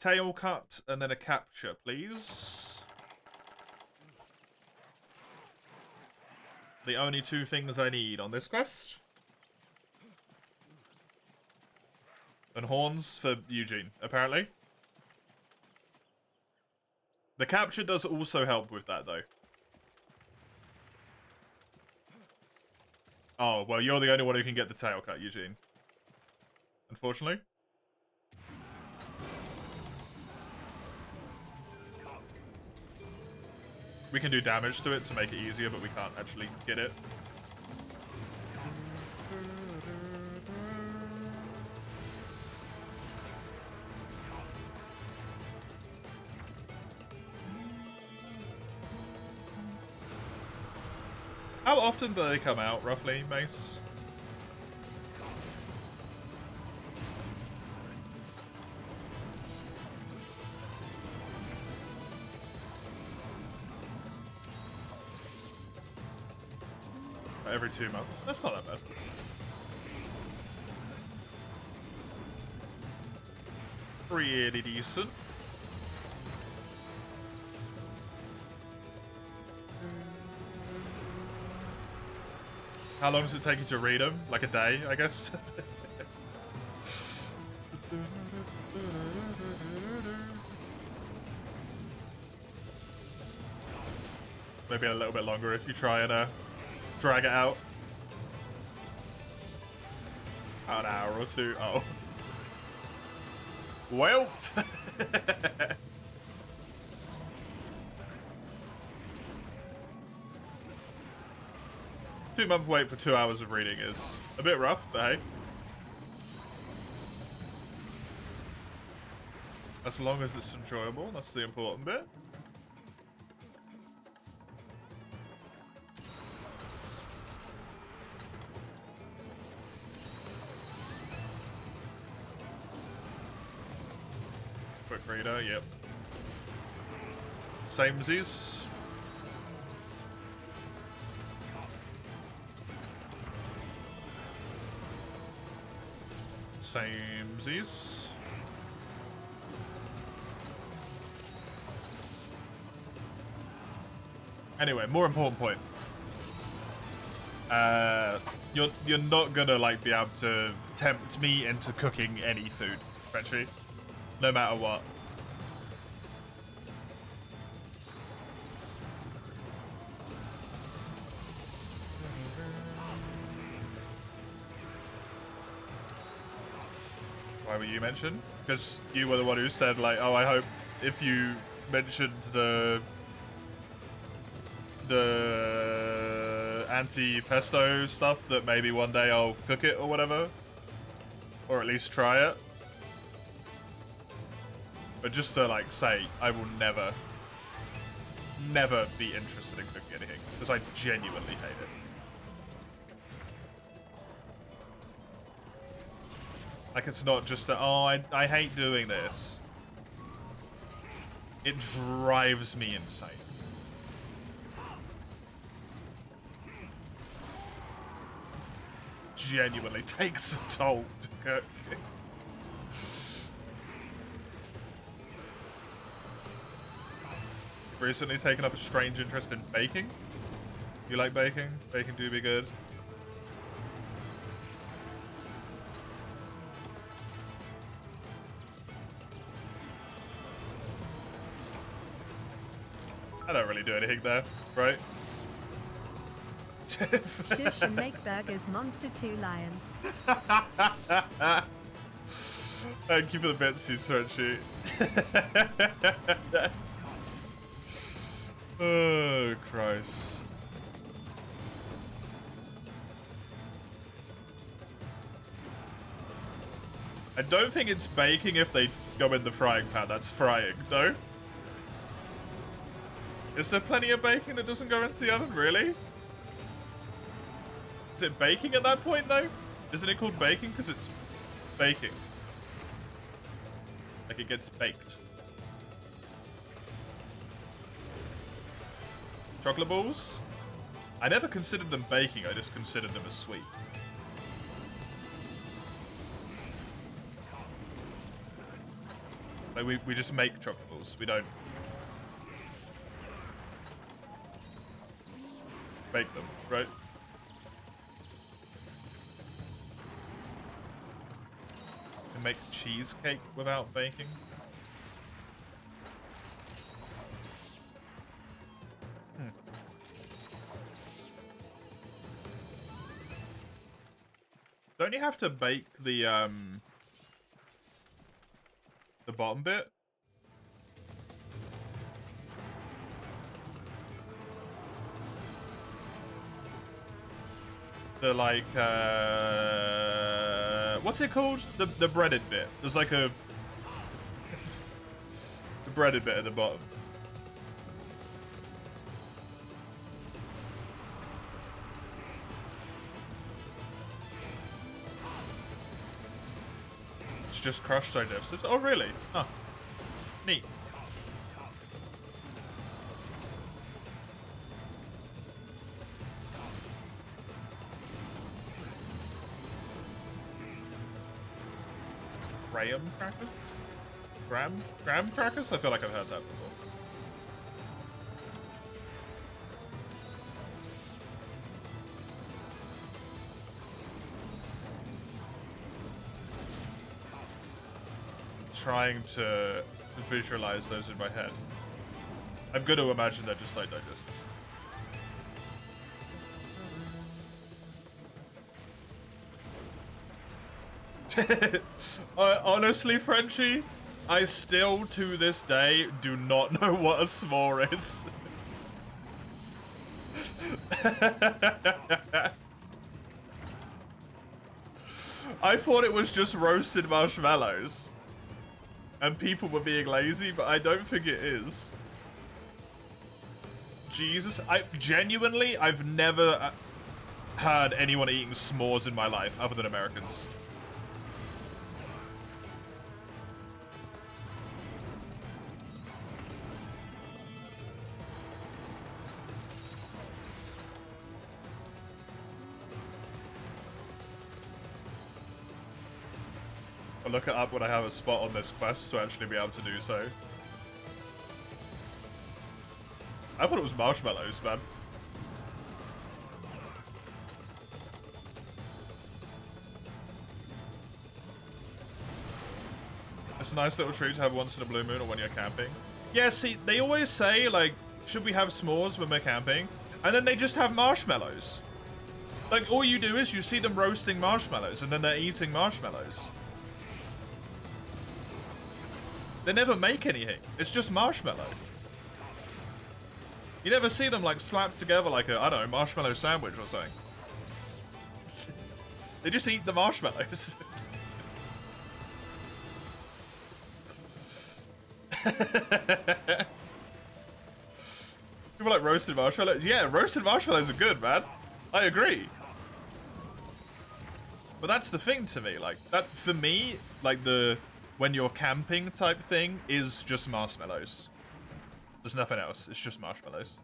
Tail cut and then a capture, please. The only 2 things I need on this quest. And horns for Eugene, apparently. The capture does also help with that, though. Oh, well, you're the only one who can get the tail cut, Eugene. Unfortunately. We can do damage to it to make it easier, but we can't actually get it. How often do they come out, roughly, Mace? Every 2 months. That's not that bad. Pretty decent. How long does it take you to read them? Like a day, I guess? Maybe a little bit longer if you try and drag it out. About an hour or two. Oh. Well. 2-month wait for 2 hours of reading is a bit rough, but hey. As long as it's enjoyable, that's the important bit. Quick reader, yep. Samesies. Samesies. Anyway, more important point. You're not gonna like be able to tempt me into cooking any food, Frenchie. No matter what. Why were you mentioned? Because you were the one who said, like, oh, I hope if you mentioned the anti-pesto stuff that maybe one day I'll cook it or whatever. Or at least try it. But just to, like, say, I will never be interested in cooking anything. Because I genuinely hate it. Like, it's not just that, oh, I hate doing this. It drives me insane. Genuinely takes a toll to cook. Recently taken up a strange interest in baking. You like baking? Baking do be good. I don't really do anything there, right? Shush and make burgers, Monster 2 Lion. Thank you for the Betsy spreadsheet. Oh, Christ. I don't think it's baking if they go in the frying pan. That's frying, no? Is there plenty of baking that doesn't go into the oven, really? Is it baking at that point, though? Isn't it called baking? Because it's baking. Like, it gets baked. Chocolate balls? I never considered them baking, I just considered them as sweet. Like, we just make chocolate balls. We don't bake them, right? And make cheesecake without baking? Don't you have to bake the bottom bit? The like what's it called? The breaded bit. There's like a the breaded bit at the bottom. It's just crushed digestives. Oh really? Huh. Neat. Graham crackers? Graham crackers? I feel like I've heard that before. Trying to visualize those in my head. I'm going to imagine they're just like digestives. Honestly, Frenchie, I still, to this day, do not know what a s'more is. I thought it was just roasted marshmallows. And people were being lazy, but I don't think it is. Jesus, I've never heard anyone eating s'mores in my life, other than Americans. I'll look it up when I have a spot on this quest to actually be able to do so. I thought it was marshmallows, man. It's a nice little treat to have once in a blue moon or when you're camping. Yeah, see, they always say, like, should we have s'mores when we're camping? And then they just have marshmallows. Like, all you do is you see them roasting marshmallows and then they're eating marshmallows. They never make anything. It's just marshmallow. You never see them like slapped together like a, I don't know, marshmallow sandwich or something. They just eat the marshmallows. People like roasted marshmallows. Yeah, roasted marshmallows are good, man. I agree. But that's the thing to me. Like, that, for me, like the when you're camping type thing is just marshmallows. There's nothing else. It's just marshmallows.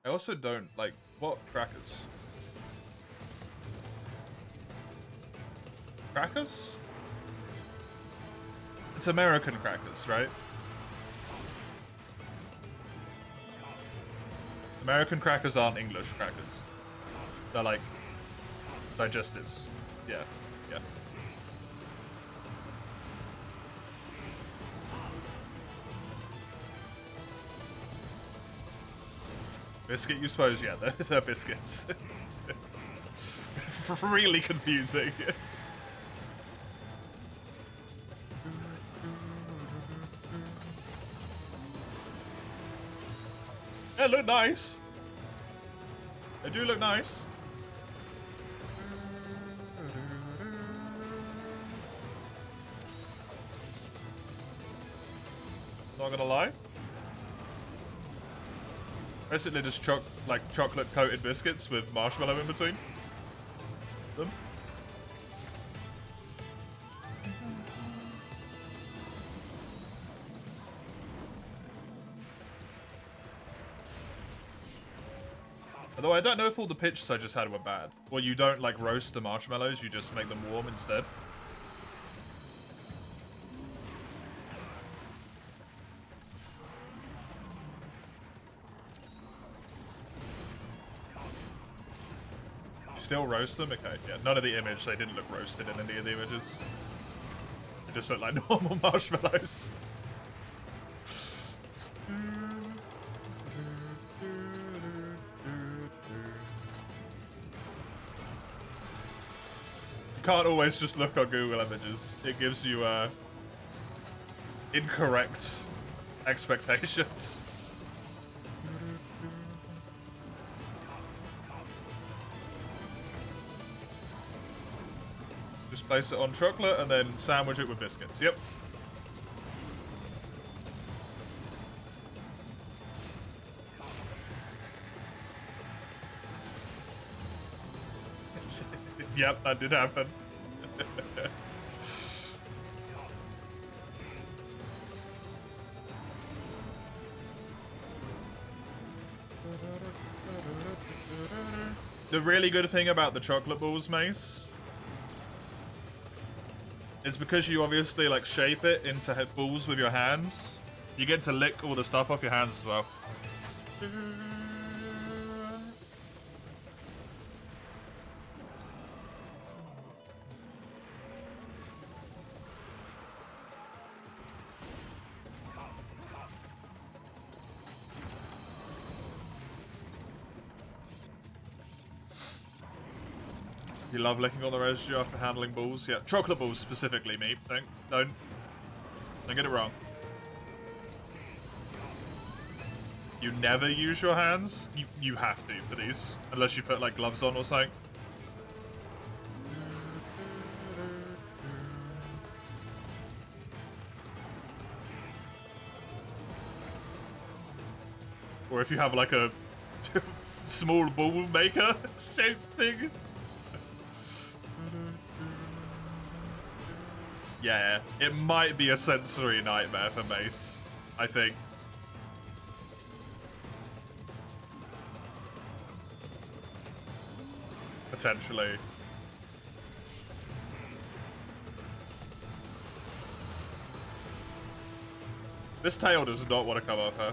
I also don't like what crackers. Crackers? It's American crackers, right? American crackers aren't English crackers. They're like digestives. Yeah, yeah. Biscuit, you suppose? Yeah, they're biscuits. Really confusing. They look nice. They do look nice. Not gonna lie. Basically just chocolate coated biscuits with marshmallow in between them. Although I don't know if all the pitches I just had were bad. Well, you don't like roast the marshmallows, you just make them warm instead. still roast them? Okay, yeah. None of the image, they didn't look roasted in any of the images. They just look like normal marshmallows. You can't always just look on Google Images. It gives you incorrect expectations. Just place it on chocolate and then sandwich it with biscuits. Yep. Yep, that did happen. The really good thing about the chocolate balls, Mace, is because you obviously like shape it into balls with your hands, you get to lick all the stuff off your hands as well. You love licking all the residue after handling balls? Yeah, chocolate balls specifically, me. Don't get it wrong. You never use your hands? You have to for these. Unless you put like gloves on or something. Or if you have like a small ball maker shaped thing. Yeah, it might be a sensory nightmare for Mace, I think. Potentially. This tail does not want to come off, huh?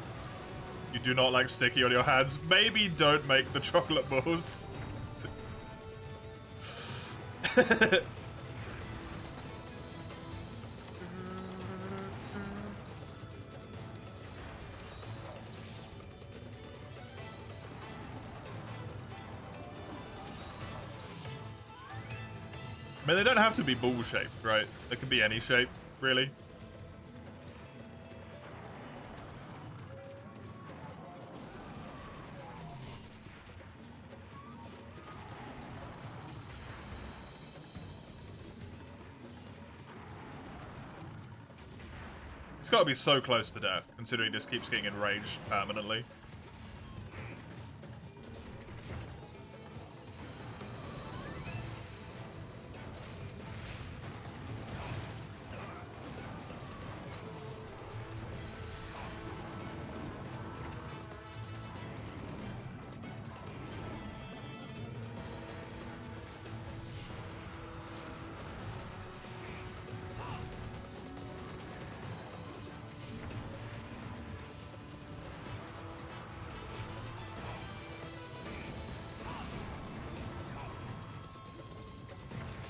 You do not like sticky on your hands? Maybe don't make the chocolate balls. I mean, they don't have to be ball-shaped, right? They can be any shape, really. It's got to be so close to death, considering he just keeps getting enraged permanently.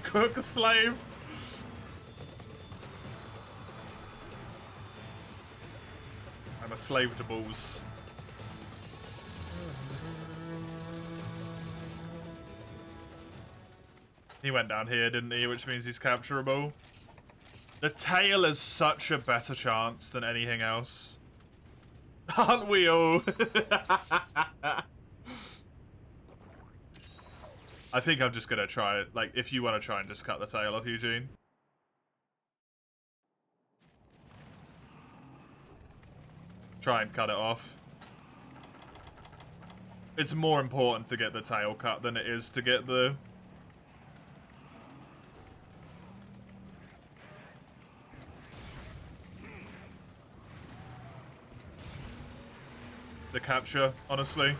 Cook a slave. I'm a slave to balls. He went down here, didn't he? Which means he's capturable. The tail is such a better chance than anything else. Aren't we all? I think I'm just gonna try it. Like, if you want to try and just cut the tail off, Eugene. Try and cut it off. It's more important to get the tail cut than it is to get the... the capture, honestly.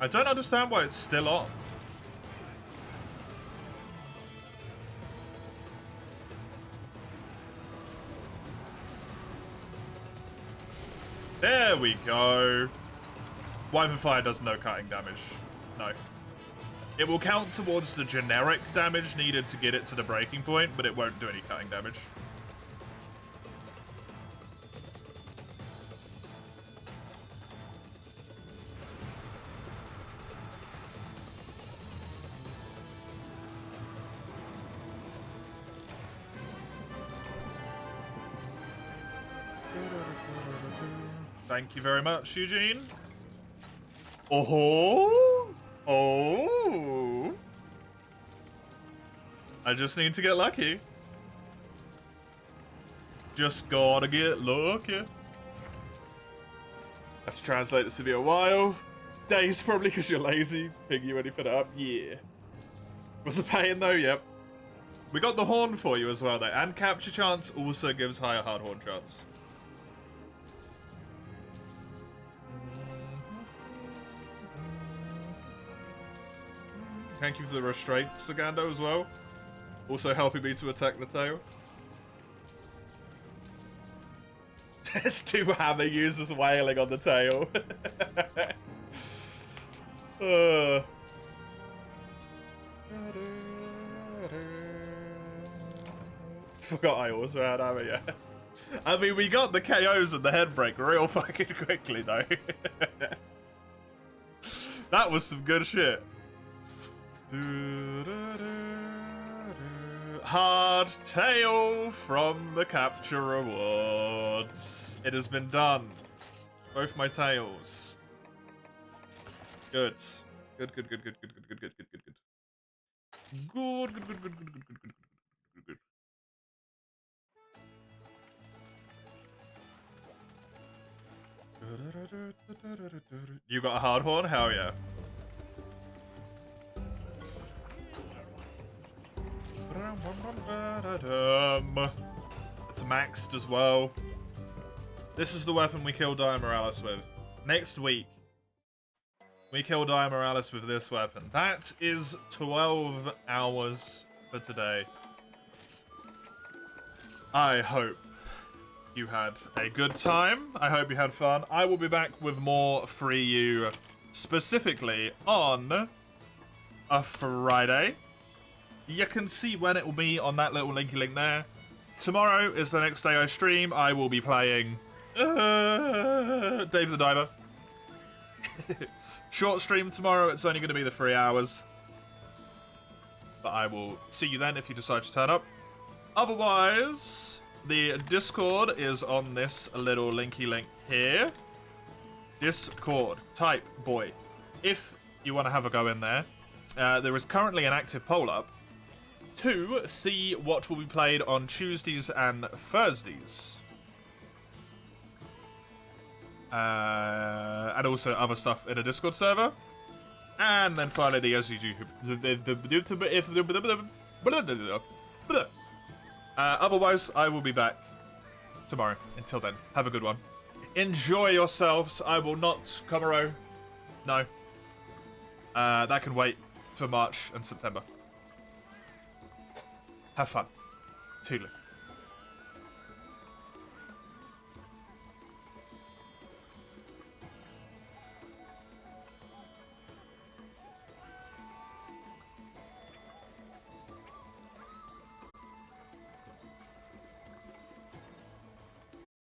I don't understand why it's still on. There we go. Wyvern Fire does no cutting damage. No. It will count towards the generic damage needed to get it to the breaking point, but it won't do any cutting damage. Thank you very much, Eugene. Oh! Oh! I just need to get lucky. Just gotta get lucky. Have to translate this to be a while. Days, probably because you're lazy. Piggy, when you put it up? Yeah. Was a pain though? Yep. We got the horn for you as well though. And capture chance also gives higher hard horn chance. Thank you for the restraint, Sagando, as well. Also helping me to attack the tail. There's 2 hammer users wailing on the tail. Forgot I also had hammer, yeah. I mean, we got the KOs and the head break real fucking quickly, though. That was some good shit. Hard tail from the capture rewards. It has been done. Both my tails. Good. Good, good, good, good, good, good, good, good, good, good, good. Good, good, good, good, good, good, good, good, good, good. You got a hard horn? Hell yeah. It's maxed as well. This is the weapon we kill Dire Morales with. Next week, we kill Dire Morales with this weapon. That is 12 hours for today. I hope you had a good time. I hope you had fun. I will be back with more Free You, specifically on a Friday. You can see when it will be on that little linky link there. Tomorrow is the next day I stream. I will be playing Dave the Diver. Short stream tomorrow. It's only going to be the 3 hours. But I will see you then if you decide to turn up. Otherwise, the Discord is on this little linky link here. Discord. Type boy. If you want to have a go in there. There is currently an active poll up to see what will be played on Tuesdays and Thursdays. And also other stuff in a Discord server. And then finally the SCG. Otherwise, I will be back tomorrow. Until then, have a good one. Enjoy yourselves. I will not, Komaro. No. That can wait for March and September. Have fun. Toodaloo.